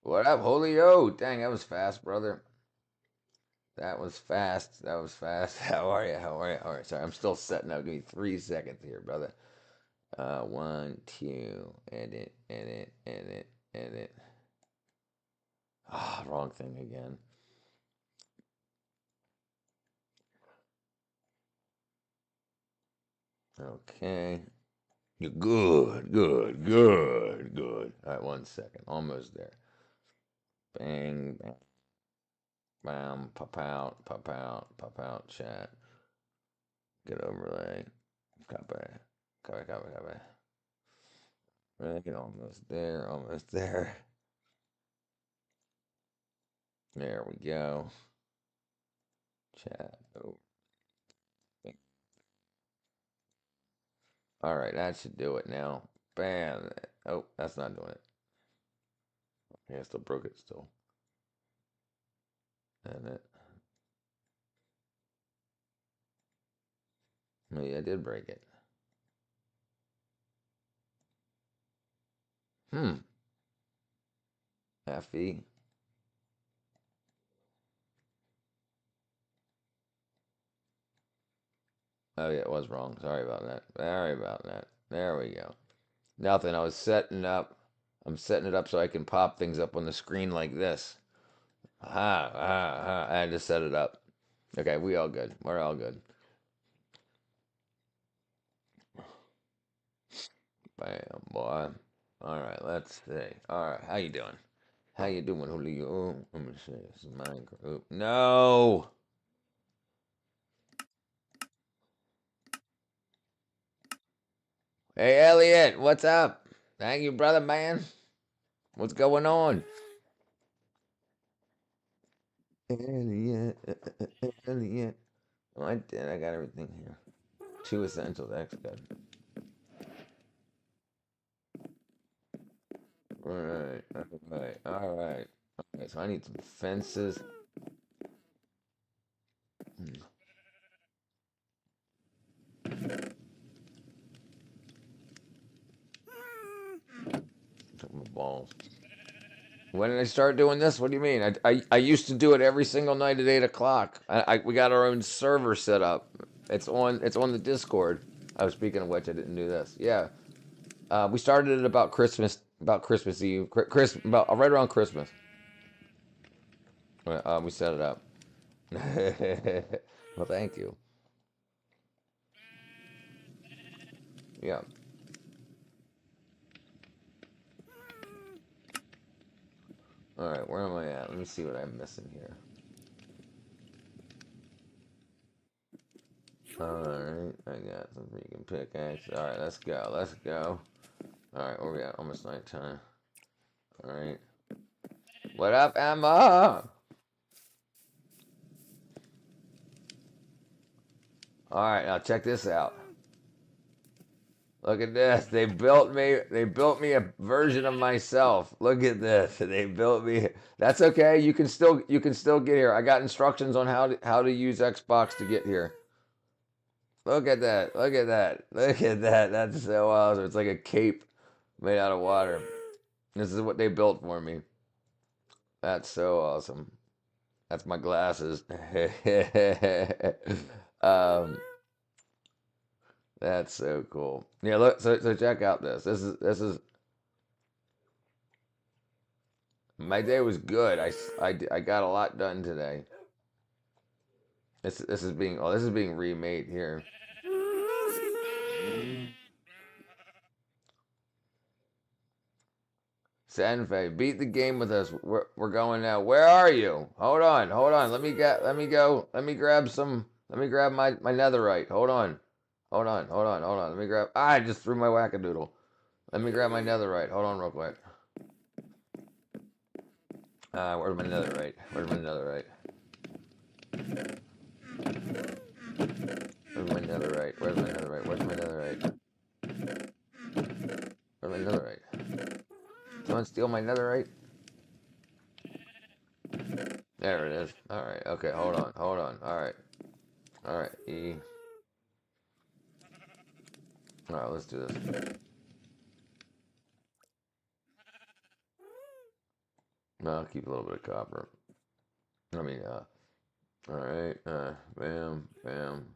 What up, Julio? Dang, that was fast, brother. That was fast. That was fast. How are you? How are you? All right, sorry, I'm still setting up. Give me 3 seconds here, brother. One, two, edit, edit, edit, edit. Ah, wrong thing again. Okay. You're good, good, good, good. All right, 1 second. Almost there. Bang, bang, bam, pop out, chat. Get overlay. Copy, copy. Right, almost there, almost there. There we go. Chat. Oh, all right, that should do it now. Bam. Oh, that's not doing it. Yeah, I still broke it still. And it. Maybe I did break it. Hmm. FE. Oh yeah, it was wrong. Sorry about that. Sorry about that. There we go. Nothing. I was setting up. I'm setting it up so I can pop things up on the screen like this. I had to set it up. Okay, we all good. We're all good. Bam, boy. All right, let's see. All right, how you doing? How you doing, Julio? Let me see. This is Minecraft. No. Hey, Elliot, what's up? Thank you, brother, man. What's going on? Elliot, Elliot. Oh, I did. I got everything here. Two essentials. That's good. All right. All right. All right. Okay, so I need some fences. Hmm, took my balls. When did I start doing this? What do you mean? I used to do it every single night at 8 o'clock. We got our own server set up. It's on the Discord. Oh, speaking of which, I didn't do this. Yeah, we started it about Christmas Eve, about right around Christmas. We set it up. Well, thank you. Yeah. All right, where am I at? Let me see what I'm missing here. All right, I got some freaking pickaxe. All right, let's go. Let's go. All right, where we at? Almost nighttime. All right. What up, Emma? All right, now check this out. Look at this. They built me. They built me a version of myself. Look at this. They built me. That's okay. You can still get here. I got instructions on how to use Xbox to get here. Look at that. Look at that. Look at that. That's so awesome. It's like a cape made out of water. This is what they built for me. That's so awesome. That's my glasses. um, that's so cool. Yeah, look. So check out this. This is my day was good. I got a lot done today. This is being remade here. Sanfei, beat the game with us. We're going now. Where are you? Hold on. Let me grab some. Let me grab my netherite. Hold on. Let me grab. I just threw my wackadoodle. Let me grab my netherite. Hold on, real quick. Where's my netherite? Where's my netherite? Where's my netherite? Where's my netherite? Where's my netherite? Where's my netherite? Someone steal my netherite? There it is. All right. Okay. Hold on. All right. All right. E. All right. Let's do this. I'll keep a little bit of copper. I mean, all right. Bam, bam,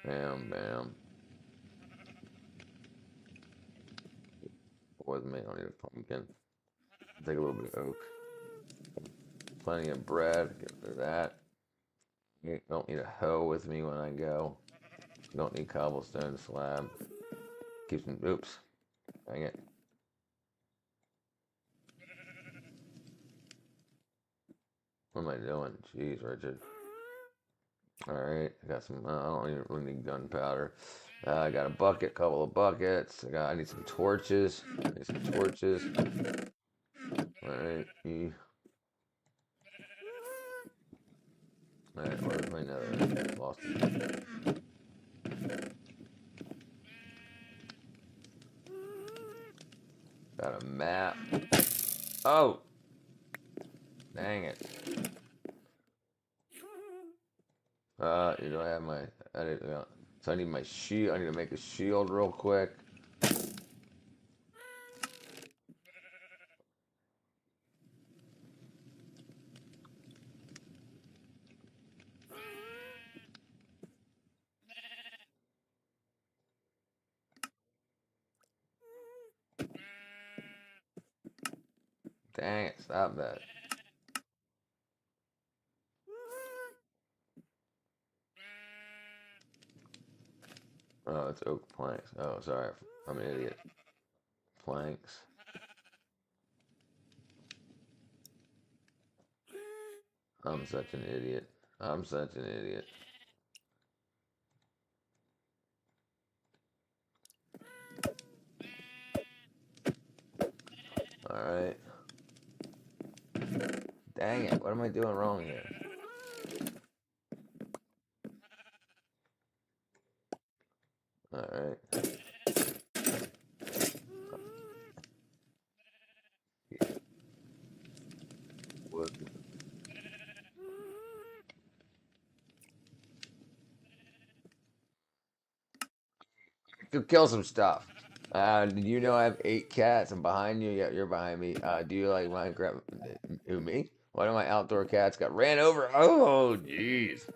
bam, bam. With me, I don't need a pumpkin. Take a little bit of oak. Plenty of bread. Get rid of that. You don't need a hoe with me when I go. Don't need cobblestone slab. Keep some. Oops. Dang it. What am I doing? Jeez, Richard. Alright, I got some. I don't even really need gunpowder. I got a bucket, couple of buckets. I need some torches. Alright, Alright, where's my nether? Lost it. Got a map. Oh! Dang it. You know, I have my. So I need my shield. I need to make a shield real quick. Dang it, stop that. Oh, it's oak planks. Oh, sorry. I'm an idiot. Planks. I'm such an idiot. I'm such an idiot. Alright. Dang it, what am I doing wrong here? Alright. Wood. Go kill some stuff. Did you know I have 8 cats? I'm behind you. Yeah, you're behind me. Do you like Minecraft? Who, me? One of my outdoor cats got ran over. Oh, jeez.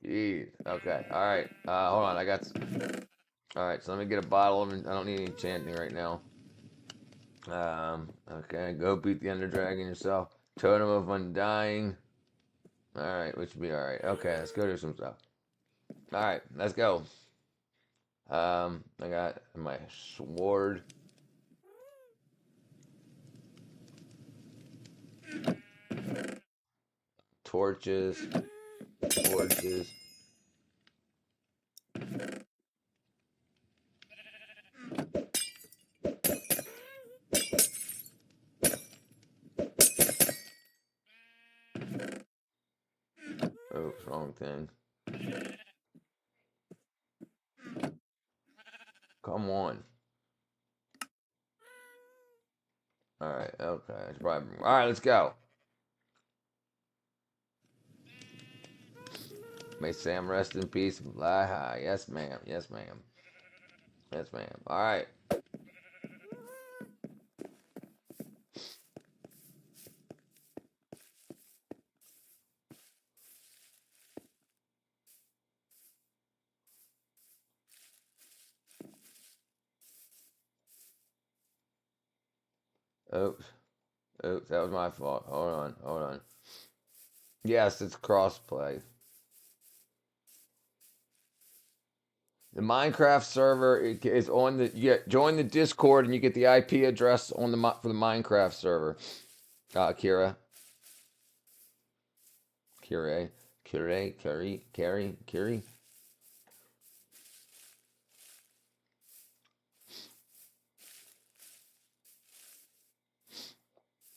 Jeez. Okay. All right. Hold on. All right. So let me get a bottle of. I don't need any enchanting right now. Okay. Go beat the Ender Dragon yourself. Totem of Undying. All right. Which would be all right. Okay. Let's go do some stuff. All right. Let's go. I got my sword. Torches. Torches. Oh, wrong thing. Come on. Alright, okay. Alright, let's go. May Sam rest in peace. Fly high. Yes, ma'am. Yes, ma'am. Yes, ma'am. Alright. Oops. Oops, that was my fault. Hold on. Hold on. Yes, it's crossplay. The Minecraft server is on the. Join the Discord and you get the IP address on the for the Minecraft server. Kira. Kiri.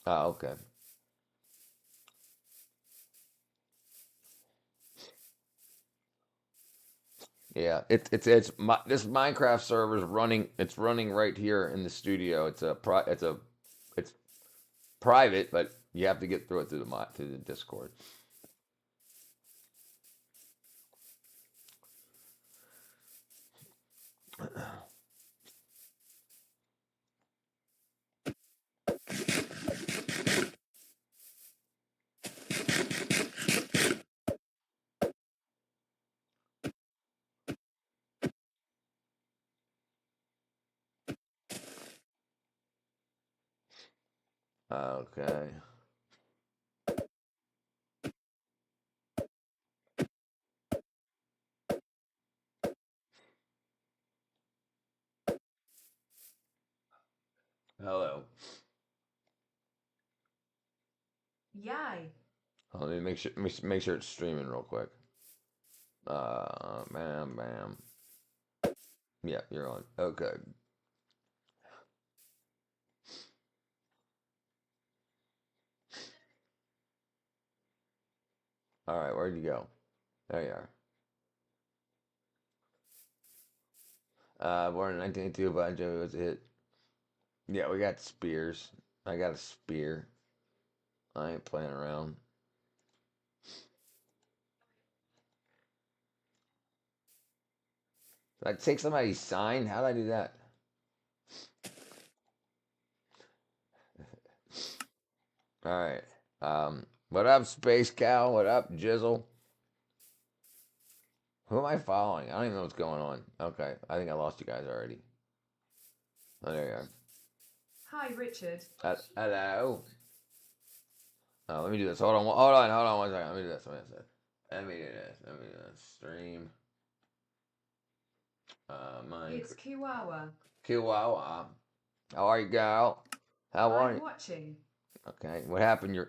Okay. Yeah, this Minecraft server is running. It's running right here in the studio. It's private, but you have to get through it through the Discord. Okay. Hello. Yay. Let me make sure it's streaming real quick. Bam, bam. Yeah, you're on. Okay. All right, where'd you go? There you are. Born in 1982, Bon Jovi was a hit. Yeah, we got spears. I got a spear. I ain't playing around. Did I take somebody's sign? How'd I do that? All right. What up, Space Cow? What up, Jizzle? Who am I following? I don't even know what's going on. Okay, I think I lost you guys already. Oh, there you are. Hi, Richard. Hello. Let me do this. Hold on. Hold on. Hold on 1 second. Let me do this. Let me do this. Let me do this. Stream. Mine. It's Kiwawa. Kiwawa. How are you, gal? How are I'm you? watching. Okay. What happened? You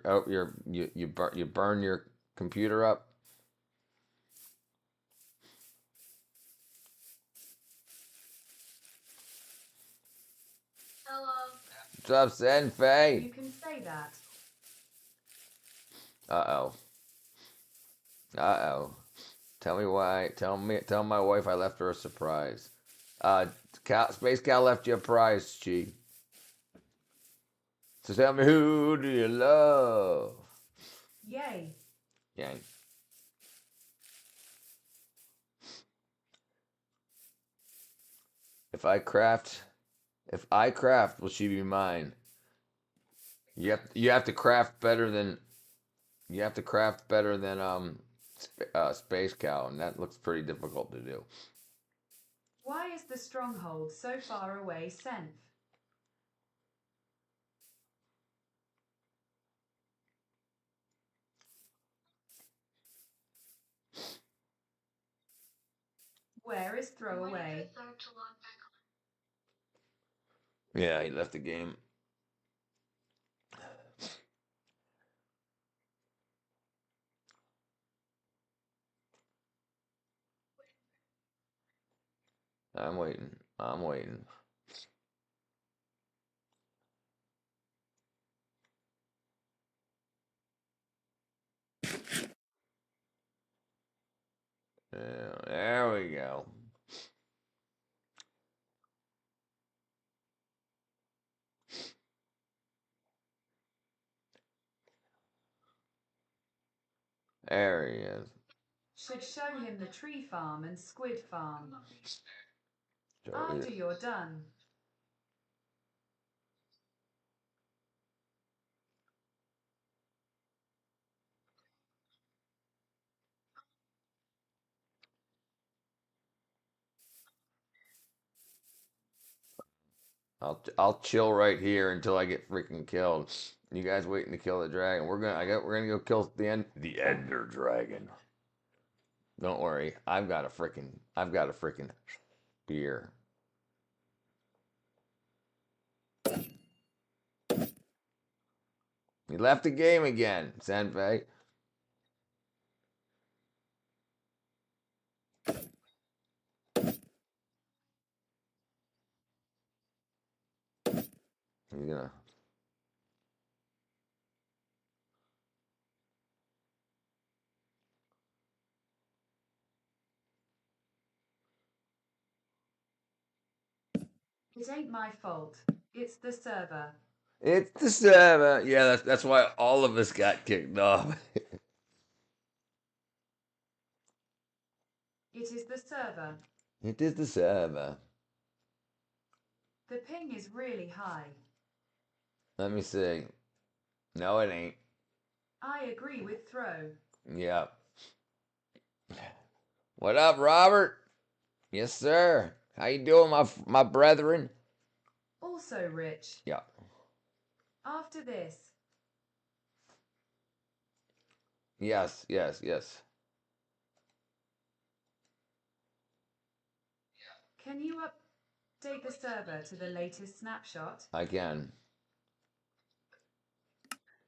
burn your computer up. What's up, Senfei? You can say that. Uh oh. Uh oh. Tell me why. Tell my wife I left her a surprise. Space Cow left you a prize, Chi. So tell me, who do you love? Yay. Yang. If I craft, will she be mine? You have to craft better than Space Cow, and that looks pretty difficult to do. Why is the stronghold so far away, Senf? Where is throwaway? Yeah, he left the game. I'm waiting. I'm waiting. Yeah, there we go. There he is. Should show him the tree farm and squid farm. Joey. After you're done. I'll chill right here until I get freaking killed. You guys waiting to kill the dragon. We're gonna go kill the Ender Dragon. Don't worry. I've got a freaking spear. He left the game again, Senfei. He's gonna It ain't my fault. It's the server. It's the server. Yeah, that's why all of us got kicked off. It is the server. It is the server. The ping is really high. Let me see. No, it ain't. I agree with Throw. Yep. What up, Robert? Yes, sir. How you doing, my brethren? Also, Rich. Yeah. After this, Yes, yes, yes. can you update the server to the latest snapshot? I can.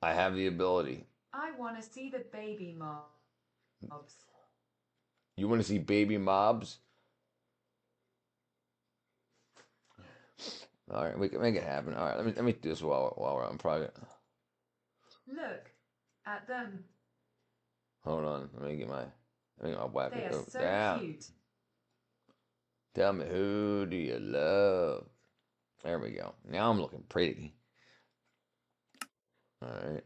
I have the ability. I want to see the baby mobs. You want to see baby mobs? All right, we can make it happen. All right, let me do this while we're on private. Look at them. Hold on, let me get my weapon. They are Oh, so damn. cute. Tell me, who do you love? There we go. Now I'm looking pretty. All right.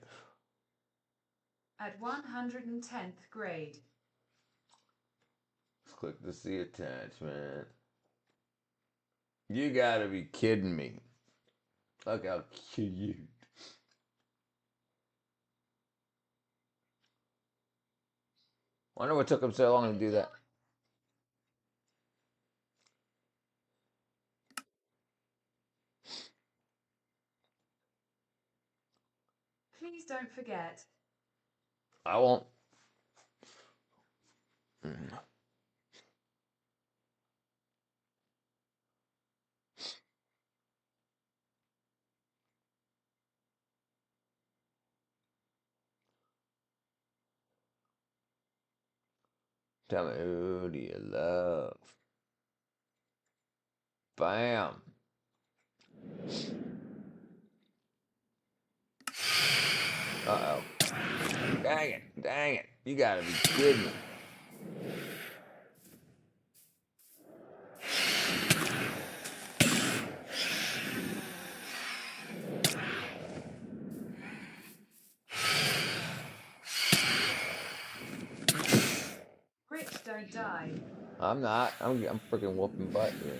At 110th grade. Let's click to see attachment. You gotta be kidding me. Look how cute. Wonder what took him so long to do that. Please don't forget. I won't. Mm. Tell me, who do you love? Bam. Uh-oh. Dang it. Dang it. You gotta be kidding me. Rich, don't die. I'm not. I'm freaking whooping butt here.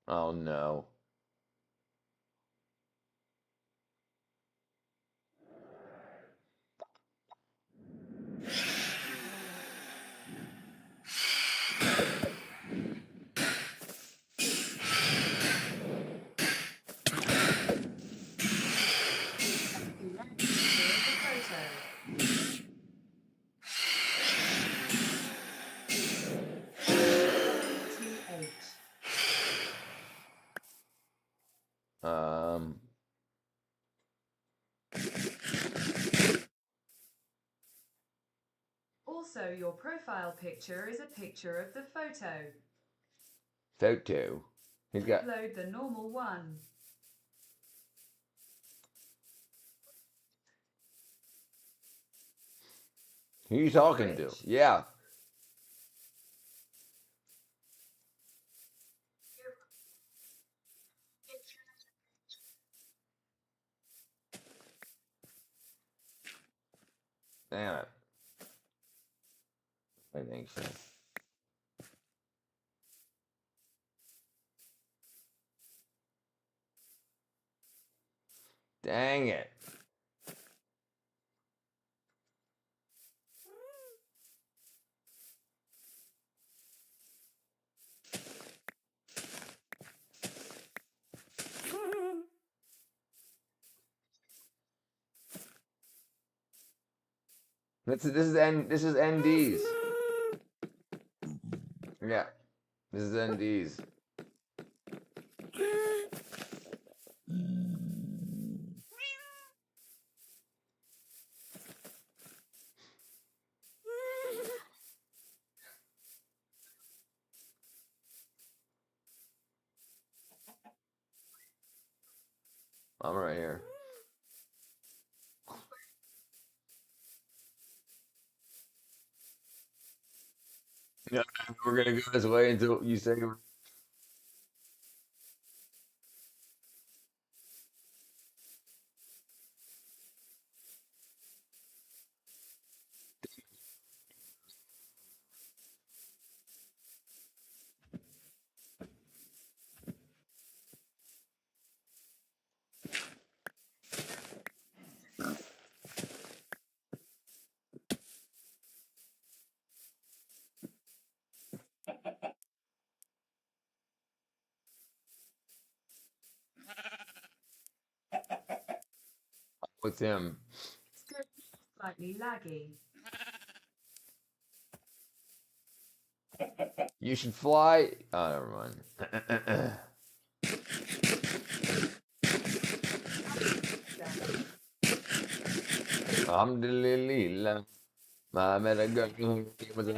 Oh no. Here's a photo. TH. Um. Also, your profile picture is a picture of the photo. Photo. He's got. Upload the normal one. Who you talking to? Rich. Yeah. Damn it. I think so. Dang it. This is NDs. Yeah. This is NDs. I'm right here. Yeah, we're gonna go this way until you say with him. Still slightly laggy. You should fly. Oh, never mind. Alhamdulillah. My medical was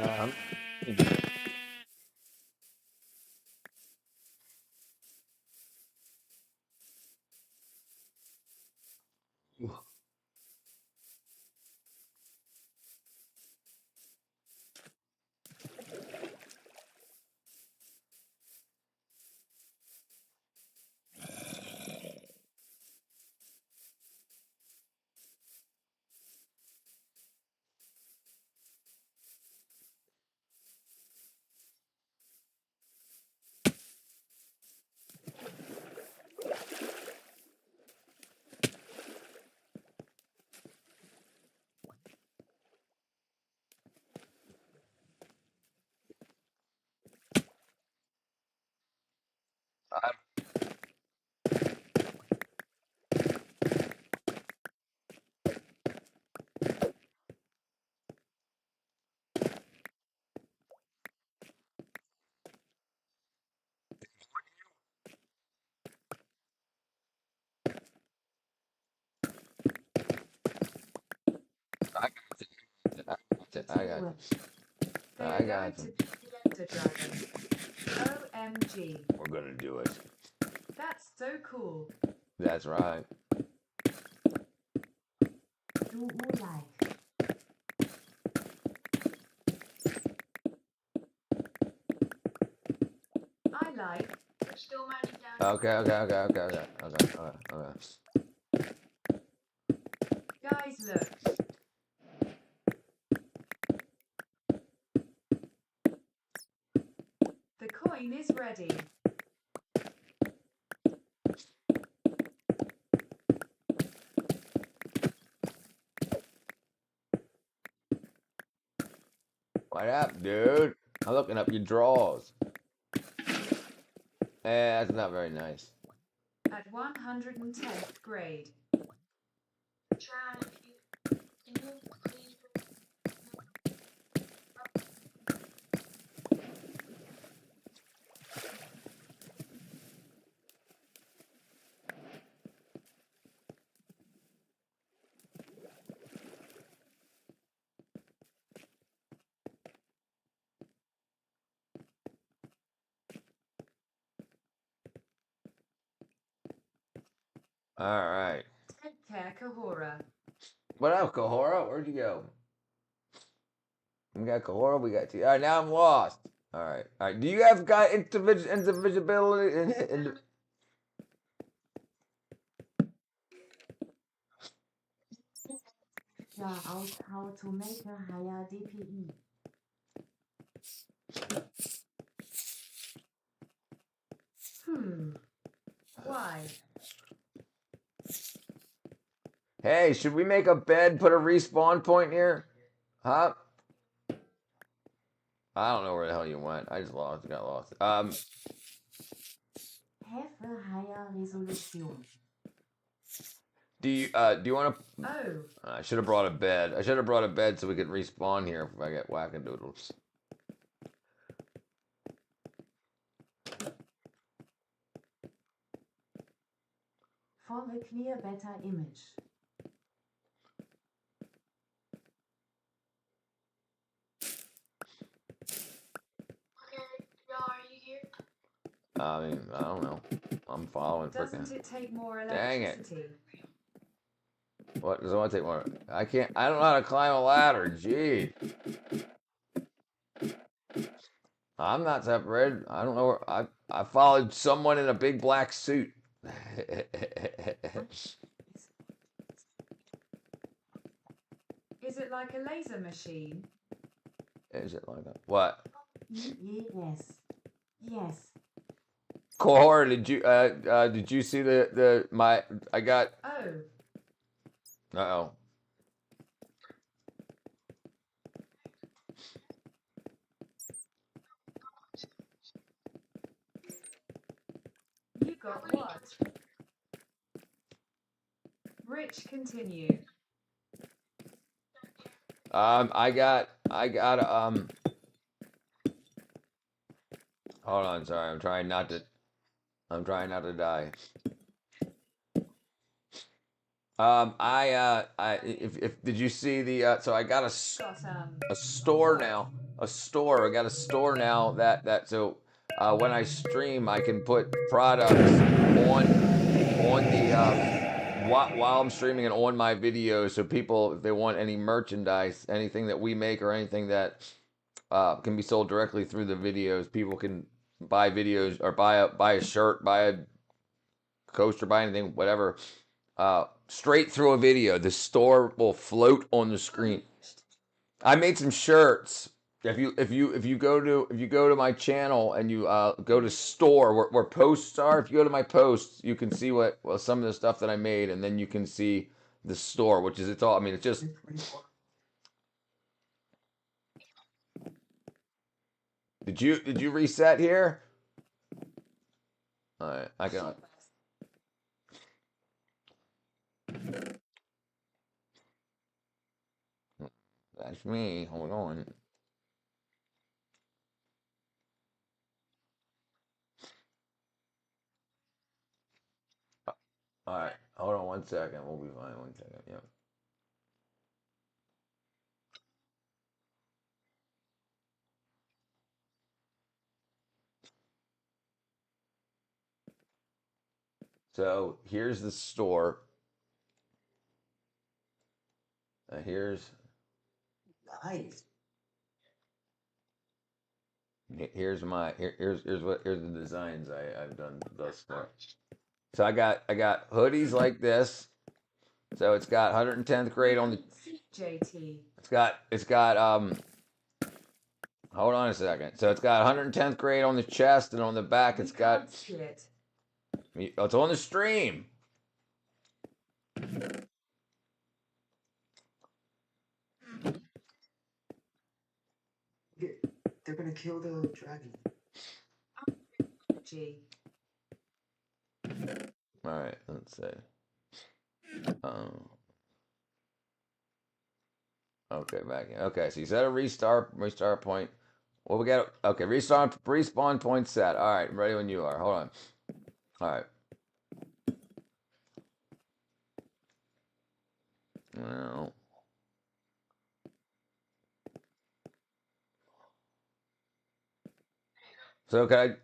I got it. I got it. They I are got going it. to the dragon. OMG. We're gonna do it. That's so cool. That's right. Do like. I like. Still mining down. Okay. Guys, look. The coin is ready. What up, dude? I'm looking up your drawers. That's not very nice. At 110th grade. Try if you can you please. All right. Take care, Kahora. What up, Kahora? Where'd you go? We got Kahora. We got T. All right, now I'm lost. All right. Do you have got indivisibility? Out how to make a higher DPE. Why? Hey, should we make a bed? Put a respawn point here? Huh? I don't know where the hell you went. I just lost. Got lost. Have a higher resolution. Do you want to? Oh, I should have brought a bed. I should have brought a bed so we could respawn here if I get wackadoodles. For a clear, better image. Okay, y'all, are you here? I mean, I don't know. I'm following doesn't freaking. it take more Dang it. electricity? What does it want to take more? I can't. I don't know how to climb a ladder. Gee. I'm not separated. I don't know where. I followed someone in a big black suit. Is it like a laser machine? Is it like that? What? Yes. Yes. Core, did you see the my I got Oh, uh-oh. you got what? Rich, continue. I got hold on, sorry, I'm trying not to die. If did you see the so I got a Got store now, a store. I got a store now so when I stream, I can put products on the while I'm streaming and on my videos, so people, if they want any merchandise, anything that we make or anything that can be sold directly through the videos, people can buy videos or buy a shirt, buy a coaster, buy anything, whatever, straight through a video. The store will float on the screen. I made some shirts. If you go to my channel and you go to store where posts are, if you go to my posts, you can see some of the stuff that I made, and then you can see the store, which is, it's all, I mean, it's just. Did you reset here? All right, I can. That's me. Hold on. All right, hold on 1 second. We'll be fine. 1 second. Yeah. So here's the store. Here's Nice. here's the designs I've done thus far. So I got hoodies like this. So it's got 110th grade on the. JT. It's got hold on a second. So it's got 110th grade on the chest, and on the back it's got. It's on the stream. They're gonna kill the dragon. G. All right, let's see. Okay, back in. Okay, so you set a restart point. Well, we got okay. Respawn point set. All right, I'm ready when you are. Hold on. All right. Well. So can I?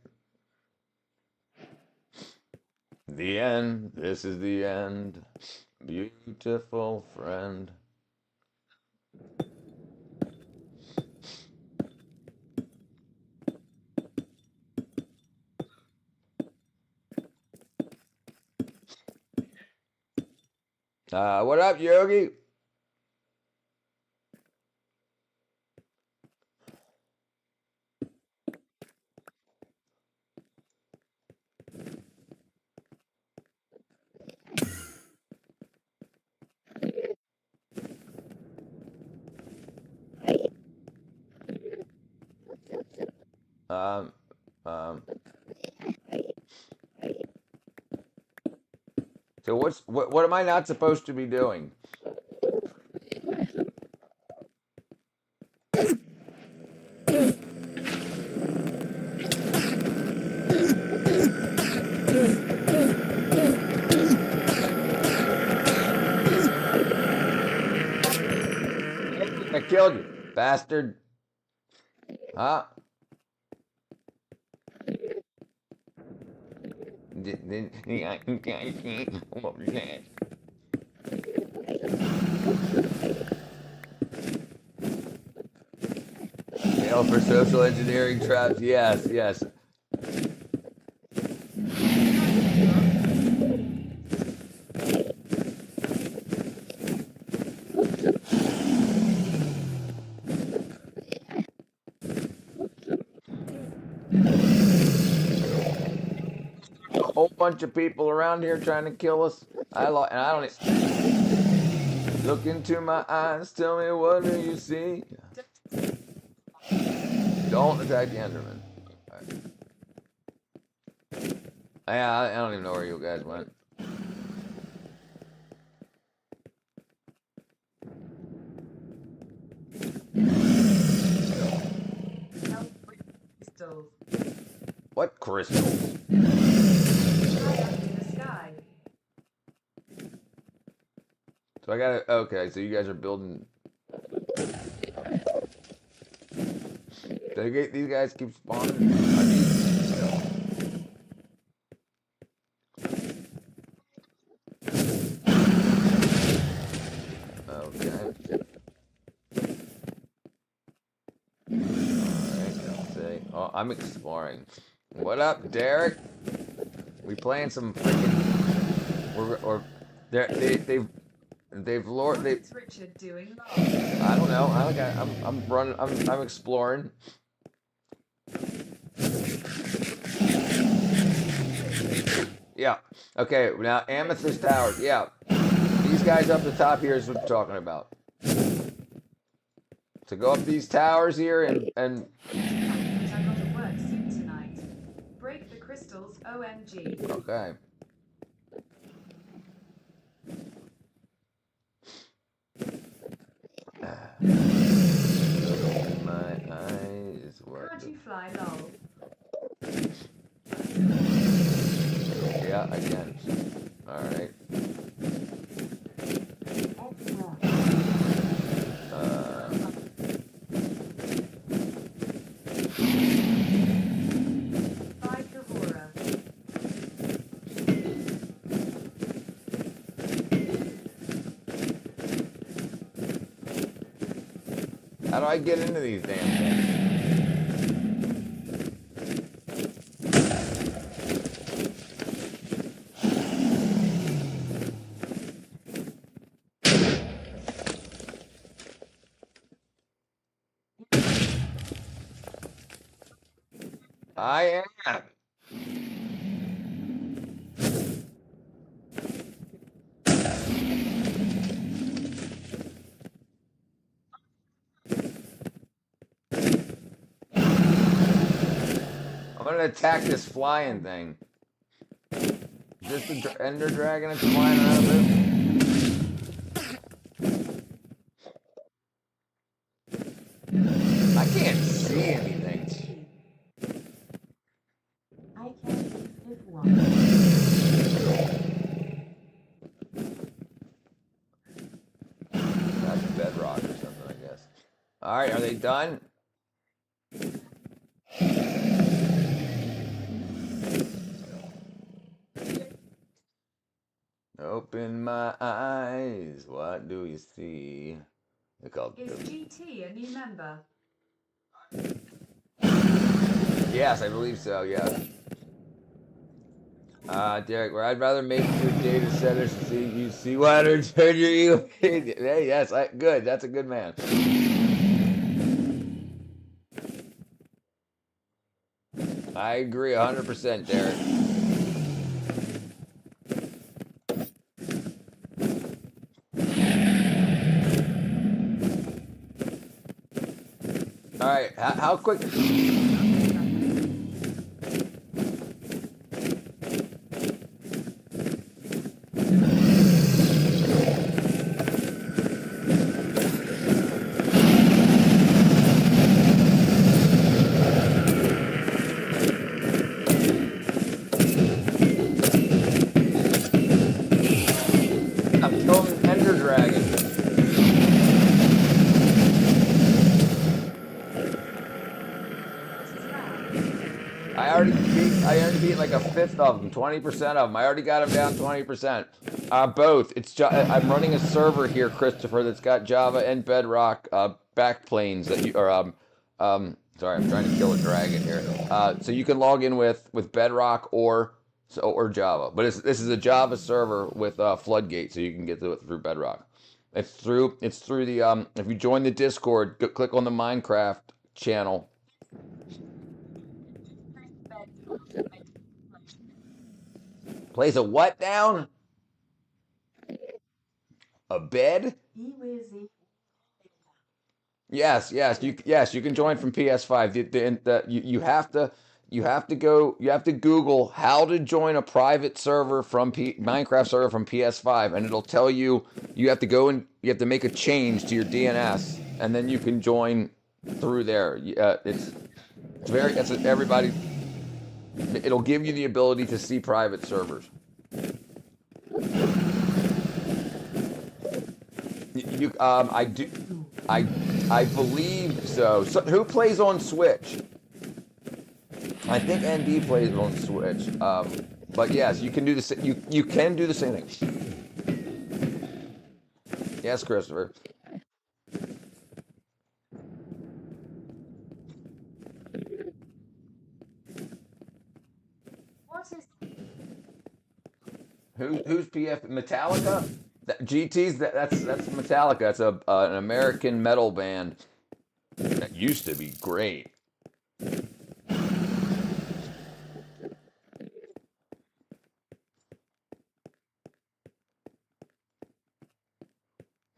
The end. This is the end. Beautiful friend. What up, Yogi? Um, um. So what am I not supposed to be doing? I killed you, bastard. Huh? Fail for social engineering traps. Yes, yes. A whole bunch of people around here trying to kill us. I don't. Look into my eyes. Tell me, what do you see? Don't attack the Enderman. Right. I don't even know where you guys went. What crystals? High up in the sky. So I gotta. Okay, so you guys are building. These guys keep spawning. I mean, okay. Alright, let's see. Oh, I'm exploring. What up, Derek? We playing some freaking. They've lured. What's Richard doing love? I don't know. I'm running. I'm exploring. Yeah. Okay. Now Amethyst Towers. Yeah. These guys up the top here is what I'm talking about. So go up these towers here and I gotta work soon tonight. Break the crystals, OMG. okay. My eyes. What? Can't you fly, lol? Yeah, I can. All right. Excellent. Bye, Kahora. How do I get into these damn things? I am. I'm gonna attack this flying thing. Is this the Ender Dragon that's flying around this? I can't see anything. I can be if one. That's bedrock or something, I guess. Alright, are they done? Open my eyes. What do you see? They're called. Is GT a new member? Yes, I believe so. Yeah. Derek, where I'd rather make your data centers see you see what or turn your ego. Hey, yes, good. That's a good man. I agree 100%, Derek. All right, how quick? I'm killing Ender Dragon. I already beat like a fifth of them, 20% of them. I already got them down 20%. Both. I'm running a server here, Christopher, that's got Java and Bedrock backplanes that you sorry, I'm trying to kill a dragon here. So you can log in with Bedrock or Java, but this is a Java server with Floodgate, so you can get to it through Bedrock. It's through the if you join the Discord, click on the Minecraft channel. Plays a what down? A bed? He will see. Yes, you can join from PS5. You have to Google how to join a private server from Minecraft server from PS5, and it'll tell you have to go and you have to make a change to your DNS, and then you can join through there. Everybody. It'll give you the ability to see private servers. I do, I believe so. So. Who plays on Switch? I think ND plays on Switch. But yes, you can do the you can do the same thing. Yes, Christopher. What is Who's PF Metallica? GT's that's Metallica. That's an American metal band that used to be great.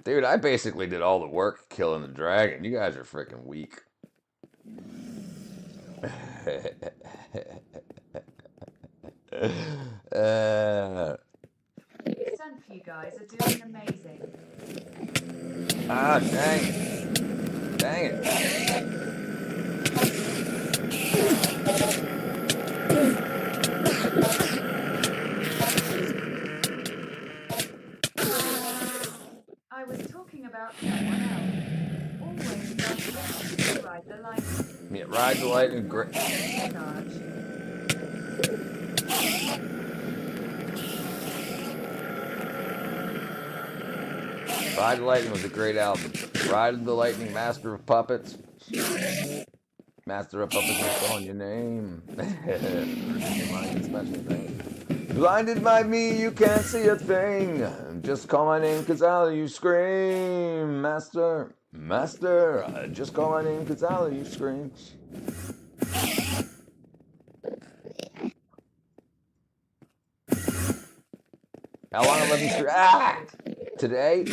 Dude, I basically did all the work killing the dragon. You guys are freaking weak. Sent for you guys are doing amazing. Ah, dang it. Dang it. I was talking about someone else. Always does this. Ride the lightning. Yeah, ride the lightning. Charge. Ride the Lightning was a great album. Ride the Lightning, Master of Puppets. Master of Puppets is calling your name. Blinded by me, you can't see a thing. Just call my name, cause I'll you scream. Master, Master, just call my name, cause I'll you scream. How long 11 stream? Ah! Today?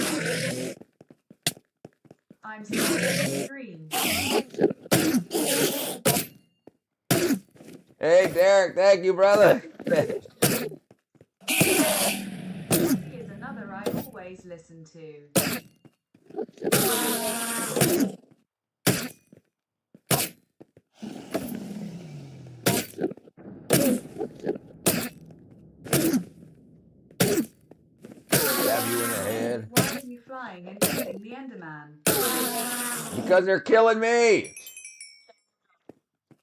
I'm starting the stream. Hey, Derek, thank you, brother. He is another I always listen to. Stab you in the head. Why are you flying and killing the Enderman? Because they're killing me.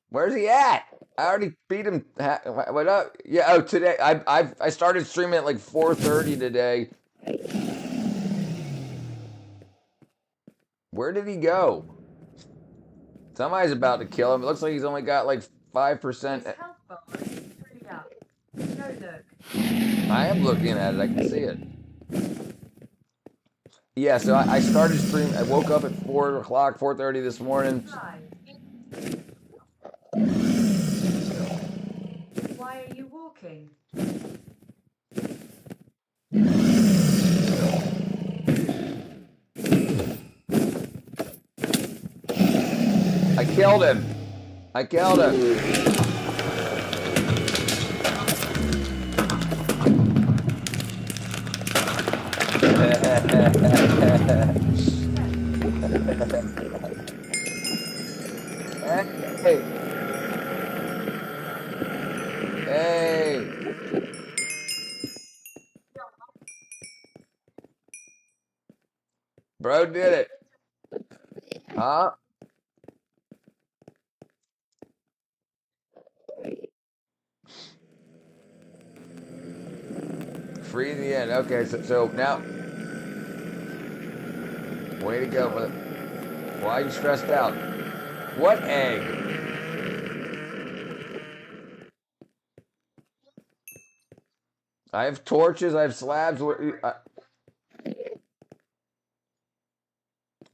Where's he at? I already beat him. What up? Yeah. Oh, today I started streaming at like 4:30 today. Where did he go? Somebody's about to kill him. It looks like he's only got like 5%. His health bar is 3 up. Go look. I am looking at it. I can see it. Yeah. So I started streaming. I woke up at 4 o'clock, 4:30 this morning. Fly. Why are you walking? I killed him. I killed him. Hey. Hey. Bro did it. Huh? Free in the end. Okay, so now. Way to go, brother. Why are you stressed out? What egg? I have torches. I have slabs. Do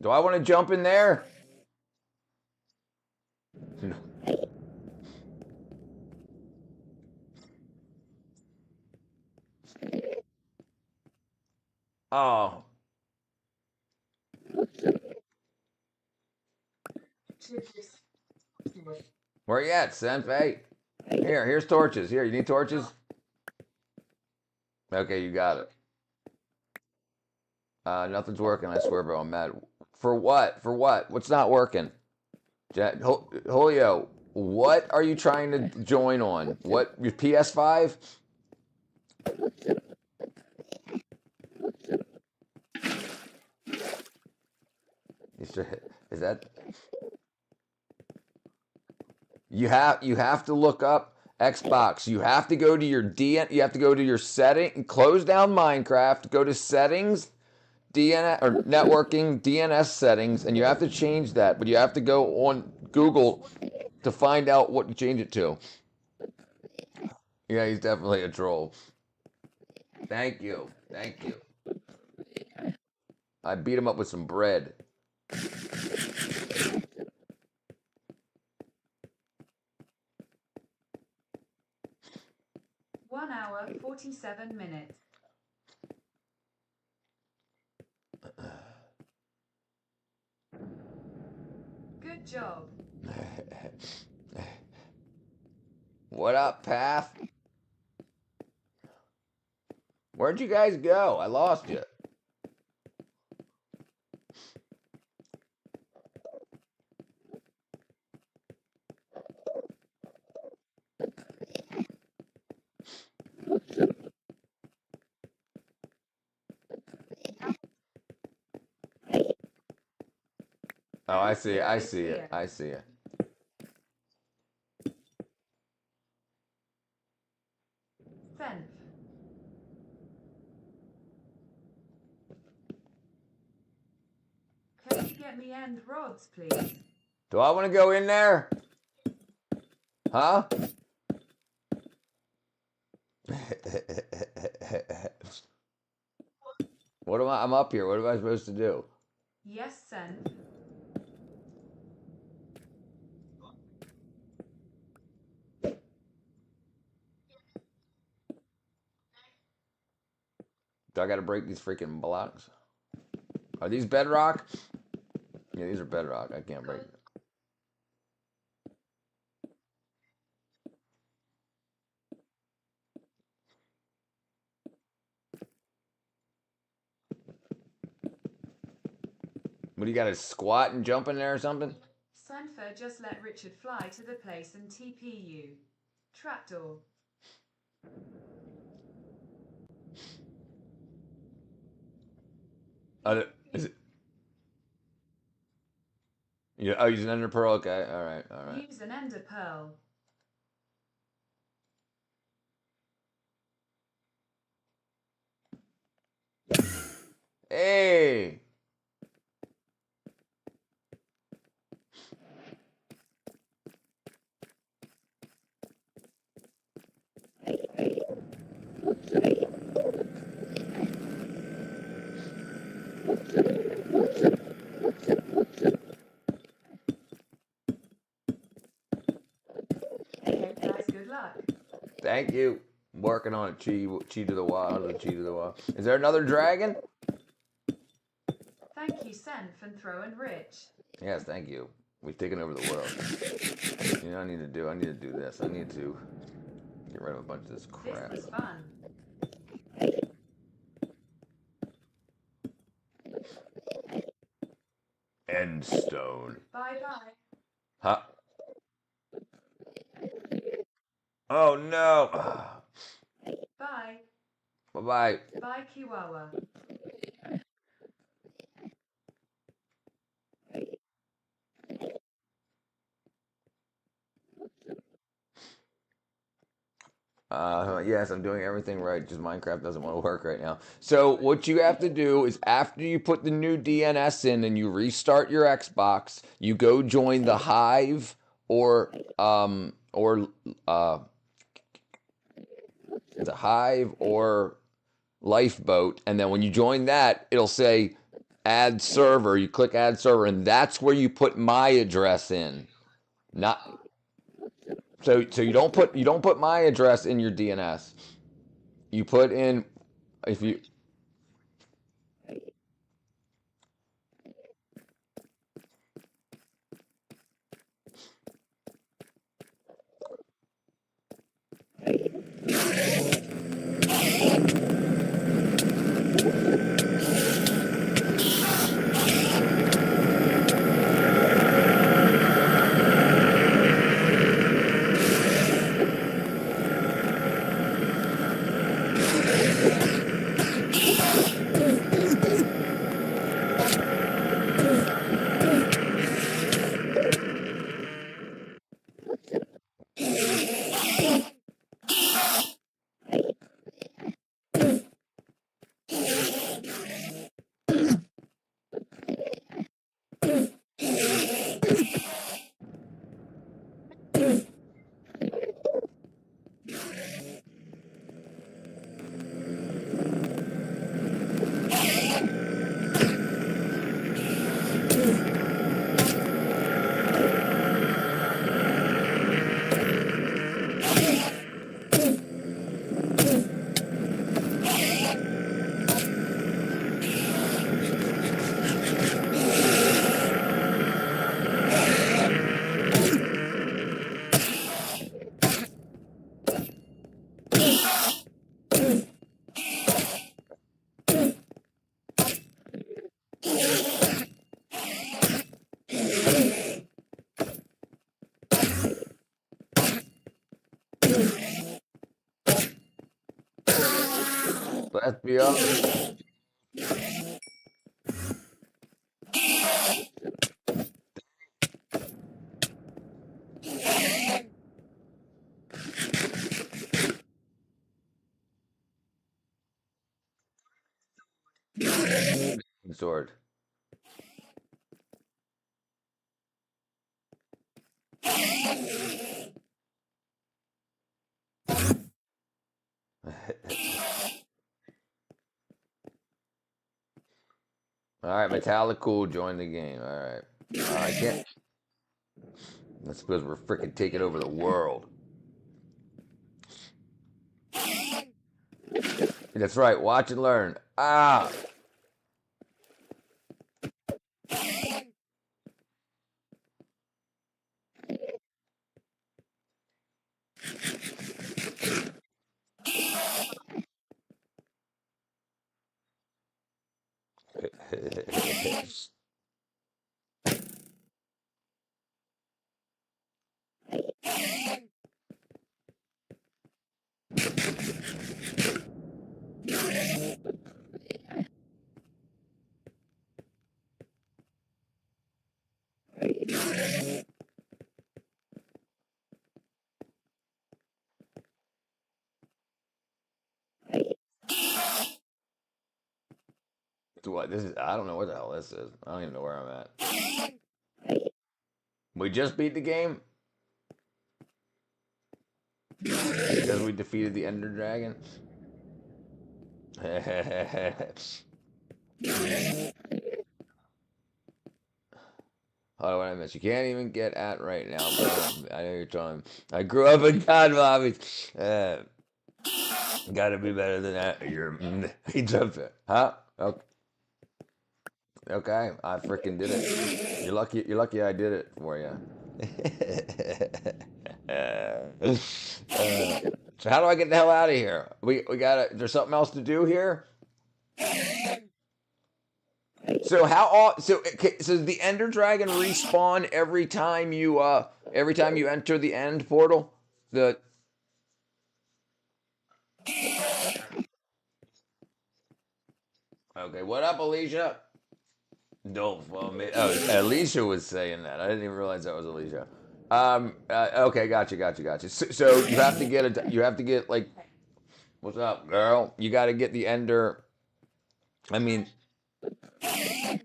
I want to jump in there? No. Oh. Where you at, Senpei? Here's torches. Here, you need torches? Okay, you got it. Nothing's working, I swear, bro. I'm mad. For what? For what? What's not working? Julio, What are you trying to join on? What, your PS5? Is that? You have to look up Xbox. You have to go to your you have to go to your setting, close down Minecraft, go to settings, DNS or networking DNS settings, and you have to change that. But you have to go on Google to find out what to change it to. Yeah, he's definitely a troll. Thank you. Thank you. I beat him up with some bread. 1 hour, 47 minutes. Good job. What up, Path? Where'd you guys go? I lost you. Oh, I see it. I see it. I see it. Senf. Can you get me end rods, please? Do I want to go in there? Huh? What am I? I'm up here. What am I supposed to do? Yes, Senf. Do I got to break these freaking blocks? Are these bedrock? Yeah, these are bedrock. I can't break them. What do you got to squat and jump in there or something? Sanfer just let Richard fly to the place and TP you. Trapdoor. Is it? Yeah. Oh, use an ender pearl. Okay. All right. All right. Use an ender pearl. Hey. Okay, guys, good luck. Thank you. I'm working on it. Chi to the wild. Chi to the wild. Is there another dragon? Thank you, Senf and Throw and Rich. Yes, thank you. We've taken over the world. You know what I need to do? I need to do this. I need to get rid of a bunch of this crap. This was fun. Endstone. Bye bye. Huh? Oh no. Bye. Bye-bye. Bye, Kiwawa. Yes, I'm doing everything right. Just Minecraft doesn't want to work right now. So what you have to do is after you put the new DNS in and you restart your Xbox, you go join the Hive or the Hive or Lifeboat, and then when you join that, it'll say add server. You click add server, and that's where you put my address in. Not so you don't put my address in your DNS. You put in if you Let's be up. Sword. All right, Metallicool joined the game. All right. I can't. That's because we're freaking taking over the world. That's right. Watch and learn. Ah. What this is? I don't know what the hell this is. I don't even know where I'm at. We just beat the game because we defeated the Ender Dragon. Oh, what I missed? You can't even get at right now, bro. I know you're trying. I grew up in God, Bobby. Gotta be better than that. You're. He jumped it, huh? Okay. Okay, I freaking did it. You're lucky. You're lucky I did it for you. So how do I get the hell out of here? We gotta. There's something else to do here. So so does the Ender Dragon respawn every time you enter the end portal? The Okay, what up, Alicia? Don't follow me. Oh, Alicia was saying that. I didn't even realize that was Alicia. Okay, gotcha. So you have to get like, what's up, girl? You got to get the Ender. I mean,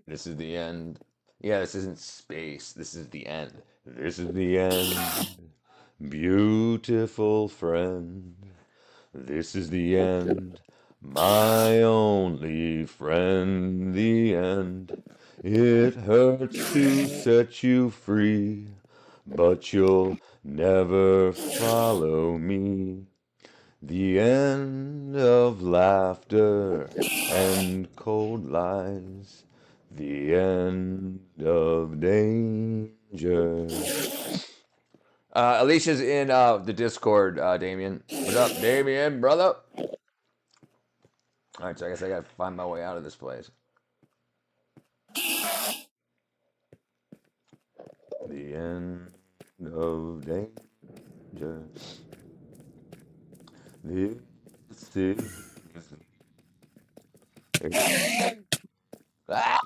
this is the end. Yeah, this isn't space. This is the end. This is the end. Beautiful friend. This is the end. My only friend. The end. It hurts to set you free, but you'll never follow me. The end of laughter and cold lies. The end of danger. Alicia's in the Discord, Damien. What's up, Damien, brother? Alright, so I guess I gotta find my way out of this place. The end of danger. This is... Ah!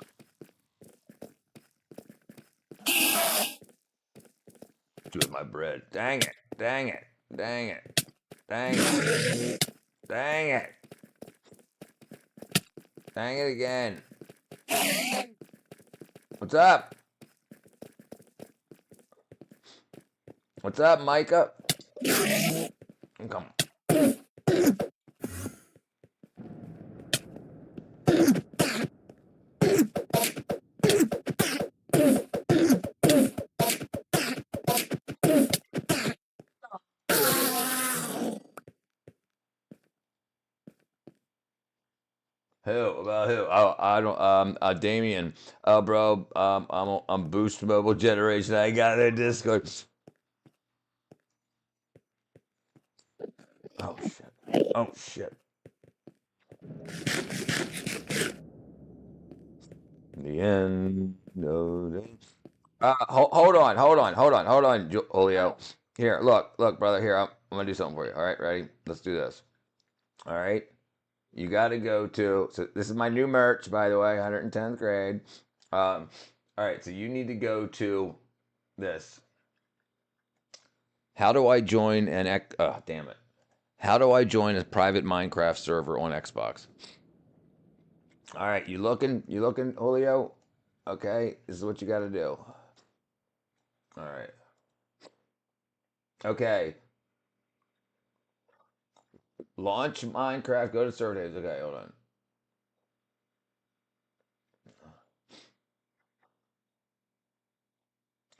With my bread. Dang it. Dang it. Dang it. Dang it. Dang it. Dang it again. What's up? What's up, Micah? Come. Who? About who? Oh, I don't. Damien. Oh, bro. I'm Boost Mobile Generation. I got their Discord. Oh shit. Oh shit. The end. No. Hold on, Julio. Here, look, brother. Here, I'm gonna do something for you. All right, ready? Let's do this. All right. you got to go to. So this is my new merch, by the way, 110th grade. All right, so you need to go to this. How do I join an? Oh, damn it! How do I join a private Minecraft server on Xbox? All right, you looking, Julio? Okay, this is what you got to do. All right. Okay. Launch Minecraft. Go to server days. Okay, hold on.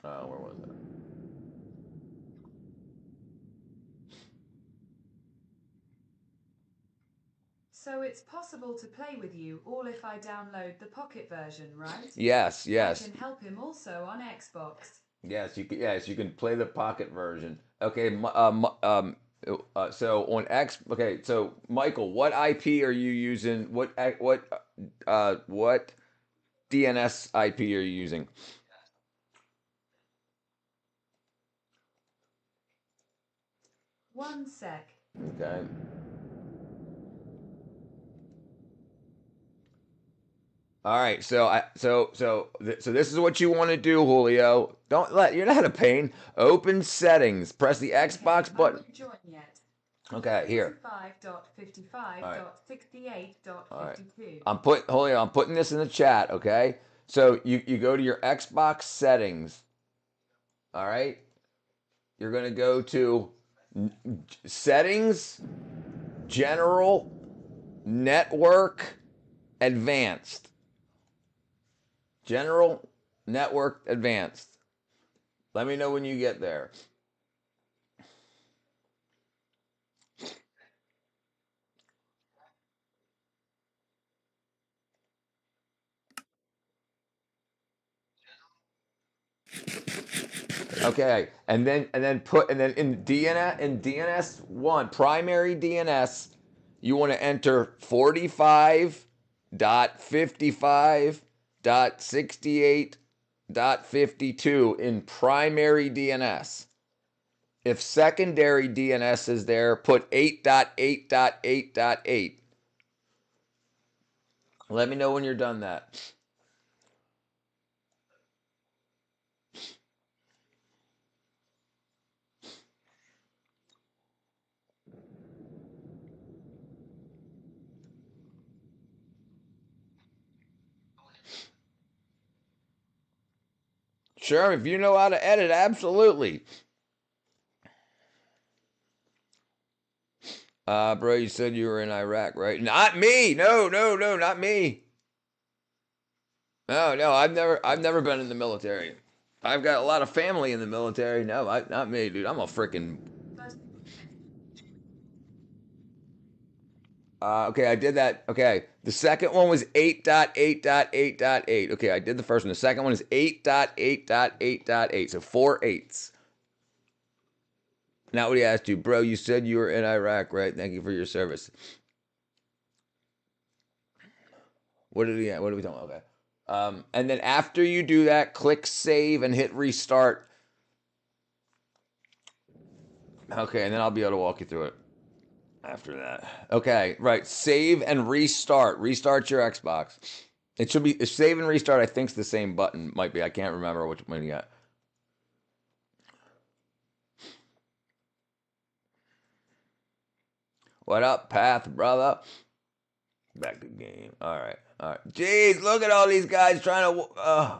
Where was it? So it's possible to play with you all if I download the Pocket version, right? Yes, I yes, can help him also on Xbox. yes. You can. Yes, you can play the Pocket version. Okay. So on X. Okay. So Michael, what IP are you using? What DNS IP are you using? One sec. Okay. All right, so this is what you want to do, Julio. You're not a pain. Open settings. Press the Xbox Okay, button. I'm not joined yet. Okay, here. 45.55.68.52. All right. Julio, I'm putting this in the chat, okay? So you go to your Xbox settings. All right? You're going to go to settings, general, network, advanced. General, network, advanced. Let me know when you get there. Okay, and then in DNS1 primary DNS, you want to enter 45.55.68.52 in primary DNS. If secondary DNS is there, put 8.8.8.8. Let me know when you're done that. Sure, if you know how to edit, absolutely. Bro, you said you were in Iraq, right? Not me. No, not me. No, I've never been in the military. I've got a lot of family in the military. No, not me, dude. I'm a freaking. Okay, I did that. Okay, the second one was 8.8.8.8. Okay, I did the first one. The second one is 8.8.8.8. So 4 8s. Not what he asked you, bro. You said you were in Iraq, right? Thank you for your service. What are we talking about? Okay. And then after you do that, click save and hit restart. Okay, and then I'll be able to walk you through it after that. Okay, right. Save and restart. Restart your Xbox. It should be save and restart. I think it's the same button. Might be. I can't remember which one you got. What up, Path, brother? Back to game. All right. Jeez, look at all these guys trying to.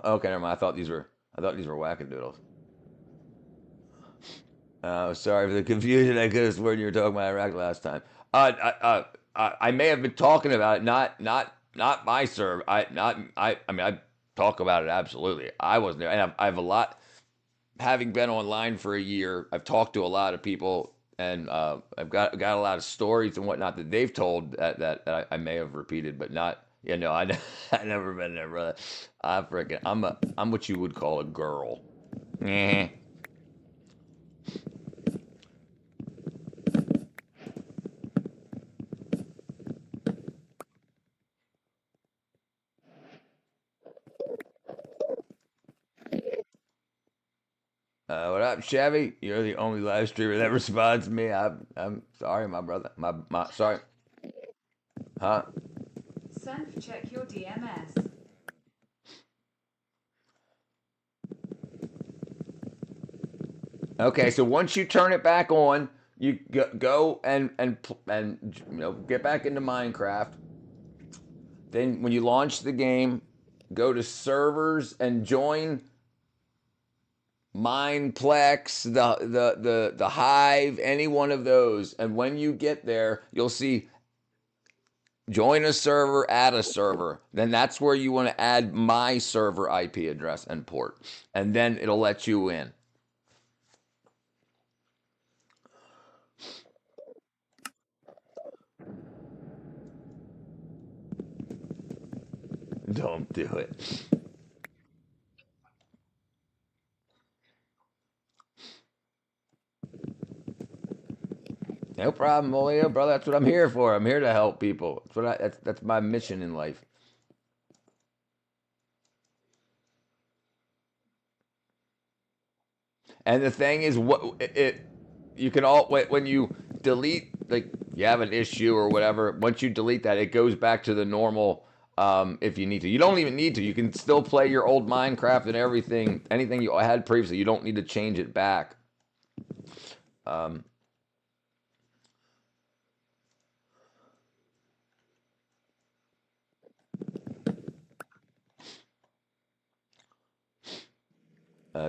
Okay, never mind. I thought these were wackadoodles. Sorry for the confusion. I could have sworn you were talking about Iraq last time. I may have been talking about it. Not my serve. I mean, I talk about it absolutely. I wasn't there, and I have a lot. Having been online for a year, I've talked to a lot of people, and I've got a lot of stories and whatnot that they've told that I may have repeated, but not. Yeah, no, I never been there, brother. I'm what you would call a girl. What up, Chevy? You're the only live streamer that responds to me. I'm sorry, my brother. My sorry. Huh? Senf, check your DMS. Okay, so once you turn it back on, you go and get back into Minecraft. Then when you launch the game, go to servers and join Mineplex, the Hive, any one of those. And when you get there, you'll see join a server, add a server. Then that's where you want to add my server IP address and port. And then it'll let you in. Don't do it. No problem, Olio, brother. That's what I'm here for. I'm here to help people. That's my mission in life. And the thing is, what it you can all when you delete, like you have an issue or whatever. Once you delete that, it goes back to the normal. If you need to, you don't even need to. You can still play your old Minecraft and everything, anything you had previously. You don't need to change it back. Um,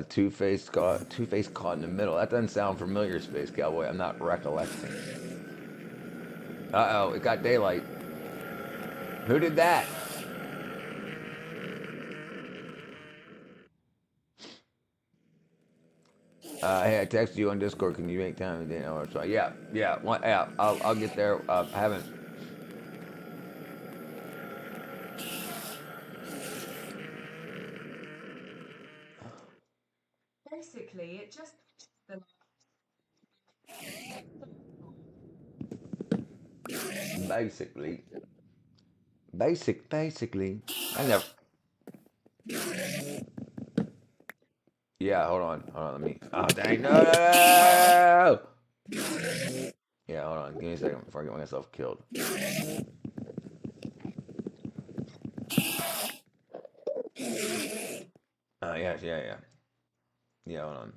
Two-Face caught in the middle. That doesn't sound familiar, Space Cowboy. I'm not recollecting. Uh-oh, it got daylight. Who did that? Hey, I texted you on Discord. Can you make time today? Oh, so yeah. Yeah, I'll get there. I haven't. Basically, it just the Basically. I never. Yeah, hold on. Let me. Oh, dang. No! Yeah, hold on. Give me a second before I get myself killed. Yeah. Yeah, hold on.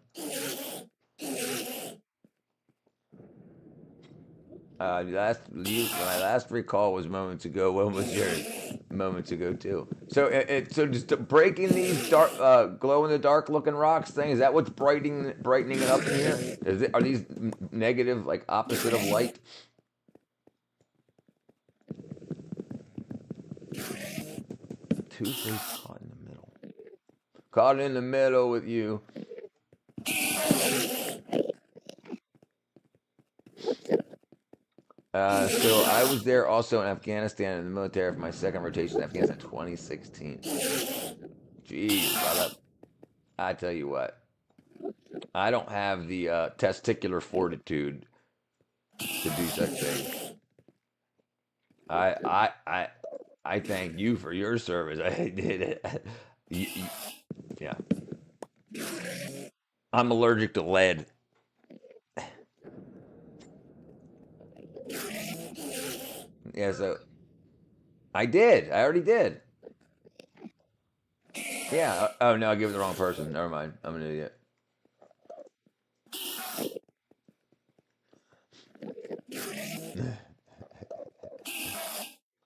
My last recall was moments ago. When was yours? Moments ago too. So just breaking these dark, glow in the dark looking rocks thing. Is that what's brightening it up in here? Are these negative, like opposite of light? Two-Face caught in the middle. Caught in the middle with you. So I was there also in Afghanistan in the military for my second rotation in Afghanistan 2016. Jeez, brother. I tell you what, I don't have the testicular fortitude to do such things. I thank you for your service. I did it. Yeah. I'm allergic to lead. Yeah, so I did. I already did. Yeah. Oh no, I gave it the wrong person. Never mind. I'm an idiot.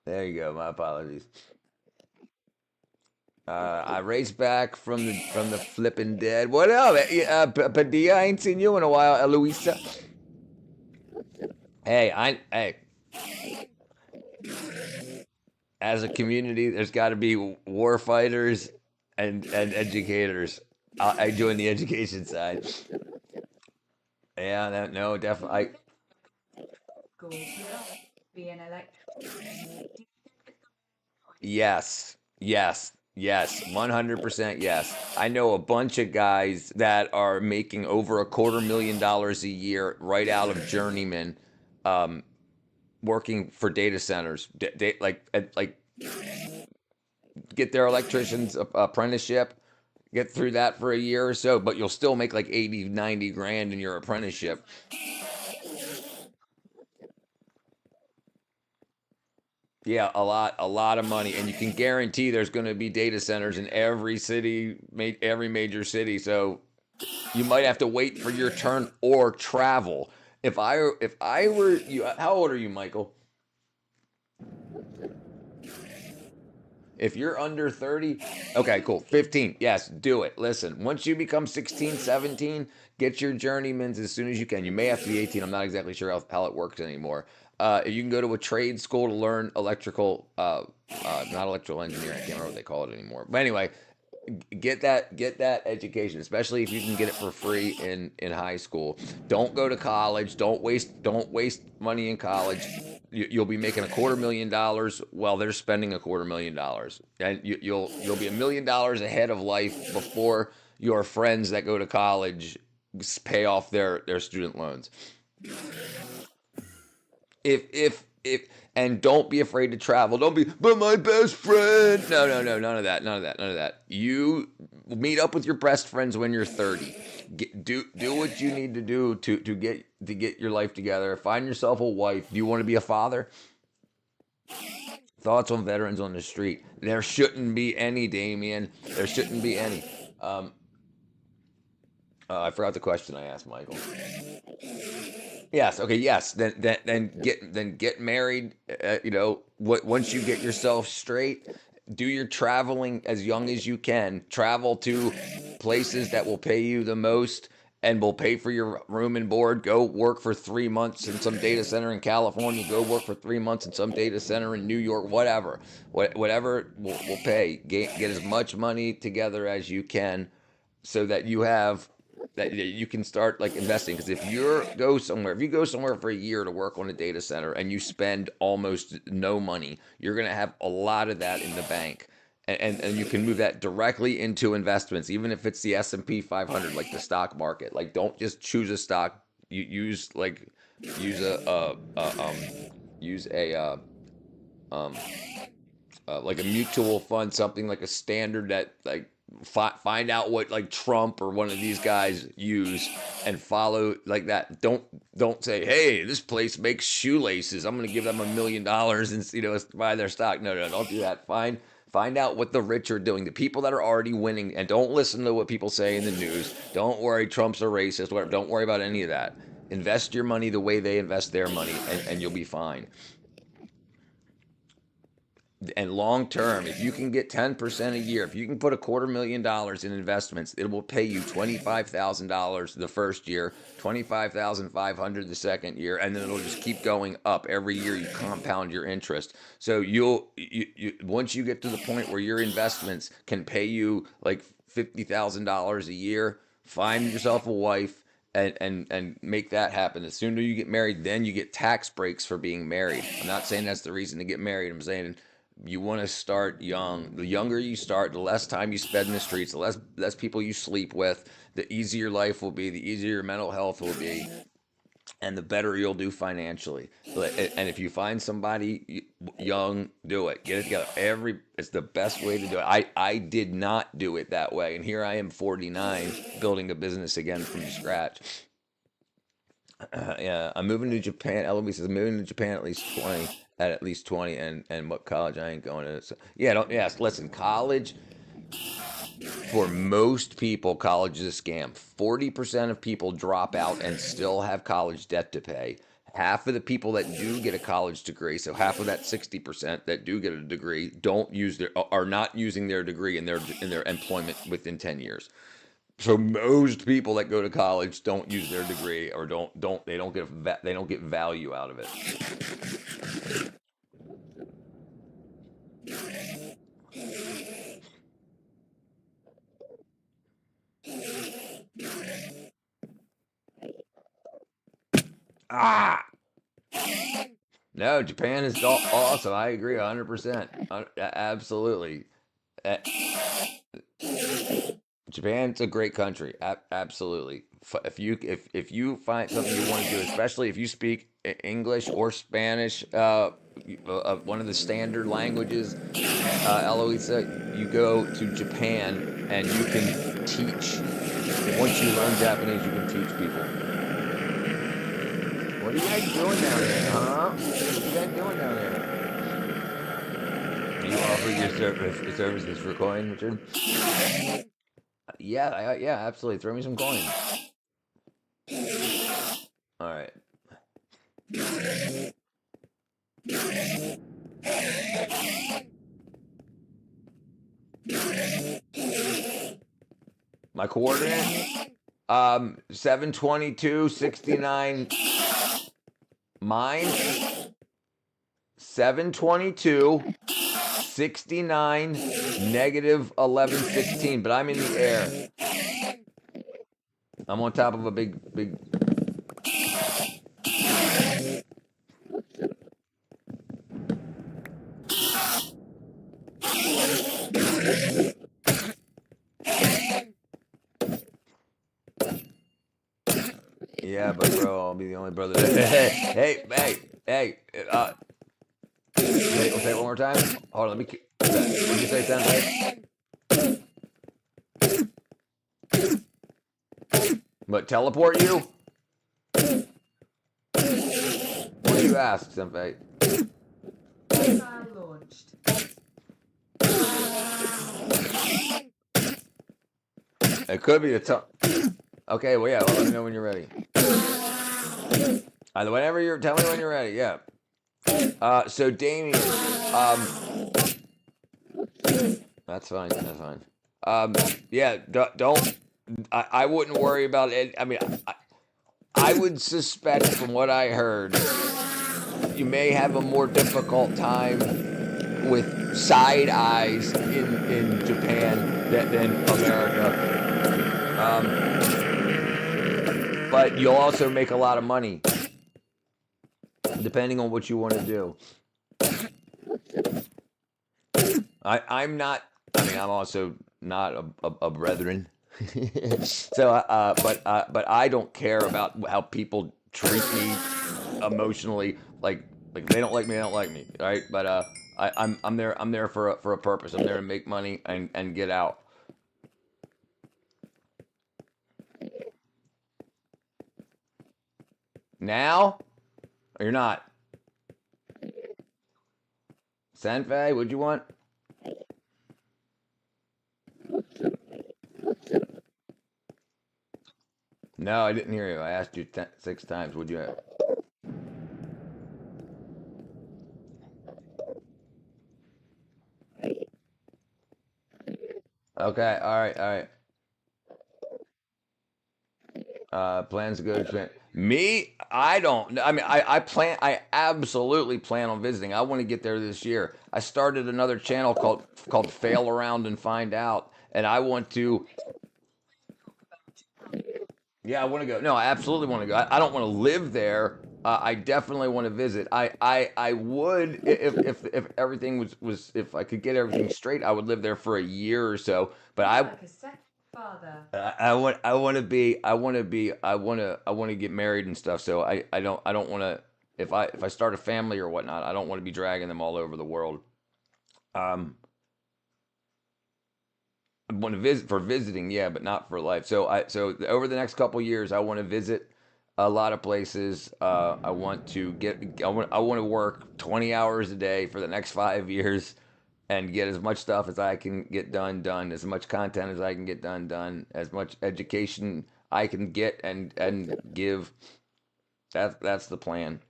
There you go. My apologies. I raced back from the flipping dead. What up, Padilla? I ain't seen you in a while, Luisa. Hey. As a community, there's got to be war fighters and educators. I joined the education side. Yeah, no, definitely. school be an electric. Yes, 100% yes. I know a bunch of guys that are making over $250,000 a year right out of journeyman, working for data centers. Like get their electrician's apprenticeship, get through that for a year or so, but you'll still make like 80, 90 grand in your apprenticeship. Yeah, a lot of money, and you can guarantee there's going to be data centers in every city, every major city. So you might have to wait for your turn or travel. If I were you, how old are you, Michael? If you're under 30, okay, cool. 15, yes, do it. Listen, once you become 16, 17, get your journeymans as soon as you can. You may have to be 18. I'm not exactly sure how it works anymore. You can go to a trade school to learn electrical, not electrical engineering. I can't remember what they call it anymore. But anyway, get that education, especially if you can get it for free in high school. Don't go to college. Don't waste money in college. You'll be making $250,000 while they're spending $250,000, and you'll be $1 million ahead of life before your friends that go to college pay off their student loans. If and don't be afraid to travel. Don't be, but my best friend. No, none of that, none of that. You meet up with your best friends when you're 30. Do what you need to do to get your life together. Find yourself a wife. Do you want to be a father? Thoughts on veterans on the street? There shouldn't be any, Damien. There shouldn't be any. I forgot the question I asked Michael. Yes. Okay. Yes. Then get married. Once you get yourself straight, do your traveling as young as you can. Travel to places that will pay you the most and will pay for your room and board. Go work for 3 months in some data center in California. Go work for 3 months in some data center in New York. Whatever. Whatever will pay. Get as much money together as you can, so that you can start like investing. Because if you go somewhere for a year to work on a data center and you spend almost no money, you're going to have a lot of that in the bank, and you can move that directly into investments, even if it's the S&P 500, like the stock market. Like, don't just choose a stock. You use a um like a mutual fund, something like a standard that, like, find out what, like, Trump or one of these guys use and follow like that. Don't say, hey, this place makes shoelaces, I'm going to give them $1 million and buy their stock. No, don't do that. Find out what the rich are doing, the people that are already winning, and don't listen to what people say in the news. Don't worry, Trump's a racist, whatever. Don't worry about any of that. Invest your money the way they invest their money, and you'll be fine. And long term, if you can get 10% a year, if you can put $250,000 in investments, it will pay you $25,000 the first year, $25,500 the second year, and then it'll just keep going up every year. You compound your interest. So you once you get to the point where your investments can pay you like $50,000 a year, find yourself a wife. And make that happen. The sooner you get married, then you get tax breaks for being married. I'm not saying that's the reason to get married. I'm saying you want to start young. The younger you start, the less time you spend in the streets, the less people you sleep with, the easier life will be, the easier your mental health will be, and the better you'll do financially. And if you find somebody young, do it. Get it together. It's the best way to do it. I did not do it that way, and here I am, 49, building a business again from scratch. Yeah, I'm moving to Japan. Eloise says I'm moving to Japan at least 20, and what college I ain't going to. So, listen, college, for most people, college is a scam. 40% of people drop out and still have college debt to pay. Half of the people that do get a college degree, so half of that 60% that do get a degree, are not using their degree in their employment within 10 years. So most people that go to college don't use their degree, or they don't get value out of it. Ah, no, Japan is awesome. I agree 100%. Absolutely. Japan's a great country. Absolutely. If you find something you want to do, especially if you speak English or Spanish, one of the standard languages, Eloisa, you go to Japan and you can teach. Once you learn Japanese, you can teach people. What are you guys doing down there, huh? What are you guys doing down there? offering your services for coin, Richard? Yeah, yeah, absolutely. Throw me some coins. All right. My coordinate? 722, 69. Mine? 722, 69, negative 1116. But I'm in the air. I'm on top of a big. Yeah, but bro, I'll be the only brother. Hey. Say it one more time. Hold on, let me. What did you say, Sensei? What, teleport you? What do you ask, Senpai? Missile launched. It could be a Okay, well, yeah, well, let me know when you're ready. Whenever you're, tell me when you're ready, yeah. So Damien, that's fine, yeah, don't, I wouldn't worry about it. I mean, I would suspect from what I heard, you may have a more difficult time with side eyes in Japan than America. But you'll also make a lot of money, depending on what you want to do. I'm not. I mean, I'm also not a brethren. So, but I don't care about how people treat me emotionally. Like if they don't like me, they don't like me, right? But I'm there for a purpose. I'm there to make money and get out. Now, or you're not? Senfei, what'd you want? No, I didn't hear you. I asked you 6 times. What'd you have? Okay, all right. Plans good. Me, I don't. I mean, I plan. I absolutely plan on visiting. I want to get there this year. I started another channel called Fail Around and Find Out, and I want to. Yeah, I want to go. No, I absolutely want to go. I don't want to live there. I definitely want to visit. I would if everything was if I could get everything straight, I would live there for a year or so. But Like a stepfather. I want to get married and stuff. So I don't want to if I start a family or whatnot, I don't want to be dragging them all over the world. I want to visit for visiting, yeah, but not for life. So over the next couple years, I want to visit a lot of places. I want to I want to work 20 hours a day for the next 5 years and get as much stuff as I can get done, as much content as I can get done, as much education I can get and give. That's the plan.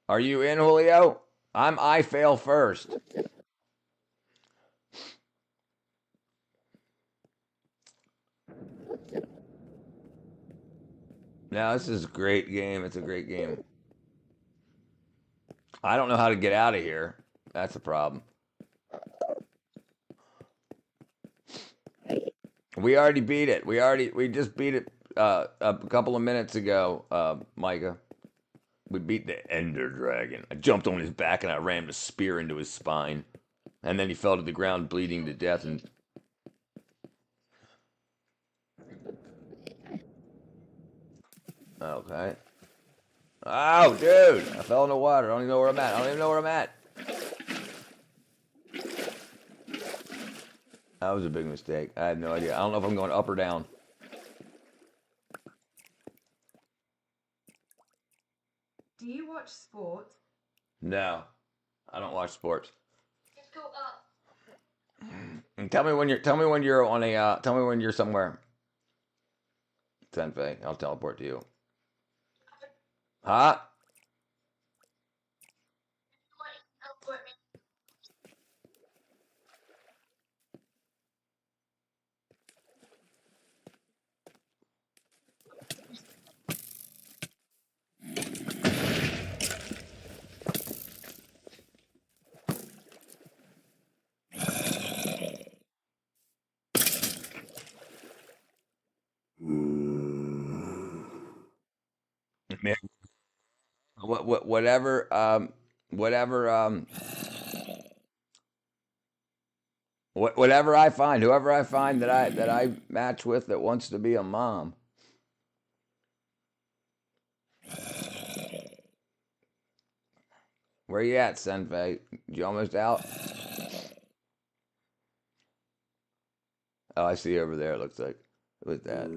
Are you in, Julio? I fail first. No, this is a great game. It's a great game. I don't know how to get out of here. That's a problem. We already beat it. We just beat it a couple of minutes ago, Micah. We beat the Ender Dragon. I jumped on his back and I rammed a spear into his spine. And then he fell to the ground bleeding to death and okay. Oh, dude! I fell in the water. I don't even know where I'm at. That was a big mistake. I had no idea. I don't know if I'm going up or down. Do you watch sport? No. I don't watch sports. Let's go up. And tell me when you're on a tell me when you're somewhere. Senfei, I'll teleport to you. Huh? What? Teleport me. Man, whatever whatever whatever I find, whoever I find that I match with that wants to be a mom. Where you at, Senfei? You almost out? Oh, I see you over there. It looks like with that.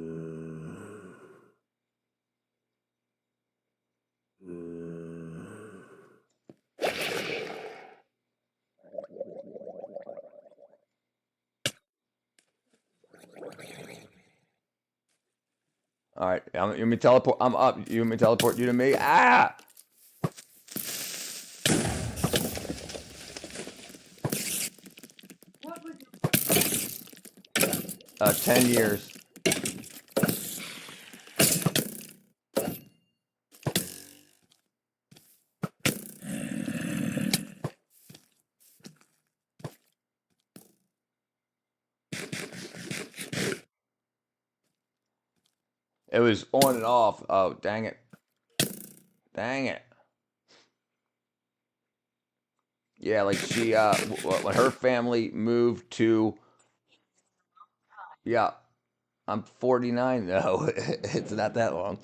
All right, you want me to teleport? I'm up. You want me to teleport you to me? Ah! What was 10 years. It was on and off. Oh, dang it. Dang it. Yeah, like she, when her family moved to, yeah, I'm 49 though. It's not that long.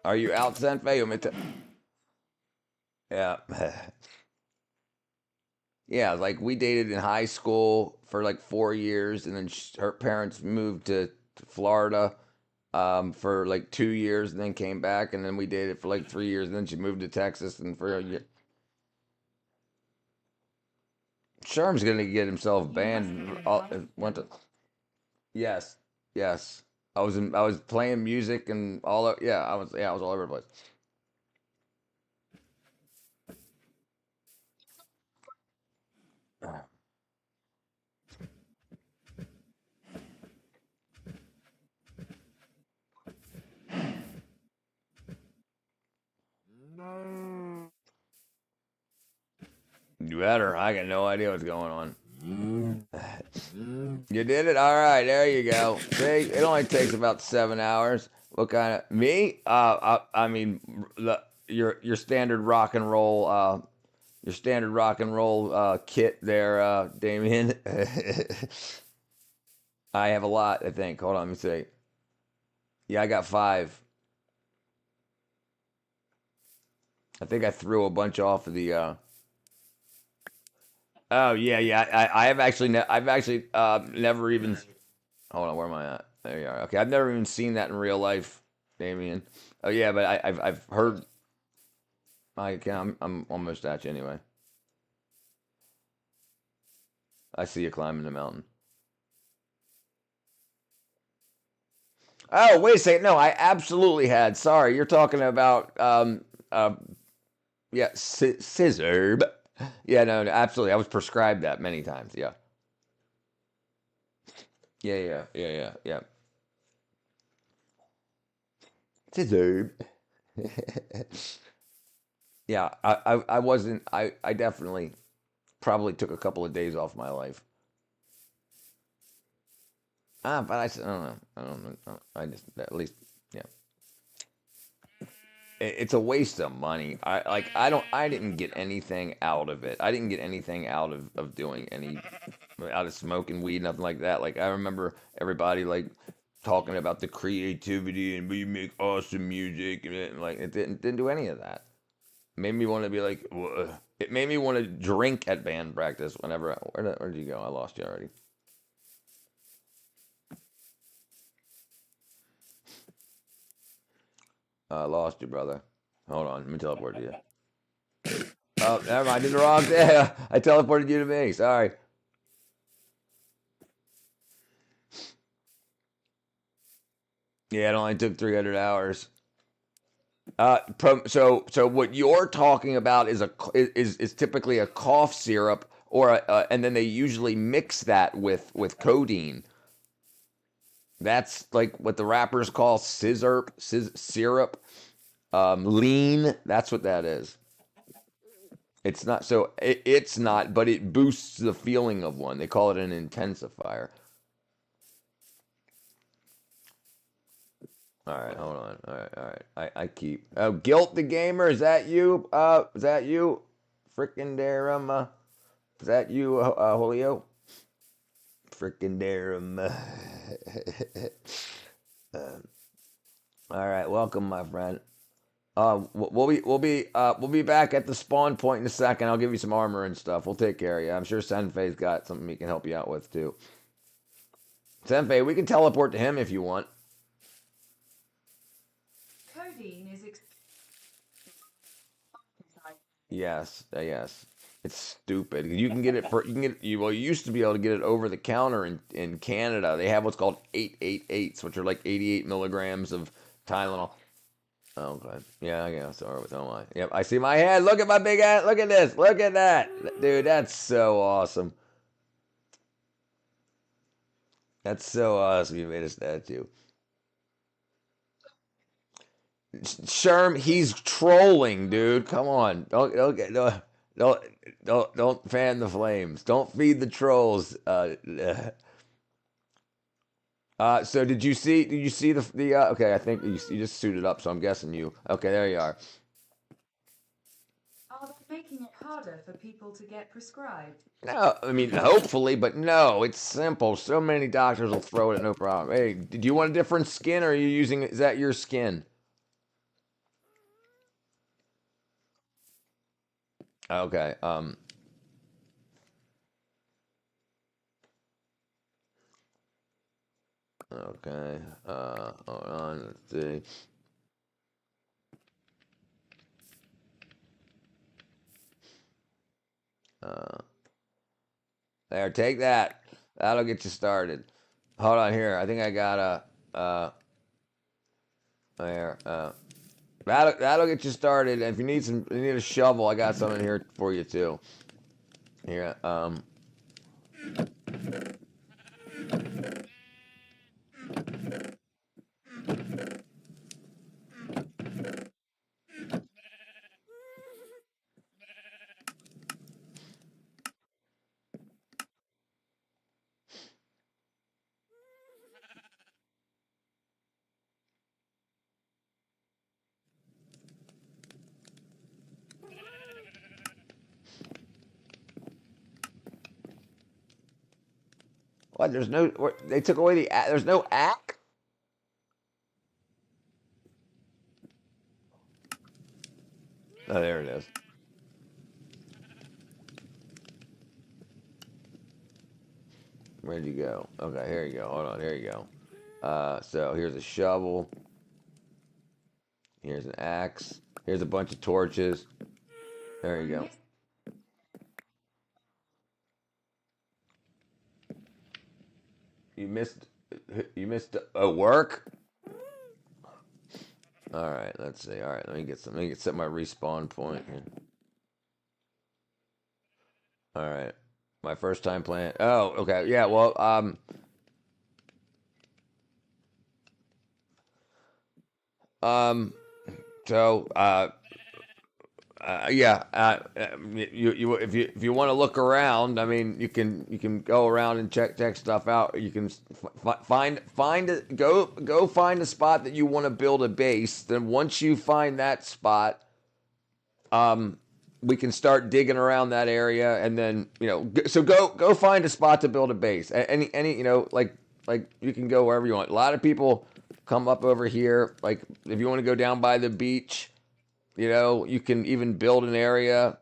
Are you out, Senfei? You want me to? Yeah. Yeah, like we dated in high school for like 4 years, and then her parents moved to Florida for like 2 years, and then came back, and then we dated for like 3 years, and then she moved to Texas, and for a year. Sherm's gonna get himself You must banned. be one of Went them. to yes, yes. I was playing music and yeah, I was all over the place. You better. I got no idea what's going on. You did it? All right, there you go. See, it only takes about 7 hours. What kind of me? I mean, your standard rock and roll, your standard rock and roll kit there, Damien. I have a lot, I think. Hold on, let me see. Yeah, I got 5. I think I threw a bunch off of the. Oh yeah, yeah. I have actually, I've actually never even. Hold on, where am I at? There you are. Okay, I've never even seen that in real life, Damien. Oh yeah, but I've heard. I'm almost at you anyway. I see you climbing the mountain. Oh wait a second, no, I absolutely had. Sorry, you're talking about yeah, scissor. Yeah, no, no, absolutely. I was prescribed that many times. Yeah, yeah. Scissor. Yeah, I wasn't. I definitely probably took a couple of days off my life. But I don't know. I don't know. I just at least yeah. it's a waste of money. I didn't get anything out of it. I didn't get anything out of doing any out of smoking weed, nothing like that. Like I remember everybody like talking about the creativity and we make awesome music and like it didn't do any of that. Made me want to be like it made me want to drink at band practice whenever where did you go? I lost you already. I lost you, brother. Hold on, let me teleport to you. Oh, never mind. I did the wrong thing. I teleported you to me. Sorry. Yeah, it only took 300 hours. So what you're talking about is is typically a cough syrup, or and then they usually mix that with codeine. That's like what the rappers call syrup, lean. That's what that is. It's not so it's not, but it boosts the feeling of one. They call it an intensifier. All right, hold on. All right. I keep. Oh, Guilt the Gamer, is that you? Is that you? Frickin' Darum. Is that you, Julio? Frickin' Darum. All right, welcome, my friend. We'll be back at the spawn point in a second. I'll give you some armor and stuff. We'll take care of you. I'm sure Senfei's got something he can help you out with too. Senfei, we can teleport to him if you want. Codeine is Yes. It's stupid. You can get it for you can get you well. You used to be able to get it over the counter in Canada. They have what's called 888s, which are like 88 milligrams of Tylenol. Oh, okay. Yeah, I guess. Or so am I. Yep, I see my head. Look at my big head. Look at this. Look at that. Dude, that's so awesome. That's so awesome. You made a statue. Sherm, he's trolling, dude. Come on. Don't fan the flames. Don't feed the trolls. So did you see the okay, I think you just suited up, so I'm guessing you. Okay, there you are. Are they making it harder for people to get prescribed? No, I mean hopefully, but no, it's simple. So many doctors will throw it, no problem. Hey, do you want a different skin, or are you using? Is that your skin? Okay. Okay. Hold on. Let's see. Uh, there. Take that. That'll get you started. Hold on here. I think I got there. That'll get you started. And if you need a shovel, I got something here for you too. Here. What? There's no. They took away the. There's no act. Oh, there it is. Where'd you go? Okay, here you go. Hold on, here you go. So here's a shovel. Here's an axe. Here's a bunch of torches. There you go. You missed. You missed a work. All right, let's see. All right, let me get some. Let me set my respawn point here. All right, my first time playing. Oh, okay. Yeah. Well, um. So, Yeah, if you want to look around, I mean, you can go around and check stuff out. You can go find a spot that you want to build a base. Then once you find that spot, um, we can start digging around that area, and then so go find a spot to build a base. Any like you can go wherever you want. A lot of people come up over here. Like if you want to go down by the beach. You can even build an area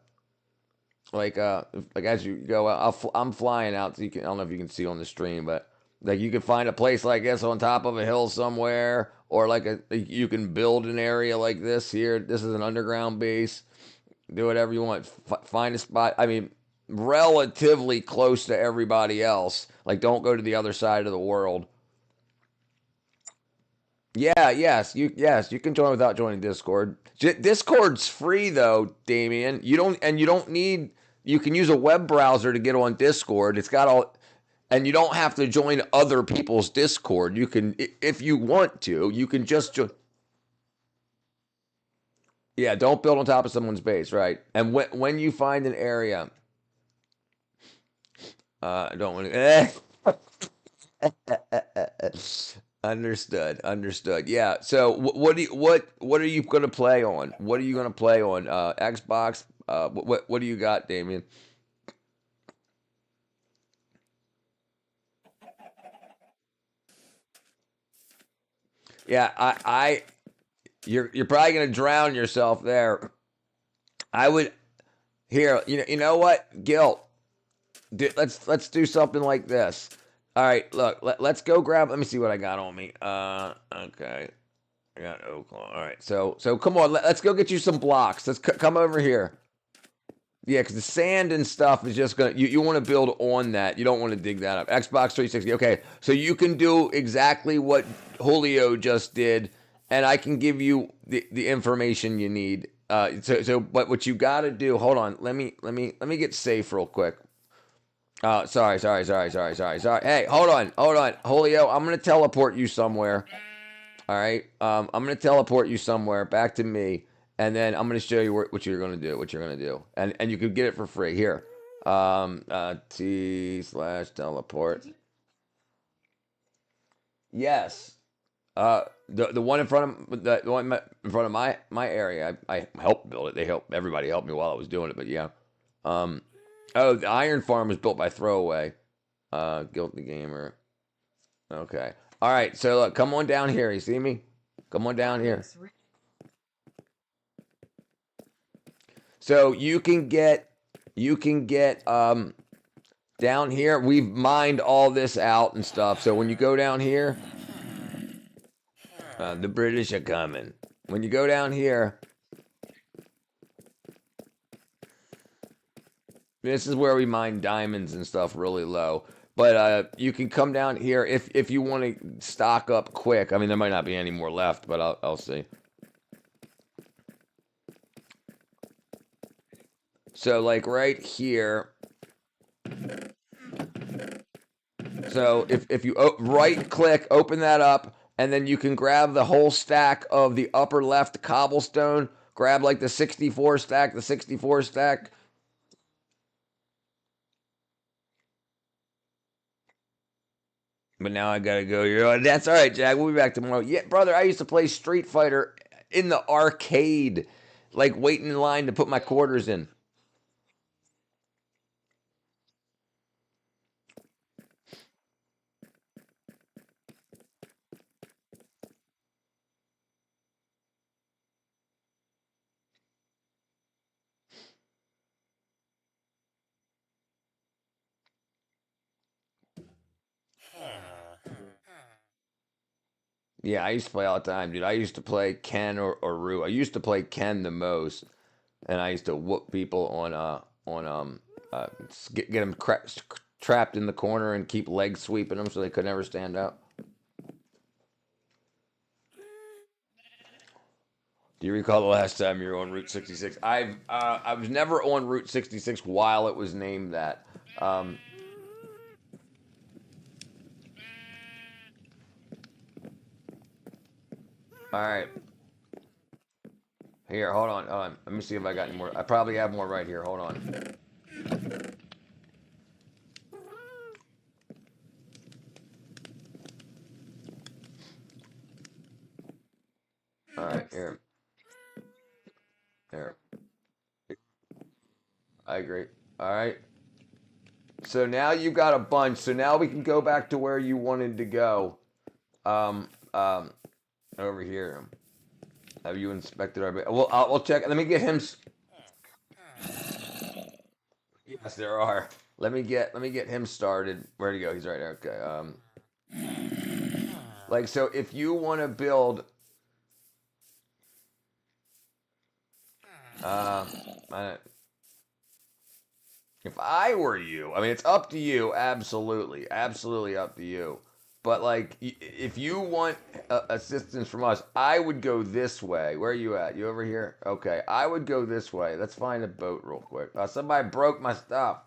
like as you go out. I'm flying out, so you can. I don't know if you can see on the stream, but like you can find a place like this on top of a hill somewhere, or you can build an area like this here. This is an underground base. Do whatever you want. Find a spot. I mean, relatively close to everybody else. Like, don't go to the other side of the world. Yeah, yes, you can join without joining Discord. Discord's free though, Damien. You don't need. You can use a web browser to get on Discord. It's got all, and you don't have to join other people's Discord. You can, if you want to, you can just join. Yeah, don't build on top of someone's base, right? And when you find an area, I don't want to. Understood. Yeah. So what are you gonna play on? What are you gonna play on? Xbox. What do you got, Damien? Yeah, you're probably gonna drown yourself there. I would here. You know what, Gil? Let's do something like this. All right, look. Let's go grab. Let me see what I got on me. Okay. I got oak. All right. So come on. Let's go get you some blocks. Let's come over here. Yeah, because the sand and stuff is just gonna. You want to build on that. You don't want to dig that up. Xbox 360. Okay, so you can do exactly what Julio just did, and I can give you the information you need. But what you got to do? Hold on. Let me get safe real quick. Sorry. Hey, hold on, Julio. I'm gonna teleport you somewhere. All right. I'm gonna teleport you somewhere back to me, and then I'm gonna show you what you're gonna do. And you can get it for free here. T/teleport. Yes. The one in front of the one in front of my area. I helped build it. Everybody helped me while I was doing it. But yeah. Oh, the Iron Farm was built by Throwaway. Guilty Gamer. Okay. All right. So look, come on down here. You see me? Come on down here. So you can get down here. We've mined all this out and stuff. So when you go down here, the British are coming. When you go down here, this is where we mine diamonds and stuff really low. But you can come down here if you want to stock up quick. I mean, there might not be any more left, but I'll see. So like right here. So if you right click, open that up, and then you can grab the whole stack of the upper left cobblestone. Grab like the 64 stack, But now I gotta go. That's all right, Jack. We'll be back tomorrow. Yeah, brother, I used to play Street Fighter in the arcade, like waiting in line to put my quarters in. Yeah, I used to play all the time, dude. I used to play Ken or Rue. I used to play Ken the most, and I used to whoop people get them trapped in the corner and keep leg sweeping them so they could never stand up. Do you recall the last time you were on Route 66? I was never on Route 66 while it was named that. All right. Here, hold on, hold on. Let me see if I got any more. I probably have more right here. Hold on. All right, here. Here. I agree. All right. So now you've got a bunch. So now we can go back to where you wanted to go. Um, um, over here. Have you inspected our? Well, we'll check. Let me get him. Yes, there are. Let me get him started. Where'd he go? He's right there. Okay. Like so, if you want to build, I, if I were you, I mean, it's up to you. Absolutely, absolutely up to you. But like, if you want assistance from us, I would go this way. Where are you at? You over here? Okay, I would go this way. Let's find a boat real quick. Somebody broke my stuff.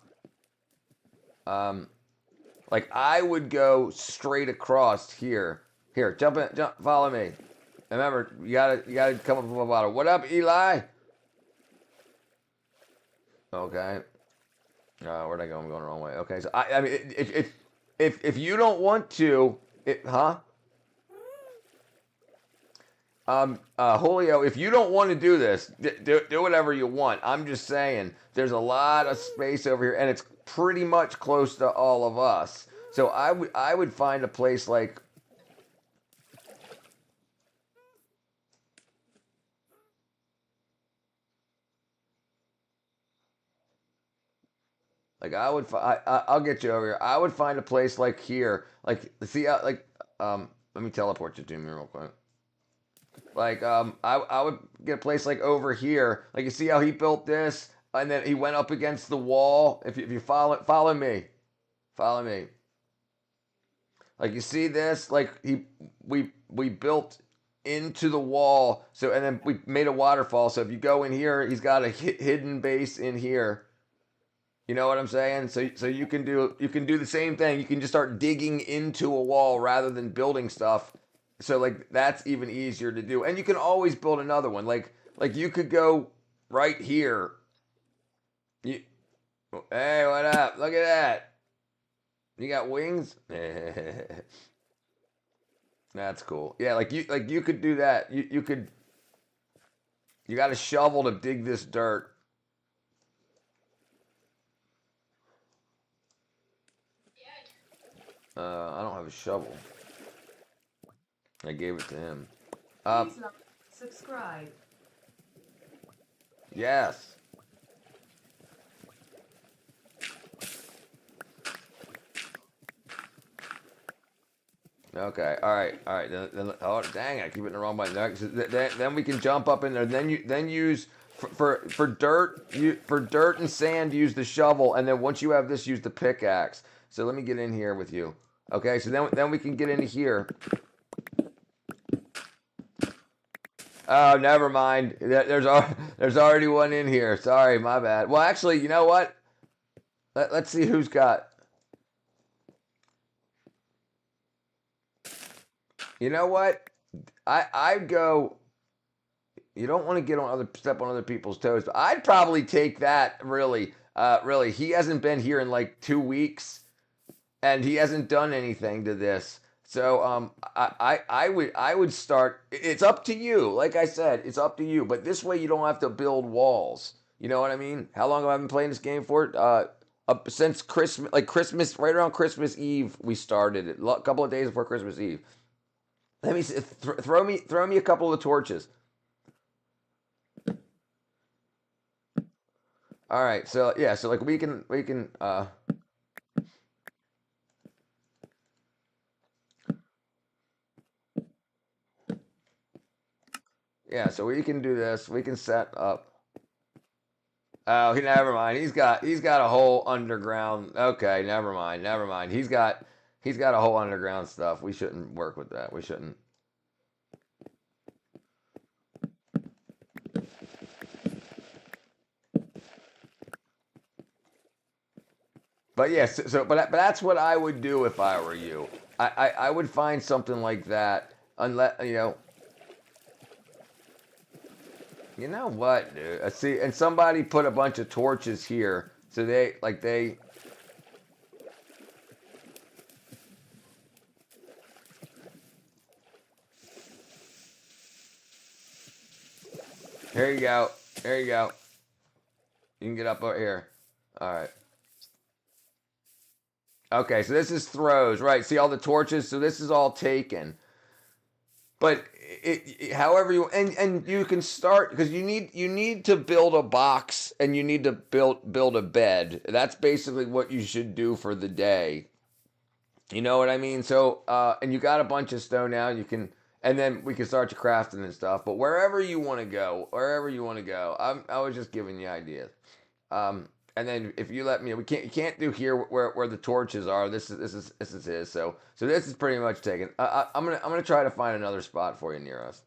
Like I would go straight across here. Here, jump in, jump, follow me. Remember, you gotta come up from the bottom. What up, Eli? Okay. Where'd I go? I'm going the wrong way. Okay, so I mean, if you don't want to, Julio, if you don't want to do this, do whatever you want. I'm just saying, there's a lot of space over here, and it's pretty much close to all of us. So I would find a place like. Like I'll get you over here. I would find a place like here, like see how let me teleport you to me real quick. Like I would get a place like over here. Like you see how he built this, and then he went up against the wall. If you follow me, follow me. Like you see this, like we built into the wall. So and then we made a waterfall. So if you go in here, he's got a hidden base in here. You know what I'm saying? So you can do the same thing. You can just start digging into a wall rather than building stuff. So like that's even easier to do. And you can always build another one. Like you could go right here. Hey, what up? Look at that. You got wings? That's cool. Yeah, like you could do that. You could. You got a shovel to dig this dirt. I don't have a shovel. I gave it to him. Please like, subscribe. Yes. Okay. All right. Then, oh dang! I keep it in the wrong button. Then we can jump up in there. Then use for dirt. For dirt and sand, use the shovel, and then once you have this, use the pickaxe. So let me get in here with you. Okay, so then we can get into here. Oh, never mind. There's already one in here. Sorry, my bad. Well, actually, you know what? Let's see who's got. You know what? I'd go. You don't want to step on other people's toes, but I'd probably take that. Really, he hasn't been here in like 2 weeks. And he hasn't done anything to this. So I would start. It's up to you. Like I said, it's up to you. But this way you don't have to build walls. You know what I mean? How long have I been playing this game for? Since Christmas, right around Christmas Eve, we started it. A couple of days before Christmas Eve. Let me see, throw me a couple of torches. All right. So yeah. So like we can. Yeah, so we can do this. We can set up. Oh, never mind. He's got a whole underground. Okay, never mind. He's got a whole underground stuff. We shouldn't work with that. We shouldn't. But yes, but that's what I would do if I were you. I would find something like that, unless you know. You know what, dude? See, and somebody put a bunch of torches here, so they. Here you go. There you go. You can get up over here. All right. Okay, so this is throws, right? See all the torches? So this is all taken. But however you and you can start because you need to build a box and you need to build a bed. That's basically what you should do for the day. You know what I mean? So and you got a bunch of stone now. You can and then we can start your crafting and stuff. But wherever you want to go, I was just giving you ideas. And then if you let me, you can't do here where the torches are. This is his. So this is pretty much taken. I'm gonna try to find another spot for you near us.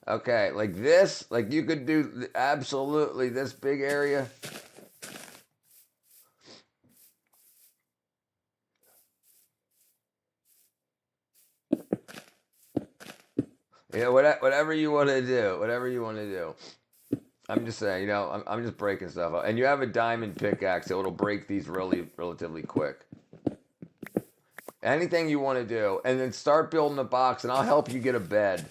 Okay, like this, like you could do absolutely this big area. Yeah, whatever you want to do, whatever you want to do. I'm just saying, I'm just breaking stuff up. And you have a diamond pickaxe, so it'll break these relatively quick. Anything you want to do, and then start building a box, and I'll help you get a bed.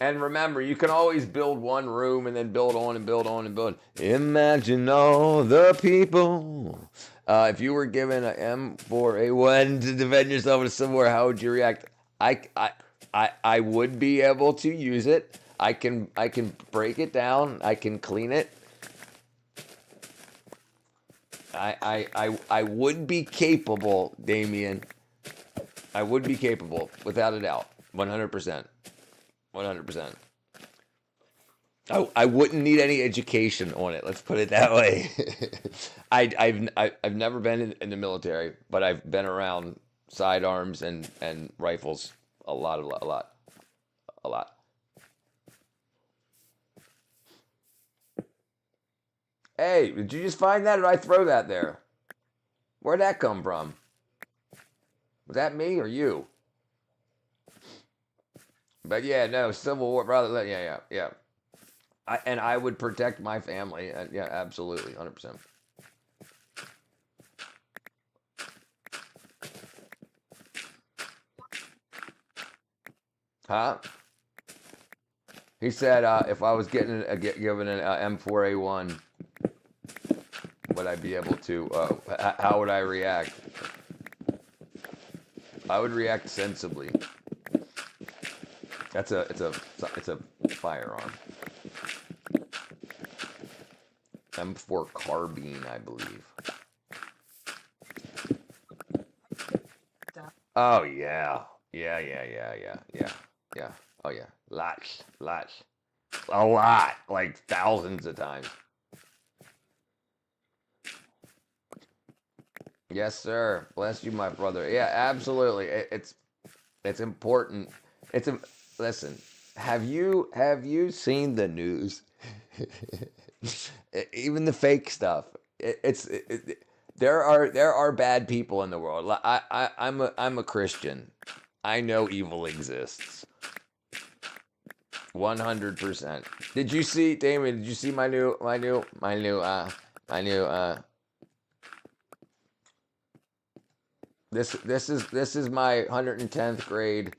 And remember, you can always build one room and then build on and build on and build. Imagine all the people. If you were given an M4A1 to defend yourself somewhere, how would you react? I would be able to use it. I can break it down. I can clean it. I would be capable, Damien. I would be capable, without a doubt, 100%. 100%. I wouldn't need any education on it. Let's put it that way. I've never been in the military, but I've been around sidearms and rifles a lot. Hey, did you just find that, or did I throw that there? Where'd that come from? Was that me or you? But yeah, no, Civil War, brother. Yeah. I would protect my family. Yeah, absolutely, 100%. Huh? He said if I was given an M4A1, would I be able to? How would I react? I would react sensibly. It's a firearm. M4 carbine, I believe. Oh yeah. Yeah. Oh yeah. Lots. A lot. Like thousands of times. Yes, sir. Bless you, my brother. Yeah, absolutely. It's important. Listen. Have you seen the news? Even the fake stuff. There are bad people in the world. I'm a Christian. I know evil exists. 100%. Did you see, Damien? Did you see my new This is my 110th grade.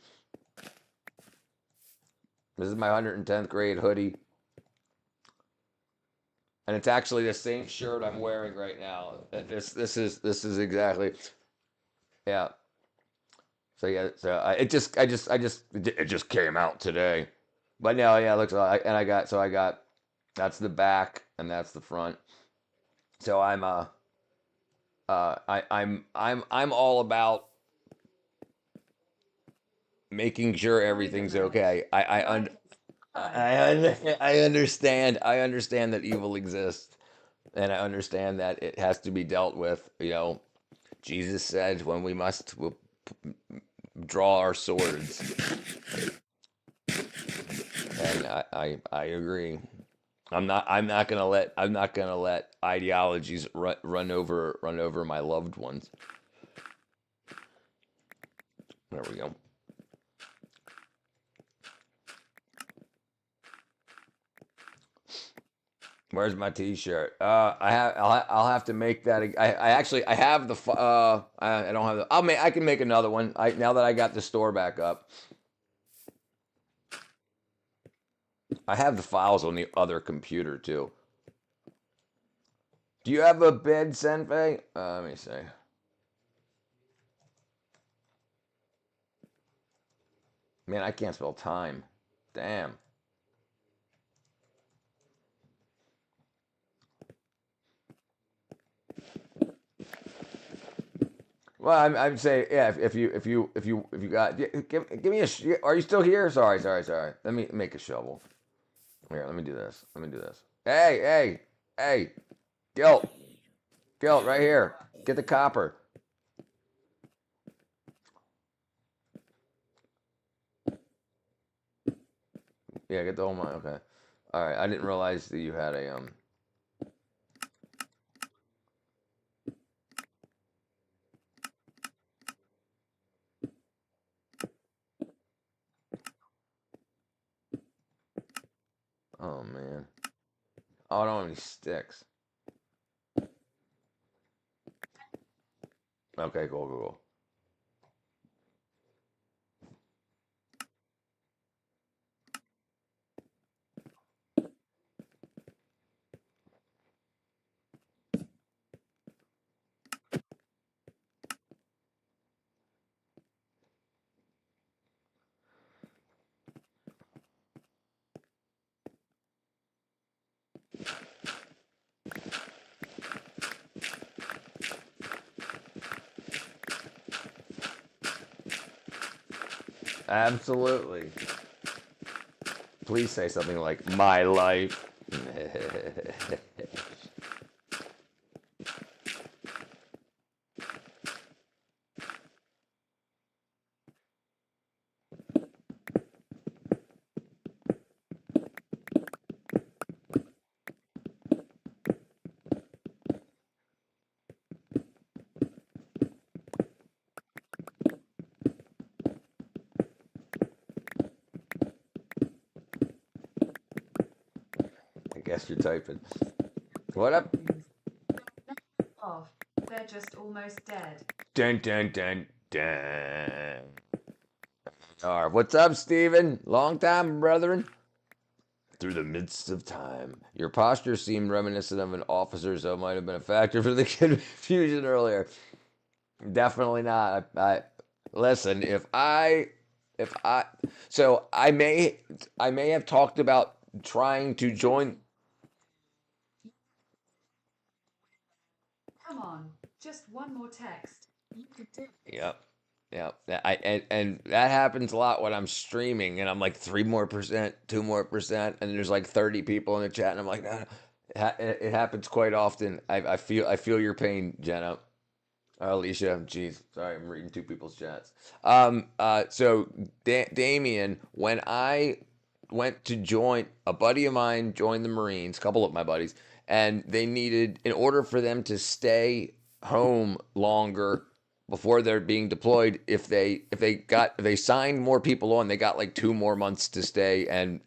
This is my 110th grade hoodie. And it's actually the same shirt I'm wearing right now. This is exactly, yeah. So yeah, it just came out today. But no, yeah, it looks like, and I got that's the back and that's the front. So I'm all about making sure everything's okay. I understand that evil exists, and I understand that it has to be dealt with, Jesus said, when we must we'll draw our swords. And I agree. I'm not gonna let ideologies run over my loved ones. There we go. Where's my T-shirt? I'll have to make that. I actually I have the I don't have the. I can make another one. Now that I got the store back up. I have the files on the other computer too. Do you have a bed, Senfei? Let me see. Man, I can't spell time. Damn. Well, I'm saying, yeah. If you got, give me a. Are you still here? Sorry. Let me make a shovel. Here, let me do this. Hey, Gilt, right here. Get the copper. Yeah, get the whole mine. Okay. All right. I didn't realize that you had a. Oh man. Oh, I don't have any sticks. Okay, cool. Absolutely. Please say something like my life. I guess you're typing. What up? Off. They're just almost dead. Dun dun dun dun. All right, what's up, Steven? Long time, brethren. Through the midst of time. Your posture seemed reminiscent of an officer, so it might have been a factor for the confusion earlier. Definitely not. I listen. So I may have talked about trying to join. Come on, just one more text. You could do it. Yep. Yep. And that happens a lot when I'm streaming and I'm like 3 more percent, 2 more percent, and there's like 30 people in the chat, and I'm like, no. It happens quite often. I feel your pain, Jenna. Alicia, jeez, sorry, I'm reading 2 people's chats. So Damien, when I went to join, a buddy of mine joined the Marines, a couple of my buddies, and they needed, in order for them to stay home longer before they're being deployed, if they signed more people on, they got like 2 more months to stay and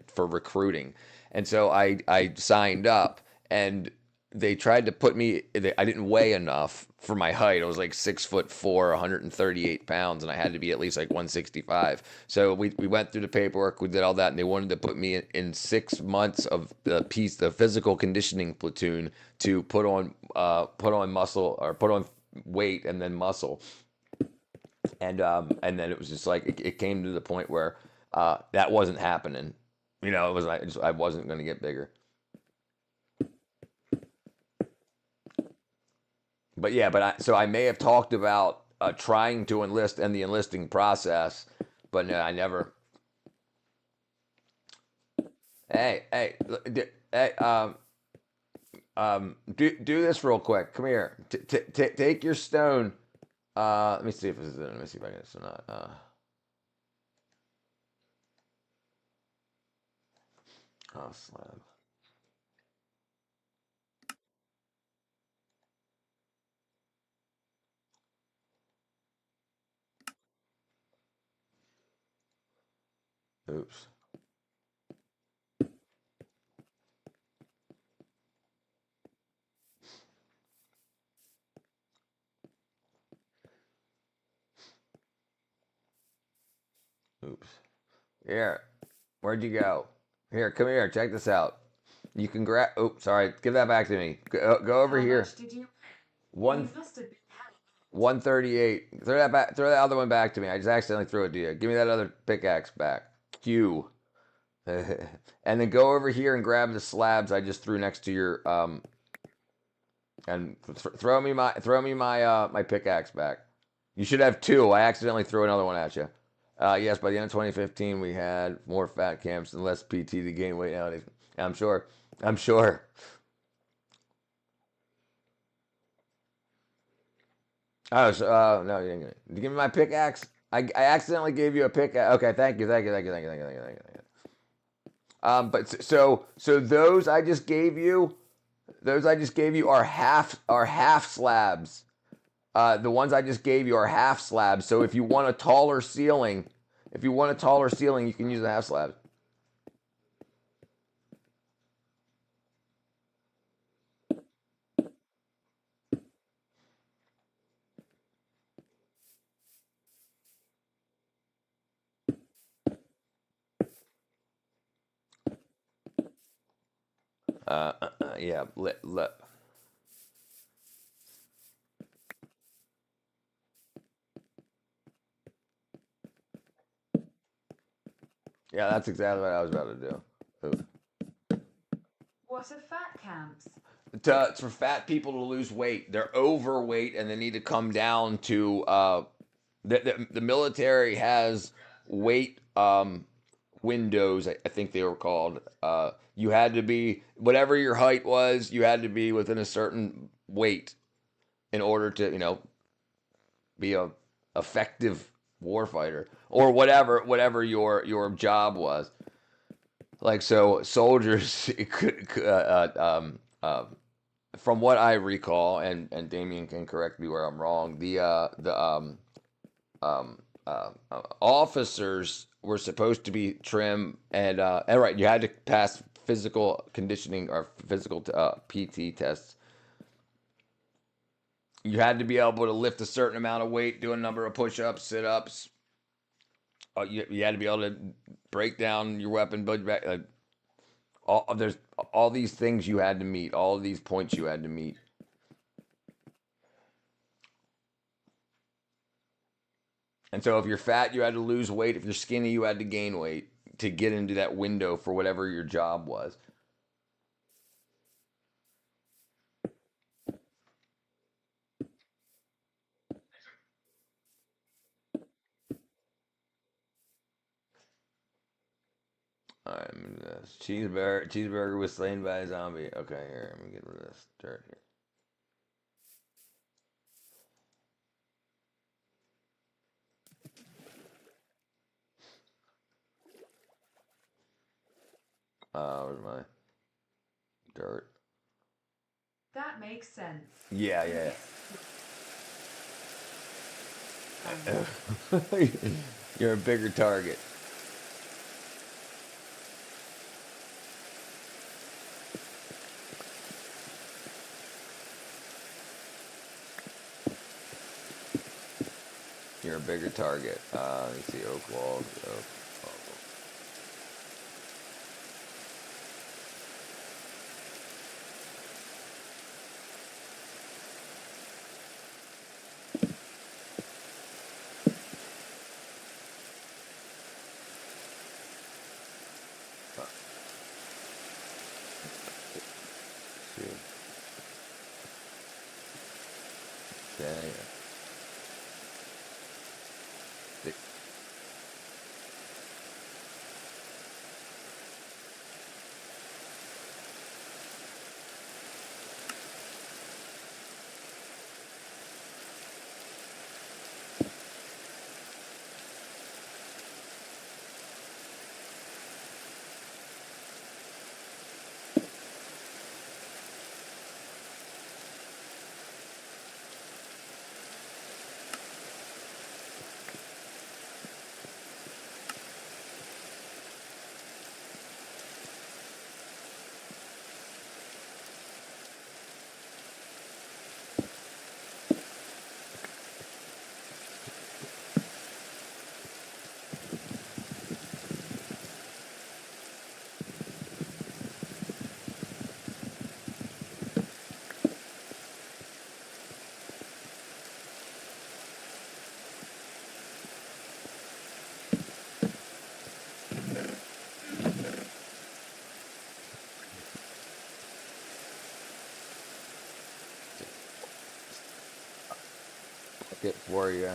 for recruiting. And so I signed up, and they tried to put me. I didn't weigh enough for my height. I was like 6'4", 138 pounds, and I had to be at least like 165. So we went through the paperwork, we did all that, and they wanted to put me in 6 months of the physical conditioning platoon to put on muscle, or put on weight and then muscle. And then it was just like it came to the point where that wasn't happening. It was like I wasn't going to get bigger. But yeah, so I may have talked about trying to enlist and the enlisting process, but no, I never. Hey, Do this real quick. Come here. Take your stone. Let me see if this is it. Let me see if I can get this or not. Oh, slab. Oops. Oops. Here. Where'd you go? Here, come here. Check this out. You can grab. Oops, sorry. Give that back to me. Go over How here. much did you? One You must have been hell. 138. Throw that back. Throw that other one back to me. I just accidentally threw it to you. Give me that other pickaxe back. Q. And then go over here and grab the slabs I just threw next to your and throw me my my pickaxe back. You should have two. I accidentally threw another one at you. Yes, by the end of 2015, we had more fat camps and less PT to gain weight nowadays. I'm sure. I'm sure. Oh, so, no, you didn't. Did you give me my pickaxe? I accidentally gave you a pickaxe. Okay, thank you. But so those I just gave you, are half slabs. The ones I just gave you are half slabs. So if you want a taller ceiling, you can use the half slabs. Yeah. Yeah, that's exactly what I was about to do. Ooh. What are fat camps? It's for fat people to lose weight. They're overweight and they need to come down to. The military has weight windows. I think they were called. You had to be whatever your height was. You had to be within a certain weight in order to be a effective warfighter or whatever your job was. Like so, soldiers from what I recall, and Damien can correct me where I'm wrong. Officers were supposed to be trim and right. You had to pass physical conditioning or physical PT tests. You had to be able to lift a certain amount of weight, do a number of push-ups, sit-ups. You had to be able to break down your weapon, but there's all these things you had to meet, all of these points you had to meet. And so if you're fat, you had to lose weight. If you're skinny, you had to gain weight to get into that window for whatever your job was. All right, I'm gonna do this. Cheeseburger was slain by a zombie. Okay, here, let me get rid of this dirt here. Where's my dirt? That makes sense. Yeah. You're a bigger target. You're a bigger target. Let me see, oak walls. Oak. See. Okay. Look it for you.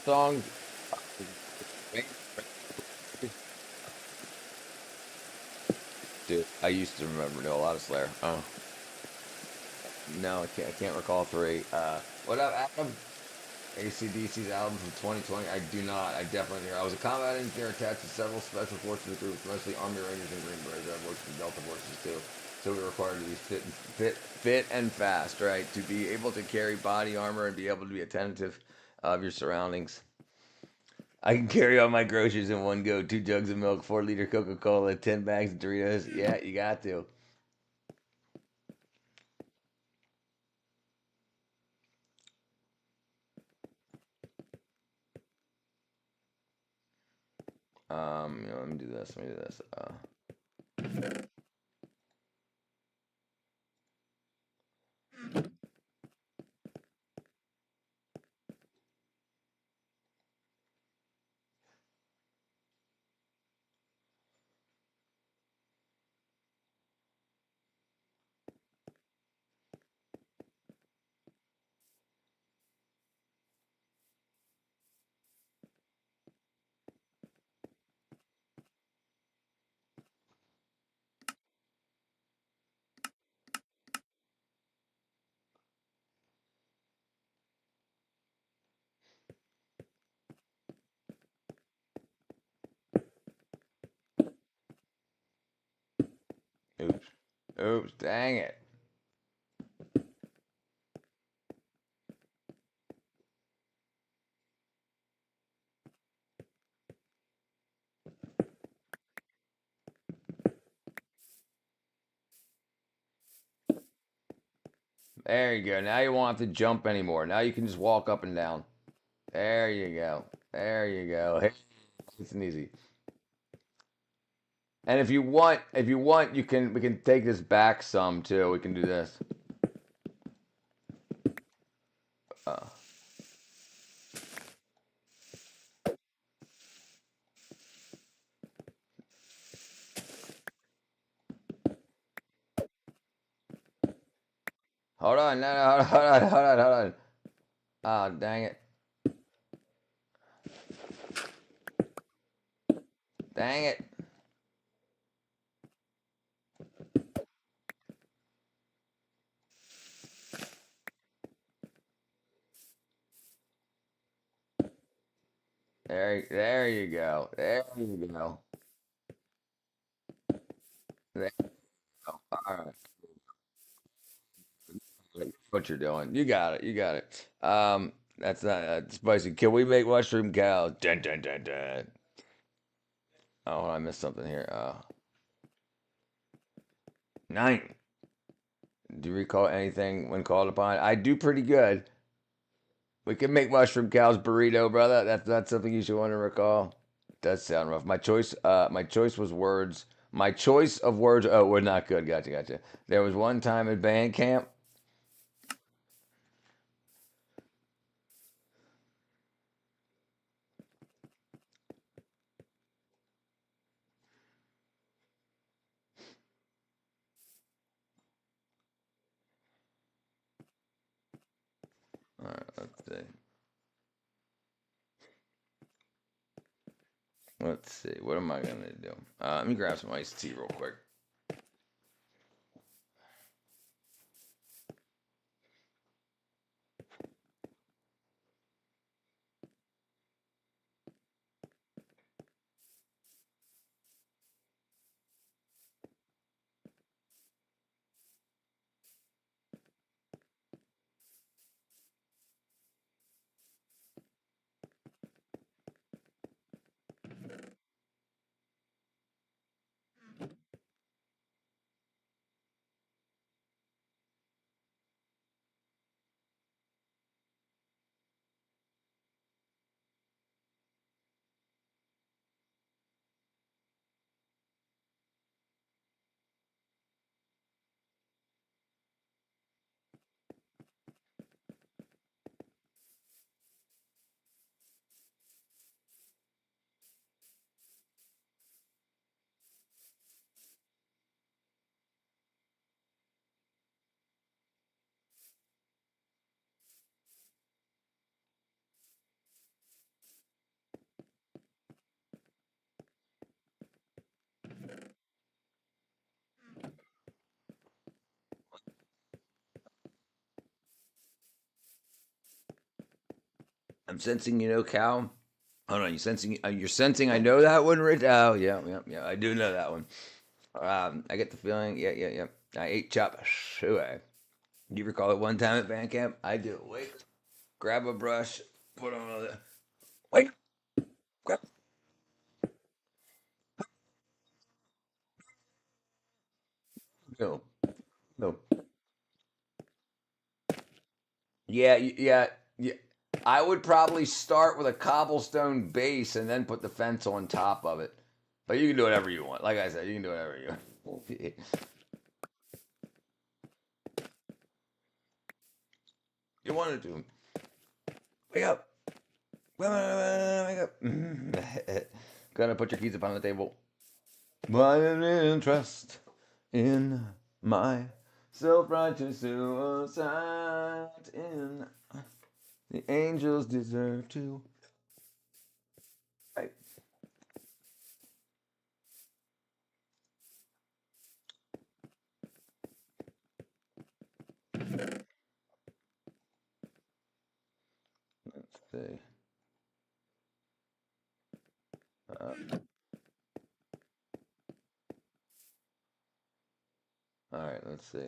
Songs. Dude, I used to remember know a lot of Slayer. Oh, no, I can't recall three. What up, Adam? AC/DC's album from 2020. I do not. I definitely hear. I was a combat engineer attached to several special forces groups, mostly Army Rangers and Green Berets. I've worked with Delta forces too. So we're required to be fit and fast, right? To be able to carry body armor and be able to be attentive of your surroundings. I can carry all my groceries in one go. 2 jugs of milk, 4-liter Coca-Cola, 10 bags of Doritos. Yeah, you got to. Let me do this. Let me do this. Oops. Oops. Dang it. There you go. Now you won't have to jump anymore. Now you can just walk up and down. There you go. There you go. Hey, it's an easy. And if you want, we can take this back some too. We can do this. Uh, hold on. No, no, hold on, hold on, hold on. Oh, dang it. Dang it. There you go. There you go. There you go. All right. What you're doing. You got it. You got it. That's not spicy. Can we make mushroom cows? Dun, dun, dun, dun. Oh, I missed something here. 9. Do you recall anything when called upon? I do pretty good. We can make mushroom cows burrito, brother. That's something you should want to recall. Does sound rough. My choice was words. My choice of words. Oh, were not good. Gotcha, gotcha. There was one time at band camp. All right, let's see. Let's see. What am I gonna do? Let me grab some iced tea real quick. I'm sensing, Cal. Hold on, you're sensing. I know that one, Rich. Oh, yeah, yeah, yeah. I do know that one. I get the feeling. Yeah, yeah, yeah. I ate chop suey. Do you recall it one time at band camp? I do. Wait, grab a brush, put on all the. Wait, grab. No, no. Yeah, yeah, yeah. I would probably start with a cobblestone base and then put the fence on top of it. But you can do whatever you want. Like I said, you can do whatever you want. You wanted to. Wake up. Wake up. Gonna put your keys up on the table. My interest in my self-righteous suicide in the angels deserve to. Right. Let's see. All right, let's see.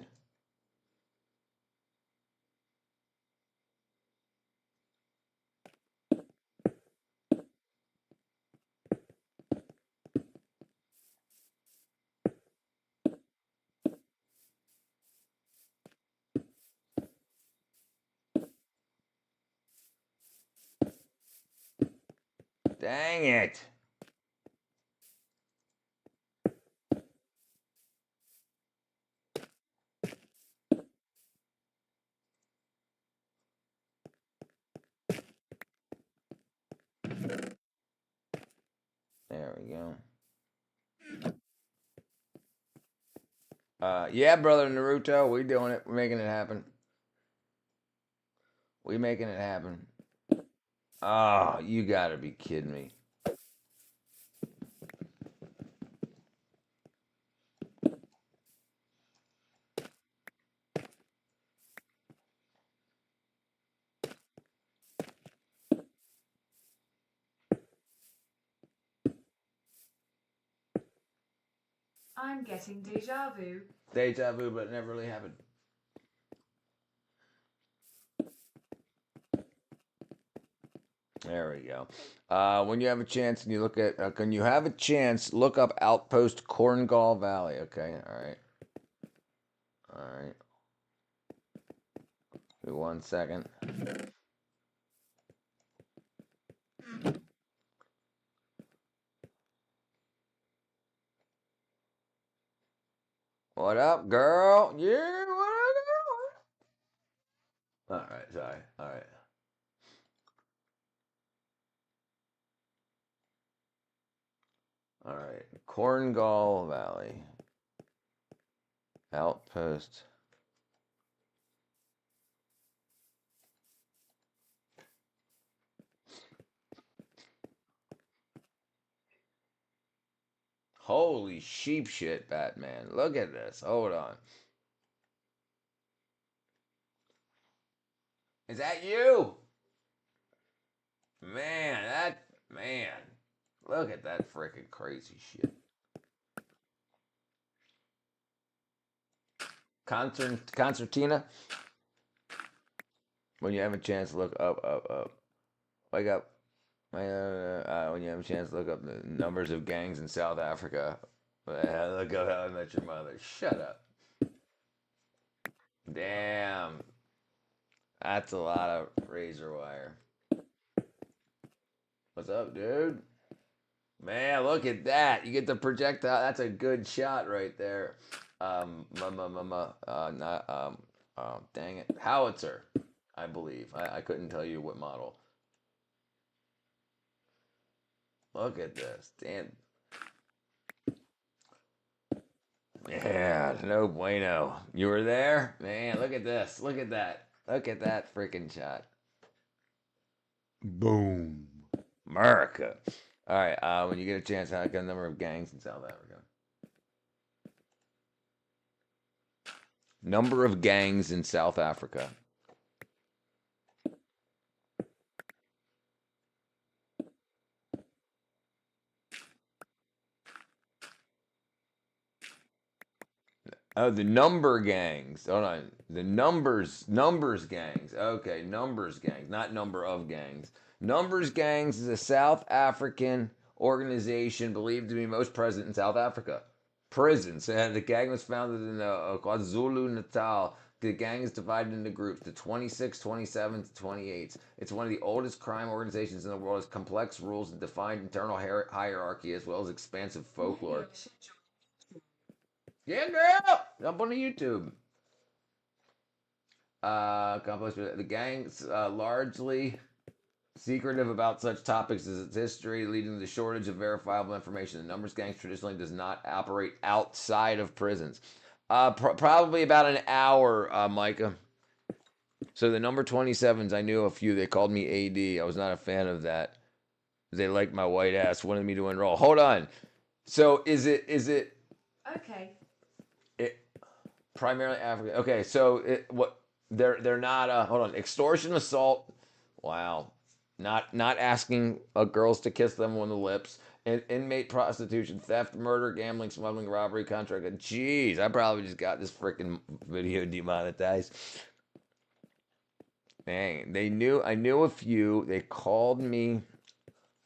Dang it. There we go. Yeah, brother Naruto, we doing it. We're making it happen. We making it happen. Oh, you gotta be kidding me. I'm getting deja vu. Deja vu, but it never really happened. There we go. When you have a chance and you look at, can you have a chance, look up Outpost Corngall Valley. Okay, all right. All right. Give me 1 second. What up, girl? Yeah, what up, girl? All right, sorry. All right. All right. Corngall Valley. Outpost. Holy sheep shit, Batman. Look at this. Hold on. Is that you? Man. Look at that freaking crazy shit. Concertina? When you have a chance, look up. Wake up. When you have a chance, look up the numbers of gangs in South Africa. Look up How I Met Your Mother. Shut up. Damn. That's a lot of razor wire. What's up, dude? Man, look at that. You get the projectile. That's a good shot right there. Dang it. Howitzer, I believe. I couldn't tell you what model. Look at this. Damn. Yeah, no bueno. You were there? Man, look at this. Look at that. Look at that freaking shot. Boom. America. All right, when you get a chance, I got a number of gangs in South Africa. Number of gangs in South Africa. Oh, the number gangs. Hold on. The numbers gangs. Okay, numbers gangs, not number of gangs. Numbers gangs is a South African organization believed to be most present in South Africa. Prisons. And the gang was founded in KwaZulu Natal. The gang is divided into groups, the 26, 27 to 28. It's one of the oldest crime organizations in the world. Has complex rules and defined internal hierarchy as well as expansive folklore. Yeah, girl! Jump on the YouTube. Complex. The gang's largely secretive about such topics as its history, leading to the shortage of verifiable information. The numbers gangs traditionally does not operate outside of prisons. Probably about an hour, Micah. So the number 27s, I knew a few. They called me AD. I was not a fan of that. They liked my white ass, wanted me to enroll. Hold on. So is it Okay. primarily African? Okay, so they're not hold on, extortion, assault. Wow. Not asking girls to kiss them on the lips. Inmate prostitution, theft, murder, gambling, smuggling, robbery, contract. Jeez, I probably just got this freaking video demonetized. Dang, I knew a few. They called me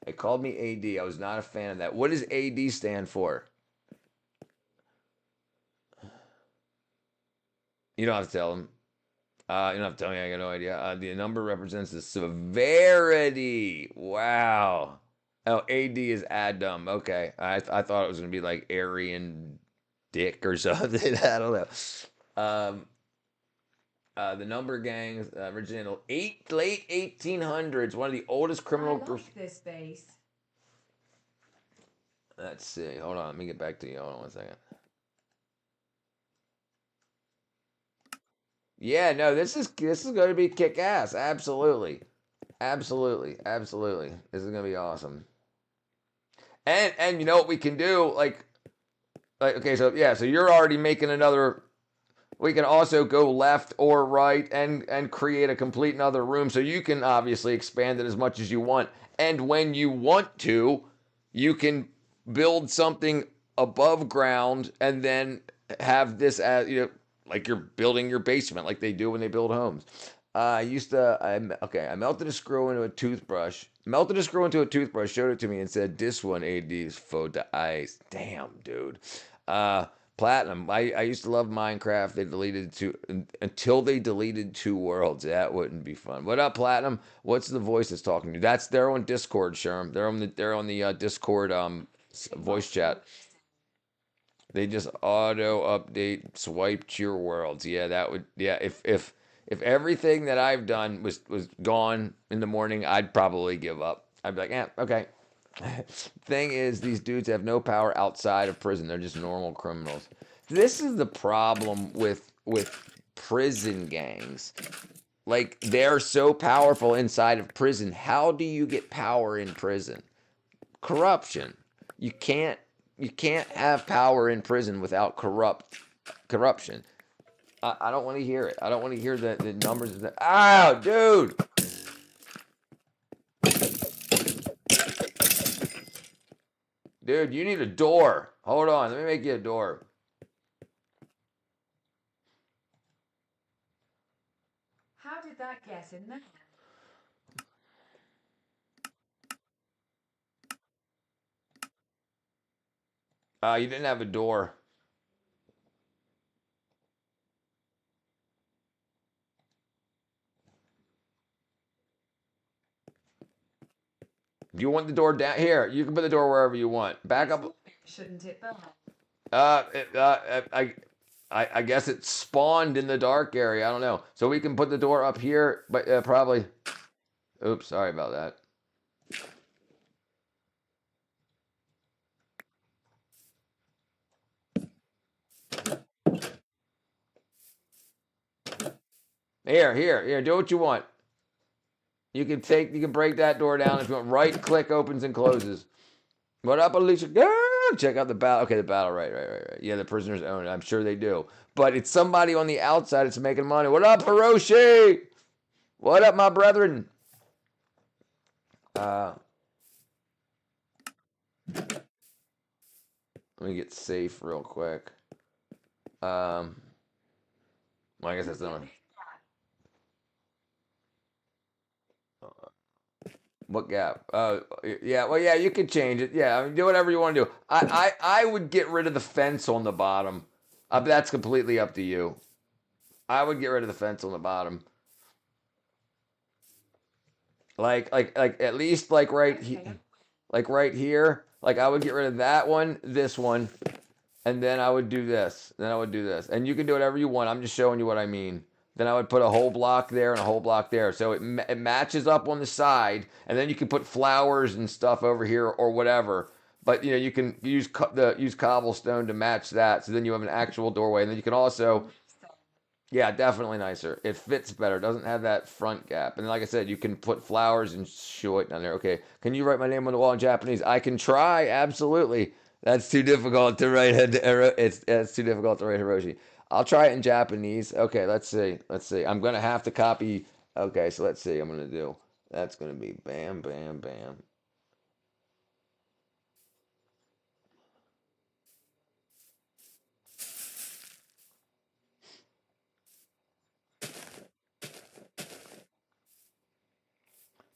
AD. I was not a fan of that. What does AD stand for? You don't have to tell them. You don't have to tell me. I got no idea. The number represents the severity. Wow. Oh, AD is Adam. Okay. I thought it was gonna be like Aryan Dick or something. I don't know. The number gangs originated late 1800s. One of the oldest criminal I groups. like this base. Let's see. Hold on. Let me get back to you. Hold on one second. Yeah, no, this is going to be kick ass. Absolutely, absolutely, absolutely. This is going to be awesome. And you know what we can do? Like okay, so yeah, so you're already making another. We can also go left or right and create a complete another room. So you can obviously expand it as much as you want. And when you want to, you can build something above ground and then have this as like you're building your basement like they do when they build homes. I melted a screw into a toothbrush. Melted a screw into a toothbrush, showed it to me and said, "This one AD is photo ice." Damn, dude. Platinum. I used to love Minecraft. They deleted until they deleted two worlds. That wouldn't be fun. What up, Platinum? What's the voice that's talking to you? They're on Discord, Sherm. They're on the Discord voice chat. They just auto update swiped your worlds. Yeah, that would if everything that I've done was gone in the morning, I'd probably give up. I'd be like, yeah, okay. Thing is, these dudes have no power outside of prison. They're just normal criminals. This is the problem with prison gangs. Like they're so powerful inside of prison. How do you get power in prison? Corruption. You can't have power in prison without corruption. I don't want to hear it. I don't want to hear the numbers of that. Ow, dude! Dude, you need a door. Hold on, let me make you a door. How did that get in there? You didn't have a door. Do you want the door down here? You can put the door wherever you want. Back up. Shouldn't it burn? I guess it spawned in the dark area. I don't know. So we can put the door up here, but probably. Oops, sorry about that. Here. Do what you want. You can break that door down if you want. Right click opens and closes. What up, Alicia? Check out the battle. Okay, the battle. Right. Yeah, the prisoners own it. I'm sure they do. But it's somebody on the outside that's making money. What up, Hiroshi? What up, my brethren? Let me get safe real quick. Well, I guess that's not. What gap? Yeah. Well, yeah, you could change it. Yeah, I mean, do whatever you want to do. I would get rid of the fence on the bottom. That's completely up to you. I would get rid of the fence on the bottom. Like at least like right here. Like I would get rid of that one, this one, and then I would do this. Then I would do this, and you can do whatever you want. I'm just showing you what I mean. Then I would put a whole block there and a whole block there, so it matches up on the side, and then you can put flowers and stuff over here or whatever. But you know you can use cobblestone to match that, so then you have an actual doorway, and then you can also yeah, definitely nicer. It fits better. It doesn't have that front gap. And like I said, you can put flowers and shit down there. Okay. Can you write my name on the wall in Japanese? I can try. Absolutely. That's too difficult to write. It's too difficult to write Hiroshi. I'll try it in Japanese. Okay. Let's see. Let's see. I'm gonna have to copy. Okay. So let's see. I'm gonna do. That's gonna be bam, bam, bam.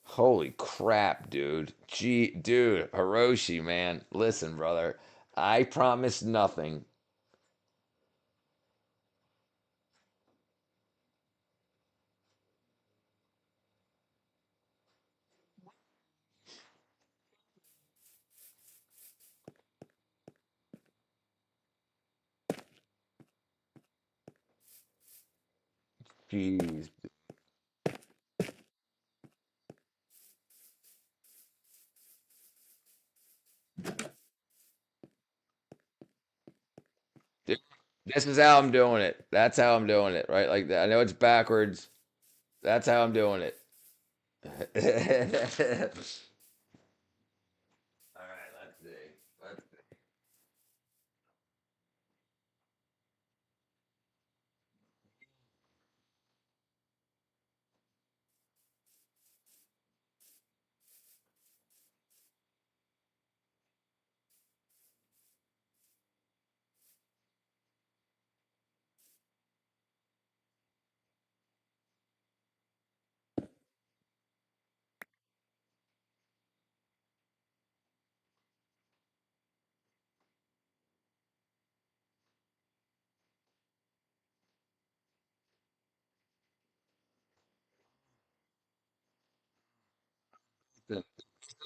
Holy crap, dude. Gee, dude, Hiroshi, man. Listen, brother. I promise nothing. Jeez. Dude, this is how I'm doing it. That's how I'm doing it, right? Like that. I know it's backwards. That's how I'm doing it. All right, let's see. Let's see.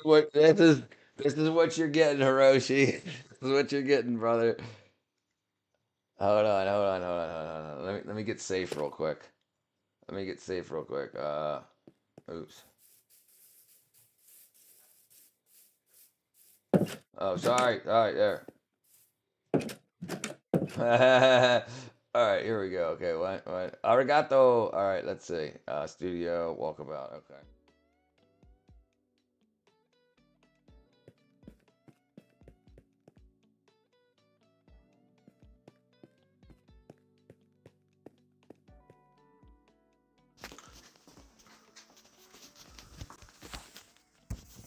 What this is what you're getting, Hiroshi. This is what you're getting, brother. Hold on. Let me get safe real quick. Let me get safe real quick. Oops. Oh, sorry. All right, there. All right, here we go. Okay, what? Arigato. All right, let's see. Studio walkabout. Okay.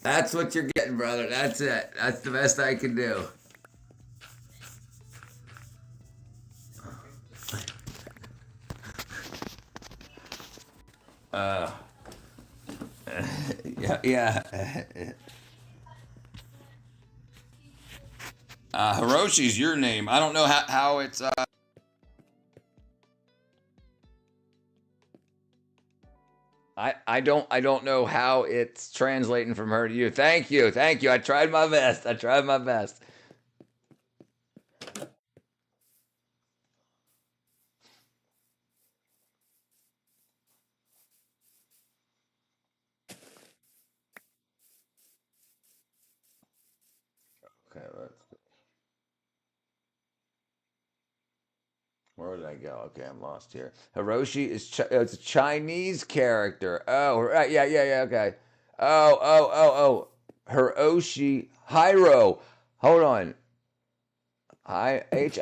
That's what you're getting, brother. That's it. That's the best I can do. Uh, yeah. Hiroshi's your name. I don't know how it's. I don't know how it's translating from her to you. Thank you. I tried my best. I tried my best. Okay, where did I go? Okay, I'm lost here. Hiroshi is it's a Chinese character. Oh, right, yeah. Okay. Oh. Hiroshi Hiro. Hold on. Hiroshi.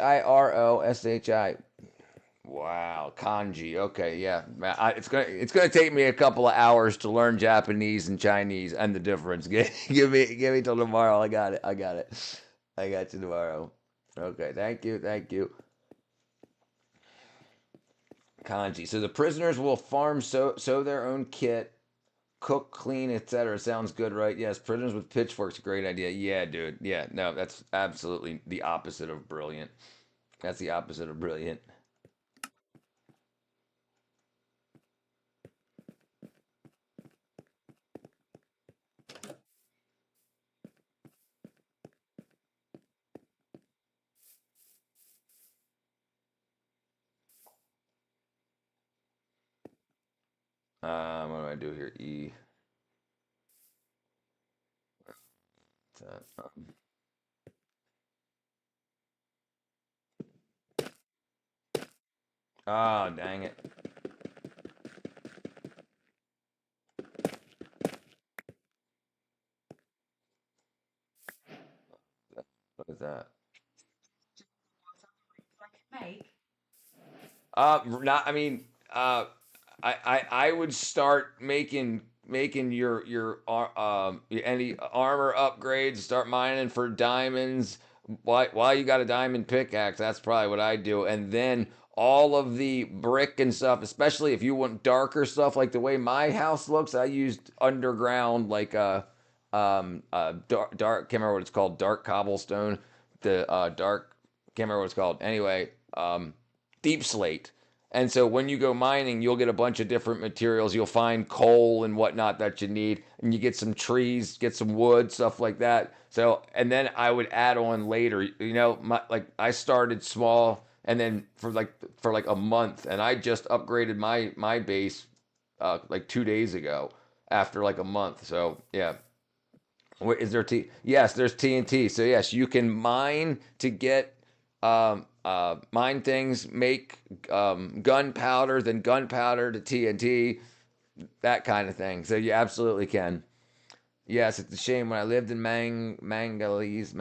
Wow, kanji. Okay, yeah. It's gonna take me a couple of hours to learn Japanese and Chinese and the difference. Give me till tomorrow. I got it. I got you tomorrow. Okay, thank you. Kanji. So the prisoners will farm, sow their own kit, cook, clean, etc. Sounds good, right? Yes, prisoners with pitchforks, great idea. Yeah, dude. Yeah, no, that's absolutely the opposite of brilliant. That's the opposite of brilliant. What do I do here? E. Oh, dang it. What is that? Make. Not. I mean, I would start making any armor upgrades. Start mining for diamonds. While you got a diamond pickaxe, that's probably what I do. And then all of the brick and stuff, especially if you want darker stuff, like the way my house looks, I used underground like dark. Can't remember what it's called. Dark cobblestone. The dark. Can't remember what it's called. Anyway, deep slate. And so when you go mining, you'll get a bunch of different materials. You'll find coal and whatnot that you need, and you get some trees, get some wood, stuff like that. So, and then I would add on later. Like I started small, and then for like a month, and I just upgraded my base like 2 days ago after like a month. So yeah, is there T? Yes, there's TNT. So yes, you can mine to get mine things, make gunpowder, then gunpowder to TNT, that kind of thing. So you absolutely can. Yes, it's a shame. When I lived in Mangalese,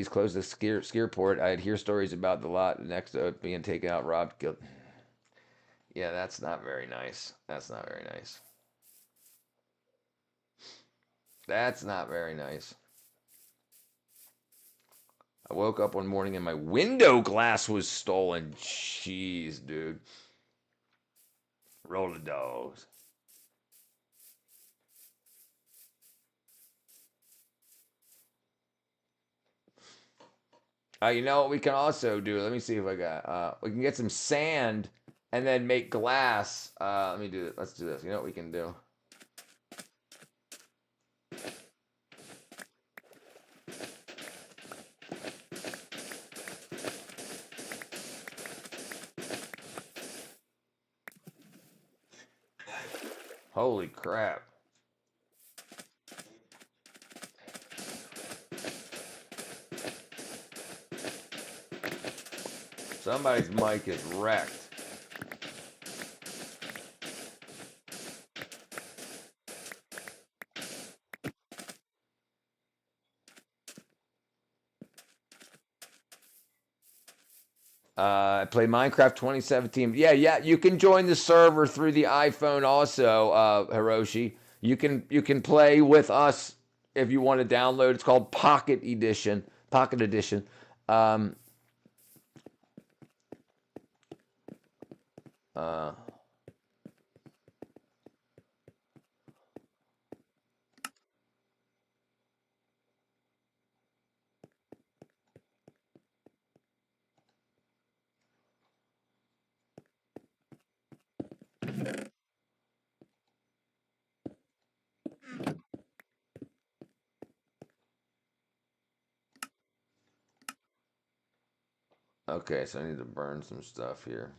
close to Skierport, I'd hear stories about the lot next to it being taken out, robbed, killed. Yeah, that's not very nice. That's not very nice. That's not very nice. I woke up one morning and my window glass was stolen. Jeez, dude. Roll the dogs. You know what we can also do? Let me see if I got. We can get some sand and then make glass. Let me do it. Let's do this. You know what we can do? Holy crap. Somebody's mic is wrecked. I play Minecraft 2017. Yeah, you can join the server through the iPhone also, Hiroshi. You can play with us if you want to download. It's called Pocket Edition. Pocket Edition. Um, uh, okay, so I need to burn some stuff here.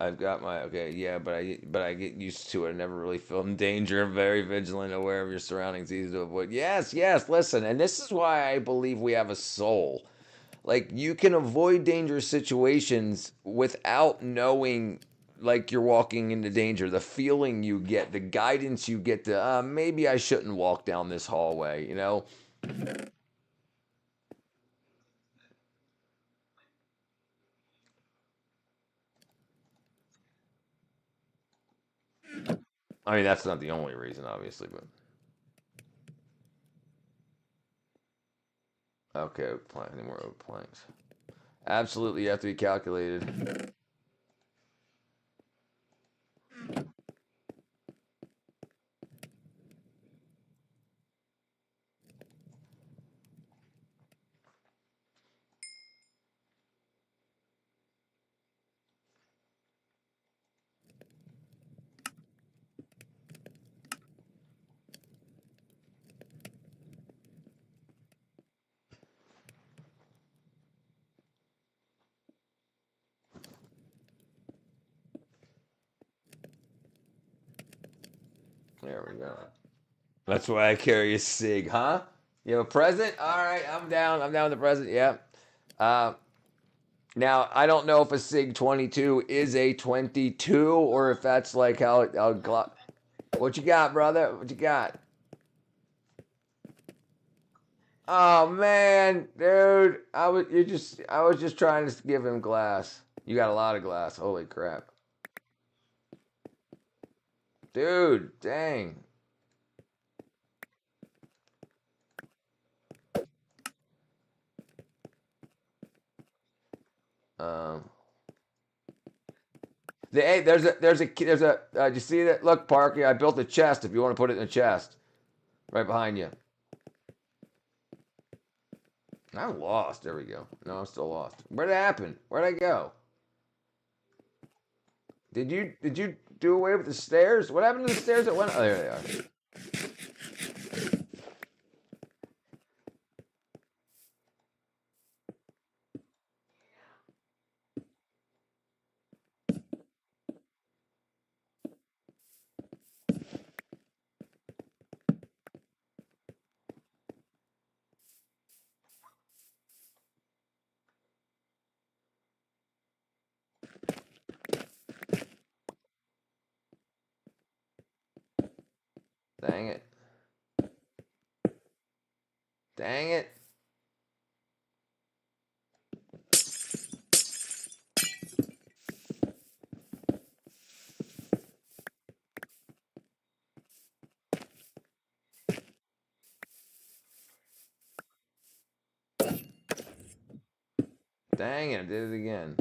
I've got my okay, yeah, but I get used to it. I never really feel in danger. I'm very vigilant, aware of your surroundings, easy to avoid. Yes. Listen, and this is why I believe we have a soul. Like you can avoid dangerous situations without knowing, like you're walking into danger. The feeling you get, the guidance you get to maybe I shouldn't walk down this hallway. I mean that's not the only reason, obviously, but Okay, oak plank. Any more oak planks? Absolutely, you have to be calculated. There we go. That's why I carry a SIG, huh? You have a present? All right, I'm down. I'm down with the present. Yeah. Uh, Now I don't know if a SIG 22 is a 22 or if that's like how what you got, brother? What you got? Oh man, dude, I was just trying to give him glass. You got a lot of glass. Holy crap. Dude, dang. Um hey, you see that? Look, Parky, I built a chest if you want to put it in a chest. Right behind you. I'm lost. There we go. No, I'm still lost. Where'd it happen? Where'd I go? Did you do away with the stairs? What happened to the stairs that went? Oh, there they are. Dang it. Dang it. Dang it, I did it again.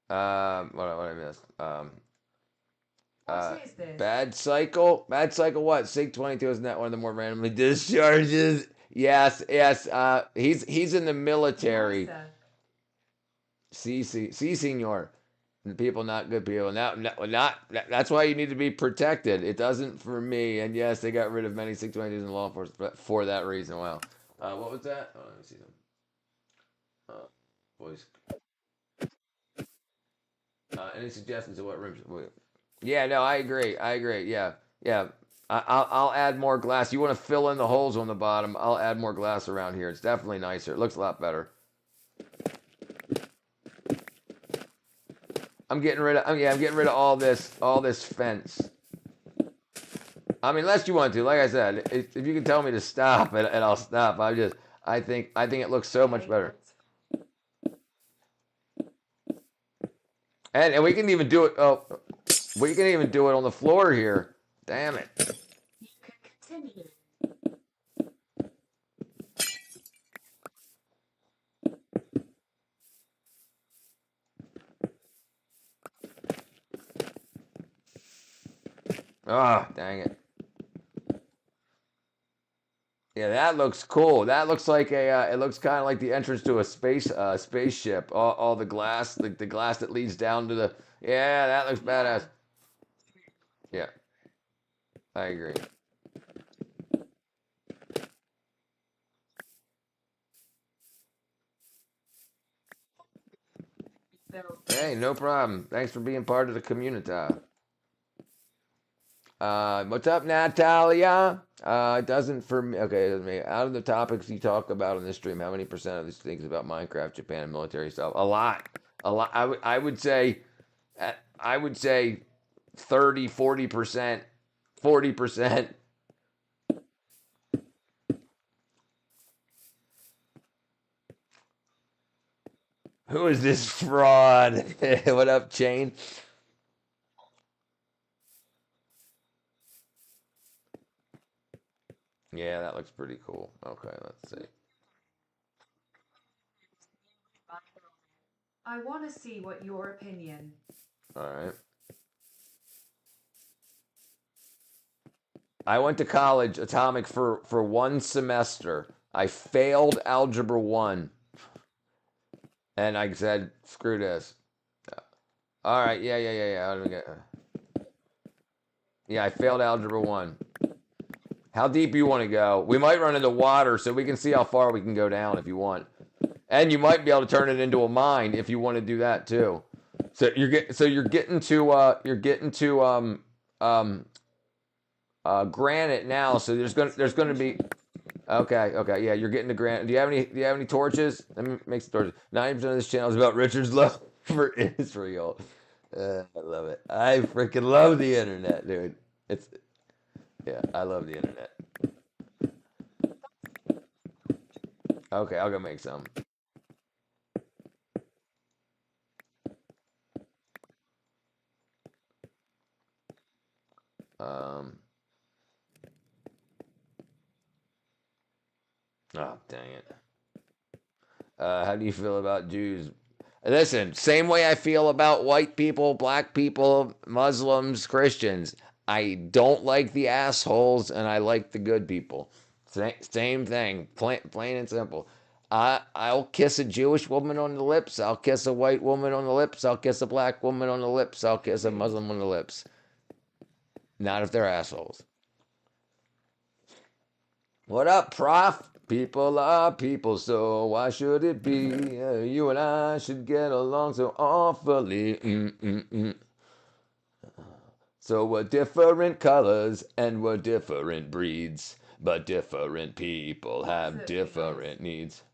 What I missed? What is this? Bad cycle. Bad cycle. What? Sig 22 isn't that one of the more randomly discharges? Yes, yes. He's in the military. Nicer. See, senor. The people not good people. Not. That's why you need to be protected. It doesn't for me. And yes, they got rid of many Sig 22s in law enforcement for that reason. Wow. What was that? Oh, let me see them. Voice. Any suggestions of what rooms? Yeah, no, I agree. I agree. Yeah, yeah. I'll add more glass. You want to fill in the holes on the bottom? I'll add more glass around here. It's definitely nicer. It looks a lot better. I'm getting rid of. I'm getting rid of all this fence. I mean, unless you want to. Like I said, if you can tell me to stop, and I'll stop. I think it looks so much better. And we can even do it. Oh, we can even do it on the floor here. Damn it. You can continue. Ah, dang it. Yeah, that looks cool. That looks like a. It looks kind of like the entrance to a spaceship. All the glass, the glass that leads down to the. Yeah, that looks badass. Yeah, I agree. Hey, no problem. Thanks for being part of the community. What's up, Natalia? It doesn't for me. Okay, it doesn't me. Out of the topics you talk about on this stream, how many percent of these things about Minecraft, Japan, and military stuff? A lot. A lot. I would say, I would say 30, 40%, 40%. Who is this fraud? What up, Chain? Yeah, that looks pretty cool. Okay, let's see. I want to see what your opinion. All right. I went to college, Atomic, for 1 semester. I failed Algebra 1. And I said, screw this. All right, yeah. Let me get. Yeah, I failed Algebra 1. How deep you want to go? We might run into water, so we can see how far we can go down if you want. And you might be able to turn it into a mine if you want to do that too. So you're getting to granite now. So there's gonna be. Okay, yeah, you're getting to granite. Do you have any torches? Let me make some torches. 90% of this channel is about Richard's love for Israel. I love it. I freaking love the internet, dude. Yeah, I love the internet. Okay, I'll go make some. Oh, dang it. How do you feel about Jews? Listen, same way I feel about white people, black people, Muslims, Christians. I don't like the assholes, and I like the good people. Same thing, plain and simple. I'll kiss a Jewish woman on the lips. I'll kiss a white woman on the lips. I'll kiss a black woman on the lips. I'll kiss a Muslim on the lips. Not if they're assholes. What up, Prof? People are people, so why should it be you and I should get along so awfully? So we're different colors and we're different breeds, but different people have different needs.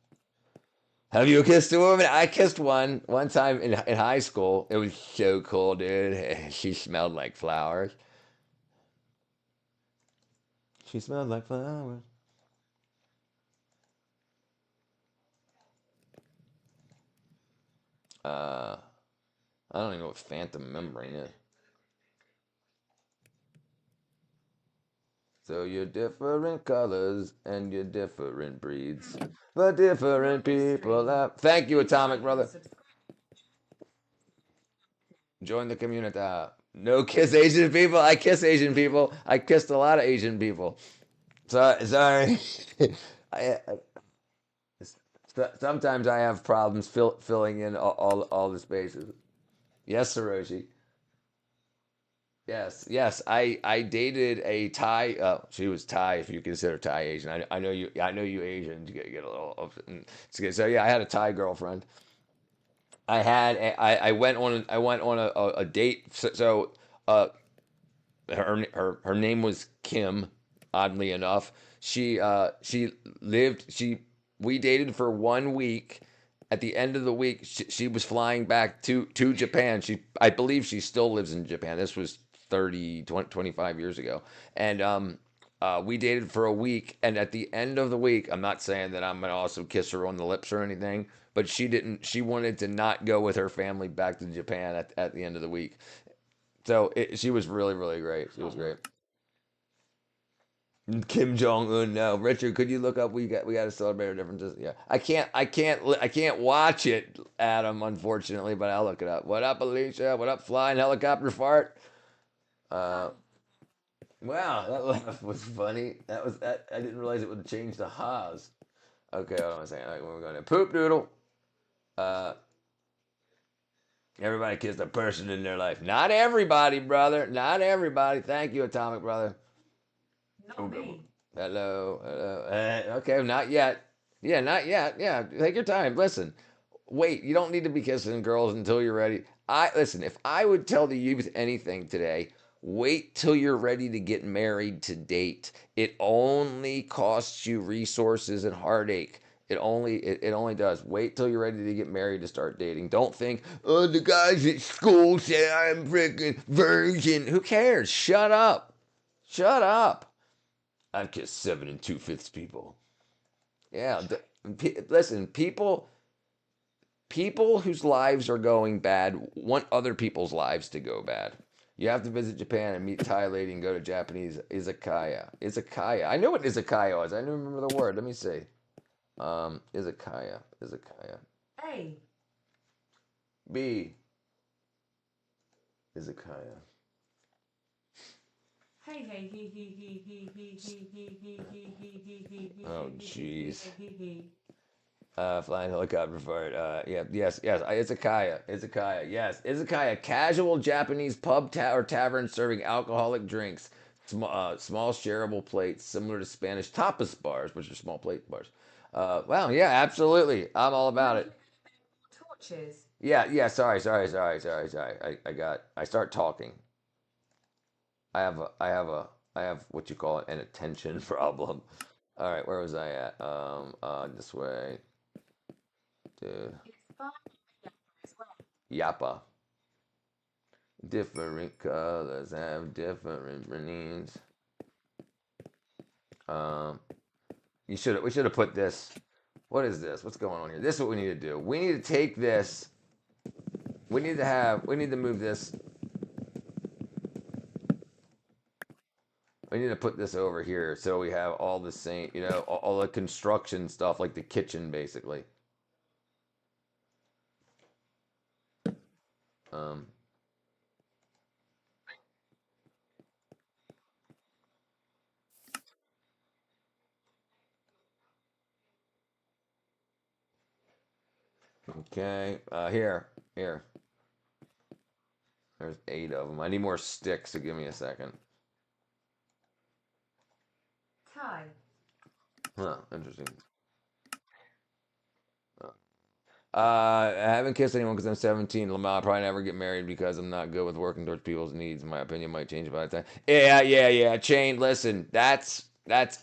Have you kissed a woman? I kissed one time in high school. It was so cool, dude. She smelled like flowers. She smelled like flowers. I don't even know what phantom membrane is. So you're different colors and you're different breeds, but different people have. Thank you, Atomic Brother. Join the community. No kiss Asian people. I kiss Asian people. I kissed a lot of Asian people. Sorry. I, sometimes I have problems filling in all the spaces. Yes, Saroshi. Yes. I dated a Thai. She was Thai, if you consider Thai Asian. I know you. I know you Asians get a little. It's good. So yeah, I had a Thai girlfriend. I went on a date. Uh, her name was Kim. Oddly enough, she lived. We dated for 1 week. At the end of the week, she was flying back to Japan. I believe she still lives in Japan. This was 25 years ago. And we dated for a week. And at the end of the week, I'm not saying that I'm going to also kiss her on the lips or anything, but she didn't. She wanted to not go with her family back to Japan at the end of the week. So she was really, really great. She was great. Kim Jong Un. No, Richard, could you look up? We got to celebrate our differences. Yeah, I can't watch it, Adam. Unfortunately, but I'll look it up. What up, Alicia? What up, flying helicopter fart? Uh, wow, that laugh was funny. That. I didn't realize it would change the ha's. Okay, what am I saying? Like, when we're going to poop doodle. Uh, everybody kissed a person in their life. Not everybody, brother. Not everybody. Thank you, Atomic Brother. Not me. Hello. Okay, not yet. Yeah, not yet. Yeah, take your time. Listen, wait. You don't need to be kissing girls until you're ready. Listen. If I would tell the youth anything today, wait till you're ready to get married to date. It only costs you resources and heartache. It only does. Wait till you're ready to get married to start dating. Don't think, oh, the guys at school say I'm freaking virgin. Who cares? Shut up. Shut up. I've kissed 7 2/5 people. Yeah, listen, people whose lives are going bad want other people's lives to go bad. You have to visit Japan and meet Thai lady and go to Japanese izakaya. Izakaya. I know what izakaya is. I don't remember the word. Let me see. Izakaya. Hey. B. Izakaya. Hey, hey, he, Oh, jeez. he. Flying helicopter fart. Yes. Izakaya. Yes. Izakaya. Casual Japanese pub or tavern serving alcoholic drinks. Small shareable plates, similar to Spanish tapas bars, which are small plate bars. Well, yeah, absolutely. I'm all about it. Torches. Yeah. Sorry. I start talking. I have what you call an attention problem. All right, where was I at? This way. Dude. It's fine as well. Yappa. Different colors have different meanings. We should have put this. What is this? What's going on here? This is what we need to do. We need to take this. We need to move this. We need to put this over here so we have all the same, all the construction stuff, like the kitchen, basically. Okay, here. There's 8 of them. I need more sticks, so give me a second. Tie. Huh, interesting. I haven't kissed anyone because I'm 17. Lamar, I'll probably never get married because I'm not good with working towards people's needs. My opinion might change by the time. Yeah. Chain, listen, that's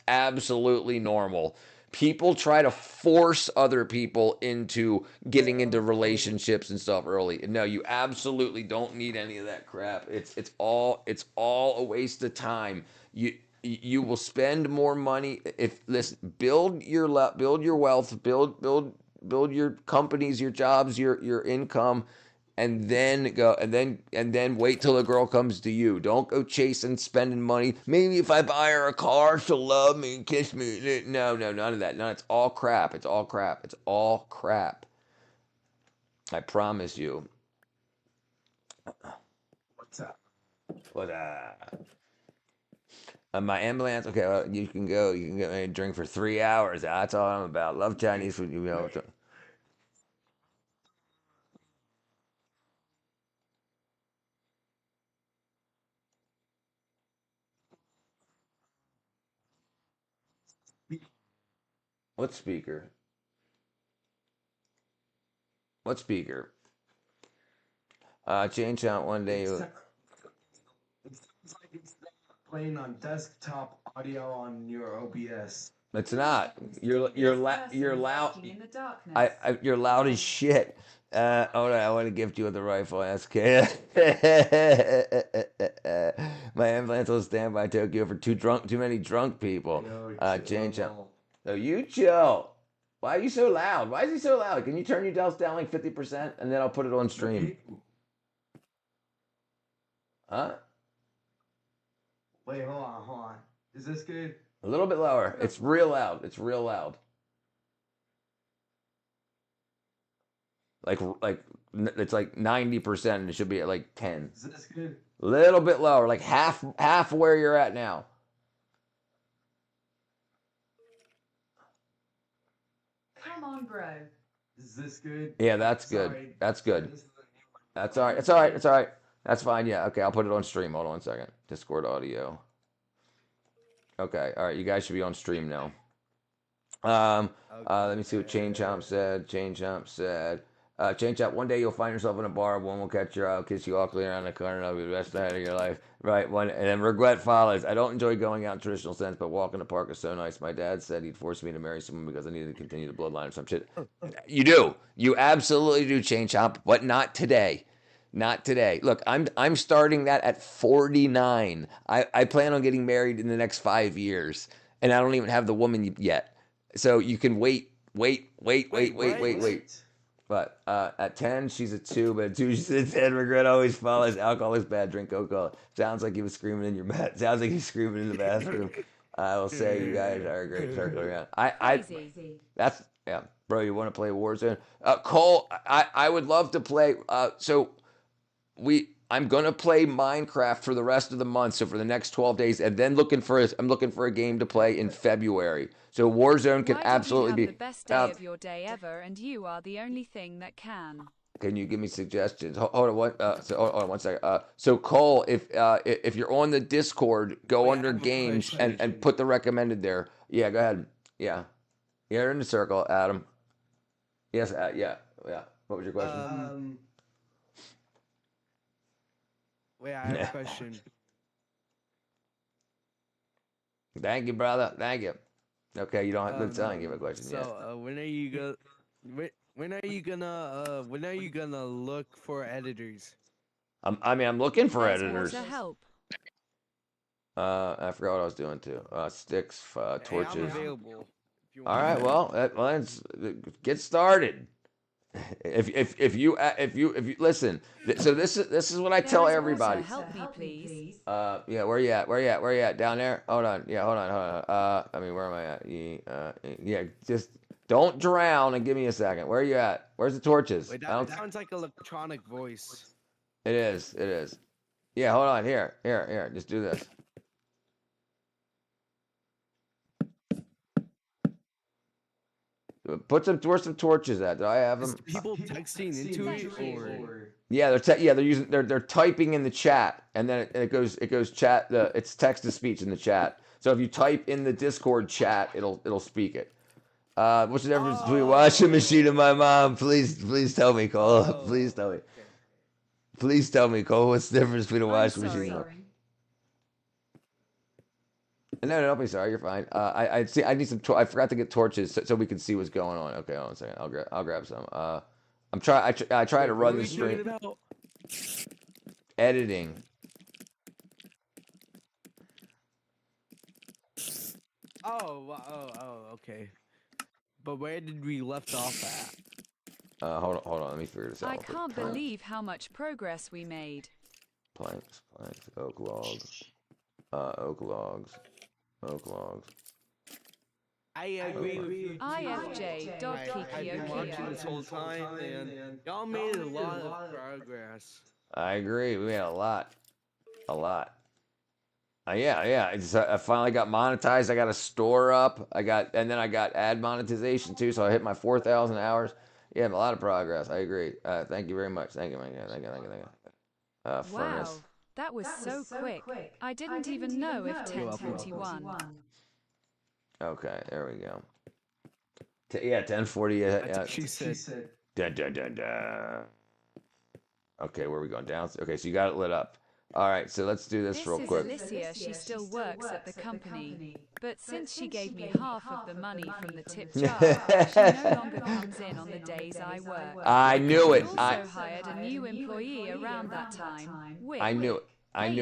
absolutely normal. People try to force other people into getting into relationships and stuff early. No, you absolutely don't need any of that crap. It's all a waste of time. You will spend more money if listen, build your wealth, build your companies, your jobs, your income, and then wait till a girl comes to you. Don't go chasing, spending money. Maybe if I buy her a car, she'll love me and kiss me. No, none of that. No, it's all crap. It's all crap. I promise you. What's up? What my ambulance. Okay, well, you can go. You can get me a drink for 3 hours. That's all I'm about. Love Chinese food. You know. What speaker? What speaker? Change out one day. It sounds like it's playing on desktop audio on your OBS. It's not. You're loud. Walking in the darkness. You're loud as shit. Hold on, I want to gift you with a rifle. SK. My ambulance will stand by Tokyo for too many drunk people. Change out. No, you chill. Why are you so loud? Why is he so loud? Can you turn your delts down like 50% and then I'll put it on stream? Huh? Wait, hold on. Is this good? A little bit lower. It's real loud. It's real loud. Like it's like 90% and it should be at like 10. Is this good? A little bit lower, like half where you're at now. Come on, bro. Is this good? Yeah, that's good. Sorry. That's good. This is a new one. That's all right. It's all right. It's all right. That's fine. Yeah. Okay. I'll put it on stream. Hold on 1 second. Discord audio. Okay. All right. You guys should be on stream now. Let me see what Chain Chomp said. Chain Chomp, one day you'll find yourself in a bar, one will catch your eye, will kiss you awkwardly around the corner, and that'll be the best night of your life. Right, and then regret follows. I don't enjoy going out in traditional sense, but walking in the park is so nice. My dad said he'd force me to marry someone because I needed to continue the bloodline or some shit. You do. You absolutely do, Chain Chomp, but not today. Not today. Look, I'm starting that at 49. I plan on getting married in the next 5 years, and I don't even have the woman yet. So you can wait. But at 10, she's a 2, but at 2, she's a 10. Regret always follows. Alcohol is bad. Drink Coca-Cola. Sounds like he was screaming in your Sounds like he's screaming in the bathroom. I will say you guys are a great circle around. Easy. That's, yeah. Bro, you want to play Warzone? Cole, I would love to play. I'm gonna play Minecraft for the rest of the month. So for the next 12 days, and then I'm looking for a game to play in February. So Warzone can Why absolutely did you be. have the best day of your day ever, and you are the only thing that can? Can you give me suggestions? Hold on hold on one second. So Cole, if you're on the Discord, go Wait, I under have a games question. and put the recommended there. Yeah, go ahead. Yeah, you're in the circle, Adam. Yes, yeah. What was your question? Wait, I have a question. Thank you, brother. Thank you. Okay, you don't have good telling. No. Give a question. So, Yes. when are you gonna? When are you gonna? When are you gonna look for editors? I'm looking for There's editors. water help. I forgot what I was doing too. Sticks, Hey, I'm torches. available. If you All want. right, well, let's get started. If you listen, so this is what I tell There is everybody. water. Help me, please. Yeah, where you at? Where you at? Down there? Hold on. Yeah, hold on. I mean, where am I at? Yeah, just don't drown and give me a second. Where are you at? Where's the torches? Wait, I don't. that sounds like electronic voice. It is. Yeah, hold on. Here. Just do this. Where's some torches at? Did I have Is them? people texting into it or? Yeah, they're typing in the chat, and then it goes chat. It's text to speech in the chat. So if you type in the Discord chat, it'll speak it. What's the difference between washing machine and my mom? Please tell me, Cole. Please tell me. Please tell me, Cole. What's the difference between a washing machine? And sorry. No, don't be sorry. You're fine. I see. I need some. I forgot to get torches so we can see what's going on. Okay, hold on a second. I'll grab some. I try to run the stream. Editing. Oh, okay. But where did we left off at? Hold on. Let me figure this out. I real quick. can't believe how much progress we made. Planks, oak logs, oak logs. I agree with you. IFJ. I've been watching this whole time, and y'all made a lot of progress. I agree. We made a lot. Yeah. I finally got monetized. I got a store up. And then I got ad monetization too. So I hit my 4,000 hours. Yeah, a lot of progress. I agree. Thank you very much. Thank you. Wow, Furnace. that was so quick. I didn't even know if 1041. Okay, there we go. Yeah, 1040. That's what she said. Dun. Okay, where are we going? Down. Okay, so you got it lit up. All right, so let's do this real quick. Alicia. She still works at the company. But since she gave me half of the money from the tip jar, she no longer comes in on the days I work. I knew it. She also hired a new employee around that time, Wick. I knew it.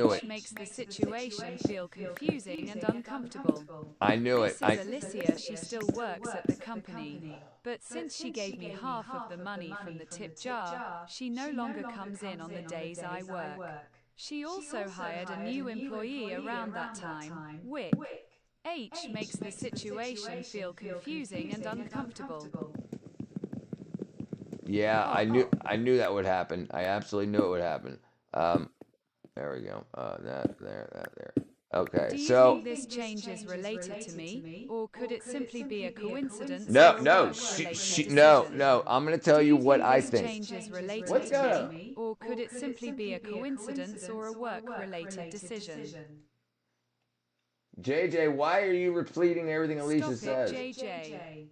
Which makes the situation feel confusing and uncomfortable. I knew it. This is Alicia. She still works at the company. But since she gave me half of the money from the tip jar, she no longer comes in on the days I work. She also hired a new employee around that time, Wick. H makes the situation feel confusing and uncomfortable. Yeah, I knew that would happen. I absolutely knew it would happen. There we go. That there. Okay, Do you so think this change is related to me, or could it simply be a coincidence? no. I'm gonna tell you what I think. Change is related What's going to on? me, or could it simply be a coincidence or a work-related decision? JJ, why are you repeating everything Alicia Stop says? it, JJ.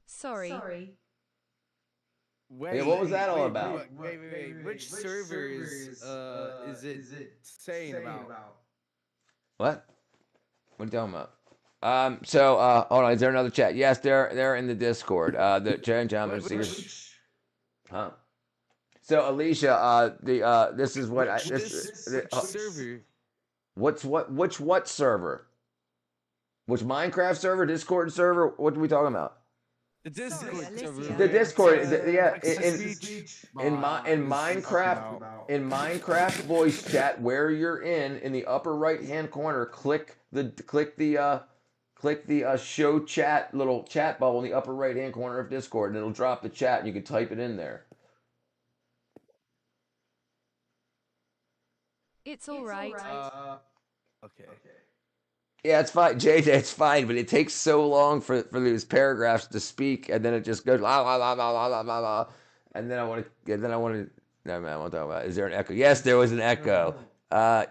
Sorry. Wait, Yeah, what was that all about? Wait. Which server is it saying about? What? What are you talking about? So hold on. Is there another chat? Yes, they're in the Discord. The chat and gentlemen. Huh? So Alicia, this is what Which server? Which server? Which Minecraft server? Discord server? What are we talking about? The Discord server. The Discord, yeah. In Minecraft voice chat, where you're in the upper right hand corner, click the Click the show chat little chat bubble in the upper right hand corner of Discord, and it'll drop the chat, and you can type it in there. It's alright. Okay. Yeah, it's fine, JJ. It's fine, but it takes so long for these paragraphs to speak, and then it just goes la la la la la la la la, and then I want to. No man, I won't talk about it. Is there an echo? Yes, there was an echo.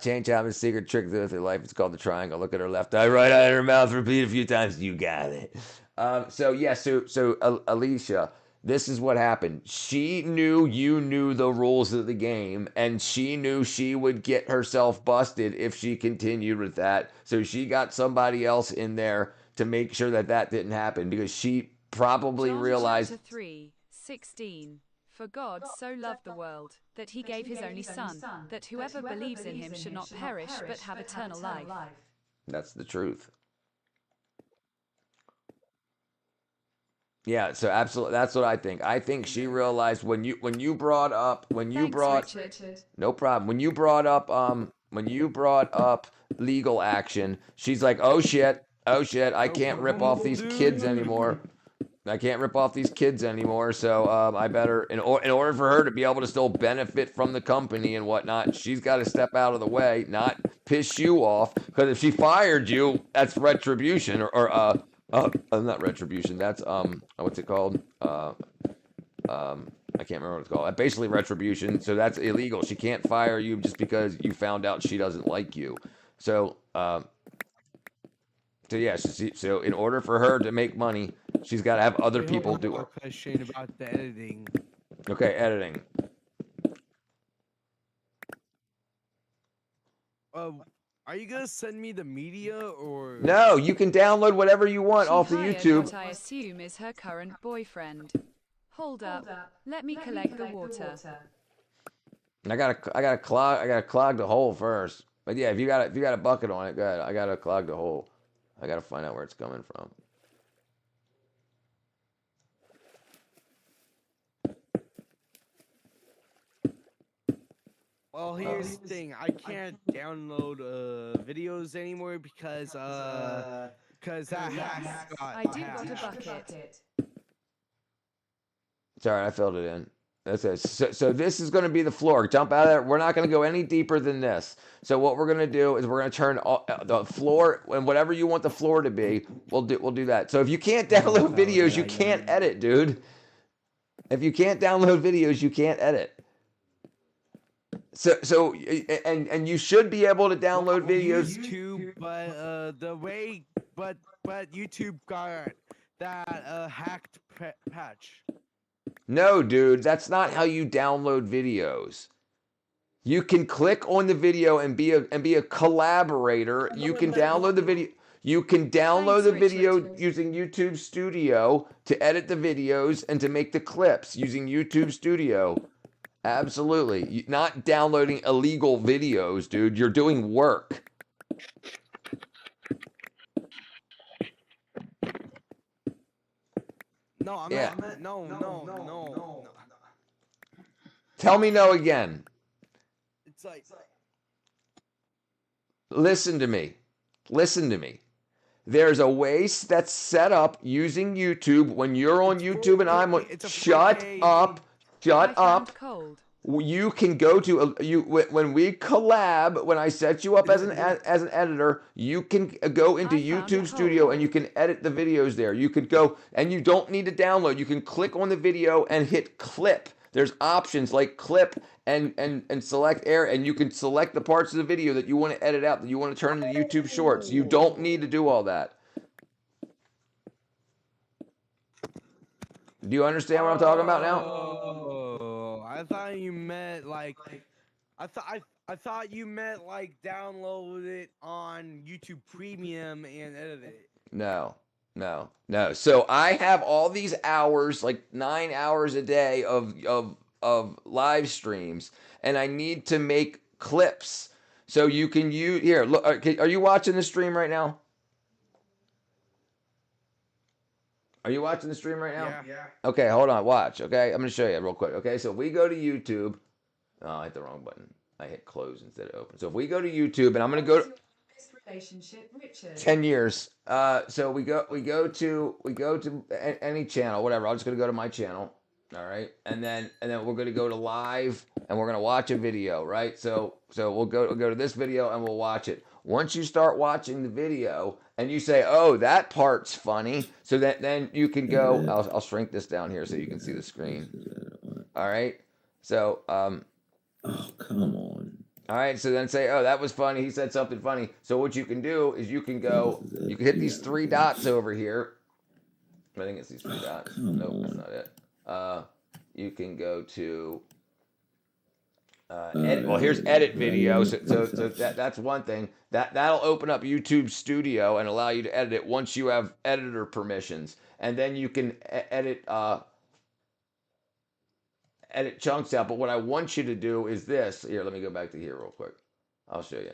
Change Thomas' secret trick with her life. It's called the triangle. Look at her left eye, right eye, in her mouth. Repeat a few times. You got it. So Alicia, this is what happened. She knew you knew the rules of the game, and she knew she would get herself busted if she continued with that. So she got somebody else in there to make sure that that didn't happen, because she probably John realized. chapter 3:16. For God so loved the world, that he gave his only Son, that whoever believes in him should not perish, but have eternal life. That's the truth. Yeah, so absolutely, that's what I think. I think she realized when you brought Thanks, Richard. no problem. When you brought up legal action, she's like, "Oh shit. I can't rip off these kids anymore. I can't rip off these kids anymore. So I better, in order for her to be able to still benefit from the company and whatnot, she's got to step out of the way, not piss you off. Because if she fired you, that's retribution, or not retribution. That's what's it called? I can't remember what it's called. Basically retribution. So that's illegal. She can't fire you just because you found out she doesn't like you. So yeah. So in order for her to make money, she's got to have other people do it. Question about the editing. Okay, editing. Are you gonna send me the media or? No, you can download whatever you want off the She hired YouTube. what I assume is her current boyfriend. Hold up. Let me collect the water. I gotta clog the hole first. But yeah, if you got a bucket on it, good. I gotta clog the hole. I gotta find out where it's coming from. Well, here's the thing. I can't download videos anymore because that hack got I do hacked. want a bucket. Sorry, I filled it in. That's it. So this is going to be the floor. Jump out of there. We're not going to go any deeper than this. So what we're going to do is we're going to turn the floor, and whatever you want the floor to be, we'll do that. So if you can't download videos, you can't edit, dude. If you can't download videos, you can't edit. So and you should be able to download videos. YouTube, but YouTube got that hacked patch. No, dude, that's not how you download videos. You can click on the video and be a collaborator. You can download the video. You can download the video using YouTube Studio to edit the videos and to make the clips using YouTube Studio. Absolutely. Not downloading illegal videos, dude. You're doing work. No, I'm Yeah. not. No. Tell me no again. It's like Listen to me. Listen to me. There's a way that's set up using YouTube when you're on YouTube and I'm on. It's a Shut 4K up. Shut I up. found cold. You can go to when we collab. When I set you up as an editor, you can go into I found YouTube a Studio hole. and you can edit the videos there. You could go and you don't need to download. You can click on the video and hit clip. There's options like clip and select air, and you can select the parts of the video that you want to edit out, that you want to turn into YouTube Shorts. You don't need to do all that. Do you understand what I'm talking about now? Oh, I thought you meant like I thought you meant like download it on YouTube Premium and edit it. No. So I have all these hours, like 9 hours a day of live streams, and I need to make clips. So you can use here. Look, are you watching the stream right now? Are you watching the stream right now? Yeah. Okay, hold on. Watch. Okay, I'm gonna show you real quick. Okay, so if we go to YouTube, oh, I hit the wrong button. I hit close instead of open. So if we go to YouTube, and I'm gonna go. Relationship Richard. 10 years. So we go to any channel, whatever. I'm just gonna go to my channel. All right, and then we're gonna go to live, and we're gonna watch a video, right? So we'll go to this video, and we'll watch it. Once you start watching the video, and you say, "Oh, that part's funny," so that then you can go. I'll shrink this down here so you can see the screen. All right. So Oh, come on. all right, so then say, "Oh, that was funny. He said something funny." So what you can do is you can hit these three dots over here. I think it's these three dots. come Nope, that's on. not it. You can go to edit. Well, here's edit video. So that's one thing. That'll open up YouTube Studio and allow you to edit it once you have editor permissions, and then you can edit chunks out. But what I want you to do is this. Here, let me go back to here real quick. I'll show you.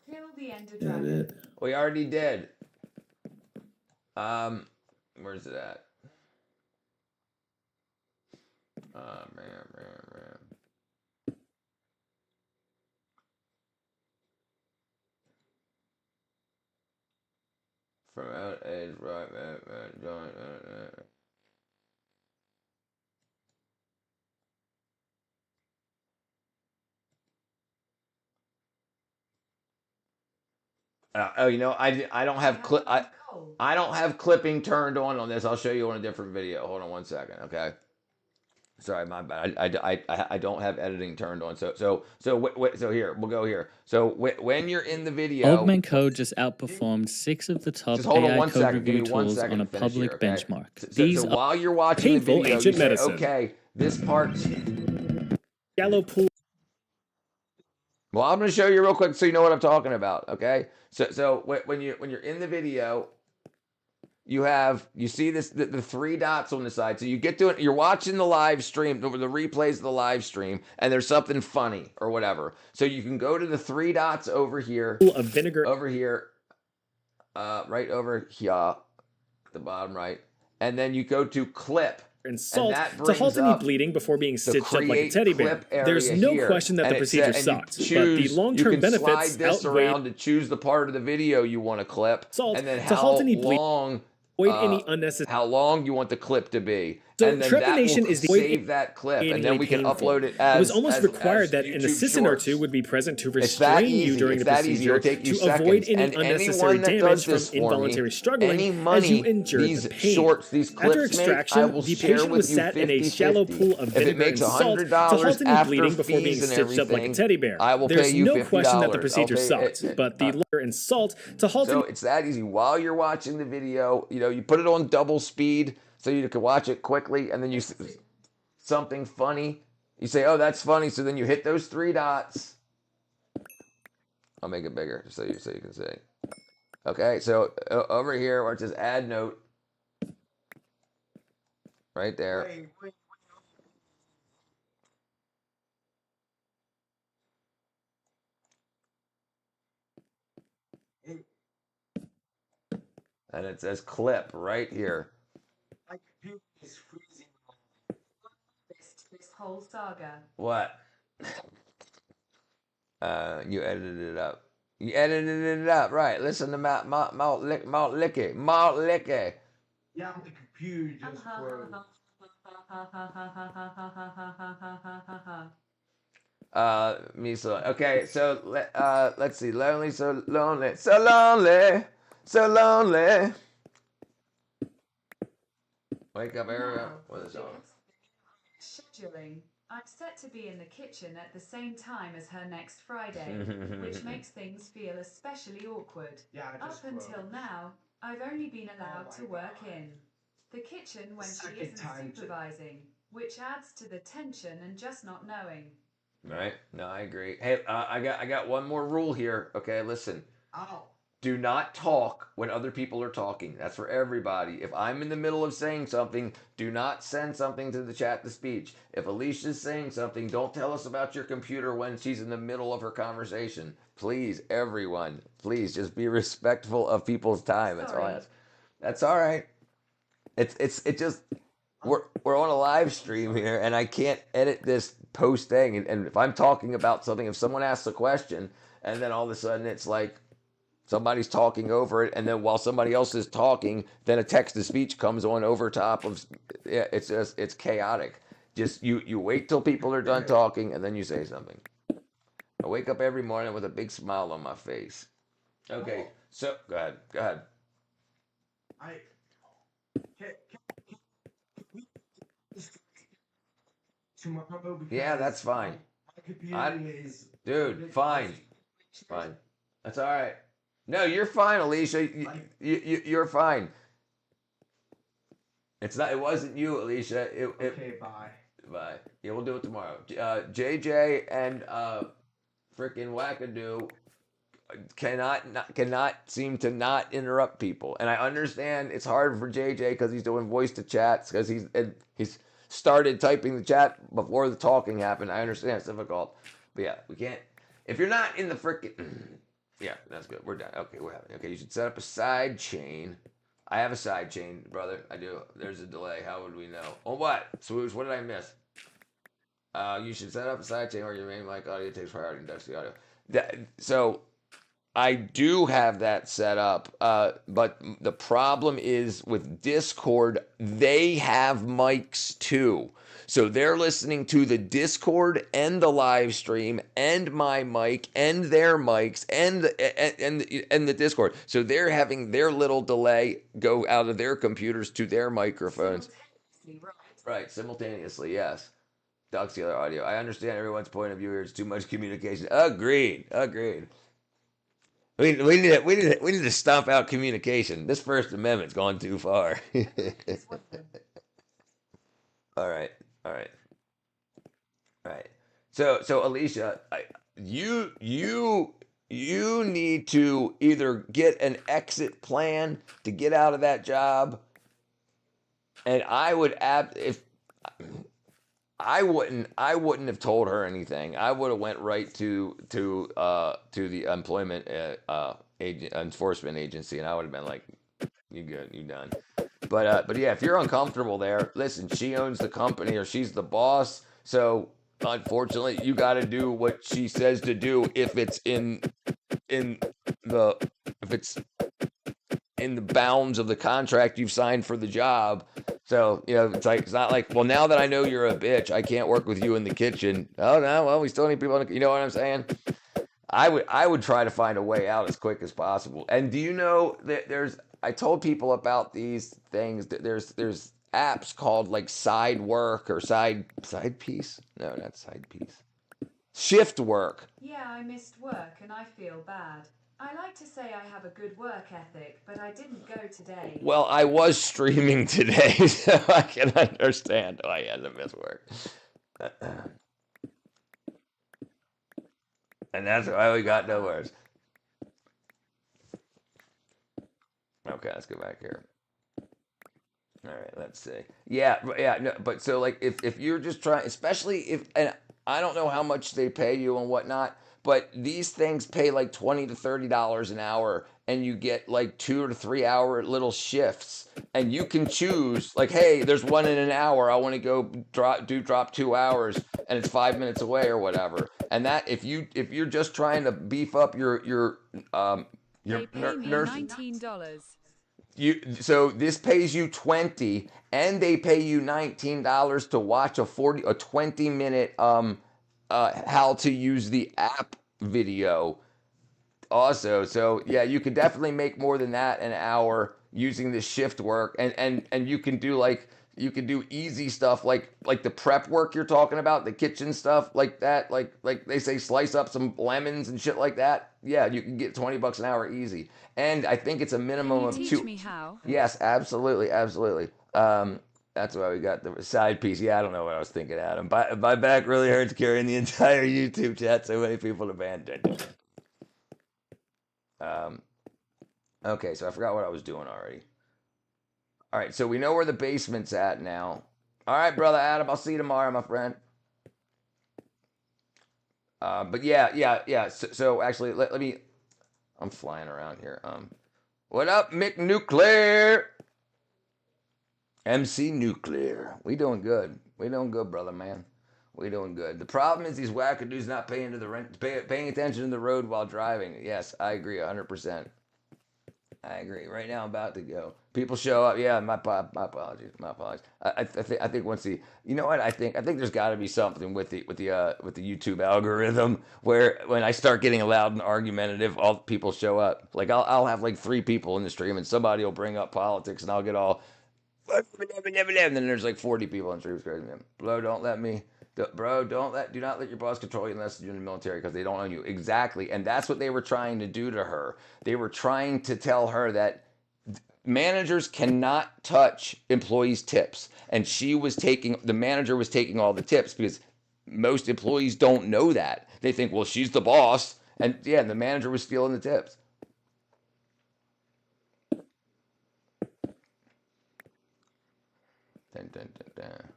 Kill the Ender That Dragon. it. We already did. Where's it at? Man. From out age, right, man, join, oh, you know, I don't have I don't have clipping turned on this. I'll show you on a different video. Hold on one second, okay? Sorry, my bad. I don't have editing turned on. So here we'll go here. So when you're in the video, Augment Code just outperformed 6 of the top just hold on AI one code second. Give review me 1 tools second on a to finish public here, okay? benchmark. So These so are while you're watching the painful video, ancient you say, medicine. okay, this part. Shallow pool. Well, I'm going to show you real quick so you know what I'm talking about. Okay, so when you're in the video, you see this the three dots on the side. So you get to it. You're watching the live stream, the replays of the live stream, and there's something funny or whatever. So you can go to the three dots over here, Of vinegar. over here, right over here, the bottom right, and then you go to clip. And salt that to brings halt any up bleeding before being the stitched up like a create teddy bear. clip There's area no here. question that And the it procedure said- and sucked, you but the choose- long-term you can benefits slide this outweigh around to choose the part of the video you want to clip, salt and then to halt any bleeding. long Any unnecessary. how long you want the clip to be. So and then that trepanation will is the save that clip, and then we can painful. upload it as It was almost as required that an YouTube assistant or Shorts. two would be present to It's that restrain you easy. during It's the that easy. procedure It'll take you to avoid seconds. any And unnecessary anyone that does damage from this for me, involuntary struggling any as money you endured these the pain. shorts, these clips After make, extraction, I will the share patient with was you sat in a shallow 50-50. pool of If it vinegar makes and salt to $100 halt any after bleeding before being fees and stitched up like a everything, teddy bear. I will There's pay you no question that the $50. procedure I'll pay sucked, but the vinegar and salt to halt So any it's that easy. While you're watching the video, you put it on double speed so you can watch it quickly, and then you something funny. You say, "Oh, that's funny." So then you hit those three dots. I'll make it bigger so you can see. Okay, so over here where it says "Add Note," right there. Wait. And it says "Clip" right here. My computer is freezing. This whole saga. What? You edited it up. You edited it up, right? Listen to Malt Licky. Yeah, the computer just froze. Misa. Okay, so let's see. Lonely, so lonely, so lonely, so lonely. Wake up, area. What is on? Scheduling. I'm set to be in the kitchen at the same time as her next Friday, which makes things feel especially awkward. Yeah, it Up just until froze. now, I've only been allowed Oh to my work God. in the kitchen when she Second isn't time to- supervising, which adds to the tension and just not knowing. Right? No, I agree. Hey, I got one more rule here. Okay, listen. Ow. Do not talk when other people are talking. That's for everybody. If I'm in the middle of saying something, do not send something to the chat to speech. If Alicia's saying something, don't tell us about your computer when she's in the middle of her conversation. Please, everyone, please just be respectful of people's time. That's all I Sorry. ask. That's all right. It just we're on a live stream here, and I can't edit this post thing. And if I'm talking about something, if someone asks a question, and then all of a sudden it's like somebody's talking over it, and then while somebody else is talking, then a text to speech comes on over top of. Yeah, it's chaotic. Just you wait till people are done talking, and then you say something. I wake up every morning with a big smile on my face. Okay, so go ahead. Tomorrow, Yeah, that's fine. My computer is. Dude, fine. That's all right. No, you're fine, Alicia. You're fine. It's not. It wasn't you, Alicia. Okay, bye. Bye. Yeah, we'll do it tomorrow. JJ and freaking Wackadoo cannot seem to not interrupt people, and I understand it's hard for JJ because he's doing voice to chats because he's started typing the chat before the talking happened. I understand it's difficult, but yeah, we can't. If you're not in the freaking yeah, that's good. We're done. Okay, we're having. Okay, you should set up a side chain. I have a side chain, brother. I do. There's a delay. How would we know? Oh, what? Swoosh, what did I miss? You should set up a side chain or your main mic audio takes priority and ducks the audio. So I do have that set up, but the problem is with Discord, they have mics too. So they're listening to the Discord and the live stream and my mic and their mics and the Discord. So they're having their little delay go out of their computers to their microphones. Right, simultaneously, yes. Ducks the other audio. I understand everyone's point of view here. It's too much communication. Agreed. We need to stomp out communication. This First Amendment's gone too far. All right. So Alicia, you need to either get an exit plan to get out of that job, and I wouldn't have told her anything. I would have went right to the employment enforcement agency, and I would have been like, "You good? You done?" But yeah, if you're uncomfortable there, listen. She owns the company, or she's the boss. So unfortunately, you got to do what she says to do. If it's in the bounds of the contract you've signed for the job. So, it's not like, well, now that I know you're a bitch, I can't work with you in the kitchen. Oh, no, well, we still need people, you know what I'm saying? I would try to find a way out as quick as possible. And do you know that I told people about these things, that there's apps called like Side Work or Side Piece? No, not Side Piece. Shift Work. Yeah, I missed work and I feel bad. I like to say I have a good work ethic, but I didn't go today. Well, I was streaming today, so I can understand why you had to miss work. And that's why we got no words. Okay, let's go back here. All right, let's see. Yeah, no, but so like if you're just trying, especially and I don't know how much they pay you and whatnot, but these things pay like $20 to $30 an hour, and you get like 2 to 3 hour little shifts, and you can choose like, hey, there's one in an hour. I want to go drop 2 hours, and it's 5 minutes away or whatever. And that if you're just trying to beef up your They pay me $19. So this pays you $20, and they pay you $19 to watch a 20-minute how to use the app video. Also, so yeah, you could definitely make more than that an hour using the shift work, and you can do easy stuff like the prep work you're talking about, the kitchen stuff like that, like they say slice up some lemons and shit like that. Yeah, you can get $20 an hour easy, and I think it's a minimum of 2. Teach me how. Yes, absolutely. That's why we got the side piece. Yeah, I don't know what I was thinking, Adam. My back really hurts carrying the entire YouTube chat. So many people to ban attention. Okay, so I forgot what I was doing already. All right, so we know where the basement's at now. All right, brother Adam, I'll see you tomorrow, my friend. But yeah. So actually, let me. I'm flying around here. What up, Mick Nuclear? MC Nuclear. We doing good. We doing good, brother, man. We doing good. The problem is these wackadoos not paying to the rent, paying attention to the road while driving. Yes, I agree 100%. I agree. Right now, I'm about to go. People show up. Yeah, my apologies. My apologies. I think once the, you know what? I think there's got to be something with the YouTube algorithm where when I start getting loud and argumentative, all people show up. Like I'll have like 3 people in the stream, and somebody will bring up politics, and I'll get all, and then there's like 40 people in stream screaming. Bro, don't let me. Bro, do not let your boss control you unless you're in the military because they don't own you. Exactly. And that's what they were trying to do to her. They were trying to tell her that managers cannot touch employees' tips. And the manager was taking all the tips because most employees don't know that. They think, well, she's the boss. And yeah, the manager was stealing the tips. Dun, dun, dun, dun.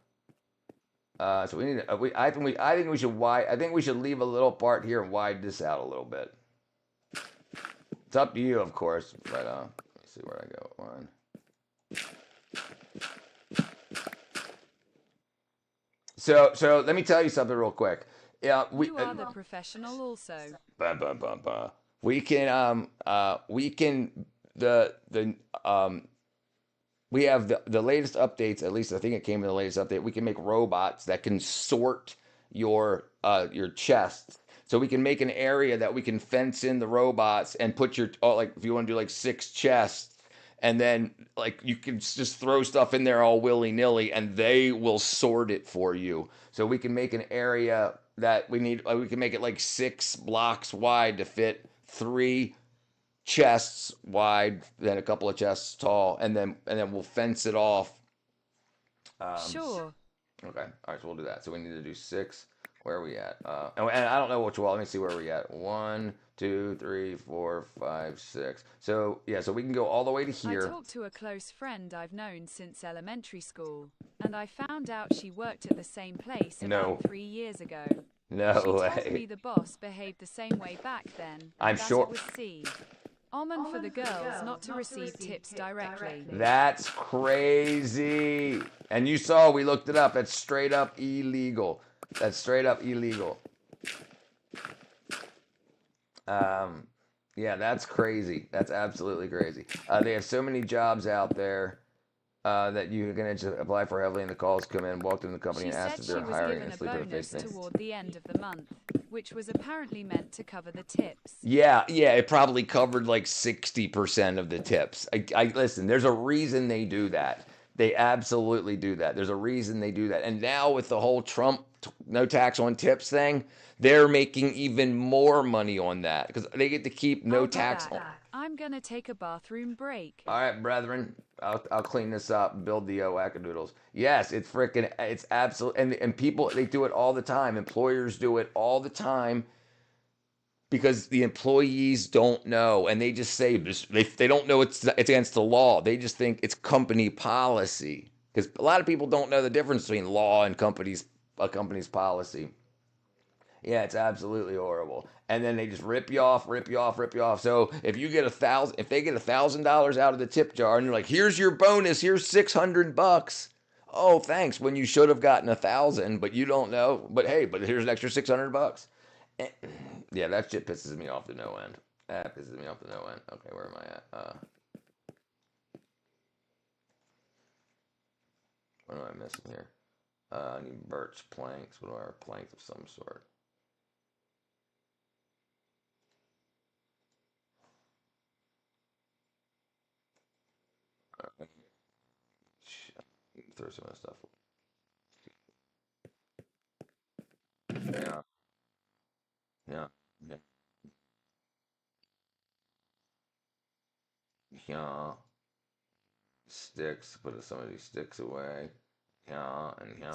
So we need. I think we should leave a little part here and widen this out a little bit. It's up to you, of course. But let me see where I go. 1. So let me tell you something real quick. Yeah, you are the professional also. We can we have the latest updates, at least I think it came in the latest update. We can make robots that can sort your chests. So we can make an area that we can fence in the robots and put like if you want to do like 6 chests, and then like you can just throw stuff in there all willy-nilly and they will sort it for you. So we can make an area that we can make it like 6 blocks wide to fit 3 chests wide, then a couple of chests tall, and then we'll fence it off. Sure. Okay. All right. So we'll do that. So we need to do 6. Where are we at? And I don't know which wall. Let me see where we at. 1, 2, 3, 4, 5, 6. So yeah. So we can go all the way to here. I talked to a close friend I've known since elementary school, and I found out she worked at the same place about 3 years ago. No she way. told me the boss behaved the same way back then. I'm sure. It was C. Omen for the girls not to receive tips directly. That's crazy. And you saw, we looked it up. That's straight up illegal. That's straight up illegal. Yeah, that's crazy. That's absolutely crazy. They have so many jobs out there that you can just apply for heavily, and the calls come in, walked in the company, and asked if they're hiring, and sleep in the face. Toward the end of the month, which was apparently meant to cover the tips. Yeah, it probably covered like 60% of the tips. I listen, there's a reason they do that. They absolutely do that. There's a reason they do that. And now with the whole Trump no tax on tips thing, they're making even more money on that because they get to keep no tax on. I'm gonna take a bathroom break. All right, brethren, I'll clean this up and build the wackadoodles. Yes, it's absolute, and people, they do it all the time. Employers do it all the time because the employees don't know, and they just say they don't know it's against the law. They just think it's company policy because a lot of people don't know the difference between law and a company's policy. Yeah, it's absolutely horrible. And then they just rip you off. So if you get if they get $1,000 out of the tip jar, and you're like, "Here's your bonus. Here's $600." Oh, thanks. When you should have gotten 1,000, but you don't know. But hey, here's an extra $600. Yeah, that shit pisses me off to no end. That pisses me off to no end. Okay, where am I at? What am I missing here? I need birch planks. What are planks of some sort? Throw some of that stuff. Yeah. Sticks. Put some of these sticks away.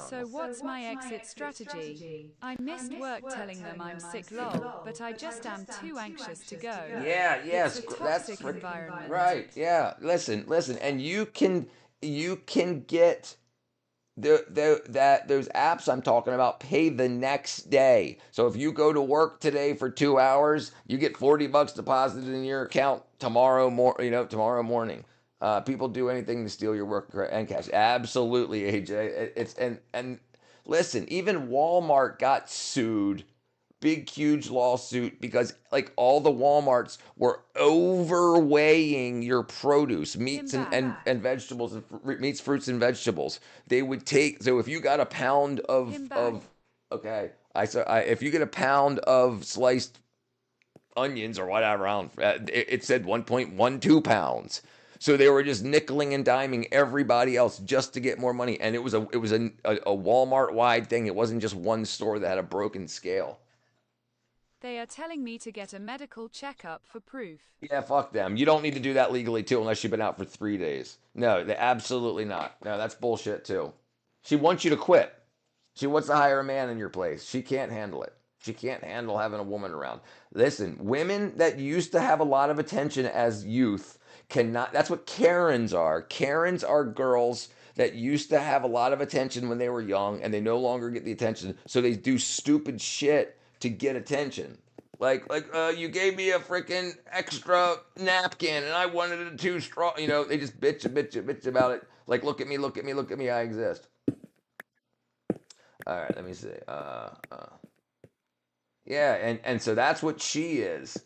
So what's my exit strategy? I missed work telling them I'm sick lol, but I just am too anxious to go. Yeah, yes, it's a that's toxic environment. Right. Yeah. Listen, and you can get those apps I'm talking about pay the next day. So if you go to work today for 2 hours, you get $40 deposited in your account tomorrow morning. People do anything to steal your work and cash. Absolutely, AJ. It's and listen, even Walmart got sued. Big, huge lawsuit because like all the Walmarts were overweighing your produce, meats and vegetables and meats, fruits and vegetables. They would take, so if you got a pound of okay, if you get a pound of sliced onions or whatever, it said 1.12 pounds. So they were just nickeling and diming everybody else just to get more money, and it was a Walmart wide thing. It wasn't just one store that had a broken scale. They are telling me to get a medical checkup for proof. Yeah, fuck them. You don't need to do that legally too unless you've been out for 3 days. No, they absolutely not. No, that's bullshit too. She wants you to quit. She wants to hire a man in your place. She can't handle it. She can't handle having a woman around. Listen, women that used to have a lot of attention as youth cannot. That's what Karens are. Karens are girls that used to have a lot of attention when they were young and they no longer get the attention, so they do stupid shit to get attention. Like you gave me a freaking extra napkin and I wanted it too strong. You know, they just bitch about it. Like, look at me, I exist. All right, let me see. Yeah, and so that's what she is.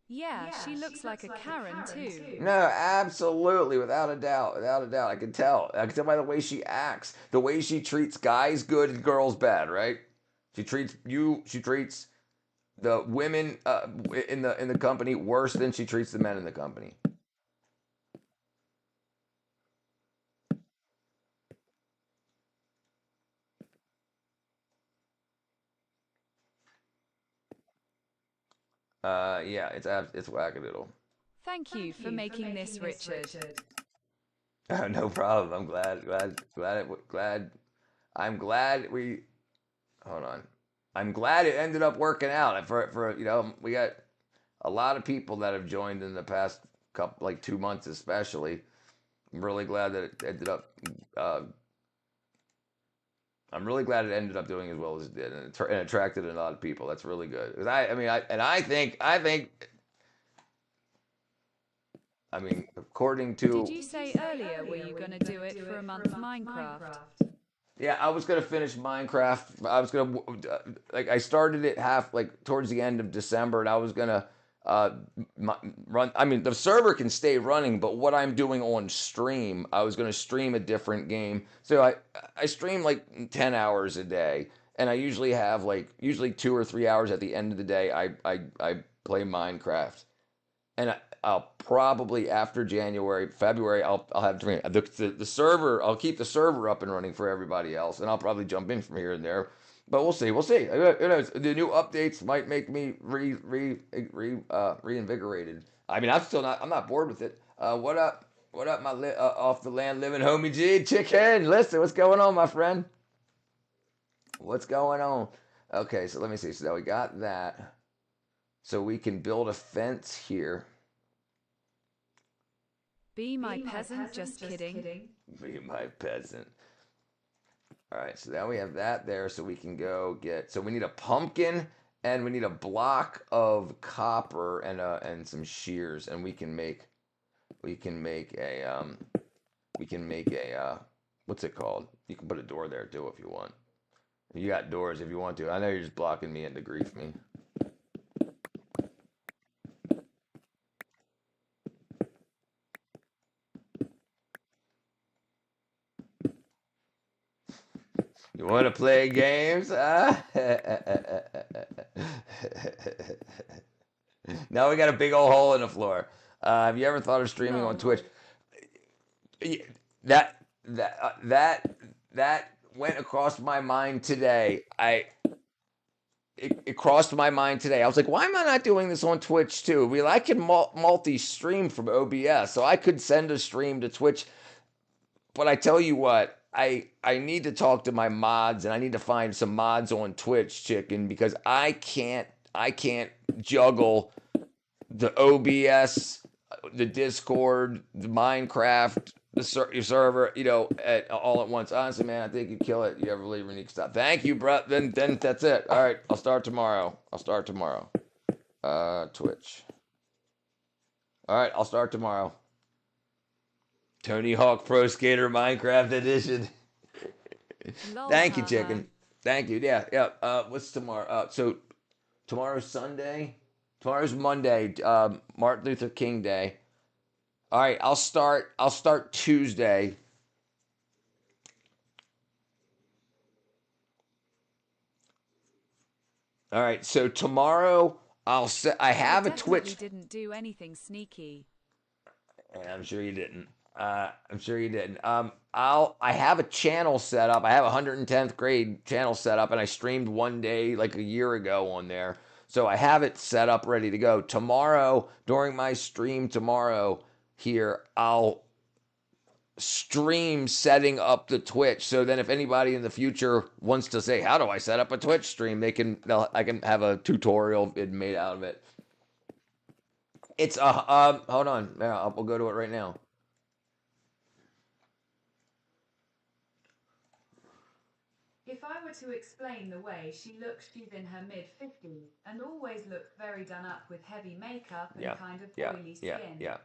Yeah, she looks like a Karen too. No, absolutely, without a doubt. I can tell. I can tell by the way she acts, the way she treats guys good and girls bad, right? She treats the women in the company worse than she treats the men in the company. Yeah, it's wackadoodle. Thank you for making this, Richard. Oh, no problem. I'm glad we. Hold on. I'm glad it ended up working out. For you know, we got a lot of people that have joined in the past couple, like 2 months especially. I'm really glad that it ended up. I'm really glad it ended up doing as well as it did, and it attracted a lot of people. That's really good. Because I think, according to. Did you say earlier were you gonna do it for a month Minecraft? Yeah, I was gonna finish Minecraft. I was gonna I started it towards the end of December, and I was gonna run. I mean, the server can stay running, but what I'm doing on stream, I was gonna stream a different game. So I stream like 10 hours a day, and I usually have usually 2 or 3 hours at the end of the day. I play Minecraft, and I'll probably after February, I'll have the server. I'll keep the server up and running for everybody else, and I'll probably jump in from here and there. But we'll see. You know, the new updates might make me reinvigorated. I mean, I'm not bored with it. What up, my off the land living homie G chicken? Listen, what's going on, my friend? What's going on? Okay, so let me see. So now we got that. So we can build a fence here. Be my peasant, just kidding. Be my peasant. All right, so now we have that there, so we can go get. So we need a pumpkin, and we need a block of copper and some shears, and we can make a what's it called? You can put a door there too if you want. You got doors if you want to. I know you're just blocking me in to grief me. You want to play games? Now we got a big old hole in the floor. Have you ever thought of streaming on Twitch? That went across my mind today. It crossed my mind today. I was like, why am I not doing this on Twitch too? Well, I can multi-stream from OBS, so I could send a stream to Twitch. But I tell you what, I need to talk to my mods, and I need to find some mods on Twitch, chicken, because I can't juggle the OBS, the Discord, the Minecraft, your server, you know, all at once. Honestly, man, I think you kill it. You have really unique stuff. Thank you, Brett. Then that's it. All right, I'll start tomorrow. Twitch. All right, I'll start tomorrow. Tony Hawk Pro Skater Minecraft Edition. Lol, Thank you, haha. chicken. Thank you. Yeah. What's tomorrow? So tomorrow's Sunday. Tomorrow's Monday. Martin Luther King Day. All right, I'll start Tuesday. All right, so tomorrow I have a Twitch. Didn't do anything sneaky. I'm sure you didn't. I have a channel set up. I have a 110th grade channel set up, and I streamed one day like a year ago on there. So I have it set up, ready to go. Tomorrow, during my stream tomorrow here, I'll stream setting up the Twitch. So then if anybody in the future wants to say, how do I set up a Twitch stream? I can have a tutorial made out of it. It's hold on. Yeah, we'll go to it right now. If I were to explain the way she looks, she's in her mid-50s and always looked very done up with heavy makeup and kind of oily skin. Yeah.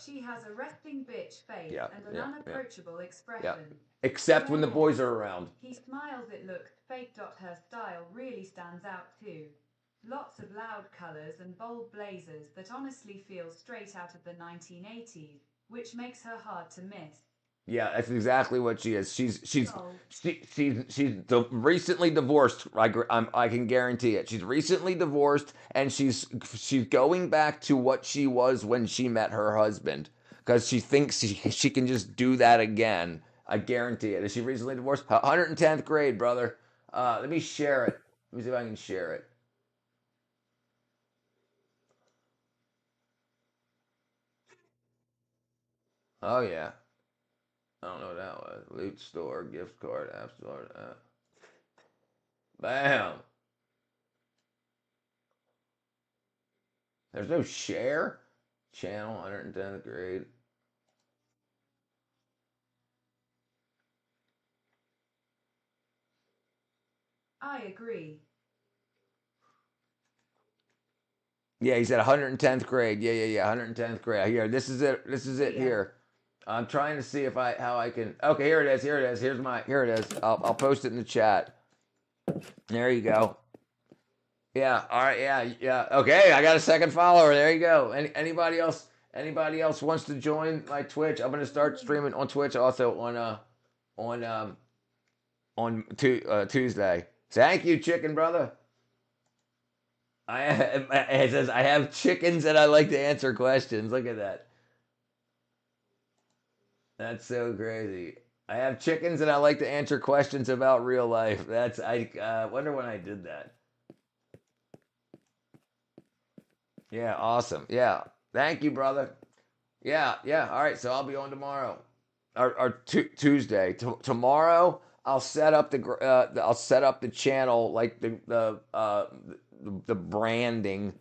She has a resting bitch face and an unapproachable expression. Yeah. Except when the boys are around. He smiles, it looks fake. Her style really stands out too. Lots of loud colors and bold blazers that honestly feel straight out of the 1980s, which makes her hard to miss. Yeah, that's exactly what she is. She's recently divorced. I can guarantee it. She's recently divorced, and she's going back to what she was when she met her husband, because she thinks she can just do that again. I guarantee it. Is she recently divorced? 110th grade, brother. Let me share it. Let me see if I can share it. Oh yeah. I don't know what that was. Loot store, gift card, app store. Bam. There's no share. Channel, 110th grade. I agree. Yeah, he's at 110th grade. Yeah. 110th grade. Here, this is it here. I'm trying to see how I can. Okay, here it is. Here it is. I'll post it in the chat. There you go. Yeah. All right. Yeah. Okay, I got a second follower. There you go. Anybody else wants to join my Twitch? I'm gonna start streaming on Twitch also on Tuesday. Thank you, chicken brother. It says I have chickens and I like to answer questions. Look at that. That's so crazy. I have chickens and I like to answer questions about real life. I wonder when I did that. Yeah, awesome. Yeah. Thank you, brother. Yeah. All right, so I'll be on tomorrow. Or Tuesday. Tomorrow I'll set up the channel, like the branding.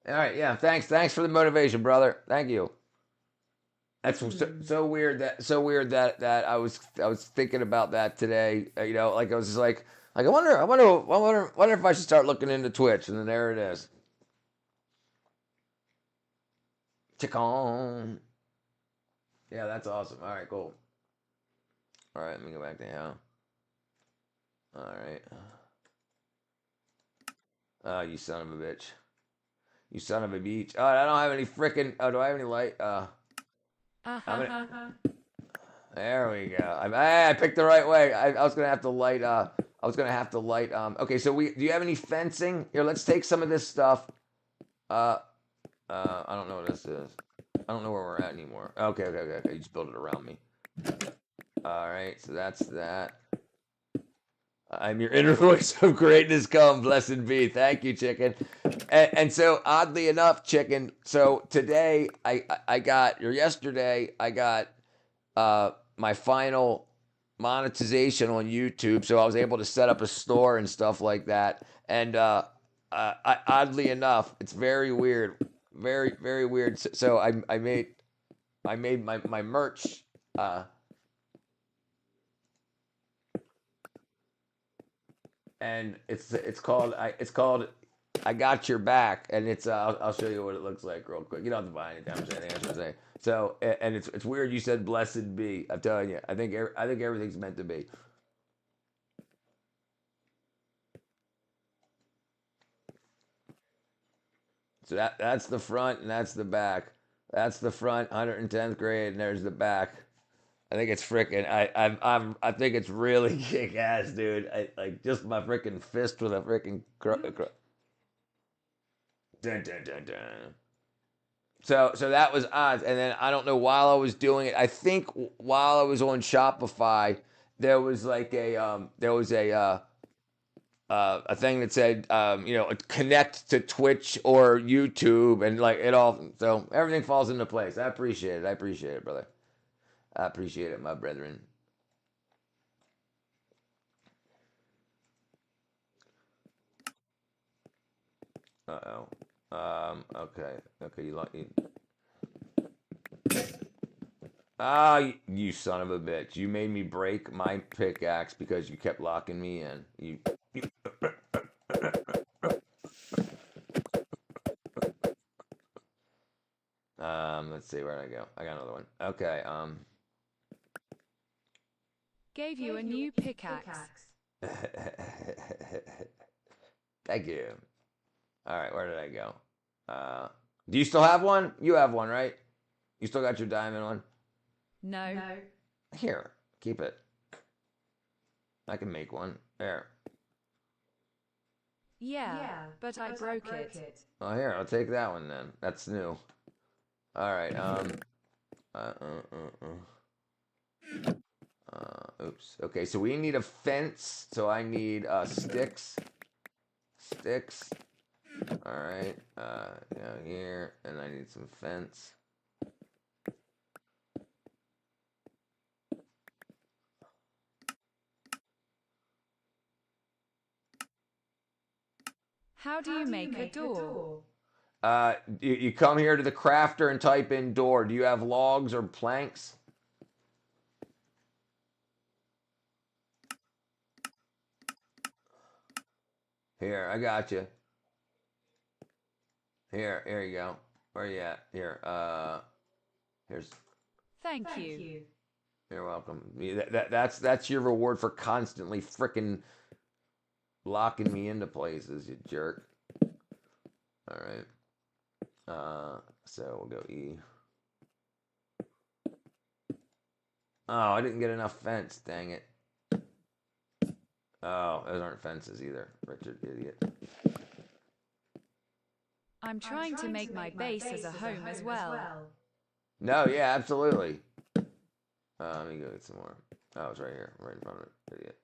All right, yeah. Thanks for the motivation, brother. Thank you. That's so weird that I was thinking about that today. You know, like I was just like I wonder if I should start looking into Twitch, and then there it is. Chicken. Yeah, that's awesome. All right, cool. All right, let me go back to now. All right. Oh, you son of a bitch. You son of a beach. Oh, I don't have any freaking. Oh, do I have any light? There we go. I picked the right way. I was gonna have to light. Okay, so do you have any fencing? Here, let's take some of this stuff. I don't know what this is. I don't know where we're at anymore. Okay. You just build it around me. All right, so that's that. I'm your inner voice of greatness come, blessed be. Thank you, chicken. And so oddly enough, chicken, so today yesterday I got my final monetization on YouTube, so I was able to set up a store and stuff like that. And oddly enough, it's very weird, very weird. So I made my merch. And it's called I got your back, and it's I'll show you what it looks like real quick. You don't have to buy anything. I'm saying, that's what I'm saying. So and it's weird you said blessed be. I'm telling you, I think everything's meant to be. So that's the front and that's the back. That's the front, 110th grade, and there's the back. I think it's freaking. I think it's really kick ass, dude. I like just my freaking fist with a freaking. Dun, dun, dun, dun. So that was odd, and then I don't know while I was doing it. I think while I was on Shopify, there was like a a thing that said connect to Twitch or YouTube, and like it all. So everything falls into place. I appreciate it. I appreciate it, brother. I appreciate it, my brethren. Uh-oh. Okay. Okay, you like... you son of a bitch. You made me break my pickaxe because you kept locking me in. You... Let's see, where'd I go? I got another one. Okay, Gave you a new pickaxe. Thank you. All right, where did I go? Do you still have one? You have one, right? You still got your diamond one? No. Here, keep it. I can make one. There. Yeah, but I broke it. Oh, here, I'll take that one then. That's new. All right. Oops. Okay, so we need a fence. So I need sticks. Sticks. All right. Here, and I need some fence. How do you make a door? You come here to the crafter and type in door. Do you have logs or planks? Here, I got you. Here you go. Where you at? Here, here's. Thank you. You're welcome. That's your reward for constantly frickin' locking me into places, you jerk. All right. So we'll go E. Oh, I didn't get enough fence. Dang it. Oh, those aren't fences either. Richard, idiot. I'm trying to make my base as a home as well. No, yeah, absolutely. Let me go get some more. Oh, it's right here, right in front of it. Idiot.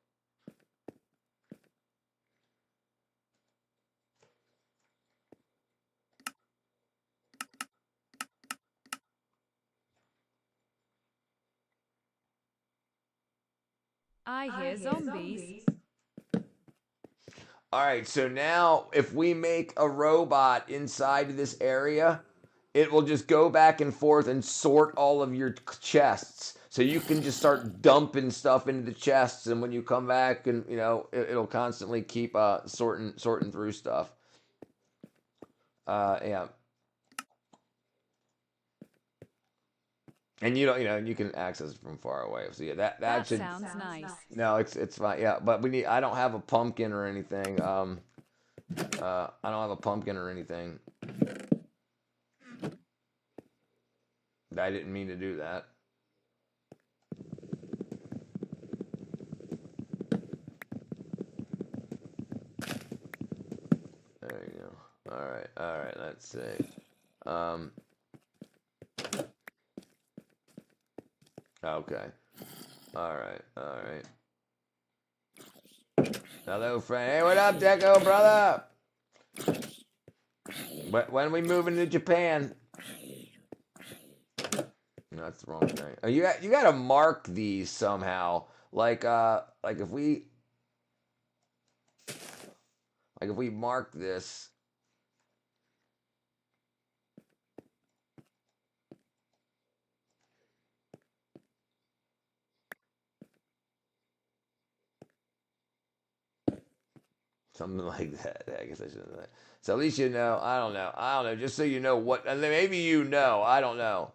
I hear zombies. All right, so now if we make a robot inside of this area, it will just go back and forth and sort all of your chests. So you can just start dumping stuff into the chests, and when you come back, and it'll constantly keep sorting through stuff. Yeah. And you can access it from far away. So yeah, that should. Sounds nice. No, it's fine. Yeah, but I don't have a pumpkin or anything. I don't have a pumpkin or anything. I didn't mean to do that. There you go. All right. Let's see. Okay. All right. Hello, friend. Hey, what up, Deco, brother? When are we moving to Japan? No, that's the wrong thing. Oh, you got to mark these somehow. Like if we. Like if we mark this. Something like that. I guess I shouldn't have that. So at least you know. I don't know. I don't know. Just so you know what. And then maybe you know. I don't know.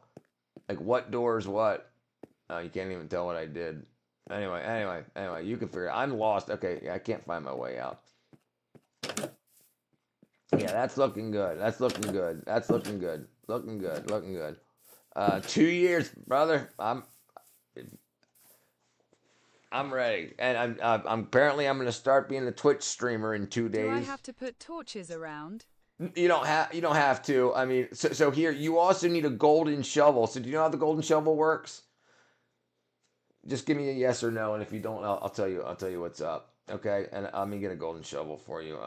Like what doors what. Oh, you can't even tell what I did. Anyway. You can figure it. I'm lost. Okay, yeah, I can't find my way out. Yeah, that's looking good. That's looking good. That's looking good. Looking good. Looking good. 2 years, brother. I'm ready, and I'm apparently I'm gonna start being a Twitch streamer in 2 days. Do I have to put torches around? You don't have to. I mean, so here you also need a golden shovel. So do you know how the golden shovel works? Just give me a yes or no, and if you don't, I'll tell you. I'll tell you what's up. Okay, and I'm gonna get a golden shovel for you.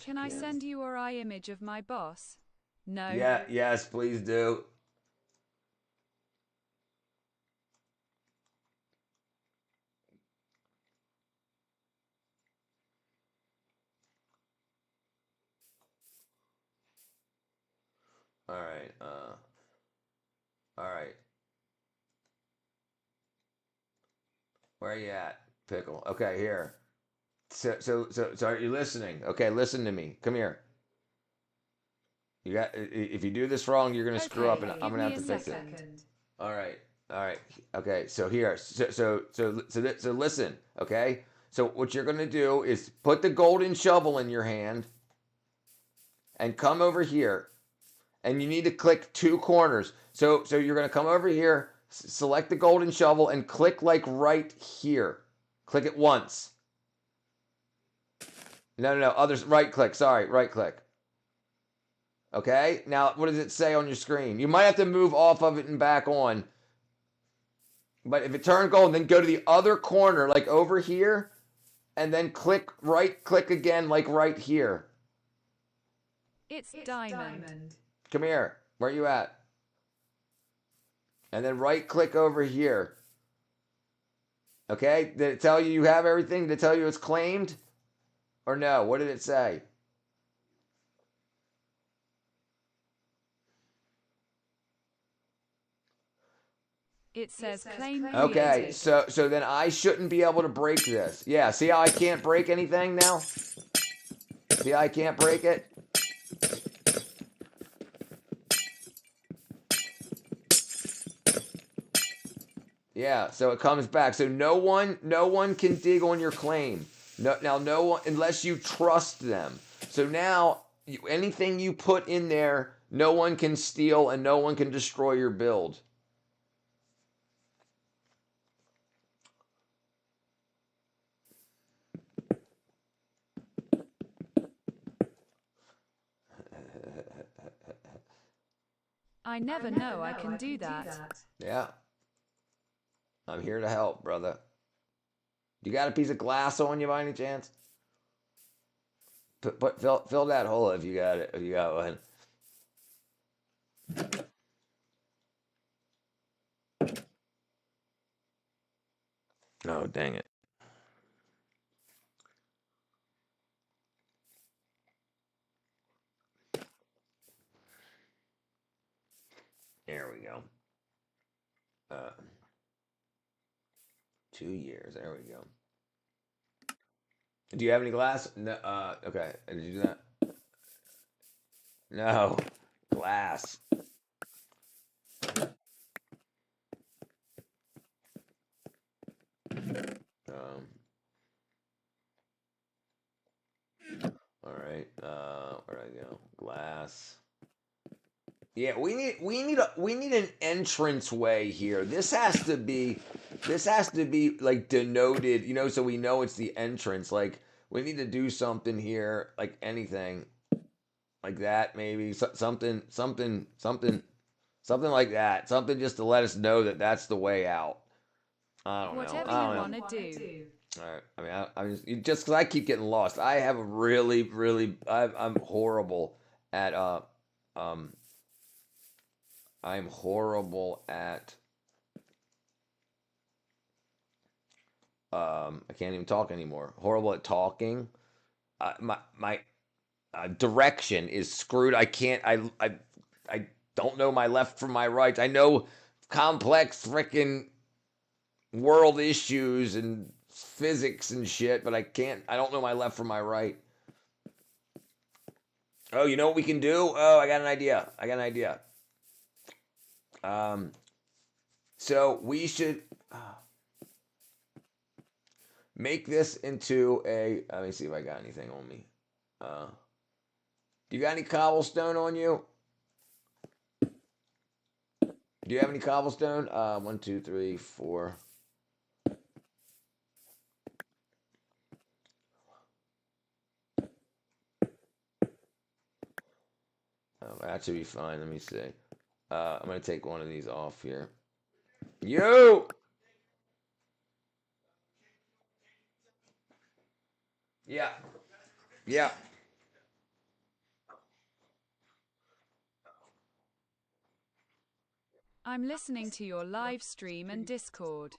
Can I send you or I image of my boss? No. Yeah. Yes, please do. All right. All right. Where are you at, Pickle? Okay, here. So are you listening? Okay, listen to me. Come here. You got. If you do this wrong, you're gonna screw up, and I'm gonna have to fix it. All right. Okay. So here. So listen. Okay. So what you're gonna do is put the golden shovel in your hand, and come over here, and you need to click 2 corners. So you're gonna come over here, select the golden shovel, and click like right here. Click it once. No. Others. Right click. Sorry. Right click. Okay. Now, what does it say on your screen? You might have to move off of it and back on. But if it turned gold, then go to the other corner, like over here, and then right click again, like right here. It's diamond. Come here. Where are you at? And then right click over here. Okay? Did it tell you have everything? Did it tell you it's claimed? Or no? What did it say? It says claim created. Okay, so then I shouldn't be able to break this. Yeah, see how I can't break anything now? See how I can't break it? Yeah, so it comes back. So no one can dig on your claim. No one, unless you trust them. So now anything you put in there, no one can steal and no one can destroy your build. I never know I can do that. Yeah. I'm here to help, brother. You got a piece of glass on you by any chance? Fill that hole if you got it. If you got one. Oh, dang it. There we go. 2 years. There we go. Do you have any glass? No. Okay. Did you do that? No. Glass. All right. Where'd I go? Glass. Yeah, we need an entrance way here. This has to be like denoted, so we know it's the entrance. Like we need to do something here, like anything like that, maybe something like that. Something just to let us know that that's the way out. I don't know. Whatever you want to do. All right. I mean, just because I keep getting lost. I have a really, I'm horrible at I'm horrible at I can't even talk anymore. Horrible at talking. my direction is screwed. I can't. I don't know my left from my right. I know complex freaking world issues and physics and shit, but I can't. I don't know my left from my right. Oh, you know what we can do? Oh, I got an idea. So we should make this into a. Let me see if I got anything on me. Do you got any cobblestone on you? Do you have any cobblestone? 1, 2, 3, 4. That should be fine. Let me see. I'm gonna take one of these off here. You. Yeah. Yeah. I'm listening to your live stream and Discord.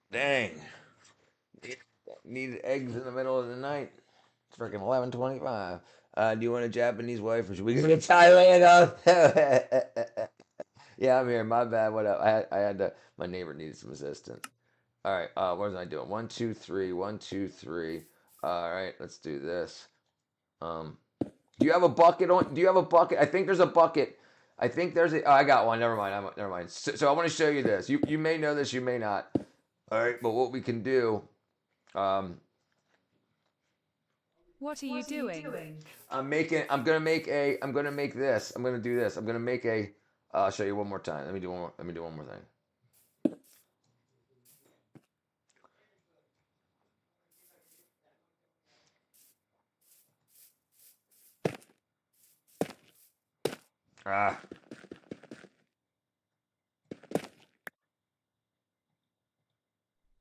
Dang. Need eggs in the middle of the night. It's freaking 11:25. Do you want a Japanese wife or should we go to Thailand? Yeah, I'm here. My bad. What up? I had to. My neighbor needed some assistance. All right. What was I doing? 1, 2, 3. 1, 2, 3. All right. Let's do this. Do you have a bucket on? Do you have a bucket? I think there's a bucket. I think there's a. Oh, I got one. Never mind. Never mind. So I want to show you this. You may know this. You may not. All right. But what we can do. What are you doing? I'm gonna make this. I'm gonna do this. I'm gonna make a. I'll show you one more time. Let me do one more thing.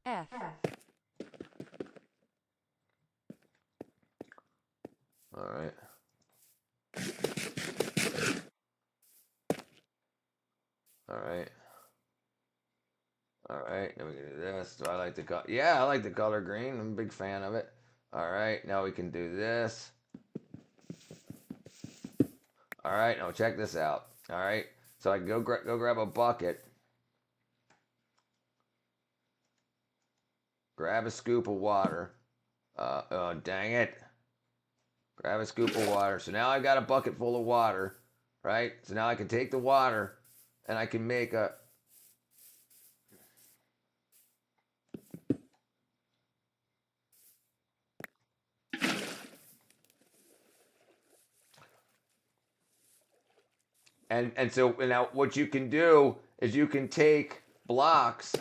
F. All right. All right. All right. Now we can do this. Do I like the color? Yeah, I like the color green. I'm a big fan of it. All right. Now we can do this. All right. Now check this out. All right. So I can go grab a bucket. Grab a scoop of water. Oh, dang it. Grab a scoop of water. So now I've got a bucket full of water, right? So now I can take the water and I can make a. And so now what you can do is you can take blocks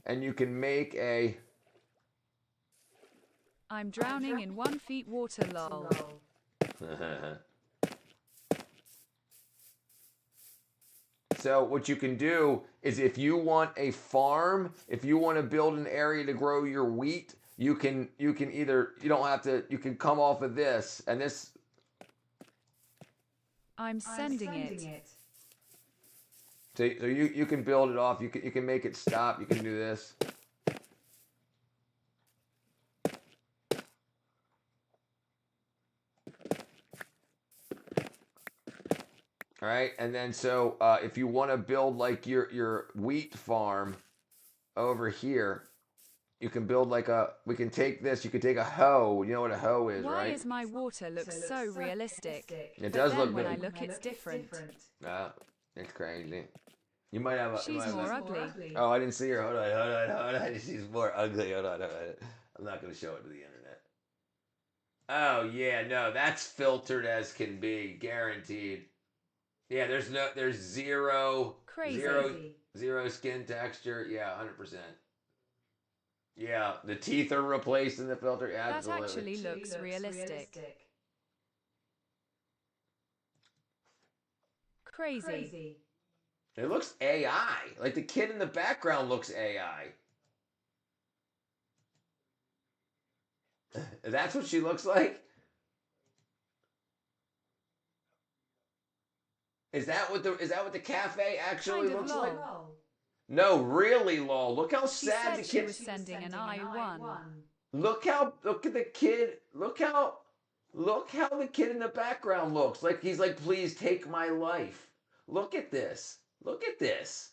and you can make a. I'm drowning in 1 feet water, lol. So what you can do is if you want a farm, if you want to build an area to grow your wheat, you can either, you don't have to, you can come off of this and this. I'm sending it. So you can build it off. You can make it stop. You can do this. All right, and then so if you want to build like your wheat farm over here, you can build like a. We can take this. You can take a hoe. You know what a hoe is, Why right? is my water look so realistic? It But does then look when good. I look, it's different. It's crazy. You might have. She's more ugly. Oh, I didn't see her. Hold on. She's more ugly. Hold on. I'm not going to show it to the internet. Oh yeah, no, that's filtered as can be, guaranteed. Yeah, there's zero, Crazy. zero skin texture. Yeah, 100%. Yeah, the teeth are replaced in the filter. That Absolutely. actually looks realistic. Crazy. It looks AI. Like the kid in the background looks AI. That's what she looks like? Is that what the cafe actually Kind of looks like? lol. No, really, lol. Look how She sad the said she kid. was sending an I-1. Look at the kid. Look how the kid in the background looks. Like he's like, please take my life. Look at this. Look at this.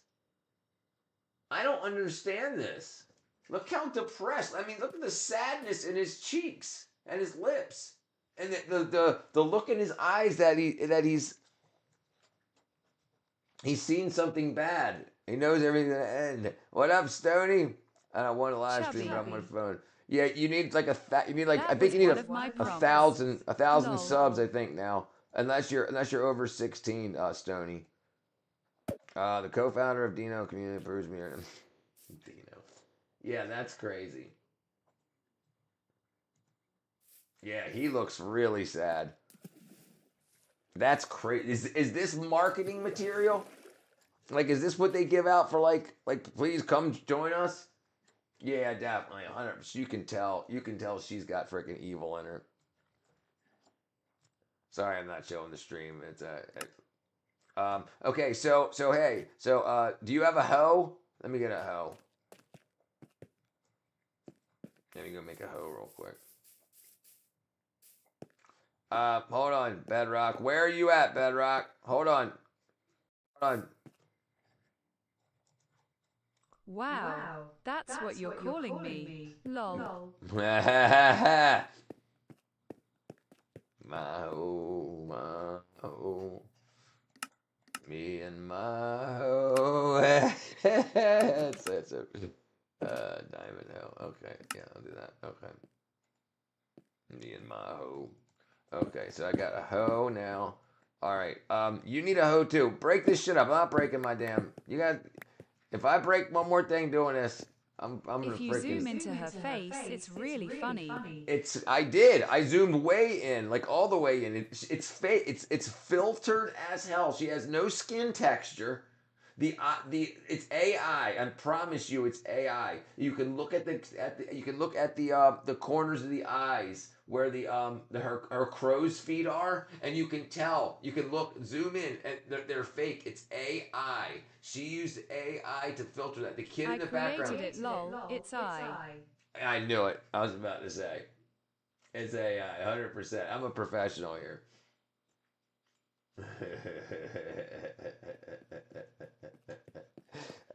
I don't understand this. Look how depressed. I mean, look at the sadness in his cheeks and his lips, and the look in his eyes that he's seen something bad. He knows everything's gonna end. What up, Stony? I don't want a live stream, but I'm on my phone. Yeah, you need like you need like That I think was you need one of my a prompts. thousand Lol. subs. I think now, unless you're over 16, Stony. The co-founder of Dino Community approves me. Dino. Yeah, that's crazy. Yeah, he looks really sad. That's crazy. Is this marketing material? Like, is this what they give out for like please come join us? Yeah, definitely, 100%. You can tell she's got freaking evil in her. Sorry, I'm not showing the stream. It's okay. So hey, do you have a hoe? Let me get a hoe. Let me go make a hoe real quick. Hold on, Bedrock. Where are you at, Bedrock? Hold on. Wow. That's what you're calling me. Lol. My hoe. Me and my hoe. it's a diamond hoe. Okay, yeah, I'll do that. Okay. Me and my hoe. Okay, so I got a hoe now. All right. You need a hoe too. Break this shit up. I'm not breaking my damn. You got. If I break one more thing doing this, I'm gonna If you zoom into her face, it's really funny. I did. I zoomed way in, like all the way in. It's filtered as hell. She has no skin texture. It's AI. I promise you, it's AI. You can look at the corners of the eyes where her crow's feet are, and you can tell. You can zoom in, and they're fake. It's AI. She used AI to filter that. The kid I in the background. created it, lol. It's I. I knew it. I was about to say. It's AI, 100%. I'm a professional here.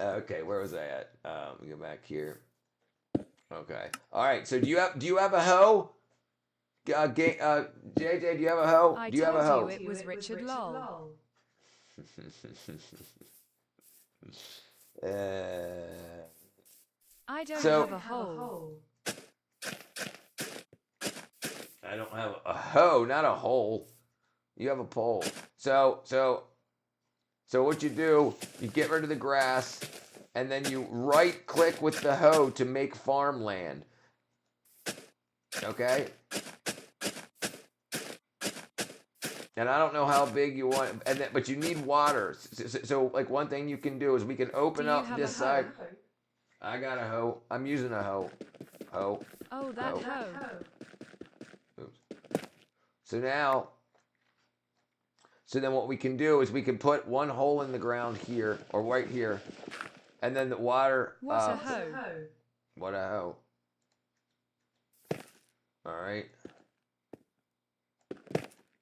Okay, where was I at? Let me go back here. Okay. All right. So do you have a hoe? JJ, do you have a hoe? I Do you have a told hoe? you it was Richard Lol. I don't have a hole. I don't have a hoe, not a hole. You have a pole. So what you do, you get rid of the grass, and then you right click with the hoe to make farmland. Okay? And I don't know how big you want, but you need water. So like one thing you can do is we can open up this side. I got a hoe. I'm using a hoe. Hoe. Oh, that hoe. Oops. So then what we can do is we can put one hole in the ground here, or right here, and then the water. What a hoe. What a hoe. All right.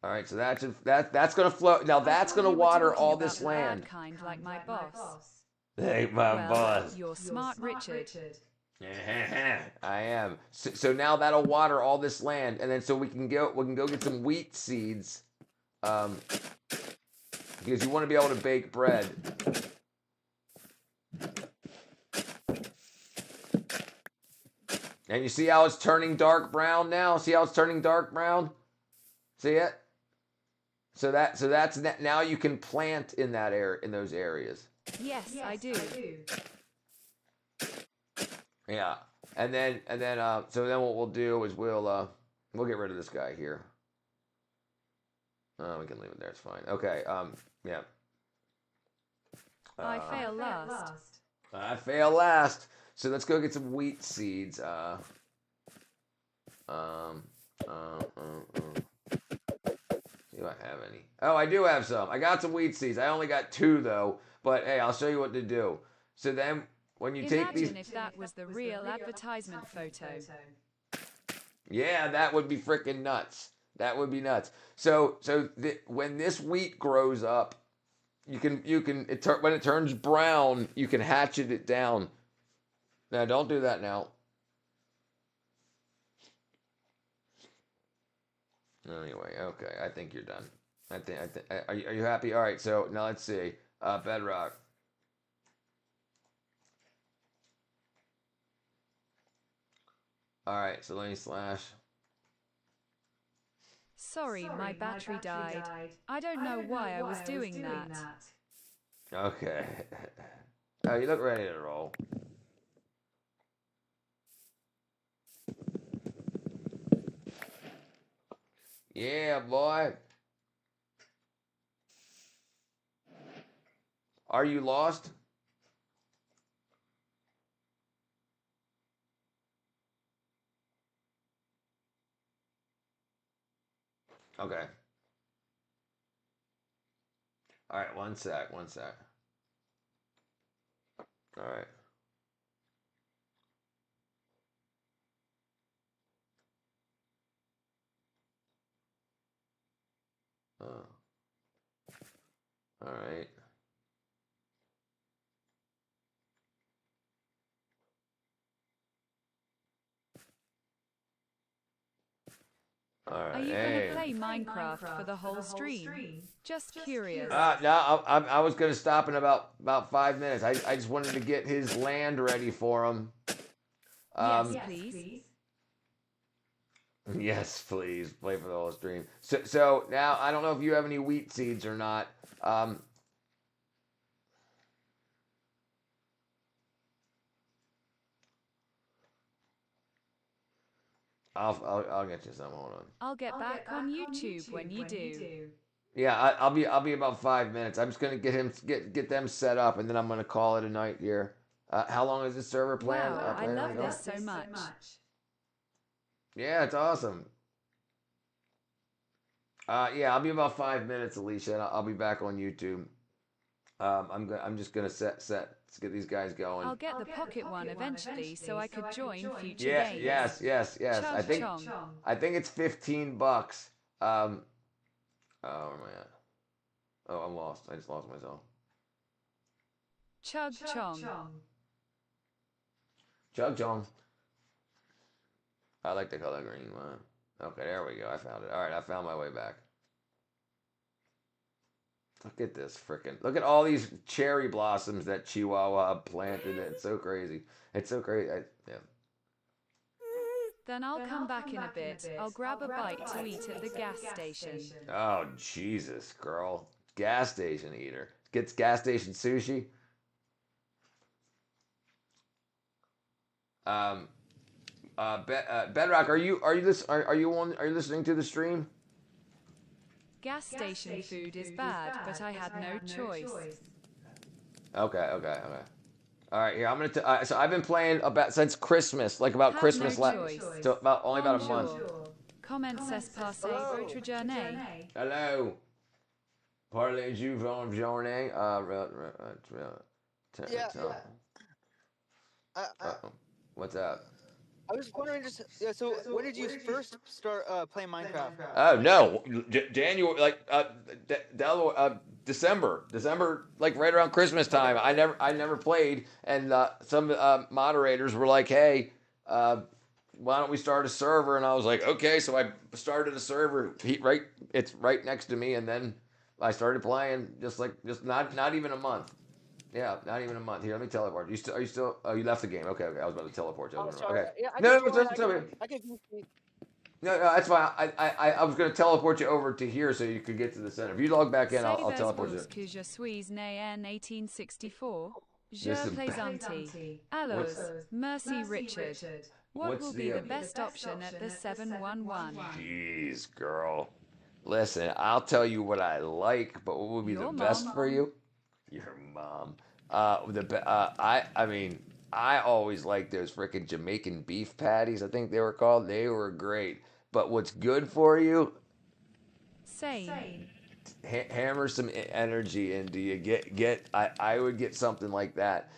All right, so that's gonna flow. Now that's gonna water all this land. Kind like my boss. Hey, my Well, boss. You're smart, Richard. I am. So now that'll water all this land, and then so we can go get some wheat seeds, because you want to be able to bake bread. And you see how it's turning dark brown now? See how it's turning dark brown? See it? So that's now you can plant in that area, in those areas. Yes, I do. Yeah. And then so then what we'll do is we'll get rid of this guy here. We can leave it there. It's fine. Okay. Yeah. I fail last. I fail last. So let's go get some wheat seeds. See if I have any. Oh, I do have some. I got some wheat seeds. I only got 2 though. But hey, I'll show you what to do. So then when you take these. Imagine if that was the real advertisement photo. Yeah, that would be freaking nuts. That would be nuts. So when this wheat grows up, when it turns brown, you can hatchet it down. Now, don't do that now. Anyway, okay, I think you're done. Are you happy? All right, so now let's see. Bedrock. All right, so let me slash. Sorry, my battery died. I don't know why I was doing that. Okay. Oh, you look ready to roll. Yeah, boy. Are you lost? Okay. All right, one sec. All right. All right. Are you gonna play Minecraft for the whole stream? Just curious. No, I was gonna stop in about 5 minutes. I just wanted to get his land ready for him. Yes, please. Yes, please play for the whole stream. So now I don't know if you have any wheat seeds or not. I'll get you some. Hold on. I'll get back on YouTube when you do. Yeah, I'll be about 5 minutes. I'm just gonna get them set up, and then I'm gonna call it a night here. How long is this server plan? Wow, I love this so much. Yeah, it's awesome. Yeah, I'll be about 5 minutes, Alicia, and I'll be back on YouTube. I'm just gonna let's get these guys going. I'll get the pocket one eventually, so I could join future games. Yes. I think it's $15. Oh, where am I at? Oh, I'm lost. I just lost myself. Chug chong. Chug chong. I like the color green one. Okay, there we go. I found it. All right, I found my way back. Look at this frickin'. Look at all these cherry blossoms that Chihuahua planted. It's so crazy. It's so crazy. Yeah. Then I'll come back in a bit. I'll grab a bite to eat at the gas station. Oh, Jesus, girl. Gas station eater. Gets gas station sushi. Bedrock, are you listening to the stream? Gas station food is bad, but I had no choice. Okay. All right, here I'm gonna. So I've been playing since Christmas, like about Christmas so only about a month. Comment c'est passé votre journée. Hello. Parlez-vous votre journée? What's up? I was wondering, so when did you first start playing Minecraft? Oh no, January, December, like right around Christmas time. I never played, and some moderators were like, "Hey, why don't we start a server?" And I was like, "Okay." So I started a server. It's right next to me, and then I started playing. Just not even a month. Yeah, not even a month. Here, let me teleport. Are you still? Oh, you left the game. Okay. I was about to teleport you. Okay. Yeah, No, that's fine. I was going to teleport you over to here so you could get to the center. If you log back in, I'll teleport you. Que je suis né en 1864. Je This is plaisantais. Alors, merci Richard. What What's will be the, the best option at the 711? Jeez, girl. Listen, I'll tell you what I like, but what would be the Your best mom. for you? Your mom. I mean, I always liked those freaking Jamaican beef patties. I think they were called. They were great. But what's good for you? Same. Hammer some energy into you. I would get something like that.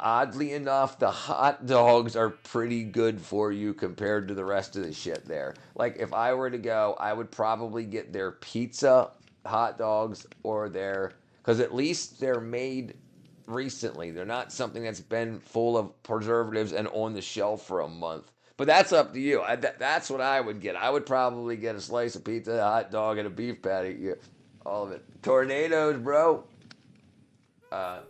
Oddly enough, the hot dogs are pretty good for you compared to the rest of the shit there. Like, if I were to go, I would probably get their pizza hot dogs or their, because at least they're made recently. They're not something that's been full of preservatives and on the shelf for a month. But that's up to you. That's what I would get. I would probably get a slice of pizza, a hot dog, and a beef patty. Yeah, all of it. Tornadoes, bro.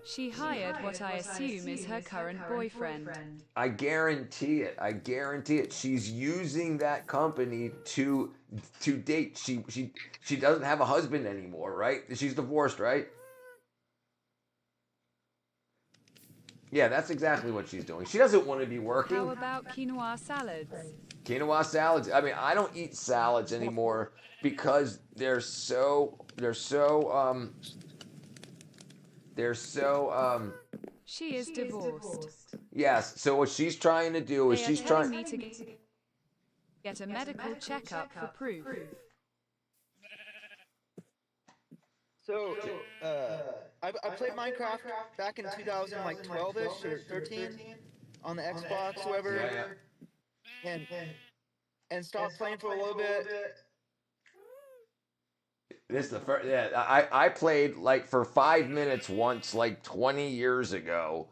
She hired what I assume is her current boyfriend. I guarantee it. I guarantee it. She's using that company to date. She doesn't have a husband anymore, right? She's divorced, right? Yeah, that's exactly what she's doing. She doesn't want to be working. How about quinoa salads? Quinoa salads. I mean, I don't eat salads anymore because they're so She is divorced. yes. So what she's trying to do is They are she's telling trying. me to get a medical checkup for proof. So, I played Minecraft back in 2012-ish or 13 on the Xbox, whatever, Yeah. and stopped playing for a little bit. This is the first. Yeah, I played like for 5 minutes once, like 20 years ago.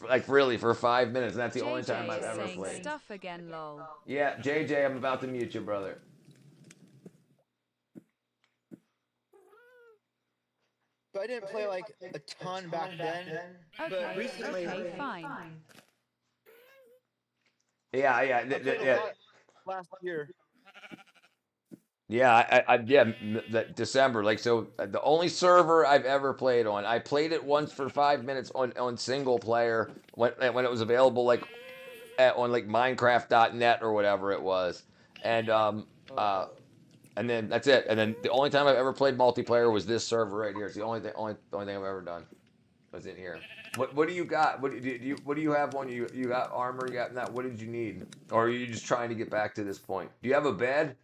Like really for 5 minutes, and that's the only time JJ I've is ever saying played. stuff again, lol. Yeah, JJ, I'm about to mute you, brother. But I didn't play like a ton back then. But recently, Okay, fine. Yeah. I played a lot last year. Yeah, that December. Like, so the only server I've ever played on, I played it once for 5 minutes on single player when it was available, like on like Minecraft.net or whatever it was, and then that's it. And then the only time I've ever played multiplayer was this server right here. It's the only thing I've ever done was in here. What do you got? What do you have on you? You got armor? You got that? What did you need? Or are you just trying to get back to this point? Do you have a bed?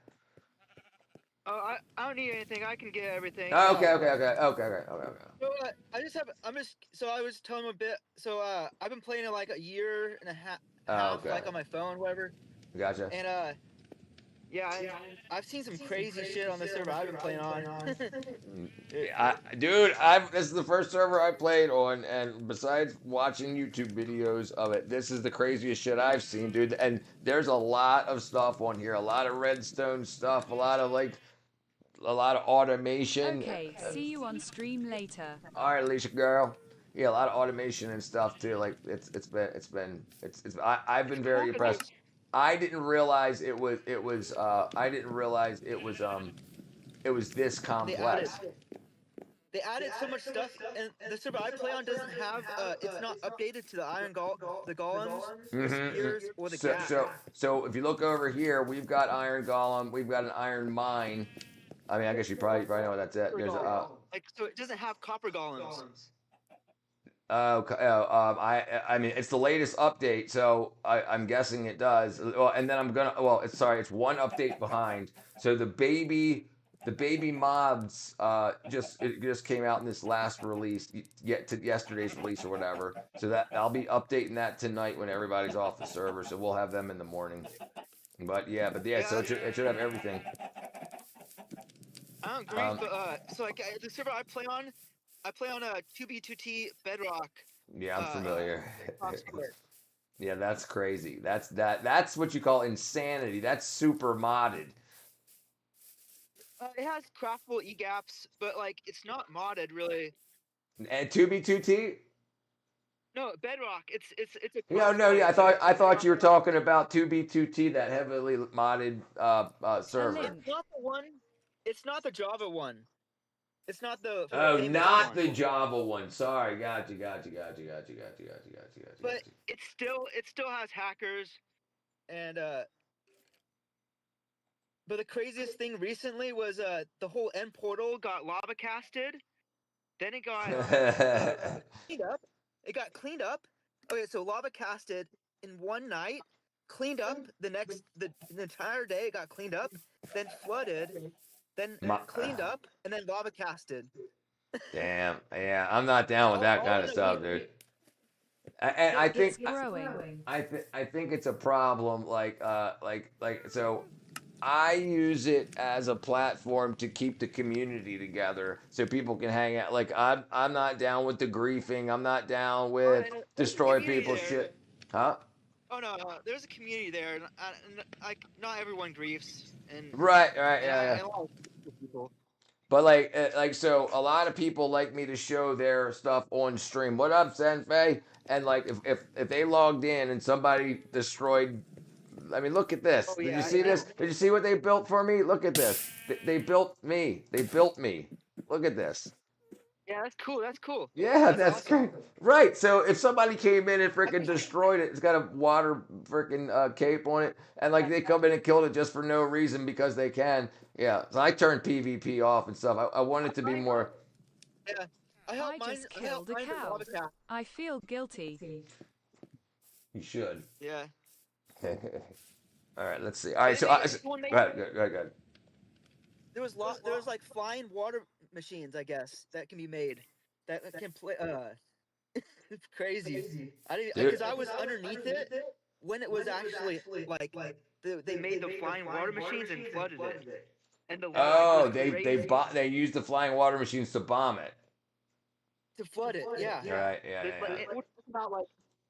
I don't need anything. I can get everything. Oh, okay. So I was telling him a bit. So I've been playing it like a year and a half, Okay. like on my phone, whatever. Gotcha. And I've seen some crazy shit on the server I've been playing on. This is the first server I played on, and besides watching YouTube videos of it, this is the craziest shit I've seen, dude. And there's a lot of stuff on here, a lot of redstone stuff, a lot of automation. Okay, see you on stream later. All right, Alicia girl. Yeah, a lot of automation and stuff too. Like I've been very impressed. I didn't realize it was this complex. They added so much stuff, and the server I play on doesn't have. It's not updated to the the golems, the spears, or the gas. So if you look over here, we've got iron golem, we've got an iron mine. I mean, I guess you probably know what that's at. There's so it doesn't have copper golems. I mean, it's the latest update, so I'm guessing it does. Well, and then it's one update behind. So the baby mods just came out in this last release, yesterday's release or whatever. So that I'll be updating that tonight when everybody's off the server. So we'll have them in the morning. But yeah, so it should have everything. I don't agree, but so like the server I play on a 2B2T Bedrock. Yeah, I'm familiar. Yeah, that's crazy. That's what you call insanity. That's super modded. It has craftable e-gaps, but like it's not modded really. And 2B2T? No, Bedrock. It's a. No. Yeah, I thought you were talking about 2B2T, that heavily modded server. It's not the one. It's not the Java one. It's not the Oh, famous not one. the Java one. Sorry, got you. But it still has hackers, and but the craziest thing recently was the whole end portal got lava casted. Then it got cleaned up. It got cleaned up. Okay, so lava casted in one night, cleaned up the entire day. It got cleaned up, then flooded, then cleaned up, and then lava casted. Damn. Yeah, I'm not down with that All kind in of a stuff, week. dude. And I think It's growing. I think it's a problem. So I use it as a platform to keep the community together, so people can hang out. Like I'm not down with the griefing. I'm not down with and there's a destroying community people's there. shit. Huh? Oh no, there's a community there, and like not everyone griefs, and Right. and Yeah. I like people. But so a lot of people like me to show their stuff on stream. What up, Senfei? And like if they logged in and somebody destroyed, I mean, look at this. Oh, Did yeah, you see this? Did you see what they built for me? Look at this. They built me. They built me. Look at this. Yeah, that's cool. That's cool. Yeah, that's awesome. great. Right. So if somebody came in and freaking destroyed it, it's got a water freaking cape on it, and like they come in and killed it just for no reason because they can. Yeah. So I turned PvP off and stuff. I want it to be more. Yeah. I just killed a cow. I feel guilty. You should. Yeah. All right. Let's see. All right. So go ahead. There was like flying water machines, I guess, that can be made that can play. It's crazy. Because I was underneath it when it was actually like they made the flying water machines and flooded it. And the they used the flying water machines to bomb it. To flood it, yeah. Right. Yeah. It was about like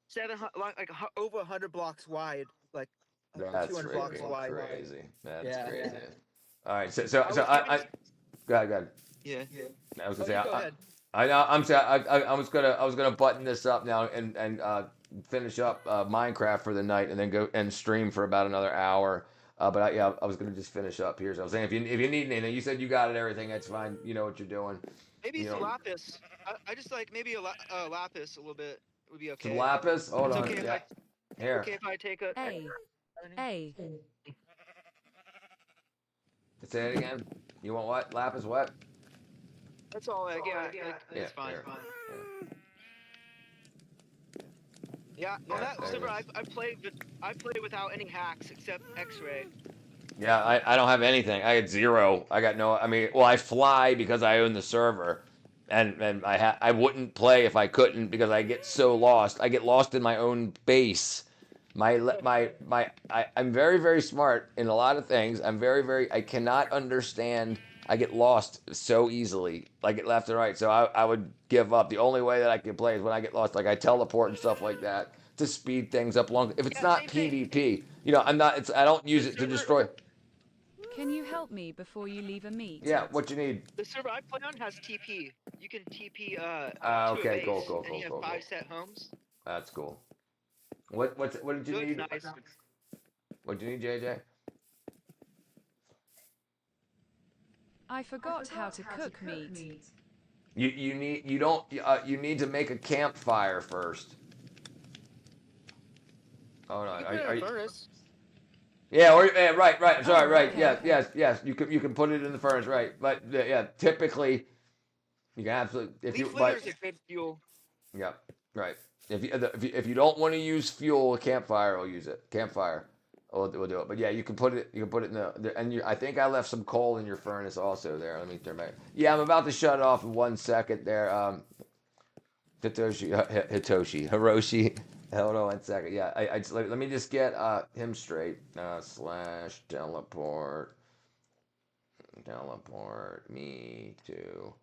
700, like over 100 blocks wide, like That's 200 blocks wide. Crazy. That's Yeah. crazy. All right. So I go ahead. Yeah. I was gonna say Go ahead. I was gonna button this up now and finish up Minecraft for the night and then go and stream for about another hour. I was gonna just finish up here. So I was saying if you need anything, you said you got it, everything. That's fine. You know what you're doing. Maybe some lapis. I just like maybe a lapis a little bit would be okay. Some lapis. Hold It's on. okay Yeah. Here. Okay if I take a. A. Say it again. You want what? Lapis what? That's all I got. It's fine. Here. Yeah, on that server I play without any hacks except X-ray. Yeah, I don't have anything. I had zero. I got no. I mean, well, I fly because I own the server, and I wouldn't play if I couldn't because I get so lost. I get lost in my own base. I'm very, very smart in a lot of things. I cannot understand. I get lost so easily. I get left and right. So I would give up. The only way that I can play is when I get lost. Like I teleport and stuff like that to speed things up long. If it's not PvP, I'm not. I don't use it to destroy. Can you help me before you leave a meet? Yeah, what you need? The server I play on has TP. You can TP okay, to a base, cool. and you have 5 set homes. That's cool. What did you need? Nice. What did you need, JJ? I forgot how to cook meat. You need to make a campfire first. Oh no, are you? Furnace. Yeah, right. I'm sorry, right. Yes. You can put it in the furnace, right? But yeah, typically you can absolutely Leaf litter is a good fuel. Yeah, right. If you don't want to use fuel, a campfire will use it. Campfire, we'll do it. But yeah, you can put it in the and I think I left some coal in your furnace also there. Let me turn back. Yeah, I'm about to shut it off in 1 second there. Hiroshi. Hold on 1 second. Yeah, let me just get him straight. / teleport me to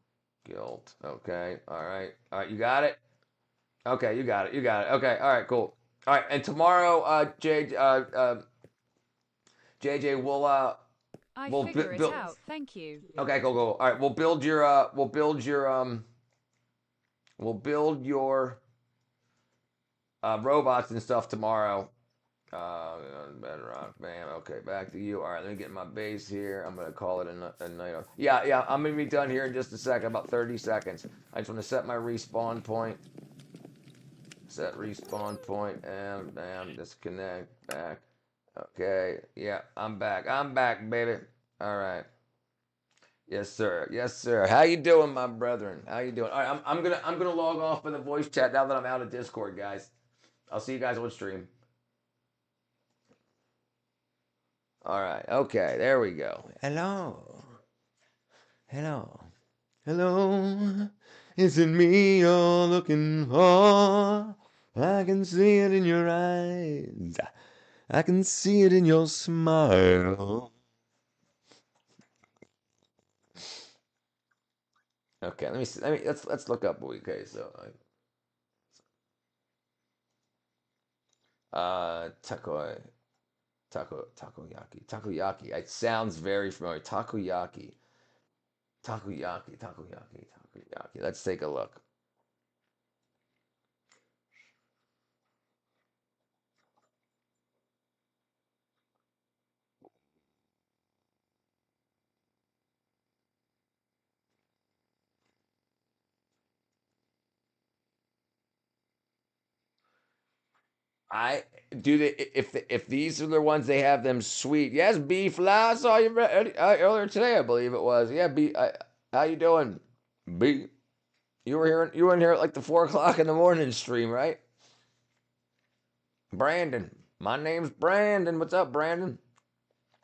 guilt. Okay. All right. You got it. Okay, you got it. Okay. All right. Cool. All right. And tomorrow, JJ, we'll figure it out. Thank you. Okay. Cool. All right. We'll build your robots and stuff tomorrow, Bedrock, bam. Okay, back to you. All right, let me get my base here. I'm gonna call it a night. Yeah. I'm gonna be done here in just a second, about 30 seconds. I just want to set my respawn point. Set respawn point, and bam, disconnect, back. Okay, yeah, I'm back. I'm back, baby. All right. Yes, sir. Yes, sir. How you doing, my brethren? How you doing? All right, I'm gonna log off for the voice chat now that I'm out of Discord, guys. I'll see you guys on stream. All right. Okay, there we go. Hello. Hello. Hello. Is it me you're looking for? I can see it in your eyes. I can see it in your smile. Okay, let me see. Let's look up. Okay, so takoyaki. It sounds very familiar. Takoyaki. Let's take a look. I do they if these are the ones they have them sweet. Yes, B Fly. I saw you earlier today, I believe it was. Yeah, B. How you doing, B? You were here. You were in here at like the 4 o'clock in the morning stream, right? Brandon. My name's Brandon. What's up, Brandon?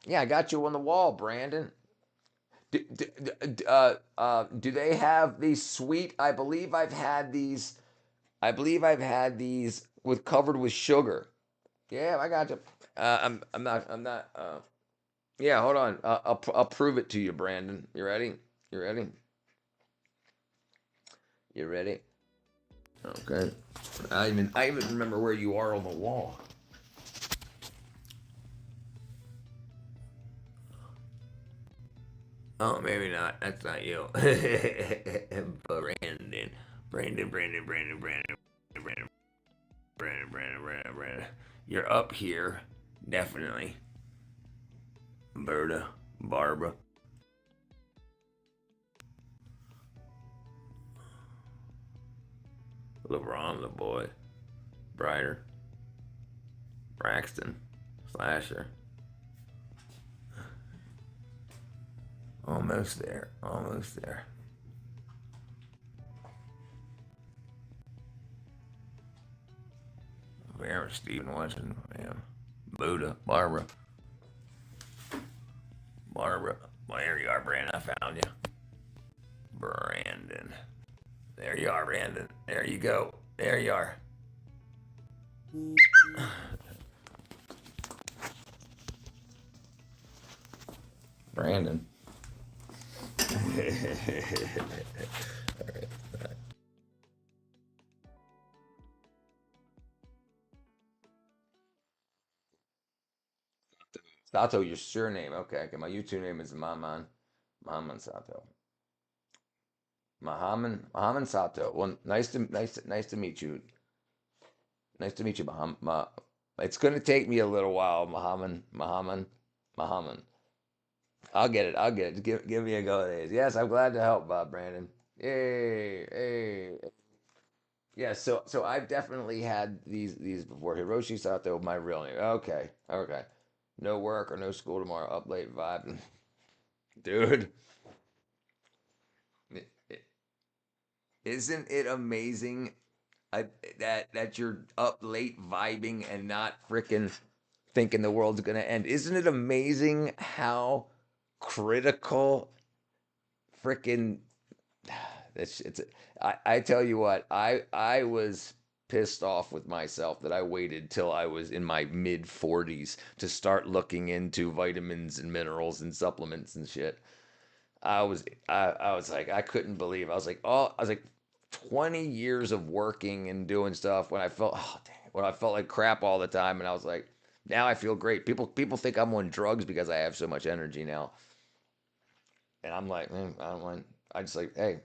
Yeah, I got you on the wall, Brandon. Do they have these sweet? I believe I've had these. I believe I've had these with covered with sugar. Yeah, I got you. I'm not. Yeah, hold on. I'll prove it to you, Brandon. You ready? You ready? You ready? Okay. I even remember where you are on the wall. Oh, maybe not. That's not you. Brandon. You're up here, definitely. Berta, Barbara. LeBron, the boy. Brighter. Braxton. Slasher. Almost there. Almost there. Aaron, Stephen Washington, man. Buddha, Barbara. Well, there you are, Brandon. I found you. Brandon. There you are, Brandon. There you go. There you are. Brandon. Sato, your surname. Okay, my YouTube name is Maman Sato. Mahaman Sato. Well, nice to meet you. Nice to meet you, It's gonna take me a little while, Mahaman. I'll get it. Give me a go, days. Yes, I'm glad to help, Brandon. Yay, hey. Yeah, so I've definitely had these before. Hiroshi Sato, my real name. Okay. No work or no school tomorrow. Up late vibing, dude. Isn't it amazing? That you're up late vibing and not freaking thinking the world's gonna end. Isn't it amazing how critical freaking I tell you what, I was pissed off with myself that I waited till I was in my mid 40s to start looking into vitamins and minerals and supplements and shit. I was like, I couldn't believe. I was like 20 years of working and doing stuff when I felt when I felt like crap all the time, and I was like, now I feel great. People think I'm on drugs because I have so much energy now, and I'm like, I don't mind. I just like, hey,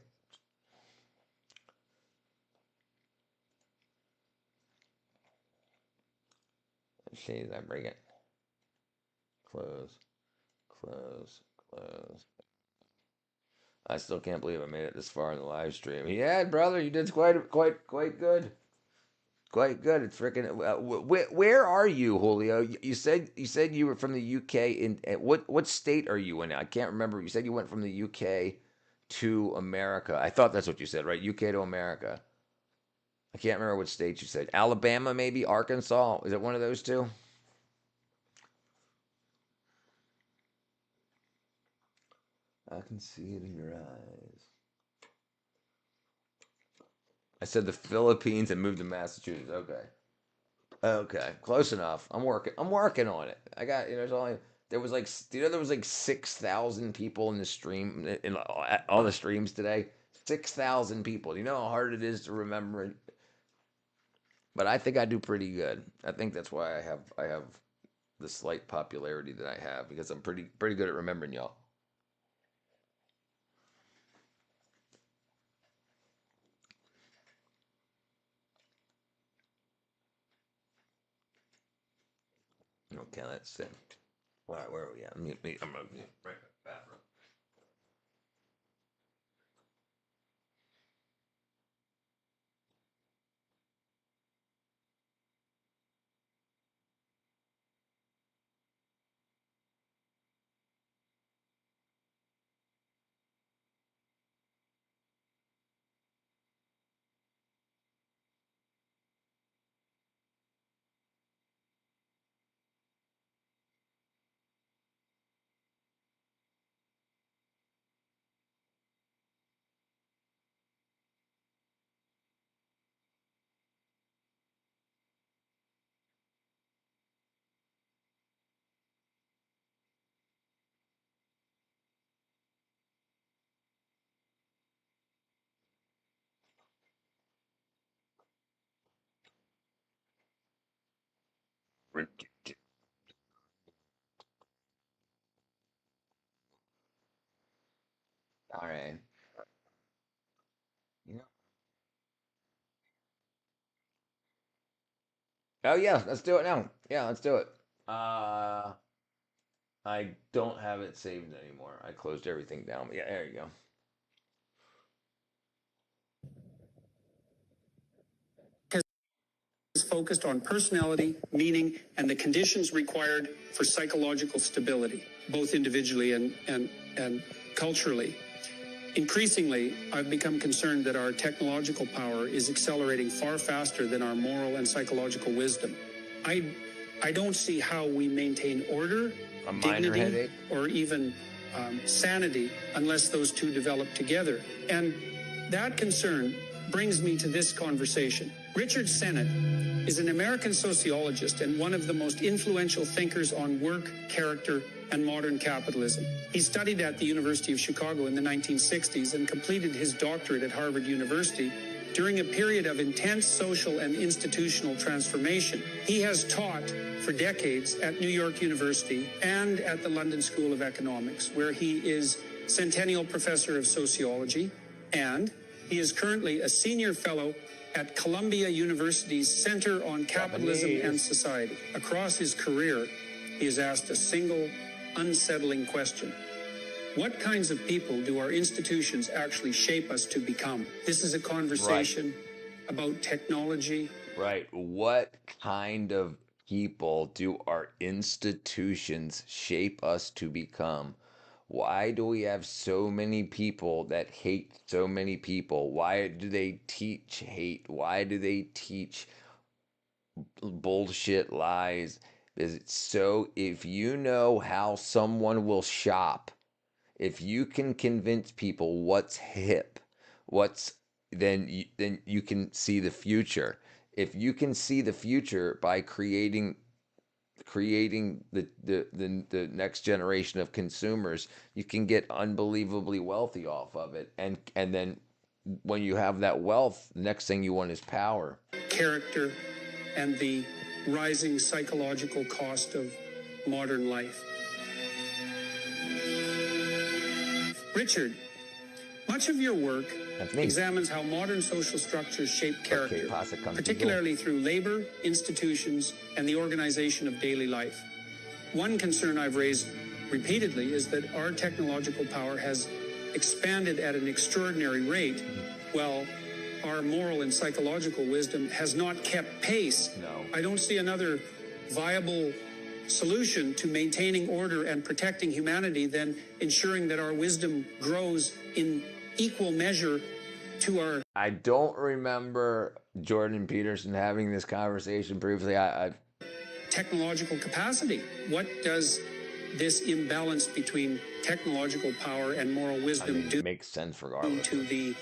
Shades, I bring it. Close. Close. Close. I still can't believe I made it this far in the live stream. Yeah, brother, you did quite good. Quite good. It's freaking. Where are you, Julio? You said you were from the UK. In what state are you in? I can't remember. You said you went from the UK to America. I thought that's what you said, right? UK to America. I can't remember what state you said. Alabama, maybe Arkansas. Is it one of those two? I can see it in your eyes. I said the Philippines and moved to Massachusetts. Okay, close enough. I'm working on it. I got there's only there was like there was like 6,000 people in the stream in all the streams today. 6,000 people. You know how hard it is to remember it. But I think I do pretty good. I think that's why I have the slight popularity that I have because I'm pretty good at remembering y'all. Okay, that's it. All right, where are we at? I'm gonna right bathroom. All right. You know. Oh yeah, let's do it now. Yeah, let's do it. I don't have it saved anymore. I closed everything down. Yeah, there you go. Is focused on personality, meaning, and the conditions required for psychological stability, both individually and culturally. Increasingly, I've become concerned that our technological power is accelerating far faster than our moral and psychological wisdom. I don't see how we maintain order, dignity, or even sanity unless those two develop together. And that concern brings me to this conversation. Richard Sennett is an American sociologist and one of the most influential thinkers on work, character, and modern capitalism. He studied at the University of Chicago in the 1960s and completed his doctorate at Harvard University during a period of intense social and institutional transformation. He has taught for decades at New York University and at the London School of Economics, where he is Centennial Professor of Sociology, and he is currently a senior fellow at Columbia University's Center on Capitalism and Society. Across his career, he has asked a single, unsettling question. What kinds of people do our institutions actually shape us to become? This is a conversation about technology. Right. What kind of people do our institutions shape us to become? Why do we have so many people that hate so many people? Why do they teach hate? Why do they teach bullshit lies? Is it so if you know how someone will shop, if you can convince people what's hip, then you can see the future. If you can see the future by creating the next generation of consumers, you can get unbelievably wealthy off of it. And then when you have that wealth, the next thing you want is power. Character and the rising psychological cost of modern life. Richard, Much of your work That's me. examines how modern social structures shape character, pasa contigo. particularly through labor, institutions, and the organization of daily life. One concern I've raised repeatedly is that our technological power has expanded at an extraordinary rate, while our moral and psychological wisdom has not kept pace. No. I don't see another viable solution to maintaining order and protecting humanity than ensuring that our wisdom grows in equal measure to our... I don't remember Jordan Peterson having this conversation previously. technological capacity. What does this imbalance between technological power and moral wisdom do makes sense regardless. to the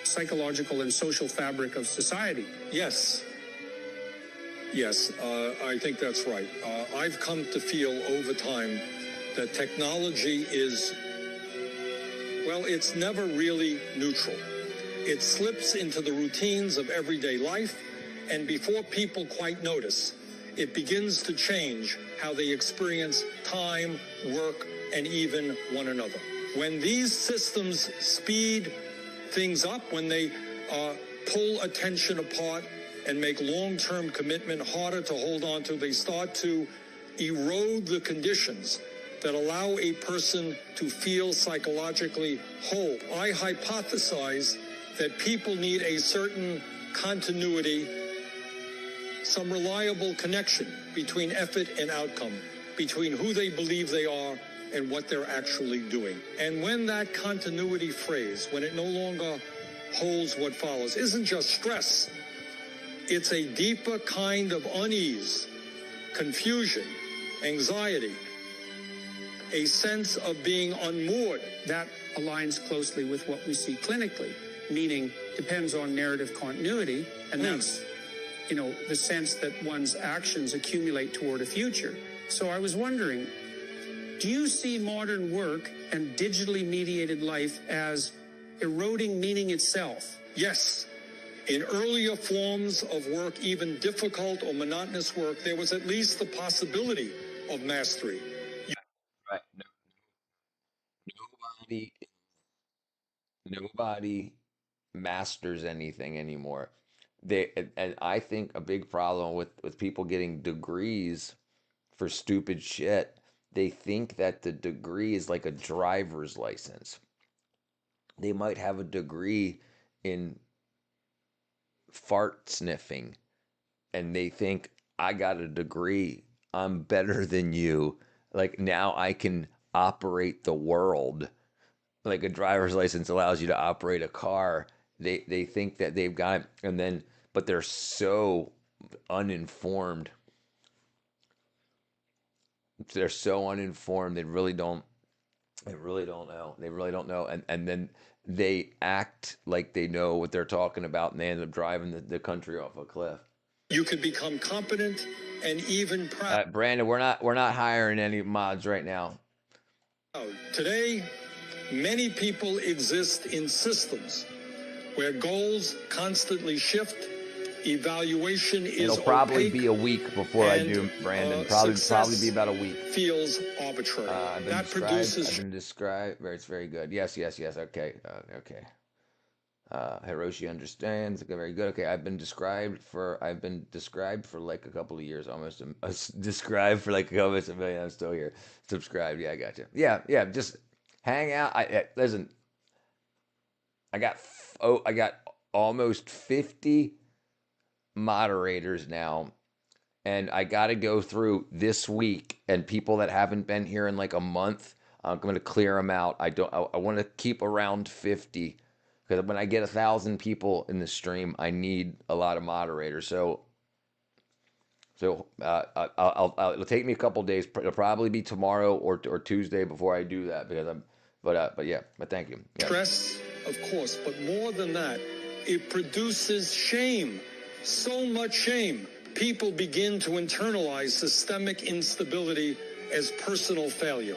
psychological and social fabric of society? Yes. Yes, I think that's right. I've come to feel over time that technology is, well, it's never really neutral. It slips into the routines of everyday life, and before people quite notice, it begins to change how they experience time, work, and even one another. When these systems speed things up, when they pull attention apart and make long-term commitment harder to hold on to, they start to erode the conditions that allow a person to feel psychologically whole. I hypothesize that people need a certain continuity, some reliable connection between effort and outcome, between who they believe they are and what they're actually doing. And when that continuity phrase, when it no longer holds what follows, isn't just stress, it's a deeper kind of unease, confusion, anxiety, a sense of being unmoored. That aligns closely with what we see clinically, meaning depends on narrative continuity, and that's, you know, the sense that one's actions accumulate toward a future. So I was wondering, do you see modern work and digitally mediated life as eroding meaning itself? Yes. In earlier forms of work, even difficult or monotonous work, there was at least the possibility of mastery. Right. Nobody masters anything anymore. And I think a big problem with people getting degrees for stupid shit, they think that the degree is like a driver's license. They might have a degree in fart sniffing and they think, I got a degree, I'm better than you, like now I can operate the world. Like a driver's license allows you to operate a car. They think that they've got it, and then but they're so uninformed. They're so uninformed, they really don't know. They really don't know. And then they act like they know what they're talking about, and they end up driving the country off a cliff. You could become competent and even proud. Brandon, we're not hiring any mods right now. Today, many people exist in systems where goals constantly shift, evaluation is It'll probably opaque, be a week before I do, Brandon. Probably be about a week. Feels arbitrary. That produces. I've been described. It's very good. Yes. Okay. Okay. Hiroshi understands. Okay, very good. Okay, I've been described for like a couple of years, almost described for like almost a million. I'm still here. Subscribed. Yeah, I got you. Yeah. Just hang out. Listen. I got almost 50 moderators now, and I got to go through this week and people that haven't been here in like a month. I'm going to clear them out. I want to keep around 50. Because when I get 1,000 people in the stream, I need a lot of moderators. So it'll take me a couple days. It'll probably be tomorrow or Tuesday before I do that. Because but thank you. Yeah. Stress, of course, but more than that, it produces shame. So much shame. People begin to internalize systemic instability as personal failure.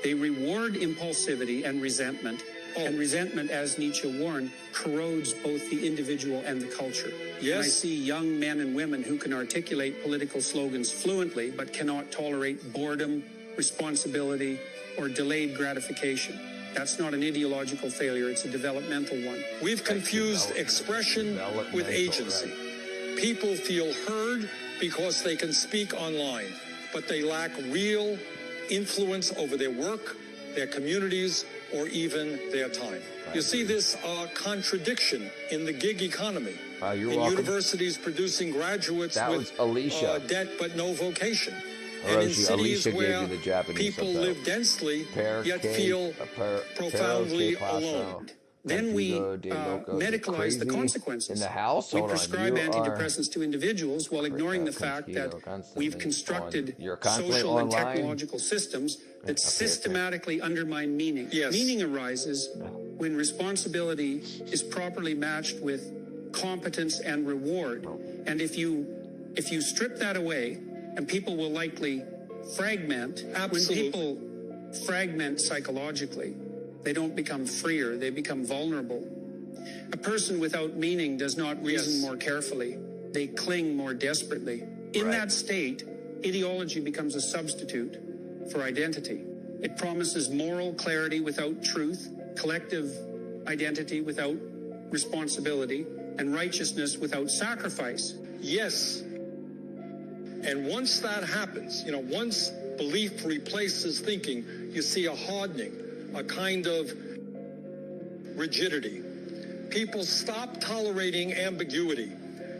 They reward impulsivity and resentment. And resentment, as Nietzsche warned, corrodes both the individual and the culture. Yes. And I see young men and women who can articulate political slogans fluently, but cannot tolerate boredom, responsibility, or delayed gratification. That's not an ideological failure, it's a developmental one. We've confused expression with agency. People feel heard because they can speak online, but they lack real influence over their work, their communities, or even their time. You see this contradiction in the gig economy. You're in welcome. Universities producing graduates That with was Alicia. debt but no vocation. And in Hiroshi, cities Alicia gave where you the Japanese people subtitle. live densely Per yet que- feel per- profoundly pero que paso. alone. Then we Contigo de loco. medicalize the Crazy consequences. in the house. We Hold on. prescribe You are antidepressants to individuals while ignoring the fact that we've constructed social and technological systems that systematically undermine meaning. Yes. Meaning arises when responsibility is properly matched with competence and reward. And if you strip that away, and people will likely fragment. Absolutely. When people fragment psychologically, they don't become freer, they become vulnerable. A person without meaning does not reason more carefully. They cling more desperately. In that state, ideology becomes a substitute for identity. It promises moral clarity without truth, collective identity without responsibility, and righteousness without sacrifice. Yes. And once that happens, once belief replaces thinking, you see a hardening, a kind of rigidity. People stop tolerating ambiguity.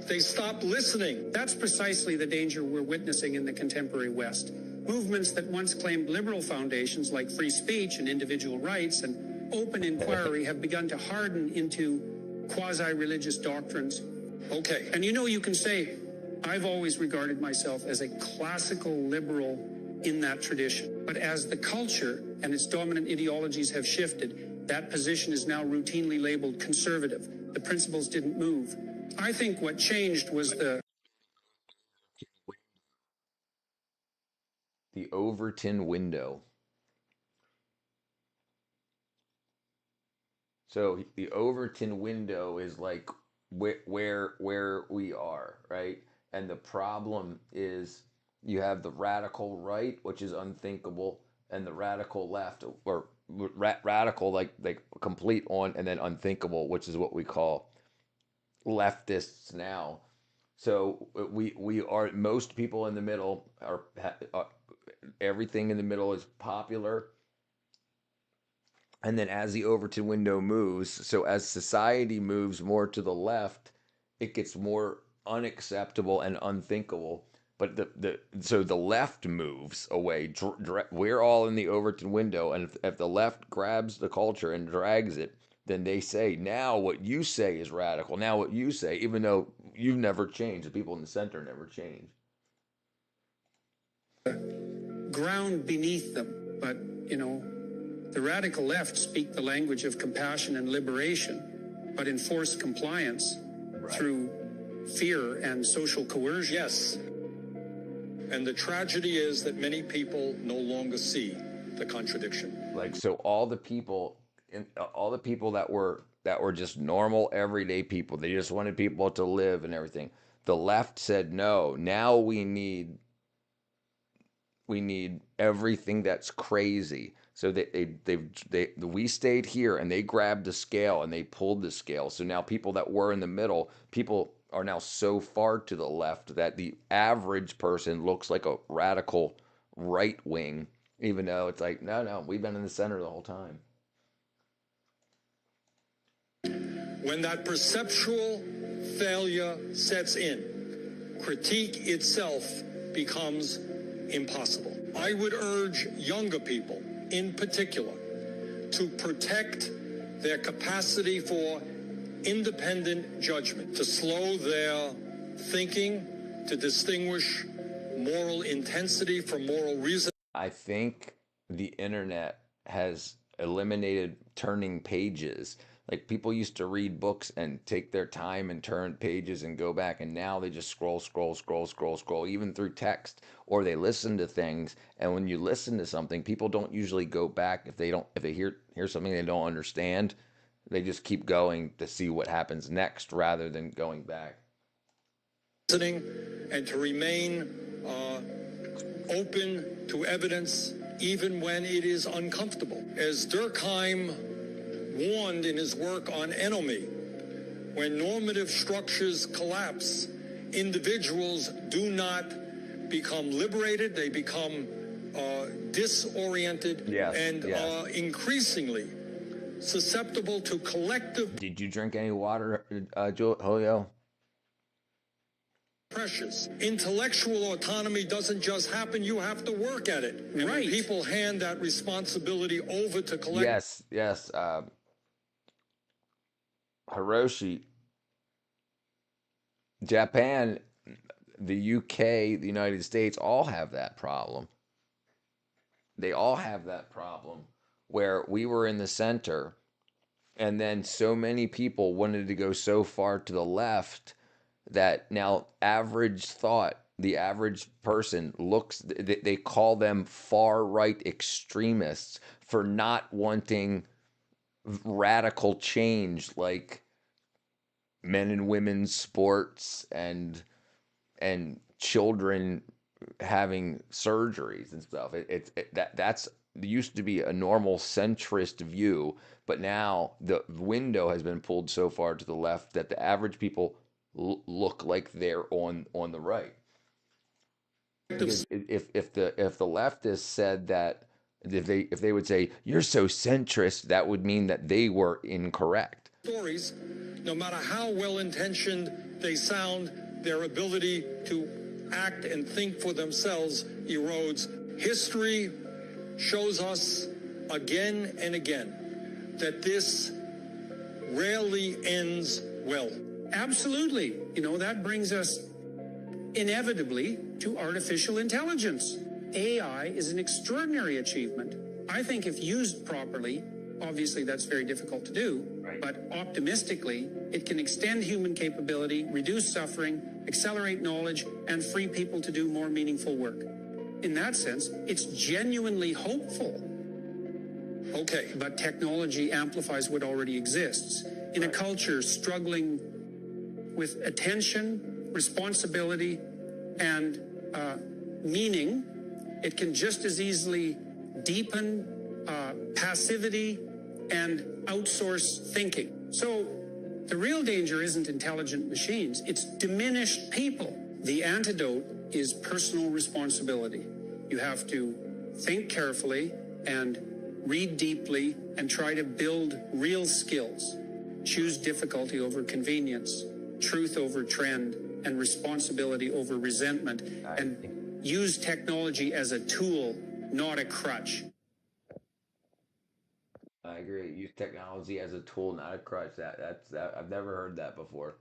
They stop listening. That's precisely the danger we're witnessing in the contemporary West. Movements that once claimed liberal foundations like free speech and individual rights and open inquiry have begun to harden into quasi-religious doctrines. Okay. And you can say, I've always regarded myself as a classical liberal in that tradition. But as the culture and its dominant ideologies have shifted, that position is now routinely labeled conservative. The principles didn't move. I think what changed was the Overton window. So the Overton window is like where we are, right? And the problem is you have the radical right, which is unthinkable, and the radical left, or radical like complete on, and then unthinkable, which is what we call leftists now. So we are, most people in the middle are everything in the middle is popular. And then as the Overton window moves, so as society moves more to the left, it gets more unacceptable and unthinkable. But so the left moves away. We're all in the Overton window, and if the left grabs the culture and drags it, then they say, now what you say is radical. Now what you say, even though you've never changed, the people in the center never change. ground beneath them. But, the radical left speak the language of compassion and liberation, but enforce compliance through fear and social coercion. Yes. And the tragedy is that many people no longer see the contradiction. Like, so all the people that were just normal everyday people, they just wanted people to live and everything. The left said no. Now we need everything that's crazy. So we stayed here, and they grabbed the scale and they pulled the scale. So now people that were in the middle, people are now so far to the left that the average person looks like a radical right wing, even though it's like, no, we've been in the center the whole time. When that perceptual failure sets in, critique itself becomes impossible. I would urge younger people, in particular, to protect their capacity for independent judgment, to slow their thinking, to distinguish moral intensity from moral reason. I think the internet has eliminated turning pages. Like, people used to read books and take their time and turn pages and go back, and now they just scroll, even through text, or they listen to things. And when you listen to something, people don't usually go back if they hear something they don't understand. They just keep going to see what happens next rather than going back. Listening and to remain open to evidence even when it is uncomfortable. As Durkheim warned in his work on Enemy, when normative structures collapse, individuals do not become liberated, they become disoriented and are increasingly susceptible to collective. Did you drink any water, Julio? Precious. Intellectual autonomy doesn't just happen, you have to work at it. And when people hand that responsibility over to collective. Yes. Hiroshi, Japan, the UK, the United States all have that problem. They all have that problem where we were in the center and then so many people wanted to go so far to the left that now the average person they call them far right extremists for not wanting radical change like men and women's sports and children having surgeries and stuff. That's used to be a normal centrist view, but now the window has been pulled so far to the left that the average people look like they're on the right. Because if the leftists said that, if they would say you're so centrist, that would mean that they were incorrect. Stories, no matter how well intentioned they sound, their ability to act and think for themselves erodes. History shows us again and again that this rarely ends well. Absolutely. That brings us inevitably to artificial intelligence. AI is an extraordinary achievement. I think if used properly, obviously that's very difficult to do, but optimistically, it can extend human capability, reduce suffering, accelerate knowledge, and free people to do more meaningful work. In that sense, it's genuinely hopeful. Okay. But technology amplifies what already exists. In a culture struggling with attention, responsibility, and meaning, it can just as easily deepen passivity and outsource thinking. So the real danger isn't intelligent machines, it's diminished people. The antidote is personal responsibility. You have to think carefully and read deeply and try to build real skills. Choose difficulty over convenience, truth over trend, and responsibility over resentment. And use technology as a tool, not a crutch. I agree. Use technology as a tool, not a crutch. That's I've never heard that before.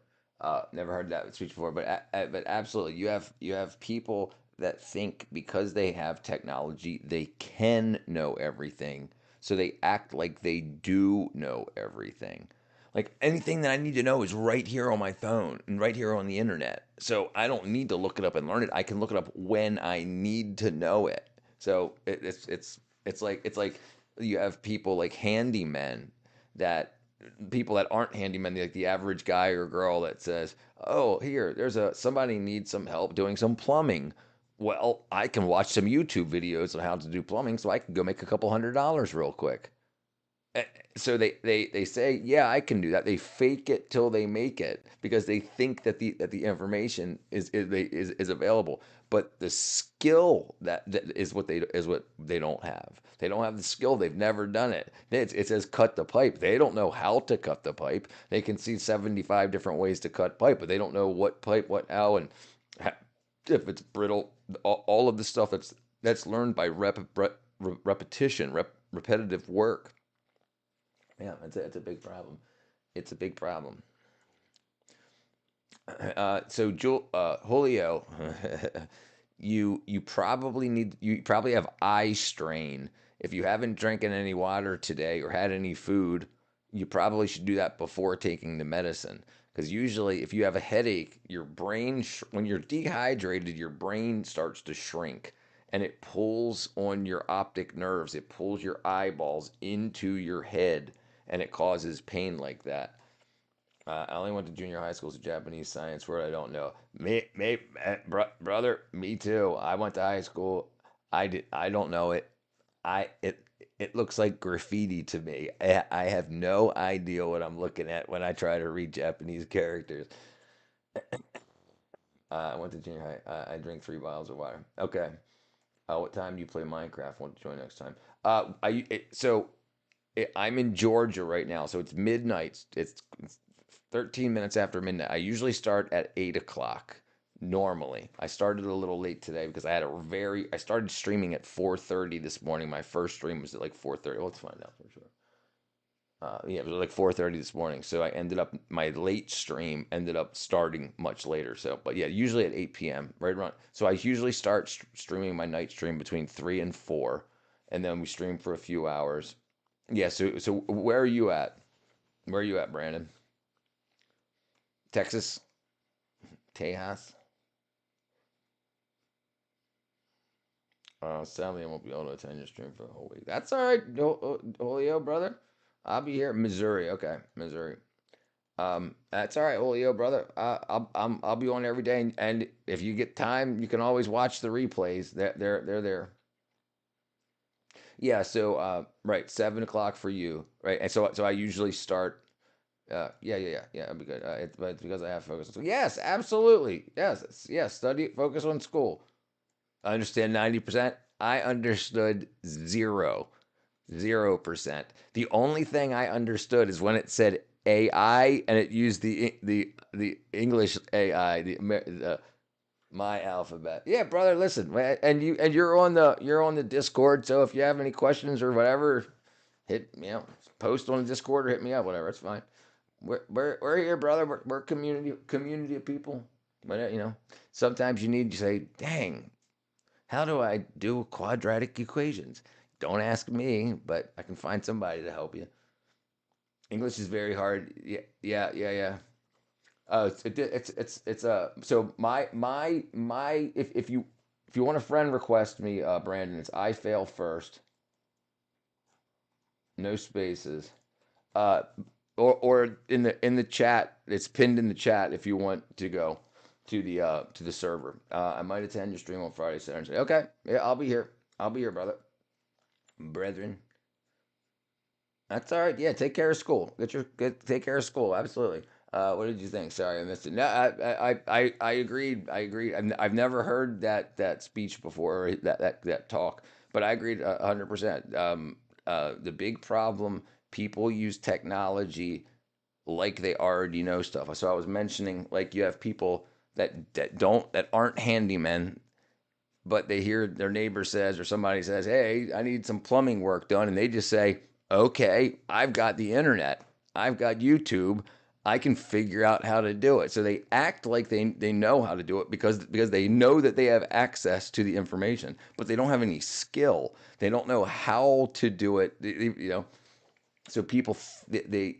Never heard that speech before. But absolutely, you have people that think because they have technology, they can know everything. So they act like they do know everything. Like anything that I need to know is right here on my phone and right here on the internet. So I don't need to look it up and learn it. I can look it up when I need to know it. So it's like you have people like handymen that people that aren't handymen, like the average guy or girl that says, "Oh, here, somebody needs some help doing some plumbing." Well, I can watch some YouTube videos on how to do plumbing, so I can go make a couple $100 real quick. So they say, yeah, I can do that. They fake it till they make it because they think that the information is available. But the skill that is what they don't have. They don't have the skill. They've never done it. It says cut the pipe. They don't know how to cut the pipe. They can see 75 different ways to cut pipe, but they don't know what pipe, what how, and if it's brittle. All of the stuff that's learned by repetition, repetitive work. Yeah, it's a big problem. It's a big problem. So Julio, you probably have eye strain. If you haven't drinking any water today or had any food, you probably should do that before taking the medicine. Because usually, if you have a headache, your brain, when you're dehydrated, your brain starts to shrink. And it pulls on your optic nerves. It pulls your eyeballs into your head. And it causes pain like that. I only went to junior high school, so Japanese science word I don't know. Brother, me too. I went to high school. I don't know it. it looks like graffiti to me. I have no idea what I'm looking at when I try to read Japanese characters. I went to junior high. I drink 3 bottles of water. Okay. What time do you play Minecraft? Want to join next time? I'm in Georgia right now, so it's midnight. It's 13 minutes after midnight. I usually start at 8 o'clock. Normally, I started a little late today because I started streaming at 4:30 this morning. My first stream was at like 4:30. Let's find out for sure. Yeah, it was like 4:30 this morning. So my late stream ended up starting much later. So, but yeah, usually at 8 p.m. right around. So I usually start streaming my night stream between 3 and 4, and then we stream for a few hours. Yeah. So where are you at? Where are you at, Brandon? Texas, Tejas. Sadly, I won't be able to attend your stream for the whole week. That's all right, Julio, brother. I'll be here, Missouri. Okay, Missouri. That's all right, Julio, brother. I'll be on every day, and if you get time, you can always watch the replays. They're there. Yeah. So right, 7 o'clock for you, right? And so I usually start. Yeah. It'll be good. But it's because I have focus. Yes, absolutely. Yes. Study, focus on school. I understand 90%. I understood 0%. The only thing I understood is when it said AI and it used the English AI, the my alphabet. Yeah, brother, listen, you're on the Discord, so if you have any questions or whatever, post on the Discord or hit me up, whatever. It's fine. We're here, brother. We're community of people. But sometimes you need to say, dang. How do I do quadratic equations? Don't ask me, but I can find somebody to help you. English is very hard. Yeah. So if you want a friend request me, Brandon, it's I fail first. No spaces. Or in the chat, it's pinned in the chat if you want to go to the server. I might attend your stream on Friday, Saturday, Sunday. Okay, yeah, I'll be here. Brother, brethren. That's all right. Yeah, take care of school. Take care of school. Absolutely. What did you think? Sorry, I missed it. No, I agreed. I've never heard that speech before, or that talk, but I agreed 100%. The big problem: people use technology like they already know stuff. So I was mentioning, like, you have people that aren't handymen, but they hear their neighbor says, or somebody says, hey, I need some plumbing work done, and they just say, okay, I've got the internet, I've got YouTube, I can figure out how to do it. So they act like they know how to do it because they know that they have access to the information, but they don't have any skill. They don't know how to do it. So people they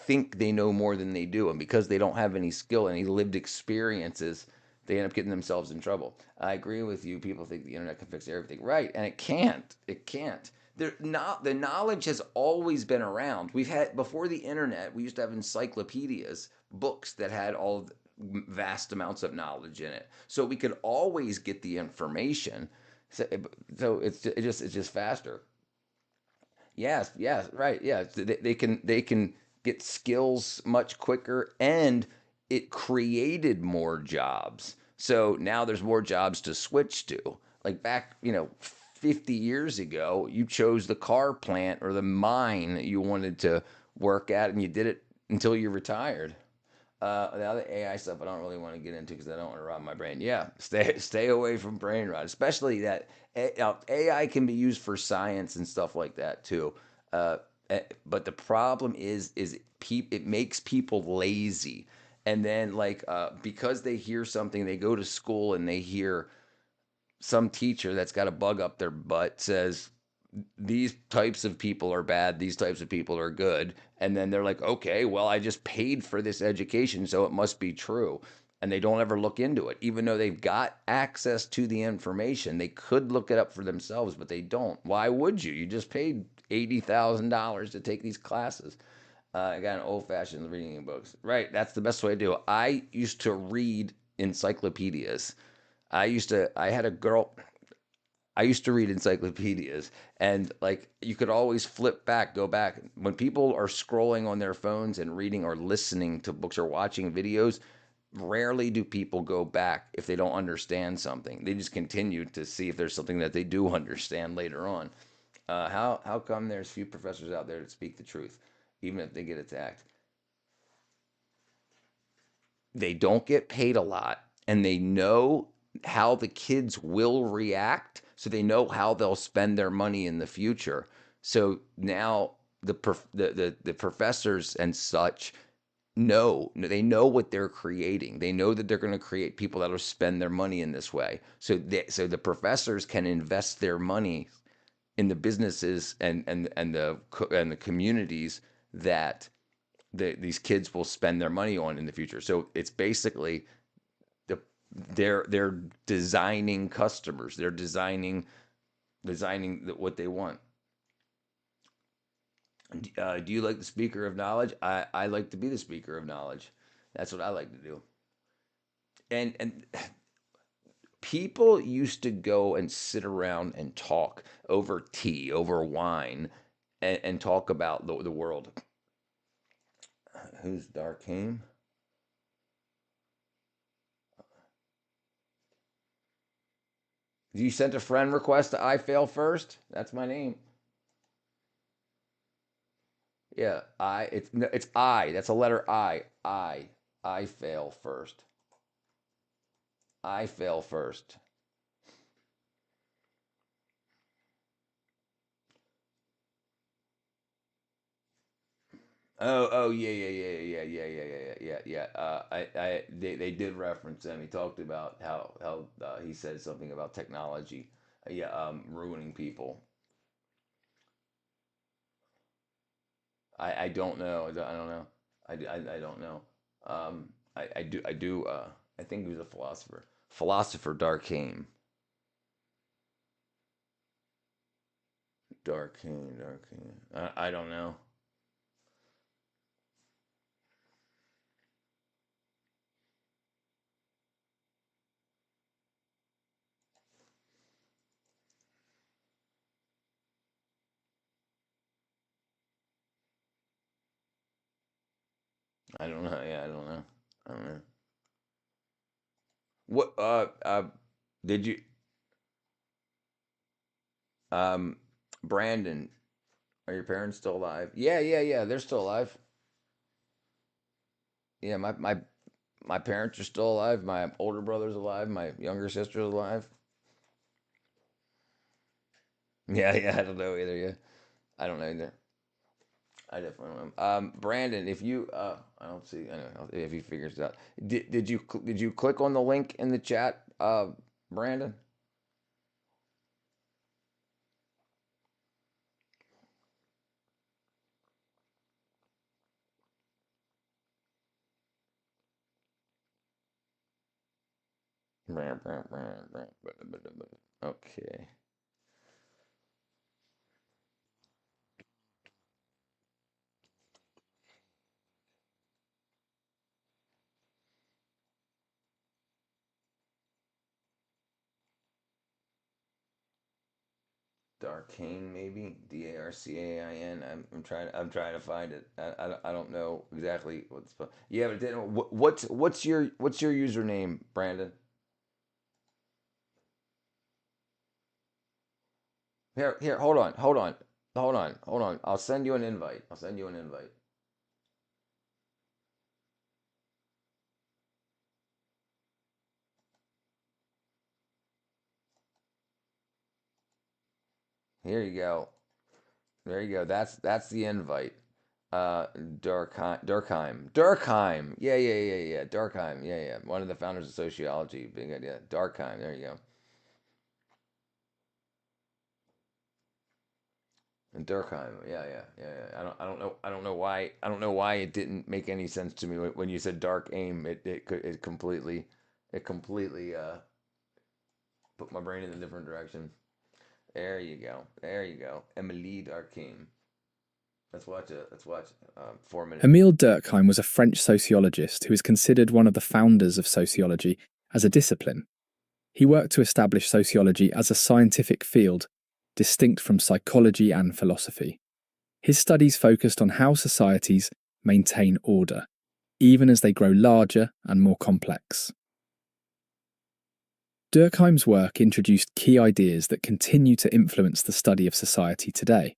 think they know more than they do, and because they don't have any skill, any lived experiences, they end up getting themselves in trouble. I agree with you. People think the internet can fix everything, right? And it can't. It can't. The knowledge has always been around. We've had, before the internet, we used to have encyclopedias, books that had all vast amounts of knowledge in it, so we could always get the information. So it's just faster. Yes, right. Yeah, they can get skills much quicker, and it created more jobs. So now there's more jobs to switch to. Like back, 50 years ago, you chose the car plant or the mine that you wanted to work at, and you did it until you retired. The other AI stuff I don't really want to get into because I don't want to rot my brain. Yeah, stay away from brain rot, especially that AI can be used for science and stuff like that too. But the problem is it makes people lazy, and then because they hear something, they go to school and they hear some teacher that's got a bug up their butt says these types of people are bad, these types of people are good, and then they're like, okay, well, I just paid for this education, so it must be true. And they don't ever look into it, even though they've got access to the information. They could look it up for themselves, but they don't. Why would you? You just paid $80,000 to take these classes. I got an old-fashioned reading books. Right, that's the best way to do it. I used to read encyclopedias. I had a girl. I used to read encyclopedias, and like you could always flip back, go back. When people are scrolling on their phones and reading or listening to books or watching videos, rarely do people go back if they don't understand something. They just continue to see if there's something that they do understand later on. How come there's few professors out there that speak the truth, even if they get attacked? They don't get paid a lot, and they know how the kids will react, so they know how they'll spend their money in the future. So now the professors and such they know what they're creating. They know that they're going to create people that will spend their money in this way. So the professors can invest their money in the businesses and the communities that these kids will spend their money on in the future. So it's basically they're designing customers. They're designing what they want. Do you like the speaker of knowledge? I like to be the speaker of knowledge. That's what I like to do. And people used to go and sit around and talk over tea, over wine, and talk about the world. Who's Darkane? You sent a friend request to I Fail First? That's my name. Yeah, it's I. That's a letter I. I fail first. I fail first. Oh yeah. They did reference him. He talked about how he said something about technology, ruining people. I don't know. I don't know. I don't know. I do. I think he was a philosopher. Philosopher Darkane. Darkane. I don't know. I don't know. Yeah, I don't know. I don't know. What did you Brandon, are your parents still alive? Yeah, they're still alive. Yeah, my parents are still alive. My older brother's alive. My younger sister's alive. Yeah, I don't know either. Yeah, I don't know either. I definitely don't know. Brandon, if you I don't see. I don't know if he figures it out. Did you click on the link in the chat, Brandon? Okay. Darkane, maybe Darcain. I'm trying to find it. I don't know exactly what's. Yeah, but it didn't. What's your username, Brandon? Here. Hold on. I'll send you an invite. Here you go. There you go. That's the invite. Durkheim. Yeah. Durkheim. Yeah. One of the founders of sociology. Big idea. Durkheim. There you go. And Durkheim. Yeah. I don't know why. I don't know why it didn't make any sense to me when you said dark aim. It completely put my brain in a different direction. There you go. Emily Durkheim. Let's watch 4 minutes. Emile Durkheim was a French sociologist who is considered one of the founders of sociology as a discipline. He worked to establish sociology as a scientific field, distinct from psychology and philosophy. His studies focused on how societies maintain order, even as they grow larger and more complex. Durkheim's work introduced key ideas that continue to influence the study of society today.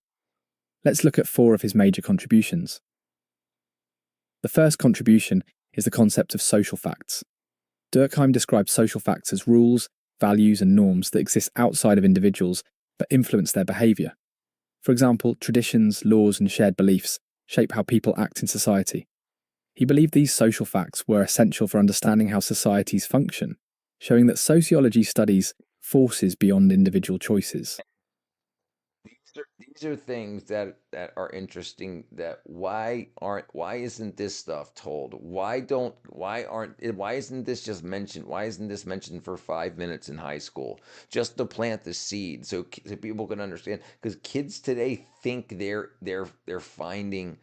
Let's look at 4 of his major contributions. The first contribution is the concept of social facts. Durkheim describes social facts as rules, values, and norms that exist outside of individuals but influence their behaviour. For example, traditions, laws, and shared beliefs shape how people act in society. He believed these social facts were essential for understanding how societies function, showing that sociology studies forces beyond individual choices. These are things that are interesting. That why isn't this stuff told? Why isn't this just mentioned? Why isn't this mentioned for 5 minutes in high school, just to plant the seed so people can understand? Because kids today think they're finding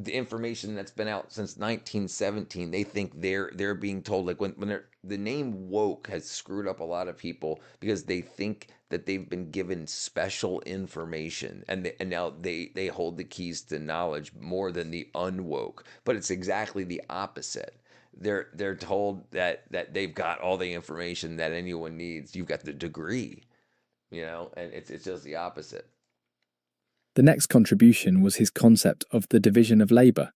the information that's been out since 1917. They think they're being told, like when the name woke has screwed up a lot of people because they think that they've been given special information and now they hold the keys to knowledge more than the unwoke. But it's exactly the opposite. They're told that they've got all the information that anyone needs. You've got the degree, and it's just the opposite. The next contribution was his concept of the division of labour.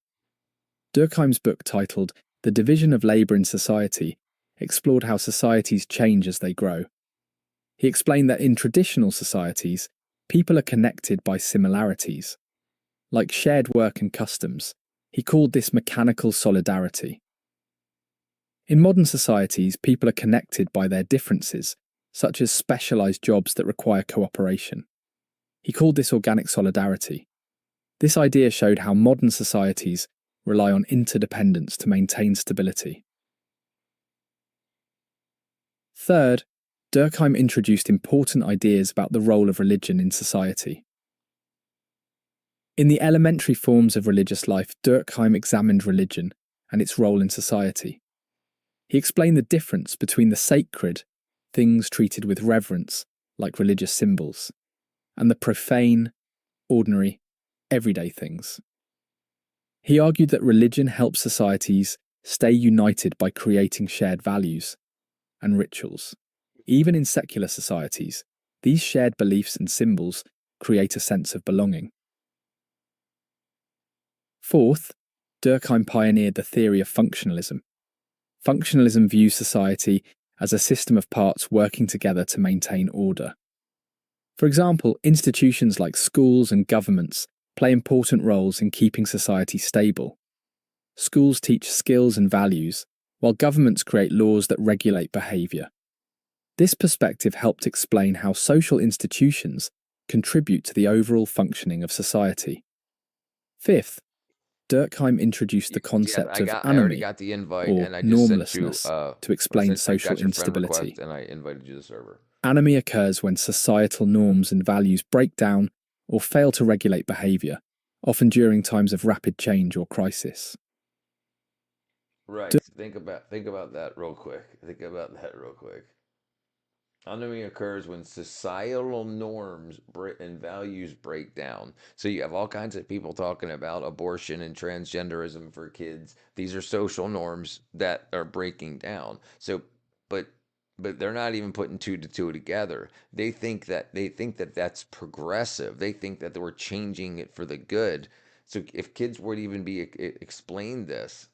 Durkheim's book titled The Division of Labour in Society explored how societies change as they grow. He explained that in traditional societies, people are connected by similarities. Like shared work and customs, he called this mechanical solidarity. In modern societies, people are connected by their differences, such as specialised jobs that require cooperation. He called this organic solidarity. This idea showed how modern societies rely on interdependence to maintain stability. Third, Durkheim introduced important ideas about the role of religion in society. In the elementary forms of religious life, Durkheim examined religion and its role in society. He explained the difference between the sacred, things treated with reverence, like religious symbols, and the profane, ordinary, everyday things. He argued that religion helps societies stay united by creating shared values and rituals. Even in secular societies, these shared beliefs and symbols create a sense of belonging. Fourth, Durkheim pioneered the theory of functionalism. Functionalism views society as a system of parts working together to maintain order. For example, institutions like schools and governments play important roles in keeping society stable. Schools teach skills and values, while governments create laws that regulate behaviour. This perspective helped explain how social institutions contribute to the overall functioning of society. Fifth, Durkheim introduced the concept of I already anomie, got the invite, or and I just sent you, normlessness, to explain social got your friend instability. request, and I invited you to the server. Anomie occurs when societal norms and values break down or fail to regulate behaviour, often during times of rapid change or crisis. Right. Think about that real quick. Anomie occurs when societal norms and values break down. So you have all kinds of people talking about abortion and transgenderism for kids. These are social norms that are breaking down. So, but they're not even putting 2 to 2 together. They think that that's progressive. They think that we're changing it for the good. So if kids would even be explained this,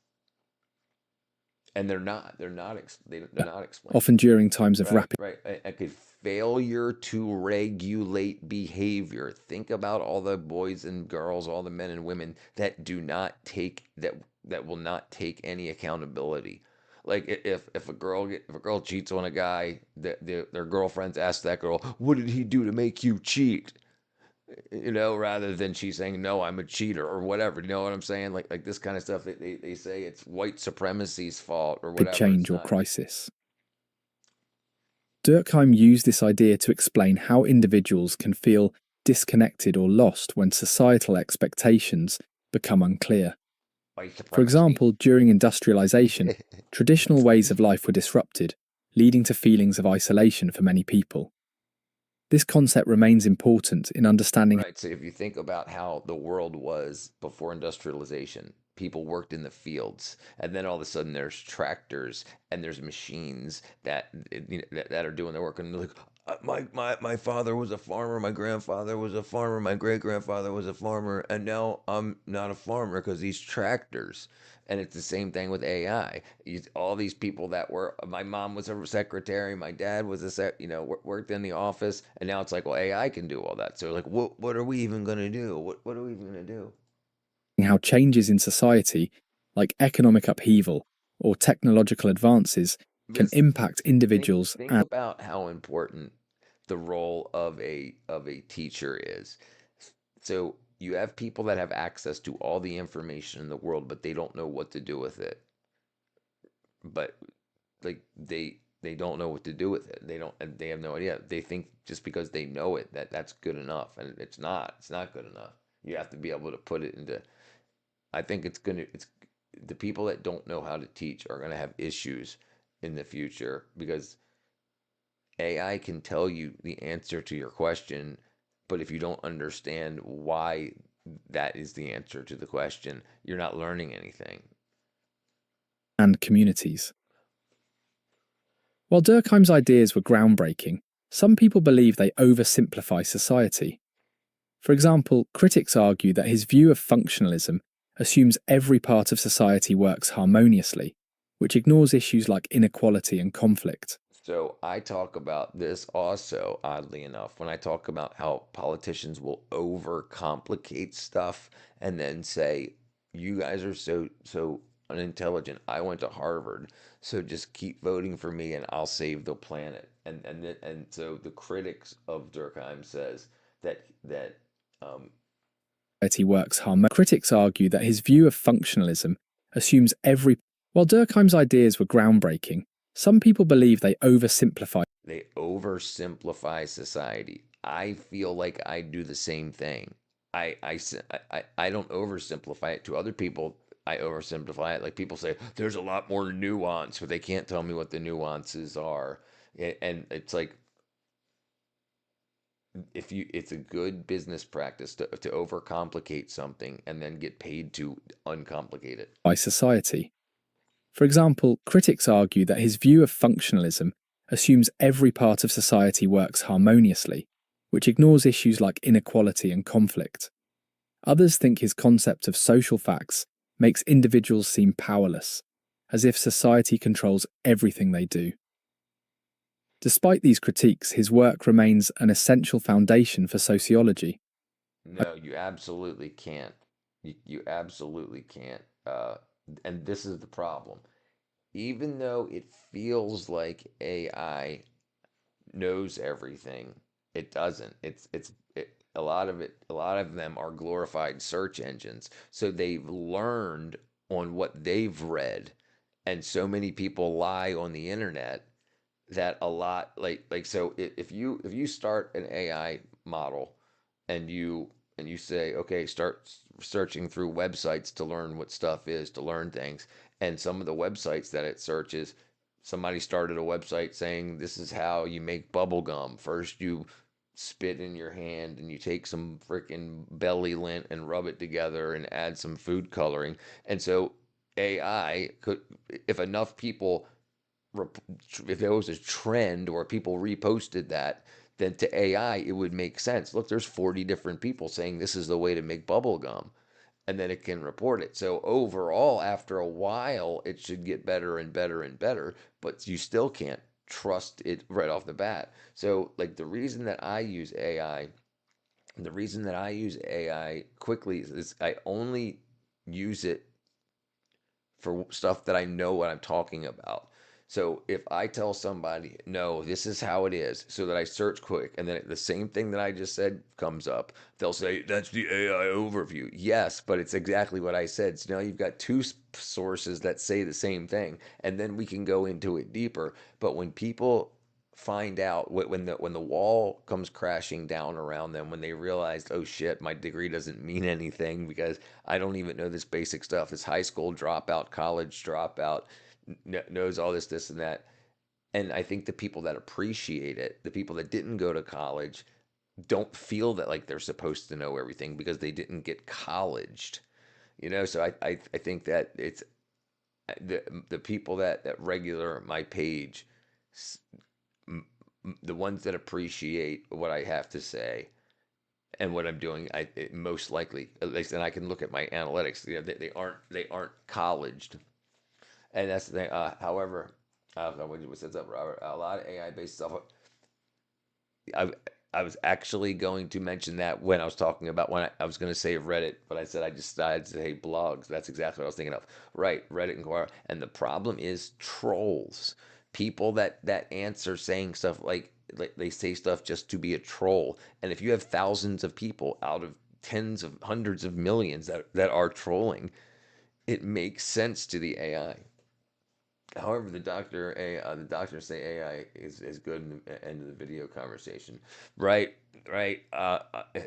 and they're not explained. Often during times of rapid. Right. I could failure to regulate behavior. Think about all the boys and girls, all the men and women that do not take that will not take any accountability. Like if a girl cheats on a guy, their girlfriends ask that girl, "What did he do to make you cheat?" Rather than she saying, "No, I'm a cheater," or whatever. You know what I'm saying? Like this kind of stuff. They say it's white supremacy's fault or whatever. Change or crisis. Durkheim used this idea to explain how individuals can feel disconnected or lost when societal expectations become unclear. For example, during industrialization, traditional ways of life were disrupted, leading to feelings of isolation for many people. This concept remains important in understanding. Right. So if you think about how the world was before industrialization, people worked in the fields, and then all of a sudden there's tractors and there's machines that that are doing the work, and they're like, my father was a farmer, my grandfather was a farmer, my great grandfather was a farmer, and now I'm not a farmer because these tractors. And it's the same thing with AI. All these people that were, my mom was a secretary, my dad was worked in the office, and now it's like, well, AI can do all that. So like, what are we even going to do? What are we even going to do? How changes in society, like economic upheaval or technological advances, can impact individuals Think and about how important the role of a teacher is. So you have people that have access to all the information in the world, but they don't know what to do with it. But like they don't know what to do with it. They have no idea. They think just because they know it that's good enough, and it's not. It's not good enough. You have to be able to put it into. I think it's the people that don't know how to teach are gonna have issues in the future because AI can tell you the answer to your question, but if you don't understand why that is the answer to the question, you're not learning anything. Communities. While Durkheim's ideas were groundbreaking, some people believe they oversimplify society. For example, critics argue that his view of functionalism assumes every part of society works harmoniously, which ignores issues like inequality and conflict. So I talk about this also, oddly enough, when I talk about how politicians will overcomplicate stuff and then say, you guys are so unintelligent. I went to Harvard, so just keep voting for me and I'll save the planet. And so the critics of Durkheim says that Society works harmoniously. Critics argue that his view of functionalism assumes every. While Durkheim's ideas were groundbreaking, some people believe they oversimplify society. I feel like I do the same thing. I don't oversimplify it. To other people, I oversimplify it. Like people say, there's a lot more nuance, but they can't tell me what the nuances are. And it's like, it's a good business practice to overcomplicate something and then get paid to uncomplicate it. By society. For example, critics argue that his view of functionalism assumes every part of society works harmoniously, which ignores issues like inequality and conflict. Others think his concept of social facts makes individuals seem powerless, as if society controls everything they do. Despite these critiques, his work remains an essential foundation for sociology. No, you absolutely can't. You absolutely can't. And this is the problem. Even though it feels like AI knows everything, it doesn't. A lot of them are glorified search engines. So they've learned on what they've read, and so many people lie on the internet that a lot so if you start an AI model and you say, okay, start searching through websites to learn what stuff is, to learn things, and some of the websites that it searches, somebody started a website saying this is how you make bubble gum. First you spit in your hand and you take some freaking belly lint and rub it together and add some food coloring. And so AI could, if enough people, if there was a trend or people reposted that, then to AI it would make sense. Look, there's 40 different people saying this is the way to make bubble gum, and then it can report it. So overall, after a while, it should get better and better and better, but you still can't trust it right off the bat. So like the reason that I use AI quickly is I only use it for stuff that I know what I'm talking about. So if I tell somebody, no, this is how it is, so that I search quick, and then the same thing that I just said comes up, they'll say, that's the AI overview. Yes, but it's exactly what I said. So now you've got two sources that say the same thing, and then we can go into it deeper. But when people find out, when the wall comes crashing down around them, when they realized, oh shit, my degree doesn't mean anything because I don't even know this basic stuff, this high school dropout, college dropout knows all this and that, And I think the people that appreciate it, the people that didn't go to college, don't feel that like they're supposed to know everything because they didn't get colleged. So I think that it's the people that regular my page, the ones that appreciate what I have to say and what I'm doing, most likely, at least, and I can look at my analytics. They aren't colleged, and that's the thing. However, I don't know what says up, Robert. A lot of AI based stuff. I I was actually going to mention that when I was talking about when I was going to say Reddit, but I said I just decided to say blogs. That's exactly what I was thinking of. Right, Reddit and Quora. And the problem is trolls. People that answer saying stuff like they say stuff just to be a troll. And if you have thousands of people out of tens of hundreds of millions that are trolling, it makes sense to the AI. However, the doctors say AI is good in the end of the video conversation, right? Right.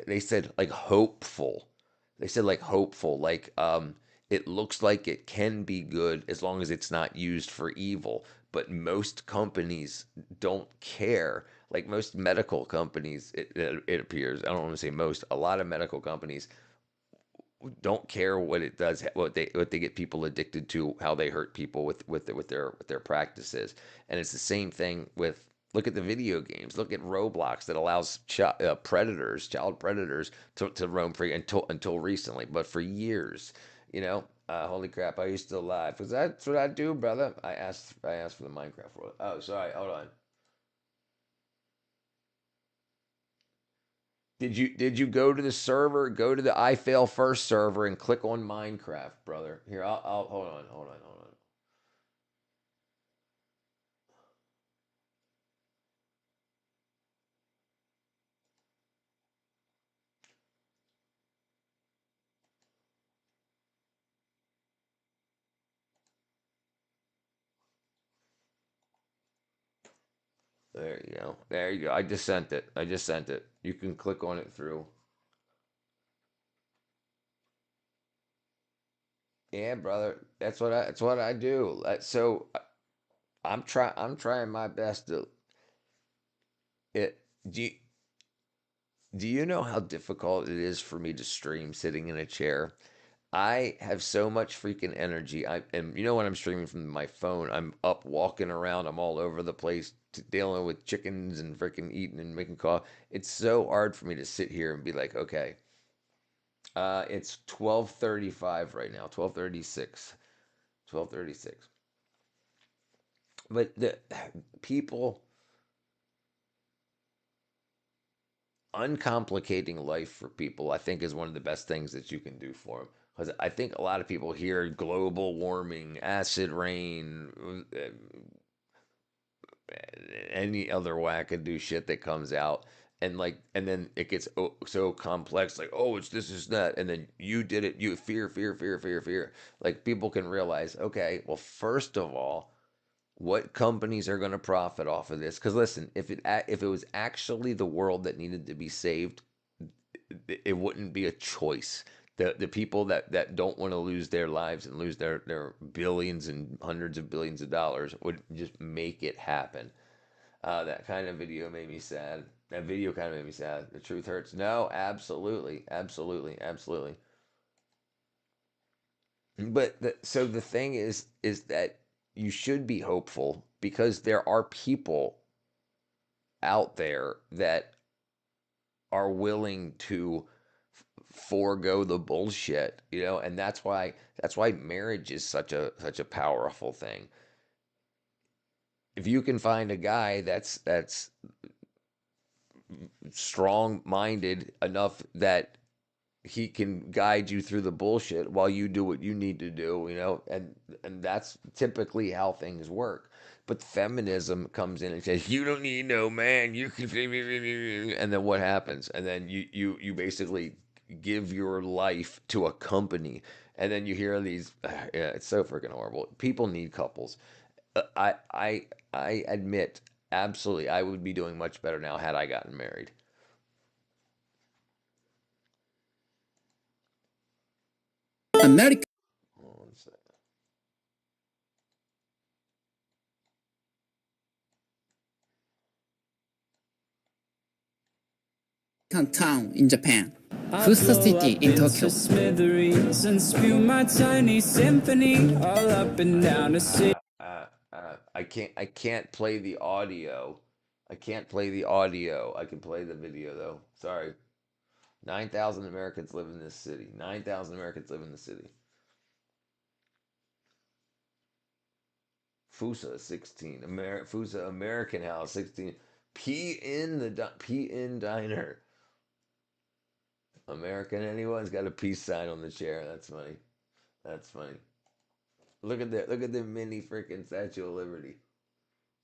They said like hopeful. They said like hopeful, like it looks like it can be good as long as it's not used for evil. But most companies don't care. Like most medical companies, it appears. I don't want to say most. A lot of medical companies don't care what it does, what they get people addicted to, how they hurt people with their practices. And it's the same thing with, look at the video games, look at Roblox that allows child predators to roam free until recently, but for years, holy crap, I used to lie because that's what I do, brother. I asked for the Minecraft world. Oh, sorry, hold on. Did you go to the server? Go to the I Fail First server and click on Minecraft, brother. Here, I'll hold on. There you go. There you go. I just sent it. You can click on it through. Yeah, brother. That's what I do. I'm trying my best to it. Do you know how difficult it is for me to stream sitting in a chair? I have so much freaking energy. And when I'm streaming from my phone, I'm up walking around. I'm all over the place, dealing with chickens and freaking eating and making coffee. It's so hard for me to sit here and be like, okay, it's 12:35 right now, 12:36, 12:36. But the people uncomplicating life for people, I think, is one of the best things that you can do for them. Because I think a lot of people hear global warming, acid rain, any other wackadoo shit that comes out, and then it gets so complex. Like, oh, it's this, is that, and then you did it. You fear, fear, fear, fear, fear. Like people can realize, okay, well, first of all, what companies are going to profit off of this? Because listen, if it was actually the world that needed to be saved, it wouldn't be a choice. The people that don't want to lose their lives and lose their billions and hundreds of billions of dollars would just make it happen. That kind of video made me sad. That video kind of made me sad. The truth hurts. No, absolutely, absolutely, absolutely. But so the thing is that you should be hopeful because there are people out there that are willing to forego the bullshit, and that's why marriage is such a powerful thing. If you can find a guy that's strong minded enough that he can guide you through the bullshit while you do what you need to do, and that's typically how things work. But feminism comes in and says you don't need no man, you can, and then what happens? And then you basically give your life to a company, and then you hear these. Yeah, it's so freaking horrible. People need couples. I admit absolutely I would be doing much better now had I gotten married. America. Hold on a second. town in Japan, Fusa City in Tokyo. Smithereens and spew my tiny symphony all up and down the city. I can't play the audio. I can't play the audio. I can play the video though. Sorry. 9,000 Americans live in this city. 9,000 Americans live in the city. Fusa 16. Fusa American House 16. P.N. Diner. American anyone's got a peace sign on the chair. That's funny. That's funny. Look at that. Look at the mini freaking Statue of Liberty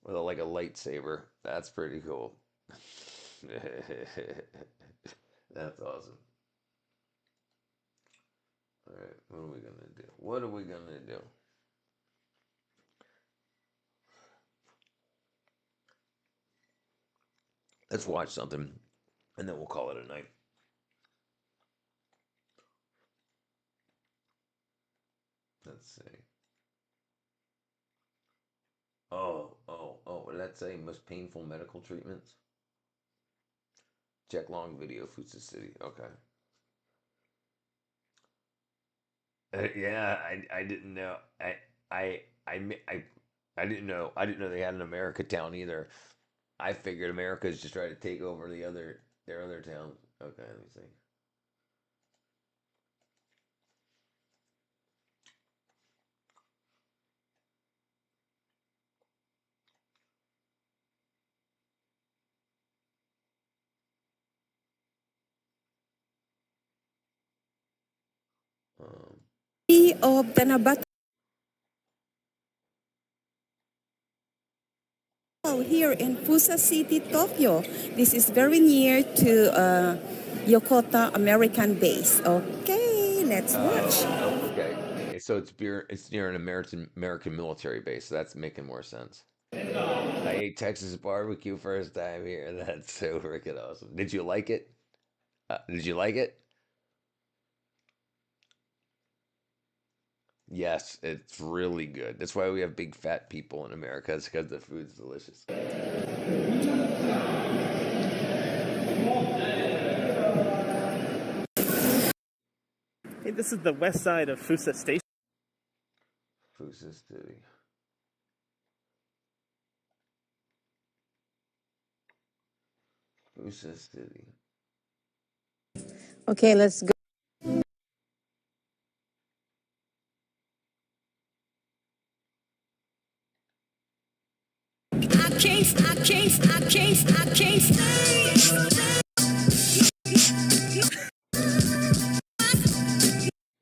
with like a lightsaber. That's pretty cool. That's awesome. All right, what are we gonna do? What are we gonna do? Let's watch something, and then we'll call it a night. Let's see. Oh, let's say most painful medical treatments. Check long video, Fusa City. Okay. Yeah, I didn't know. I didn't know. I didn't know they had an America town either. I figured America's just trying to take over their other towns. Okay, let me see. Of Tanabata here in Fusa City, Tokyo. This is very near to Yokota American base. Okay, let's watch. Okay, so it's near an American military base. So that's making more sense. I ate Texas barbecue first time here. That's so freaking awesome. Did you like it? Did you like it? Yes, it's really good. That's why we have big fat people in America. It's because the food's delicious. Hey, this is the west side of Fusa Station. Fusa City. Fusa City. Okay, let's go.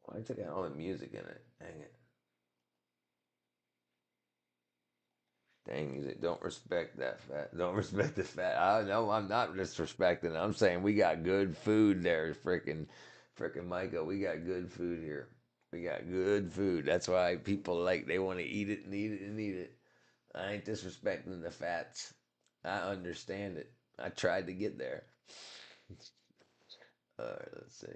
Why took out all the music in it? Dang it. Dang music. Don't respect that fat. Don't respect the fat. No, I'm not disrespecting it. I'm saying we got good food there, frickin' Micah. We got good food here. We got good food. That's why people they want to eat it and eat it and eat it. I ain't disrespecting the fats. I understand it. I tried to get there. All right, let's see.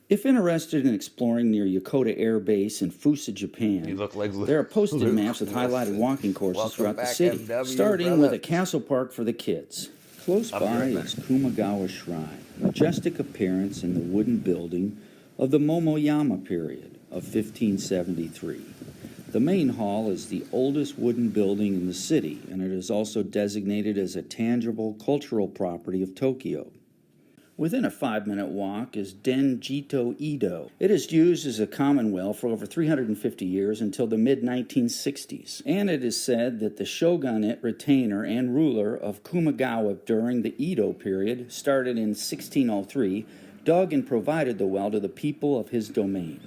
If interested in exploring near Yokota Air Base in Fusa, Japan, there are posted maps with highlighted walking courses throughout the city, starting with a castle park for the kids. Close by is Kumagawa Shrine, majestic appearance in the wooden building of the Momoyama period of 1573. The main hall is the oldest wooden building in the city, and it is also designated as a tangible cultural property of Tokyo. Within a 5-minute walk is Denjito Ido. It is used as a commonwealth for over 350 years until the mid-1960s, and it is said that the shogunate retainer and ruler of Kumagawa during the Edo period, started in 1603, dug and provided the well to the people of his domain.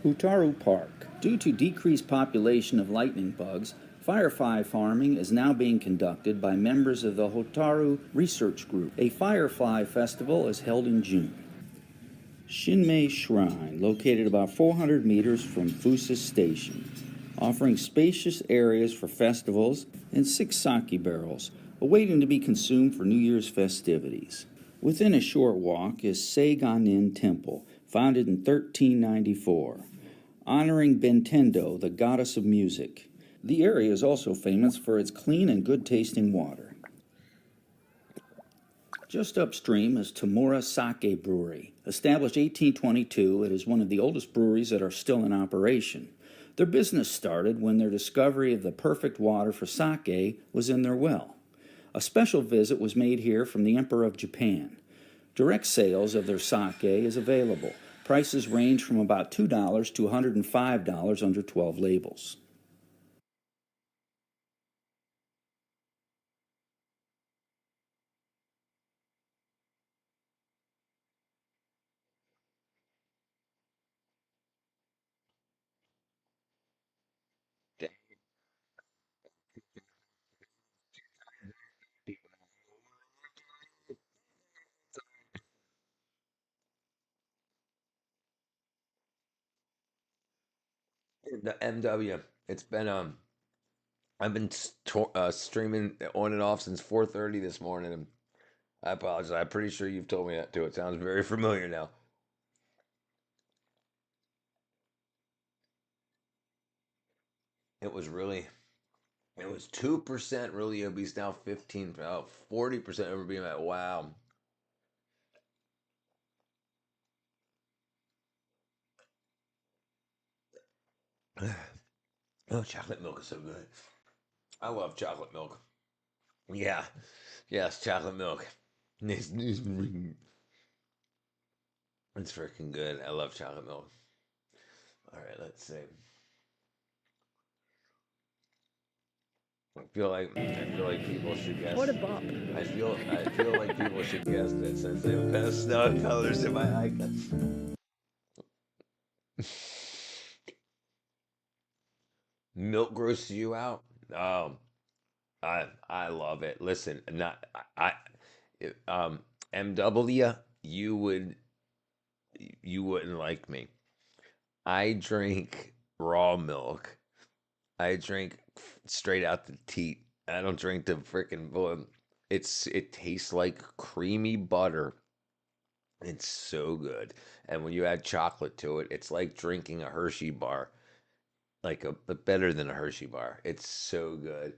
Hotaru Park. Due to decreased population of lightning bugs, firefly farming is now being conducted by members of the Hotaru Research Group. A firefly festival is held in June. Shinmei Shrine, located about 400 meters from Fusa Station, offering spacious areas for festivals and 6 sake barrels, awaiting to be consumed for New Year's festivities. Within a short walk is Seiganin Temple, founded in 1394. honoring Bentendo, the goddess of music. The area is also famous for its clean and good-tasting water. Just upstream is Tamura Sake Brewery. Established 1822, it is one of the oldest breweries that are still in operation. Their business started when their discovery of the perfect water for sake was in their well. A special visit was made here from the Emperor of Japan. Direct sales of their sake is available. Prices range from about $2 to $105 under 12 labels. The MW. It's been I've been streaming on and off since 4:30 this morning. And I apologize. I'm pretty sure you've told me that too. It sounds very familiar now. It was 2% really obese, now 15, about 40% over BMI. Wow. Oh, chocolate milk is so good. I love chocolate milk. Yeah. Yes, chocolate milk. It's freaking good. I love chocolate milk. All right, let's see. I feel like people should guess. What a bop. I feel like people should guess that since they have best snow colors in my icons. Milk grosses you out? I love it. Listen, MW, you wouldn't like me. I drink raw milk. I drink straight out the teat. I don't drink the freaking. It tastes like creamy butter. It's so good, and when you add chocolate to it, it's like drinking a Hershey bar, but better than a Hershey bar. It's so good.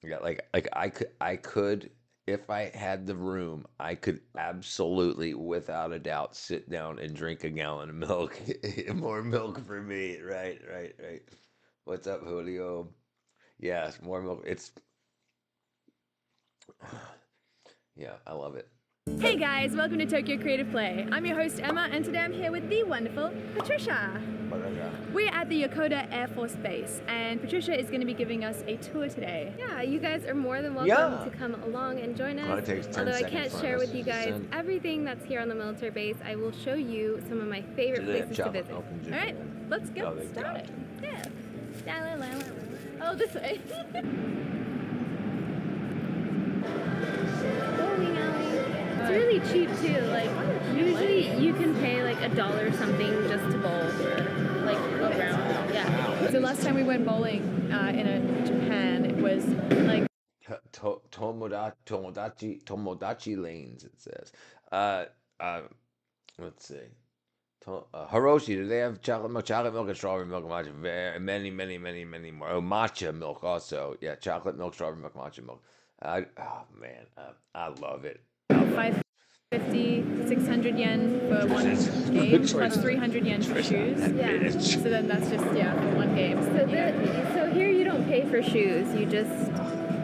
Yeah, like I could if I had the room, I could absolutely, without a doubt, sit down and drink a gallon of milk. More milk for me. Right. What's up, Julio? Yeah, more milk. Yeah, I love it. Hey guys, welcome to Tokyo Creative Play. I'm your host Emma, and today I'm here with the wonderful Patricia. We're at the Yokota Air Force Base, and Patricia is going to be giving us a tour today. Yeah, you guys are more than welcome to come along and join us. Although I can't share with you guys everything that's here on the military base, I will show you some of my favorite places to visit. Alright, let's get started. Yeah. Oh, this way. Bowling alley. It's really cheap too. Like usually you can pay like $1 something just to bowl for like a round. Yeah. So last time we went bowling in Japan, it was like Tomodachi lanes. It says. Let's see. Hiroshi, do they have chocolate milk and strawberry milk, matcha? Many more. Oh, matcha milk also. Yeah, chocolate milk, strawberry milk, matcha milk. I love it. 550, 600 yen for one game, plus 300 yen for shoes. Yeah. So then that's just, for one game. So here you don't pay for shoes, you just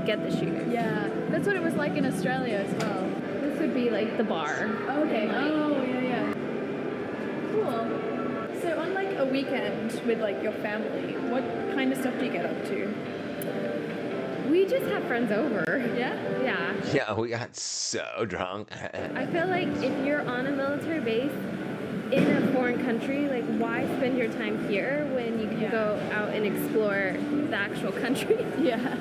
get the shoes. Yeah, that's what it was like in Australia as well. This would be like the bar. Okay, yeah. Cool. So on like a weekend with like your family, what kind of stuff do you get up to? We just have friends over. Yeah? Yeah. Yeah, we got so drunk. I feel like if you're on a military base in a foreign country, like why spend your time here when you can go out and explore the actual country? Yeah.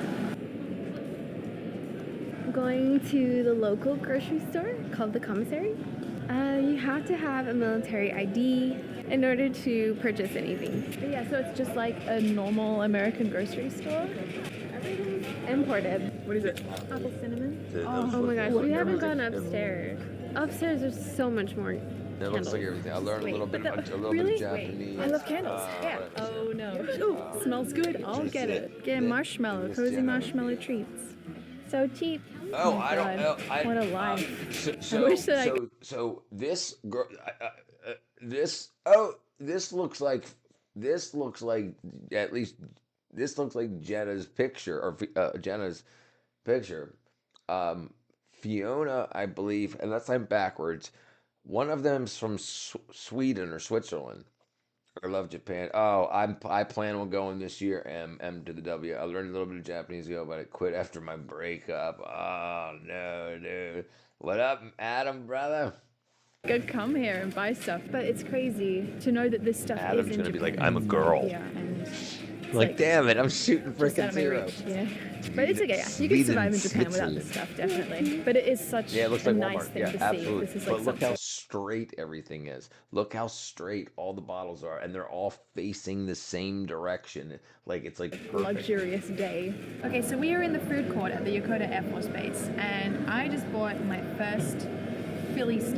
Going to the local grocery store called the commissary. You have to have a military ID in order to purchase anything. Yeah, so it's just like a normal American grocery store? Everything's imported. What is it? Apple cinnamon. Oh my gosh, we haven't gone upstairs. Upstairs, there's so much more. It looks like everything. I learned a little bit of Japanese. I love candles. Yeah. Oh no. Ooh, smells good. I'll get it. Get a marshmallow, cozy marshmallow treats. So cheap. Oh, my I don't know. God. What a life. So, I wish that so this girl, this looks like at least this looks like Jenna's picture or Jenna's picture. Fiona, I believe, unless I'm backwards, one of them's from Sweden or Switzerland. I love Japan. Oh, I plan on going this year. M to the W. I learned a little bit of Japanese ago, but I quit after my breakup. Oh no, dude. What up, Adam, brother? could come here and buy stuff, but it's crazy to know that this stuff Adam's is in gonna be Japan. like, I'm a girl. Yeah, and Like, damn it, I'm shooting just freaking out of my zero. reach, yeah. But it's okay, yeah. You can survive in Japan without this stuff, definitely. But it is such Yeah, it looks a like nice Walmart. thing Yeah, to see. absolutely. This is But like look how something. straight everything is. Look how straight all the bottles are, and they're all facing the same direction. Like it's like perfect. Luxurious day. Okay, so we are in the food court at the Yokota Air Force Base, and I just bought my first Philly cheese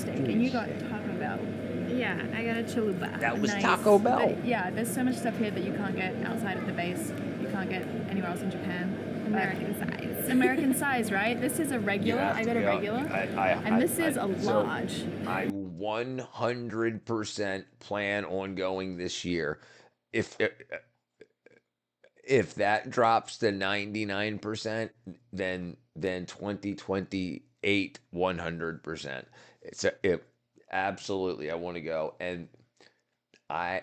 steak, and you got Taco Bell. Yeah, I got a chalupa. That was Nice. Taco Bell. But yeah, there's so much stuff here that you can't get outside of the base. You can't get anywhere else in Japan. American size. American size, right? This is a regular. You have I to got a go- regular. And this is a so large. I 100% plan on going this year. If that drops to 99%, then 2028 100%. Absolutely I want to go, and I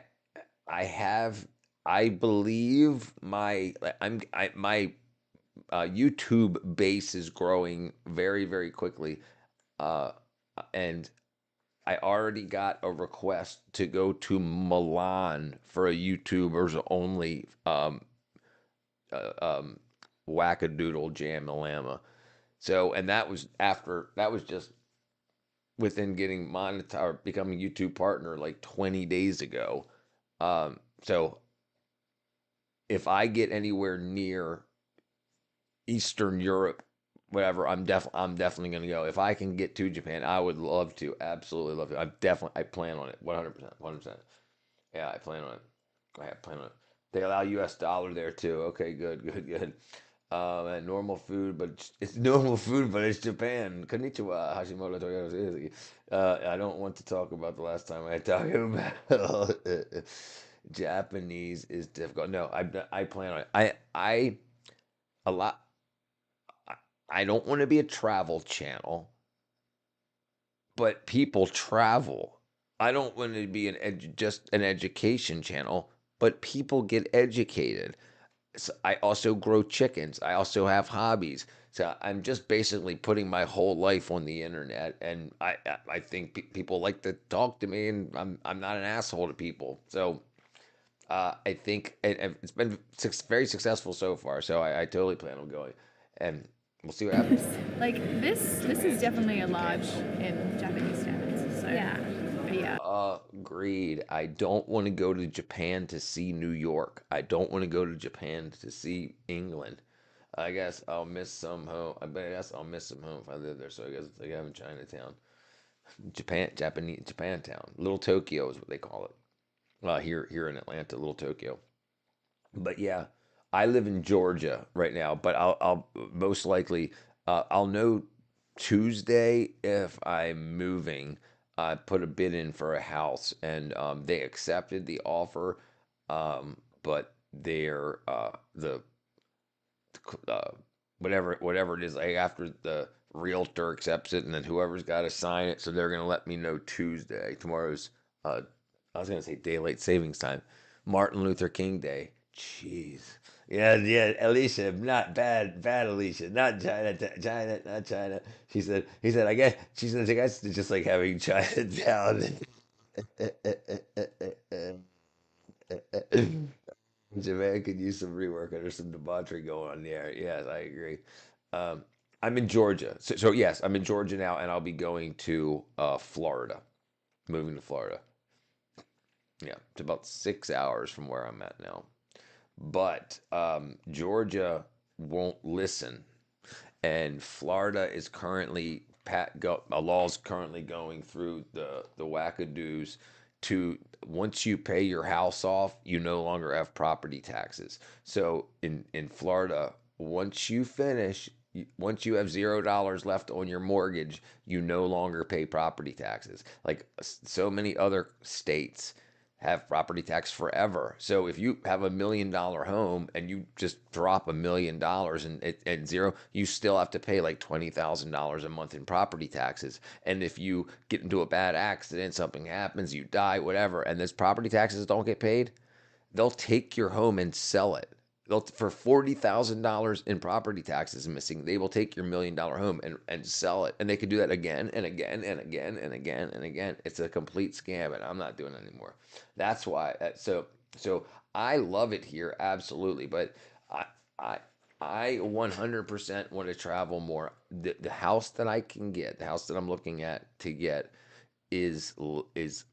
believe my YouTube base is growing very, very quickly, and I already got a request to go to Milan for a YouTubers only wackadoodle jam the llama. So, and that was just within getting monetized or becoming a YouTube partner like 20 days ago. So if I get anywhere near Eastern Europe, whatever, I'm definitely going to go. If I can get to Japan, I would love to. Absolutely love to. I plan on it. 100%. Yeah, I plan on it. I plan on it. They allow US dollar there too. Okay, good. And normal food, but it's normal food, but it's Japan. Konnichiwa, Hashimoto Toyota Suzuki. I don't want to talk about the last time I talked about Japanese is difficult. No, I plan on it. I don't want to be a travel channel, but people travel. I don't want to be just an education channel, but people get educated. So I also grow chickens. I also have hobbies. So I'm just basically putting my whole life on the internet, and I think people like to talk to me, and I'm not an asshole to people. So I think it's been very successful so far. So I totally plan on going, and we'll see what happens. Like this is definitely a large in Japanese standards. So Yeah. but yeah. Agreed. I don't want to go to Japan to see New York. I don't want to go to Japan to see England. I guess I'll miss some home. I guess I'll miss some home if I live there. So I guess it's like having Chinatown, Japantown, Little Tokyo is what they call it. Here in Atlanta, Little Tokyo. But yeah, I live in Georgia right now. But I'll most likely I'll know Tuesday if I'm moving. I put a bid in for a house, and they accepted the offer, but they're whatever it is, like after the realtor accepts it, and then whoever's got to sign it, so they're gonna let me know Tuesday. Tomorrow's I was gonna say daylight savings time, Martin Luther King Day. Jeez. Yeah, Alicia, not bad, Alicia, not China, not China. He said, I guess, she said, I guess it's just like having Chinatown. Japan could use some rework. There's some debauchery going on there. Yes, I agree. I'm in Georgia. So yes, I'm in Georgia now, and I'll be going to Florida, moving to Florida. Yeah, it's about 6 hours from where I'm at now. But Georgia won't listen, and Florida is currently a law's currently going through the wackadoos to once you pay your house off, you no longer have property taxes. So in Florida, once you finish, once you have $0 left on your mortgage, you no longer pay property taxes. Like so many other states have property tax forever. So if you have $1 million home and you just drop $1 million and zero, you still have to pay like $20,000 a month in property taxes. And if you get into a bad accident, something happens, you die, whatever, and those property taxes don't get paid, they'll take your home and sell it. For $40,000 in property taxes missing, they will take your $1 million home and sell it. And they could do that again and again and again and again and again. It's a complete scam, and I'm not doing it anymore. That's why. So I love it here, absolutely. But I 100% want to travel more. The house that I can get, the house that I'm looking at to get, is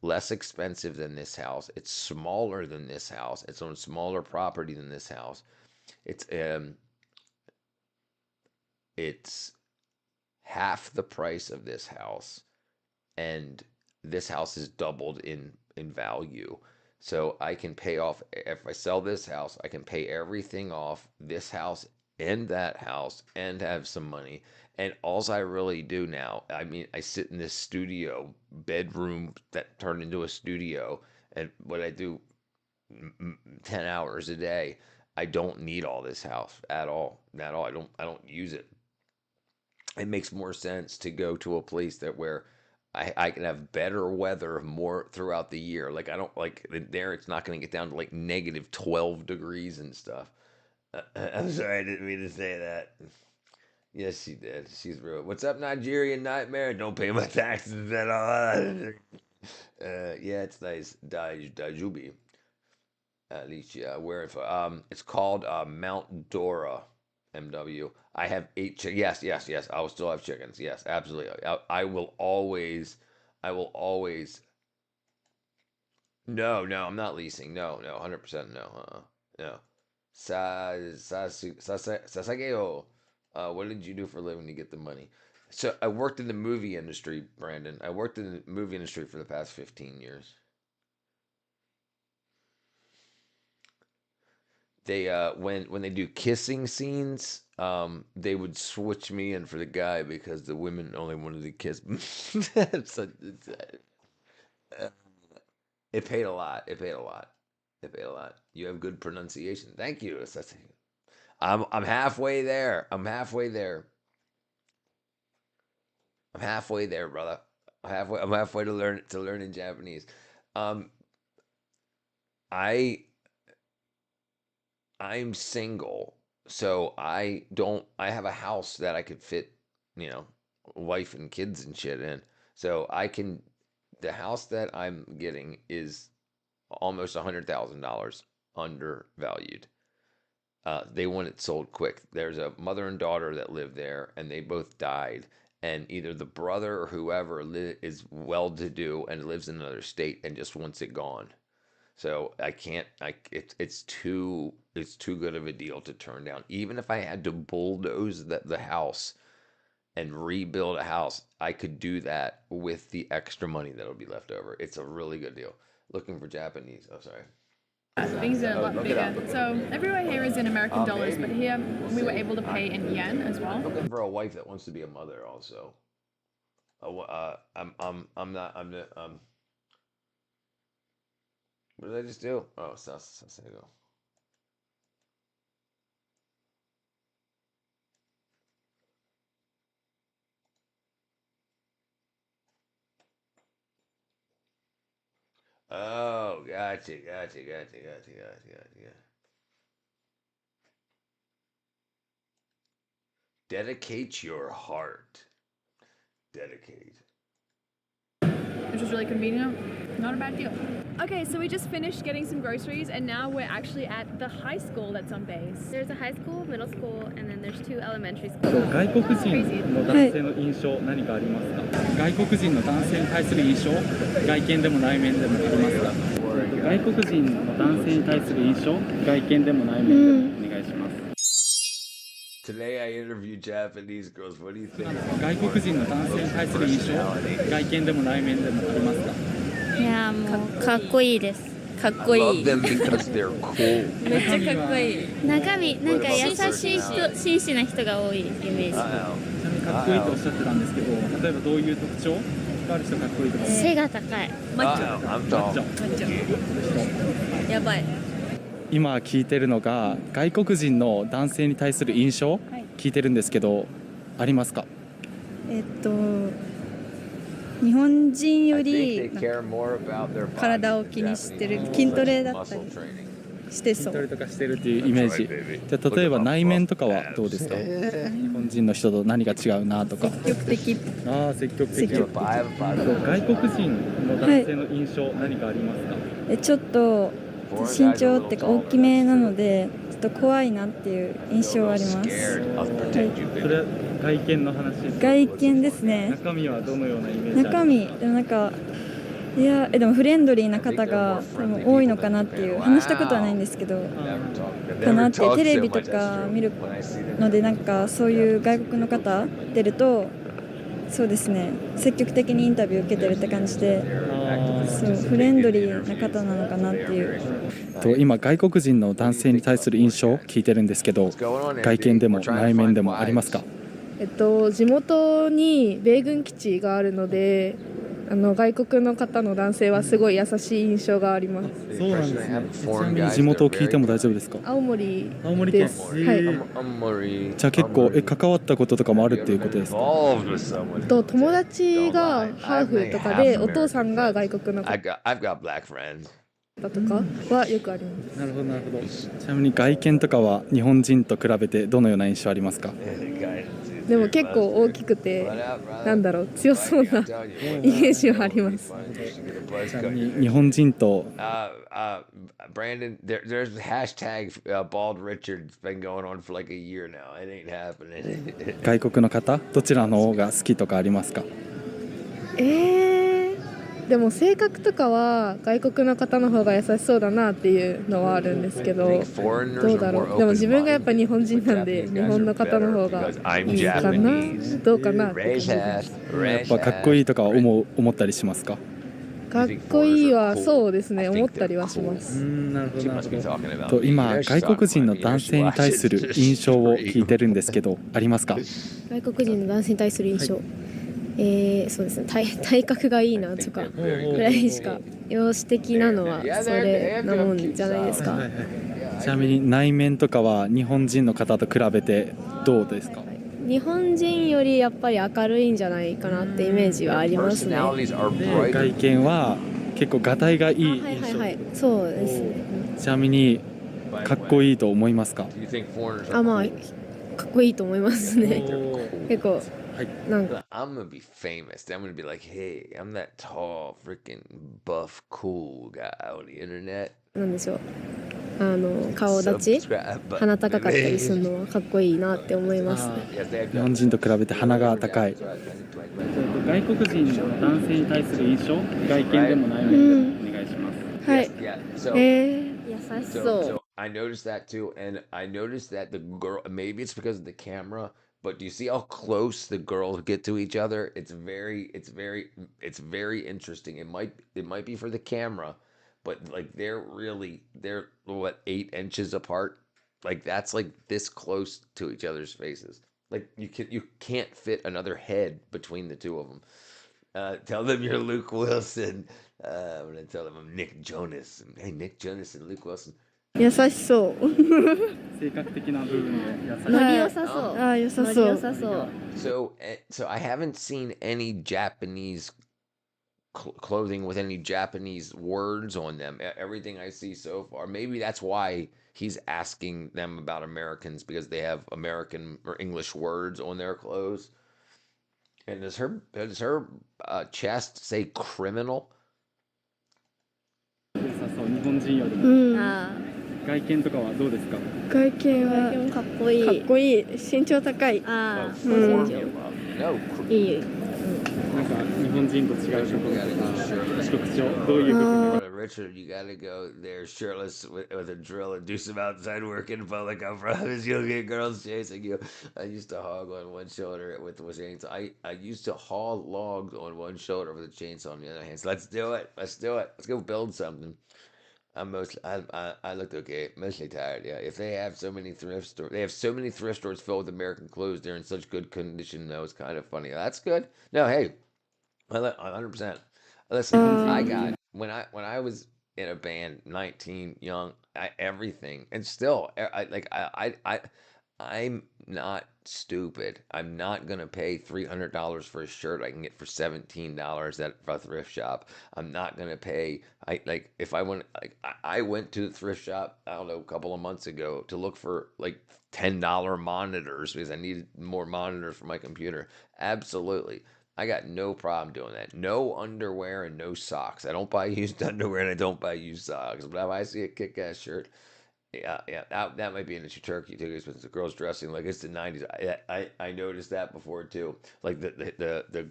less expensive than this house. It's smaller than this house. It's on smaller property than this house. It's half the price of this house, and this house is doubled in value. So I can pay off, if I sell this house, I can pay everything off, this house and that house, and have some money. And all I really do now, I mean, I sit in this studio bedroom that turned into a studio, and what I do 10 hours a day, I don't need all this house at all. I don't use it. It makes more sense to go to a place where I can have better weather more throughout the year. Like I don't like there. It's not going to get down to like negative 12 degrees and stuff. I'm sorry, I didn't mean to say that. Yes, she did. She's real. What's up, Nigerian Nightmare? Don't pay my taxes at all. Yeah, it's nice. Dajubi. At least, yeah, where if it's called Mount Dora, MW. I have 8 chickens. Yes. I will still have chickens. Yes, absolutely. I will always. No, I'm not leasing. No, 100% no. No. Sasageo. What did you do for a living to get the money? So I worked in the movie industry, Brandon. I worked in the movie industry for the past 15 years. They when they do kissing scenes, they would switch me in for the guy because the women only wanted to kiss. It paid a lot. It paid a lot. You have good pronunciation. Thank you. I'm halfway there. I'm halfway there, brother. I'm halfway to learning Japanese. I'm single, so I have a house that I could fit, wife and kids and shit in. So the house that I'm getting is almost $100,000 undervalued. They want it sold quick. There's a mother and daughter that live there, and they both died. And either the brother or whoever is well-to-do and lives in another state and just wants it gone. So I can't. It's too good of a deal to turn down. Even if I had to bulldoze the house and rebuild a house, I could do that with the extra money that'll be left over. It's a really good deal. Looking for Japanese. Oh, sorry. Things are a lot bigger. So everywhere here is in American dollars, but here we were able to pay in yen as well. I'm looking for a wife that wants to be a mother also. What did I just do? Oh, Sasego. Oh, gotcha. Dedicate your heart. Dedicate. Which was really convenient. Not a bad deal. Okay, so we just finished getting some groceries, and now we're actually at the high school that's on base. There's a high school, middle school, and then there's 2 elementary schools. 外国人の男性の印象何かありますか？外国人の男性に対する印象、外見でも内面でもありますか？外国人の男性に対する印象、外見でも内面でもお願いします。Today I interviewed Japanese girls. What do you think? 外国人の男性に対する印象、外見でも内面でもありますか？いやもうかっこいいです。かっこいい。 love them because they're cool. めっちゃかっこいい。中身なんか優しい人、真摯な人が多いイメージ。ちなみにかっこいいとおっしゃってたんですけど、例えばどういう特徴がある人かっこいいとか。背が高い。マッチョ。I'm tall. やばい。今聞いてるのが外国人の男性に対する印象、聞いてるんですけど、ありますか？日本人より体を気にしてる、筋トレだったりしてそう。筋トレとかしてるっていうイメージ。じゃあ例えば内面とかはどうですか？日本人の人と何が違うなとか。積極的。ああ、積極的。外国人の男性の印象、何かありますか？ちょっと身長っていうか大きめなのでちょっと怖いなっていう印象はあります。それは外見の話ですか？外見ですね。中身はどのようなイメージ？中身でもなんかいやでもフレンドリーな方が多いのかなっていう、話したことはないんですけどかなって、テレビとか見るのでなんかそういう外国の方出るとそうですね、積極的にインタビュー受けてるって感じで、そうフレンドリーな方なのかなっていう。今外国人の男性に対する印象を聞いてるんですけど、外見でも内面でもありますか？地元に米軍基地があるので、外国の方の男性はすごい優しい印象があります。そうなんですね。ちなみに地元を聞いても大丈夫ですか？青森青森県。です。はい。じゃあ結構関わったこととかもあるっていうことですか？友達がハーフとかで、お父さんが外国の方 I've got black friends. とかはよくあります。なるほどなるほど。ちなみに外見とかは日本人と比べてどのような印象ありますか？でも結構大きくて、なんだろう、強そうなイメージはあります。ちなみに日本人とBrandon, there's a hashtag bald Richard's been going on for like a year now. It ain't happening. 外国の方どちらの方が好きとかありますか？でも性格とかは外国の方の方が優しそうだなっていうのはあるんですけど、どうだろう。でも自分がやっぱ日本人なんで日本の方の方がいいかな、どうかなって感じです。やっぱかっこいいとか思ったりしますか？かっこいいはそうですね、思ったりはします。なるほどなるほど。今外国人の男性に対する印象を聞いてるんですけど、ありますか？外国人の男性に対する印象、そうですね、体格がいいなとかぐらいしか、容姿的なのはそれなもんじゃないですか。ちなみに内面とかは日本人の方と比べてどうですか？日本人よりやっぱり明るいんじゃないかなってイメージはありますね。外見は結構がたいがいい印象。はいはいはい、そうですね。ちなみにかっこいいと思いますか？まあかっこいいと思いますね。結構。I'm gonna be famous. I'm gonna be like, hey, I'm that tall, freaking buff, cool guy on the internet. なんでしょう。顔立ち、鼻高かったりするのはかっこいいなって思います。日本人と比べて鼻が高い。外国人の男性に対する印象、外見でも内面でもお願いします。はい。優しそう。 I noticed that too, and I noticed that the girl, maybe it's because of the camera. But do you see how close the girls get to each other? It's very interesting. It might be for the camera, but like they're what, 8 inches apart? Like that's like this close to each other's faces. Like you can't fit another head between the two of them. Tell them you're Luke Wilson. I'm gonna tell them I'm Nick Jonas. Hey, Nick Jonas and Luke Wilson. 優しそう。性格的な部分で優しい。ノリ良さそう。良さそう。良さそう。So I haven't seen any Japanese clothing with any Japanese words on them. Everything I see so far. Maybe that's why he's asking them about Americans, because they have American or English words on their clothes. And does her chest say criminal? 日本人よりも。外見とかはどうですか？外見はかっこいい。かっこいい。身長高い。いい。なんか日本人と違うところとか特徴、どういう部分？ Richard, you gotta go there shirtless with a drill and do some outside work in public. I promise you'll get girls chasing you. I used to hog on one shoulder with chainsaw. I used to haul logs on one shoulder with a chainsaw on the other hand. So let's do it. Let's do it. Let's go build something. I looked okay. Mostly tired. Yeah. If they have so many thrift stores, they have so many thrift stores filled with American clothes. They're in such good condition. That was kind of funny. That's good. No, hey, 100%. Listen, I got when I was in a band, 19, young, everything, and still, I'm not stupid. I'm not gonna pay $300 for a shirt I can get for $17 at a thrift shop. I'm not gonna pay. If I went, I went to the thrift shop, I don't know, a couple of months ago to look for like $10 monitors because I needed more monitors for my computer. Absolutely. I got no problem doing that. No underwear and no socks. I don't buy used underwear and I don't buy used socks. But if I see a kick-ass shirt, yeah, that might be an issue. Turkey too, because the girls dressing like it's the '90s. I noticed that before too. Like the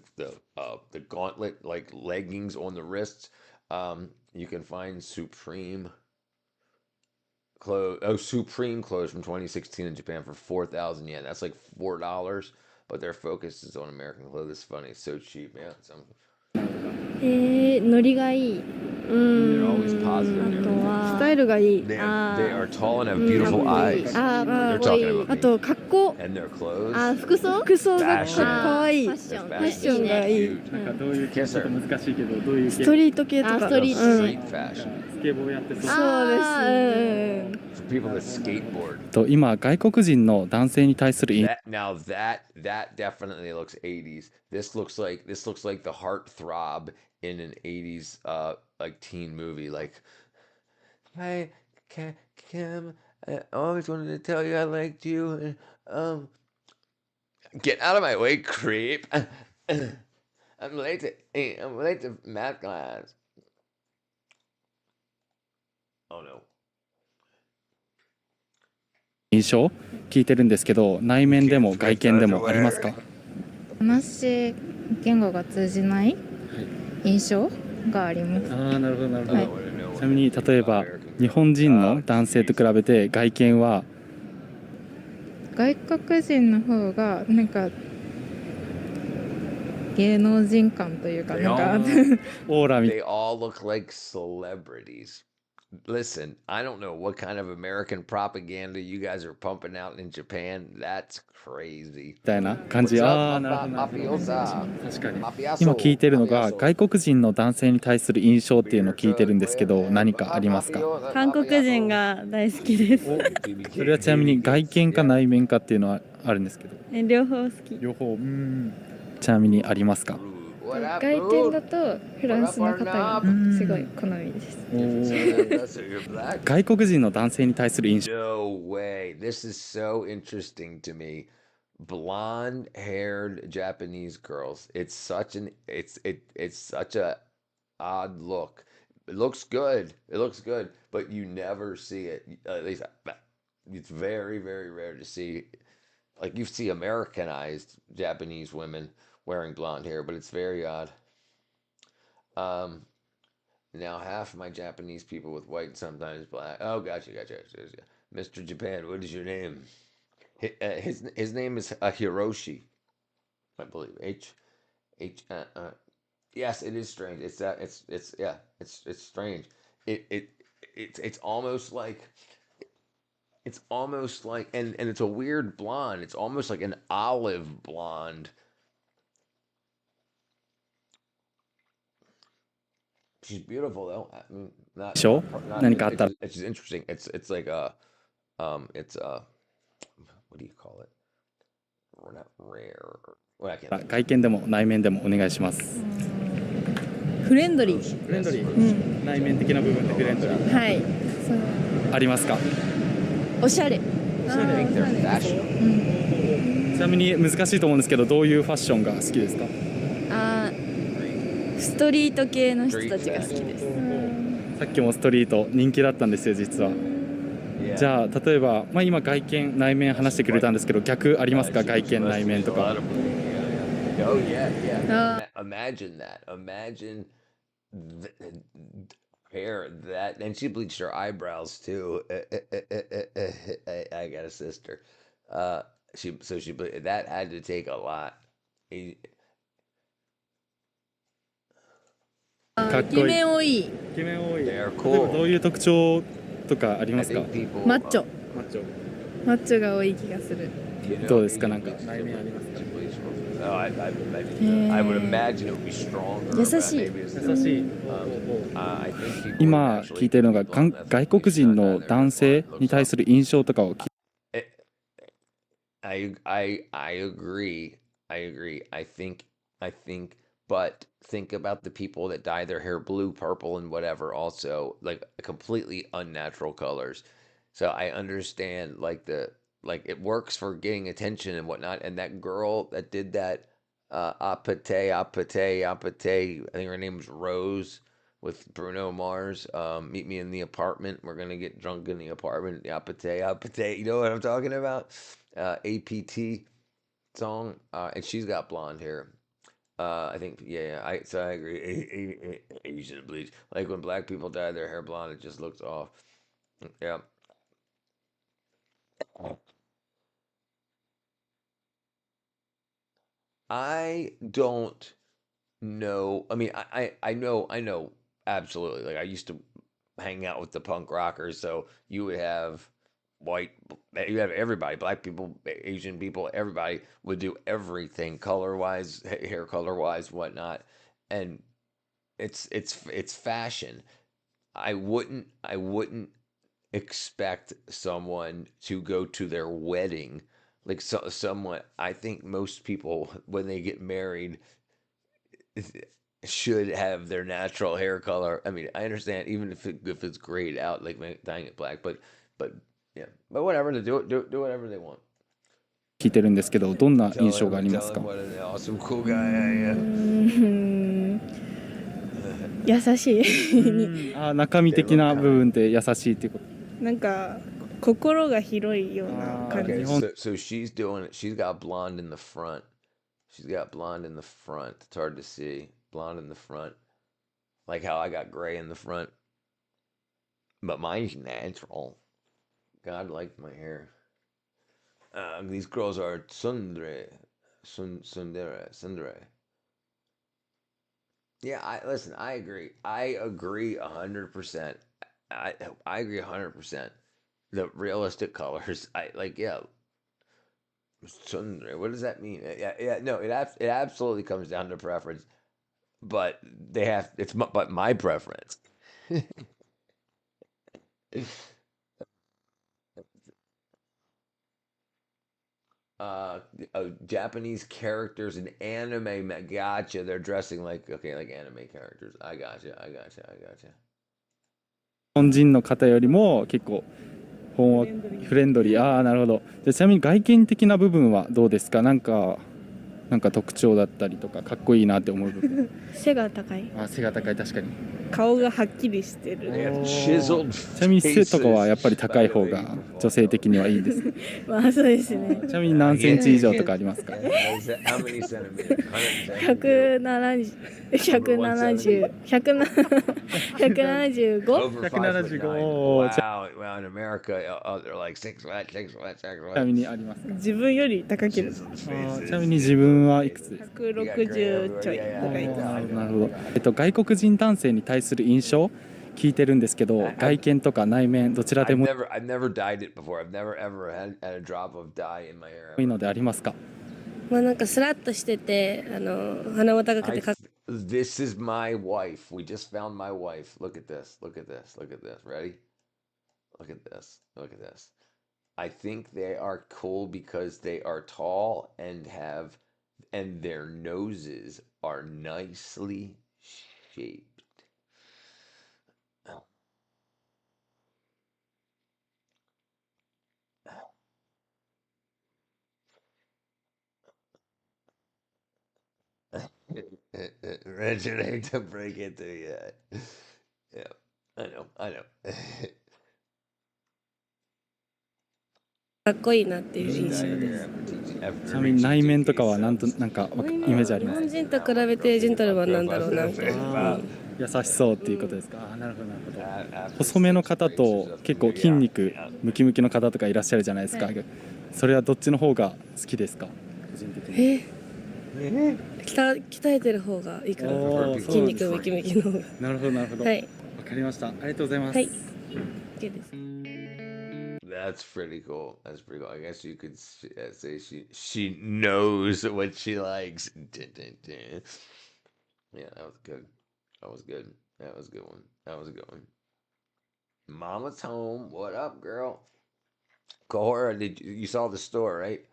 gauntlet like leggings on the wrists. You can find Supreme clothes. Oh, Supreme clothes from 2016 in Japan for 4,000 yen. That's like $4. But their focus is on American clothes. It's funny. It's so cheap, man. ノリがいい。They're always positive. あとはスタイルがいい。 They are tall and have beautiful eyes. あ They're かっこい talking い。 about あ me. と格好。 And their clothes. 服装が Fashion. かわいい。ファ That's ッションがいい。 なんかどういう系ちょっと難しいけど、どういう系ストリート系とか。ストリート。 Street fashion. スケボーやってそう。そうです。For people that skateboard. と今外国人の男性に対する印 Now that definitely looks 80s. This looks like the heartthrob in an 80s like teen movie. Like, hi Kim, I always wanted to tell you I liked you. Get out of my way, creep. I'm late to math class. Oh no. 印象聞いてるんですけど、内面でも外見でもありますか？話し言語が通じない印象があります。ああ、なるほどなるほど。ちなみに例えば日本人の男性と比べて外見は外国人の方がなんか芸能人感というかなんかオーラみたい They all look like celebrities. Listen, I don't know what kind of American propaganda you guys are pumping out in Japan. That's crazy. みたいな感じ。 What's ああ、 up, なるほどなるほど。 Mafiosa? 確かに。 Mafioso? 今聞いてるのが Mafioso? 外国人の男性に対する印象っていうのを聞いてるんですけど、何かありますか？韓国人が大好きです。それはちなみに外見か内面かっていうのはあるんですけど。両方好き。両方。ちなみにありますか？ What up, 外見だとフランスの方がすごい好みです。 So you're black? 外国人の男性に対する印象。 No way. This is so interesting to me. Blonde-haired Japanese girls. It's such a odd look. It looks good. But you never see it. At least it's very, very rare to see. Like you see Americanized Japanese women wearing blonde hair, but it's very odd. Now half my Japanese people with white, sometimes black. Oh, gotcha. Mr. Japan, what is your name? His name is Hiroshi, I believe. Yes, it is strange. It's strange. It's almost like and it's a weird blonde. It's almost like an olive blonde. She's beautiful though. I mean, Sure. It's just interesting. It's like what do you call it? We're not rare. Well, I can't. 外見でも内面でもお願いします。フレンドリー。フレンドリー。内面的な部分でフレンドリー。はい。ありますか？おしゃれ。ちなみに難しいと思うんですけど、どういうファッションが好きですか？ストリート系の人たちが好きです。さっきもストリート人気だったんですよ実は。じゃあ例えば、今外見内面話してくれたんですけど、逆ありますか？外見内面とか。Imagine that. Imagine hair that, and she bleached her eyebrows too. I got a sister. That had to take a lot. かっこいい。イケメン多い。イケメン多い。例えばどういう特徴とかありますか？マッチョ。マッチョが多い気がする。どうですか？なんか内面ありますか？I would imagine it would be stronger. 優しい。優しい。今聞いてるのが外国人の男性に対する印象とかを聞いて。I agree. I think, but think about the people that dye their hair blue, purple, and whatever. Also, like completely unnatural colors. So I understand, like it works for getting attention and whatnot. And that girl that did that, Apate. I think her name was Rose with Bruno Mars. Meet me in the apartment. We're gonna get drunk in the apartment. Apate. You know what I'm talking about? APT song. And she's got blonde hair. I think, I agree. Asian bleach. Like when black people dye their hair blonde, it just looks off. Yeah. I don't know. I mean, I know absolutely. Like I used to hang out with the punk rockers, so you would have you have everybody, black people, Asian people, everybody would do everything color wise, hair color wise, whatnot, and it's fashion. I wouldn't expect someone to go to their wedding like someone. I think most people when they get married should have their natural hair color. I mean, I understand even if it's grayed out, like dyeing it black, but yeah, but whatever, to do whatever they want. 聞いてるんですけど、どんな印象がありますか？優しい。中身的な部分で優しいっていうこと。なんか心が広いような感じ。So she's doing it. She's got blonde in the front. It's hard to see. Blonde in the front. Like how I got gray in the front. But mine's natural. God liked my hair. These girls are tsundere. Yeah, I agree. I agree 100%. I agree 100%. The realistic colors, tsundere. What does that mean? Yeah. No, it absolutely comes down to preference. But but my preference. Japanese characters in anime. Gotcha. They're dressing like anime characters. I gotcha. 日本人の方よりも結構フレンドリー。なるほど。でちなみに外見的な部分はどうですか？なんか特徴だったりとかかっこいいなって思う部分。背が高い。背が高い、確かに。顔がはっきりしてる。ちなみに背とかはやっぱり高い方が女性的にはいいです。まあそうですね。ちなみに何センチ以上とかありますか？170、175。Wow, in America, they're like 6 foot. ちなみにありますか？自分より高ければ。ちなみに自分はいくつですか？160ちょいぐらいです。なるほど。外国人男性に対する印象聞いてるんですけど、外見とか内面どちらでも。I've never dyed it before. I've never ever had a drop of dye in my hair. いいのでありますか？まあなんかスラッとしてて、鼻も高くてThis is my wife. We just found my wife. Look at this. Ready? Look at this. I think they are cool because they are tall and their noses are nicely shaped. Richard, I hate to break it to you. Yeah, I know. かっこいいなっていう印象です。ちなみに内面とかはなんかイメージありますか？日本人と比べてジェントルマンなんだろうなみたいな。優しそうっていうことですか。なるほどなるほど。細めの方と結構筋肉ムキムキの方とかいらっしゃるじゃないですか。それはどっちの方が好きですか、個人的に。鍛えてる方がいいから、筋肉ムキムキの方が。なるほどなるほど。はい。わかりました。ありがとうございます。はい。OK です。That's pretty cool. That's pretty cool. I guess you could say she knows what she likes. Yeah, that was good. That was good. That was a good one. That was a good one. Mama's home. What up, girl? Cora, you saw the store, right?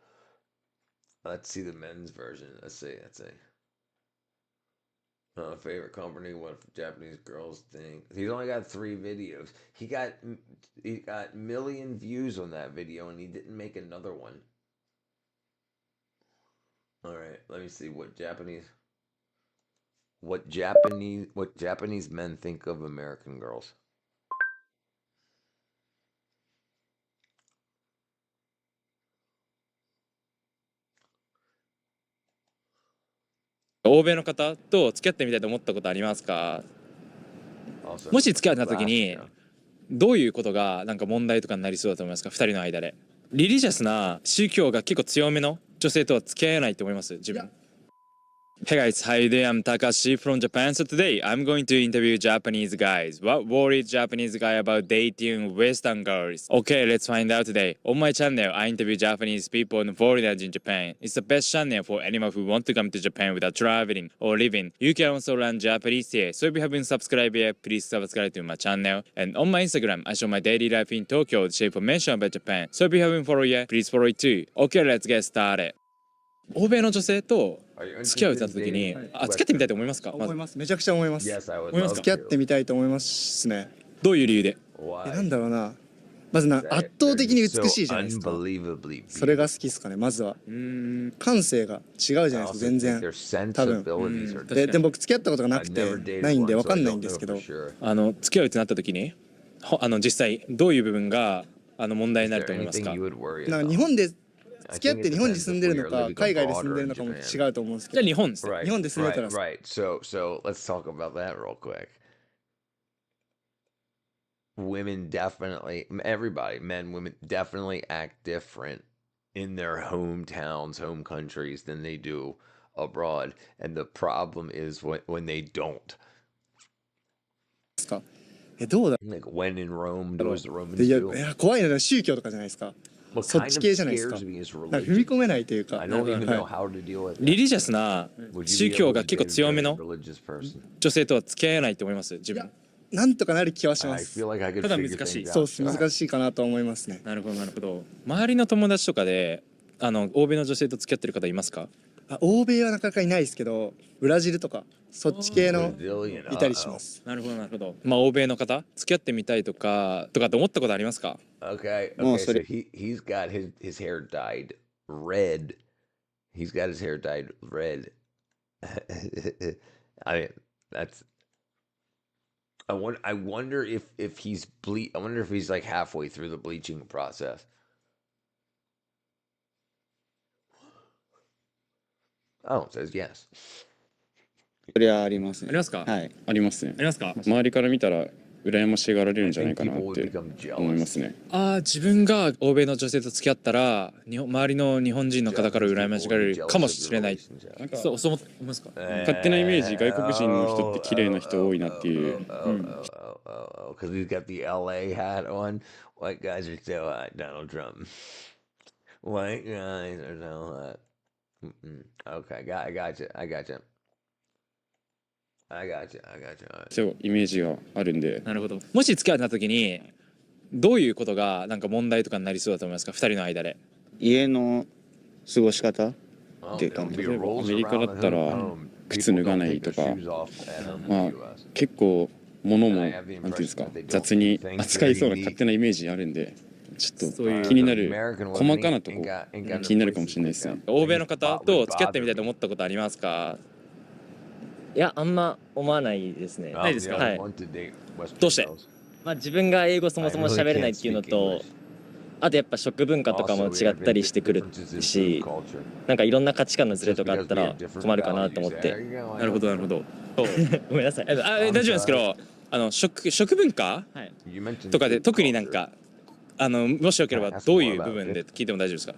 Let's see the men's version. Let's see. Favorite company, what Japanese girls think. He's only got 3 videos. He got million views on that video, and he didn't make another one. All right, let me see what Japanese men think of American girls. 欧米の方と付き合ってみたいと思ったことありますか？もし付き合った時にどういうことがなんか問題とかになりそうだと思いますか？2人の間で。リリジャスな宗教が結構強めの女性とは付き合えないと思います？自分。Hey guys, how you doing? I'm Takashi from Japan. So today I'm going to interview Japanese guys. What worries Japanese guy about dating Western girls? Okay, let's find out today. On my channel, I interview Japanese people and foreigners in Japan. It's the best channel for anyone who wants to come to Japan without traveling or living. You can also learn Japanese here. So if you haven't subscribed yet, please subscribe to my channel. And on my Instagram, I show my daily life in Tokyo to share information about Japan. So if you haven't followed yet, please follow it too. Okay, let's get started. 欧米の女性と付き合うってなった時に、付き合ってみたいと思いますか？思います。めちゃくちゃ思います。思いますか？付き合ってみたいと思いますね。どういう理由で？なんだろうな。まず圧倒的に美しいじゃないですか。それが好きですかね。まずは。感性が違うじゃないですか。全然。多分。で僕付き合ったことがなくてないんでわかんないんですけど。付き合うってなった時に、実際どういう部分が問題になると思いますか？なんか日本で付き合って日本に住んでるのか海外で住んでるのかも違うと思うんですけど。じゃあ日本です。日本で住んでたら。Right. So let's talk about that real quick. Women definitely, everybody, men, women definitely act different in their hometowns, home countries than they do abroad. And the problem is when they don't. どうだ? Like when in Rome, what does the Romans do? いや怖いのは宗教とかじゃないですか。そっち系じゃないですか。なんか踏み込めないというか。リリジャスな宗教が結構強めの女性とは付き合えないと思います？自分。なんとかなる気はします。ただ難しい。そう難しいかなと思いますね。なるほどなるほど。周りの友達とかで欧米の女性と付き合ってる方いますか？欧米はなかなかいないですけど、ブラジルとかそっち系のいたりします。なるほどなるほdo。まあ欧米の方付き合ってみたいとかって思ったことありますか？ Okay, so he's got his hair dyed red. He's got his hair dyed red. I mean, I wonder if he's I wonder if he's like halfway through the bleaching process. Oh, it says yes. それはありますね。ありますか？はい、ありますね。ありますか？周りから見たら羨ましがられるんじゃないかなって思いますね。自分が欧米の女性と付き合ったら周りの日本人の方から羨ましがられるかもしれない。なんかそう思いますか？勝手なイメージ、外国人の人って綺麗な人多いなっていう。Because he's got the LA hat on. White guys are so hot. Donald Trump. White guys are so hot. Okay, I got you. そうイメージがあるんで。なるほど。もし付き合った時にどういうことがなんか問題とかになりそうだと思いますか？2人の間で。家の過ごし方って感じ。例えばアメリカだったら靴脱がないとか、まあ結構物もなんていうんですか、雑に扱いそうな勝手なイメージあるんで。ちょっと気になる細かなとこ気になるかもしれないですね。欧米の方と付き合ってみたいと思ったことありますか？いや、あんま思わないですね。ないですか？はい。どうして？まあ自分が英語そもそも喋れないっていうのと、あとやっぱ食文化とかも違ったりしてくるし、なんかいろんな価値観のズレとかあったら困るかなと思って。なるほどなるほど。ごめんなさい。大丈夫ですけど、食文化とかで特になんかもしよければどういう部分で聞いても大丈夫ですか？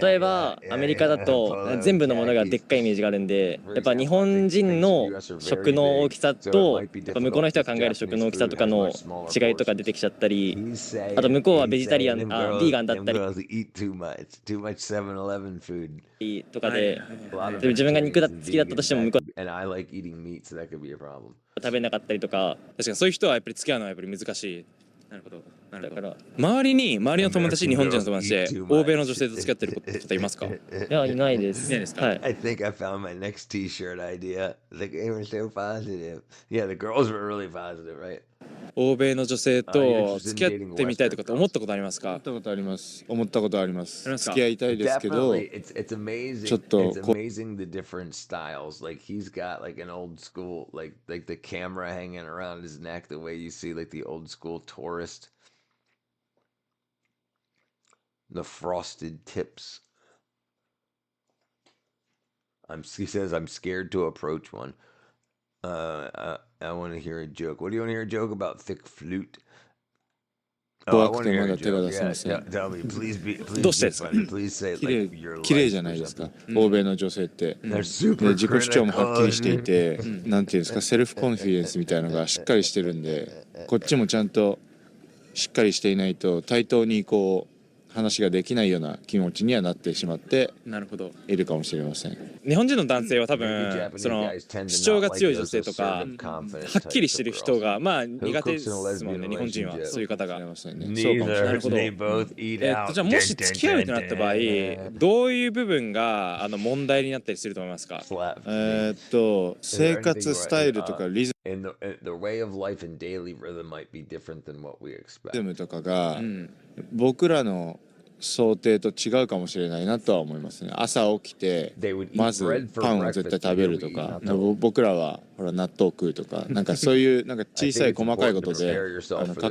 例えばアメリカだと全部のものがでっかいイメージがあるんで、やっぱ日本人の食の大きさとやっぱ向こうの人が考える食の大きさとかの違いとか出てきちゃったり、あと向こうはベジタリアン、ビーガンだったりとかで、自分が肉好きだったとしても向こうは食べなかったりとか。確かにそういう人はやっぱり付き合うのはやっぱり難しい。なるほど。だから周りの友達、日本人の友達で欧米の女性と付き合ってる方いますか？いや、いないです。いないですか？はい。I think I found my next T-shirt idea. Like they were so positive. Yeah, the girls were really positive, right? 欧米の女性と付き合ってみたいとかって思ったことありますか？思ったことあります。思ったことあります。付き合いたいですけど、ちょっと It's amazing the different styles. Like he's got like an old school, like the camera hanging around his neck, the way you see like the old school tourist. The frosted tips. He says, I'm scared to approach one. I want to hear a joke. What do you want to hear a joke about? Thick flute? Oh, I want to hear a joke. Yeah, tell me, please be funny. Please say it like your 綺麗じゃないですか。欧米の女性って。で自己主張もはっきりしていて、なんていうんですか、セルフコンフィデンスみたいなのがしっかりしてるんで、こっちもちゃんとしっかりしていないと対等にこう話ができないような気持ちにはなってしまっているかもしれません。日本人の男性は多分その主張が強い女性とかはっきりしてる人がまあ苦手ですもんね、日本人はそういう方が。そうかもしれない。なるほど。じゃあもし付き合うとなった場合、どういう部分が問題になったりすると思いますか？生活スタイルとかリズムとかが僕らの想定と違うかもしれないなとは思いますね。朝起きてまずパンを絶対食べるとか、僕らはほら納豆食うとか、なんかそういうなんか小さい細かいことで覚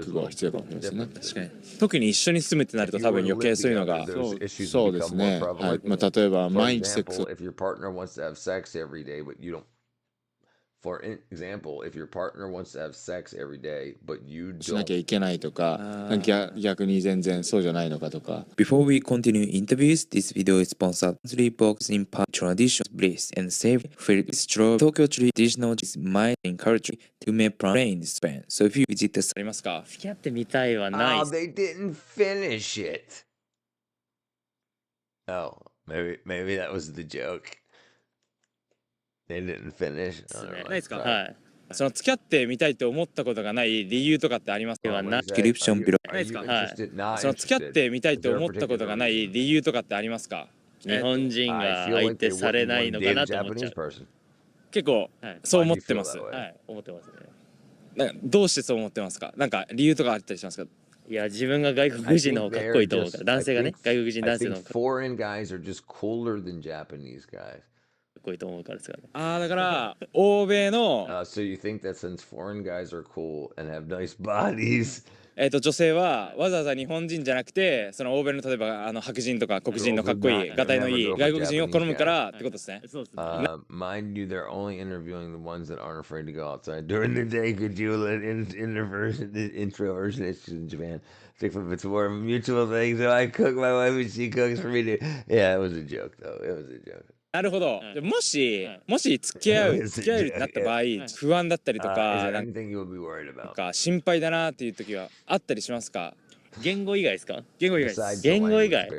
悟が必要かもしれないですね。確かに。特に一緒に住むってなると多分余計そういうのが。そうですね。はい。まあ例えば毎日セックス。For example, if your partner wants to have sex every day, but you don't しなきゃいけないとか、逆に全然そうじゃないのかとか。Before we continue interviews, this video is sponsored by Box in Park Tradition Bliss and Save Free Straw Tokyo Traditional is my encouragement to make plain Japan. So if you visit us ありますか？付き合ってみたいはない。Oh, they didn't finish it. Oh, maybe that was the joke. They didn't finish. ないですか？はい。その付き合ってみたいと思ったことがない理由とかってありますか？ないですか？はい。その付き合ってみたいと思ったことがない理由とかってありますか？日本人が相手されないのかなと思っちゃう。結構そう思ってます。はい、思ってますね。なんかどうしてそう思ってますか？なんか理由とかあったりしますか？いや、自分が外国人の方がかっこいいと思うから、男性がね、外国人男性の方が。Foreign guys are just cooler than Japanese guys.こいいと思うからですからね。だから欧米のSo you think that since foreign guys are cool and have nice bodies 女性はわざわざ日本人じゃなくてその欧米の例えば白人とか黒人のかっこいいがたいのいい外国人を好むからってことですね。そうですね。Mind you, they're only interviewing the ones that aren't afraid to go outside during the day. Could you let introversion in Japan? If it's more of a mutual thing, so I cook my wife and she cooks for me too. Yeah, it was a joke though. It was a joke.なるほど。もし付き合えるってなった場合、不安だったりとか、なんか心配だなっていう時はあったりしますか？言語以外ですか？言語以外です。言語以外。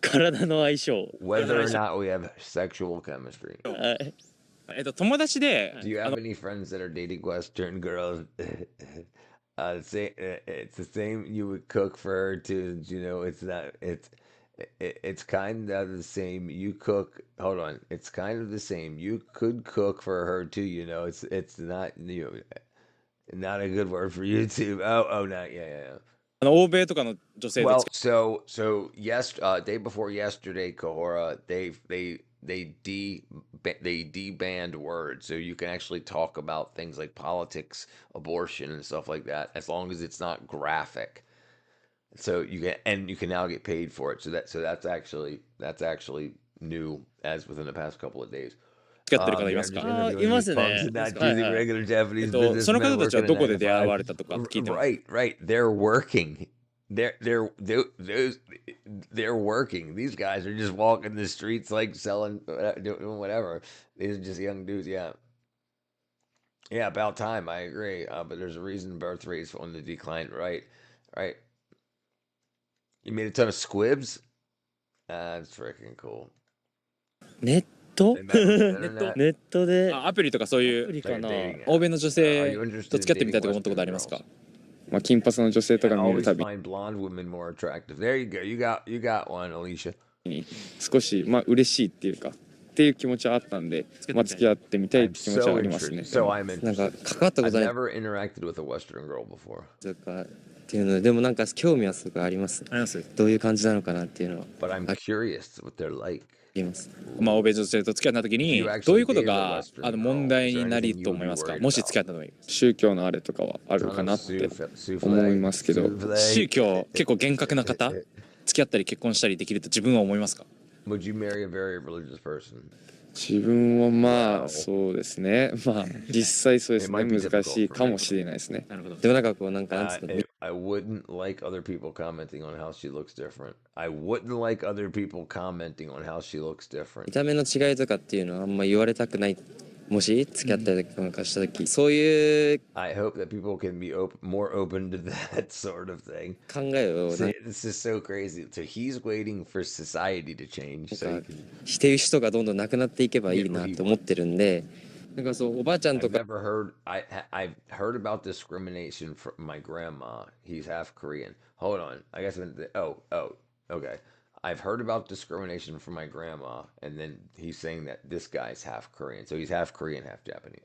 体の相性。Whether or not we have sexual chemistry. 友達で。Do you have any friends that are dating Western girls? It's the same. You would cook for her too. You know, it's not. It's kind of the same. You cook. Hold on. It's kind of the same. You could cook for her too. You know, it's not not a good word for you too. Oh, not yeah. 欧米とかの女性で。Well, so day before yesterday, Kahora, they debanned words, so you can actually talk about things like politics, abortion, and stuff like that, as long as it's not graphic. So you can now get paid for it. So that's actually new as within the past couple of days. 付き合ってる方いますか？あいますね。その方たちはどこで出会われたとか聞いてます。Right. They're working. They're working. These guys are just walking the streets like selling, doing whatever. These are just young dudes. Yeah. Yeah, about time. I agree. But there's a reason birth rates on the decline. Right. You made a ton of squibs. That's freaking cool. ネットでアプリとかそういうアプリかな。欧米の女性と付き合ってみたいとか思ったことありますか？まあ金髪の女性とか見るたび Find blonde women more attractive. There you go. You got one, Alicia. に少しまあ嬉しいっていうかっていう気持ちはあったんで、まあ付き合ってみたいって気持ちはありますね。なんか関わったことない。 I've never interacted with a Western girl before. とかっていうのでもなんか興味はすごいあります。どういう感じなのかなっていうのは。But I'm curious what they're like. まあ欧米女性と付き合った時にどういうことが問題になりと思いますか？もし付き合ったのに。宗教のあれとかはあるかなって思いますけど。宗教結構厳格な方付き合ったり結婚したりできると自分は思いますか？ Would you marry a very religious person? 自分はまあそうですね。まあ実際そうですね。難しいかもしれないですね。でもなんかこうなんかなんつうの。I wouldn't like other people commenting on how she looks different. I wouldn't like other people commenting on how she looks different. 見た目の違いとかっていうのはあんま言われたくない。もし付き合ったりなんかした時、そういう I hope that people can be more open to that sort of thing. 考えを This is so crazy. So he's waiting for society to change. So してる人がどんどんなくなっていけばいいなと思ってるんで、なんかそうおばあちゃんとか I've heard about discrimination from my grandma. He's half Korean. Hold on. I guess okay. I've heard about discrimination from my grandma, and then he's saying that this guy's half Korean. So he's half Korean, half Japanese.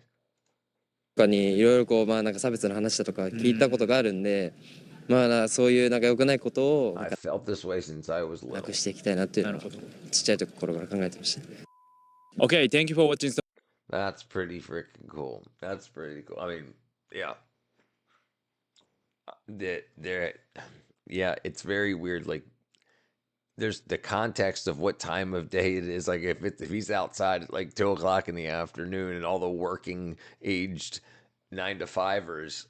他にいろいろこうまあなんか差別の話だとか聞いたことがあるんで、まあそういうなんか良くないことをなくしていきたいなっていうのをちっちゃい時頃から考えてました。Okay, thank you for watching. That's pretty freaking cool. That's pretty cool. I mean, yeah. Yeah, it's very weird. Like, there's the context of what time of day it is. Like, if he's outside at like 2 o'clock in the afternoon, and all the working aged 9-to-5ers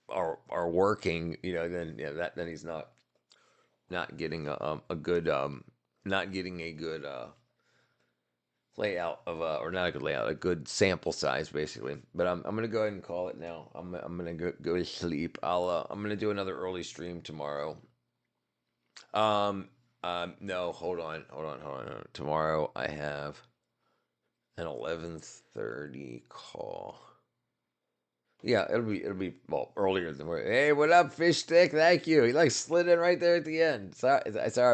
are working, you know, then then he's not getting a good layout of or not a good layout, a good sample size basically. But I'm gonna go ahead and call it now. I'm gonna go to sleep. I'm gonna do another early stream tomorrow. No, hold on. Tomorrow I have an 11:30 call. Yeah, it'll be well earlier than we're. Hey, what up, Fish Stick? Thank you. He like slid in right there at the end. It's all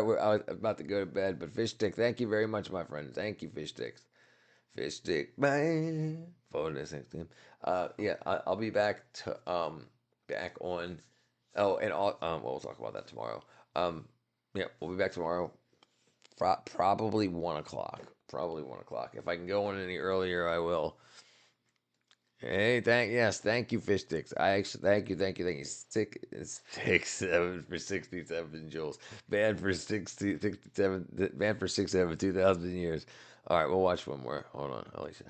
right. I was about to go to bed, but Fish Stick, thank you very much, my friend. Thank you, Fish Sticks. Fish Stick, bye. Phone is next to him. Yeah, I'll be back to back on. Oh, and we'll talk about that tomorrow. Yeah, we'll be back tomorrow. Probably 1 o'clock. If I can go on any earlier, I will. Hey, thank you, Fish Sticks. I actually thank you. 6-7 for 67 joules. Banned for 67. Banned for 6-7 2,000 years. All right, we'll watch one more. Hold on, Alicia.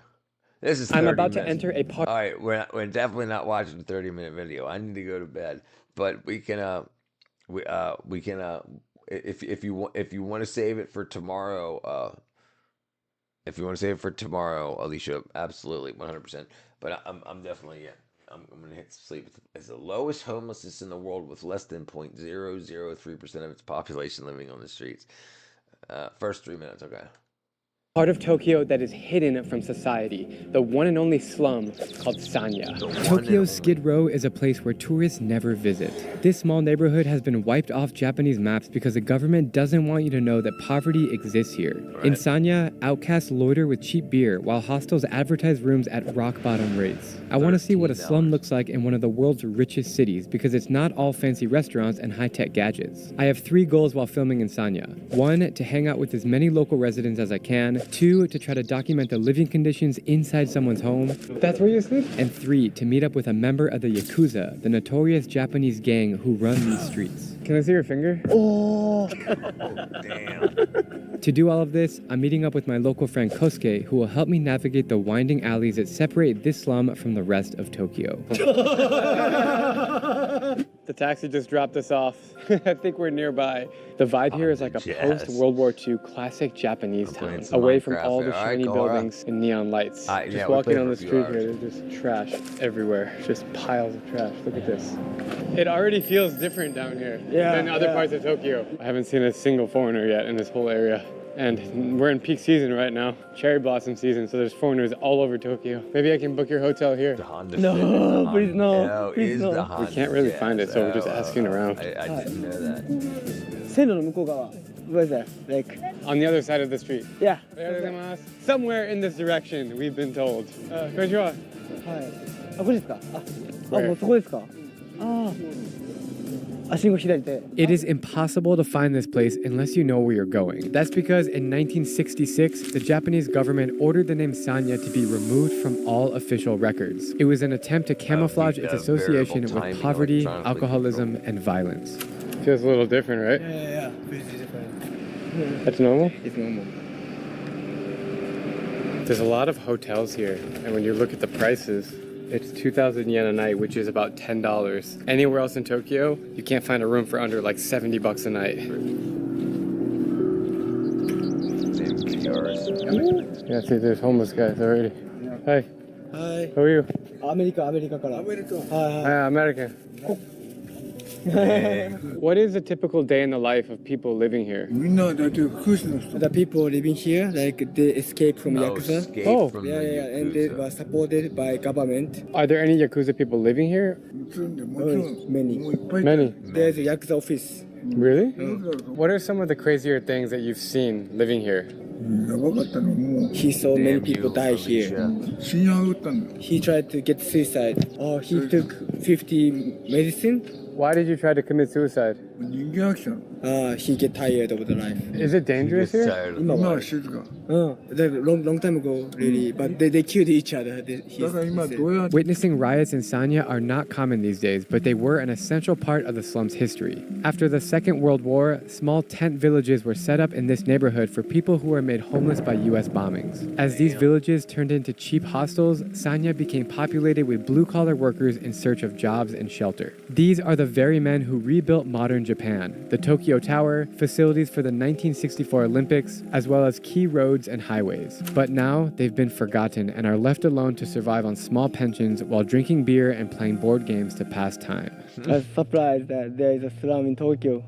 This is. I'm about to enter a part. All right, we're definitely not watching a 30-minute video. I need to go to bed, but we can if you want to save it for tomorrow. If you want to save it for tomorrow, Alicia, absolutely, 100%. But I'm definitely, I'm going to hit sleep. It's the lowest homelessness in the world, with less than 0.003% of its population living on the streets. First 3 minutes, okay. Part of Tokyo that is hidden from society, the one and only slum called Sanya. Tokyo's Skid Row is a place where tourists never visit. This small neighborhood has been wiped off Japanese maps because the government doesn't want you to know that poverty exists here. In Sanya, outcasts loiter with cheap beer while hostels advertise rooms at rock-bottom rates. I want to see what a slum looks like in one of the world's richest cities, because it's not all fancy restaurants and high-tech gadgets. I have 3 goals while filming in Sanya. 1, to hang out with as many local residents as I can. 2, to try to document the living conditions inside someone's home. That's where you sleep? And 3, to meet up with a member of the Yakuza, the notorious Japanese gang who run these streets. Can I see your finger? Oh. To do all of this, I'm meeting up with my local friend Kosuke, who will help me navigate the winding alleys that separate this slum from the rest of Tokyo. The taxi just dropped us off. I think we're nearby. The vibe here is like a post-World War II classic Japanese town, away from all the shiny buildings and neon lights. Just walking on the street here, there's just trash everywhere. Just piles of trash. Look at this. It already feels different down here than other parts of Tokyo. I haven't seen a single foreigner yet in this whole area. And we're in peak season right now, cherry blossom season, so there's foreigners all over Tokyo. Maybe I can book your hotel here. No, please no. No, Please is no. the We Honda can't really Jazz. find it, so we're just asking around. I didn't know that. 線路の向こう側 Where is that? Like On the other side of the street. Yeah. Somewhere in this direction, we've been told. Konnichiwa. はいあこれですかあもうそこですかあ信号左手 It is impossible to find this place unless you know where you're going. That's because in 1966, the Japanese government ordered the name Sanya to be removed from all official records. It was an attempt to camouflage its association with poverty, alcoholism, and violence. Feels a little different, right? Yeah. It's different. That's normal? It's normal. There's a lot of hotels here, and when you look at the prices, it's 2,000 yen a night, which is about $10. Anywhere else in Tokyo, you can't find a room for under like 70 bucks a night. Yeah, see, there's homeless guys already. Hi. Hi. Who are you? アメリカから。Hi, American. What is a typical day in the life of people living here? The people living here, like they escaped from Yakuza. And they were supported by government. Are there any Yakuza people living here? Many. Many. There's a Yakuza office. Really? What are some of the crazier things that you've seen living here? He saw many people die here. He tried to get suicide. He took 50 medicine. Why did you try to commit suicide? He get tired of the life. Is it dangerous here? Long time ago, really, but they killed each other. Witnessing riots in Sanya are not common these days, but they were an essential part of the slum's history. After the Second World War, small tent villages were set up in this neighborhood for people who were made homeless by U.S. bombings. As these villages turned into cheap hostels, Sanya became populated with blue-collar workers in search of jobs and shelter. These are the very men who rebuilt modern Japan, the Tokyo Tower, facilities for the 1964 Olympics, as well as key roads and highways. But now they've been forgotten and are left alone to survive on small pensions while drinking beer and playing board games to pass time. I was surprised that there is a slum in Tokyo.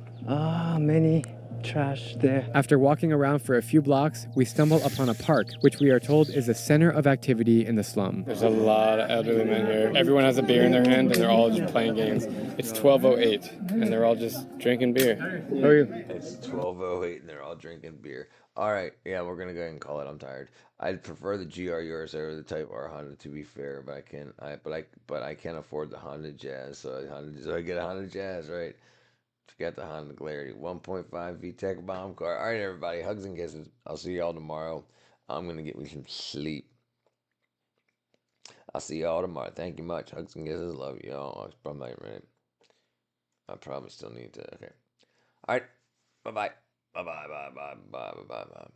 Many trash there. After walking around for a few blocks, we stumble upon a park, which we are told is a center of activity in the slum. There's a lot of elderly men here. Everyone has a beer in their hand and they're all just playing games. It's 12:08 and they're all just drinking beer. How are you? It's 12:08 and they're all drinking beer. All right, yeah, we're gonna go ahead and call it. I'm tired. I'd prefer the GR yours over the Type R Honda, to be fair, but I can't afford the Honda Jazz, so I get a Honda Jazz, right? Forget the Honda Clarity 1.5 VTEC bomb car. All right, everybody, hugs and kisses. I'll see y'all tomorrow. I'm gonna get me some sleep. I'll see y'all tomorrow. Thank you much. Hugs and kisses. Love y'all. I probably not ready. I probably still need to. Okay. All right. Bye bye. Bye bye. Bye bye. Bye bye. Bye bye.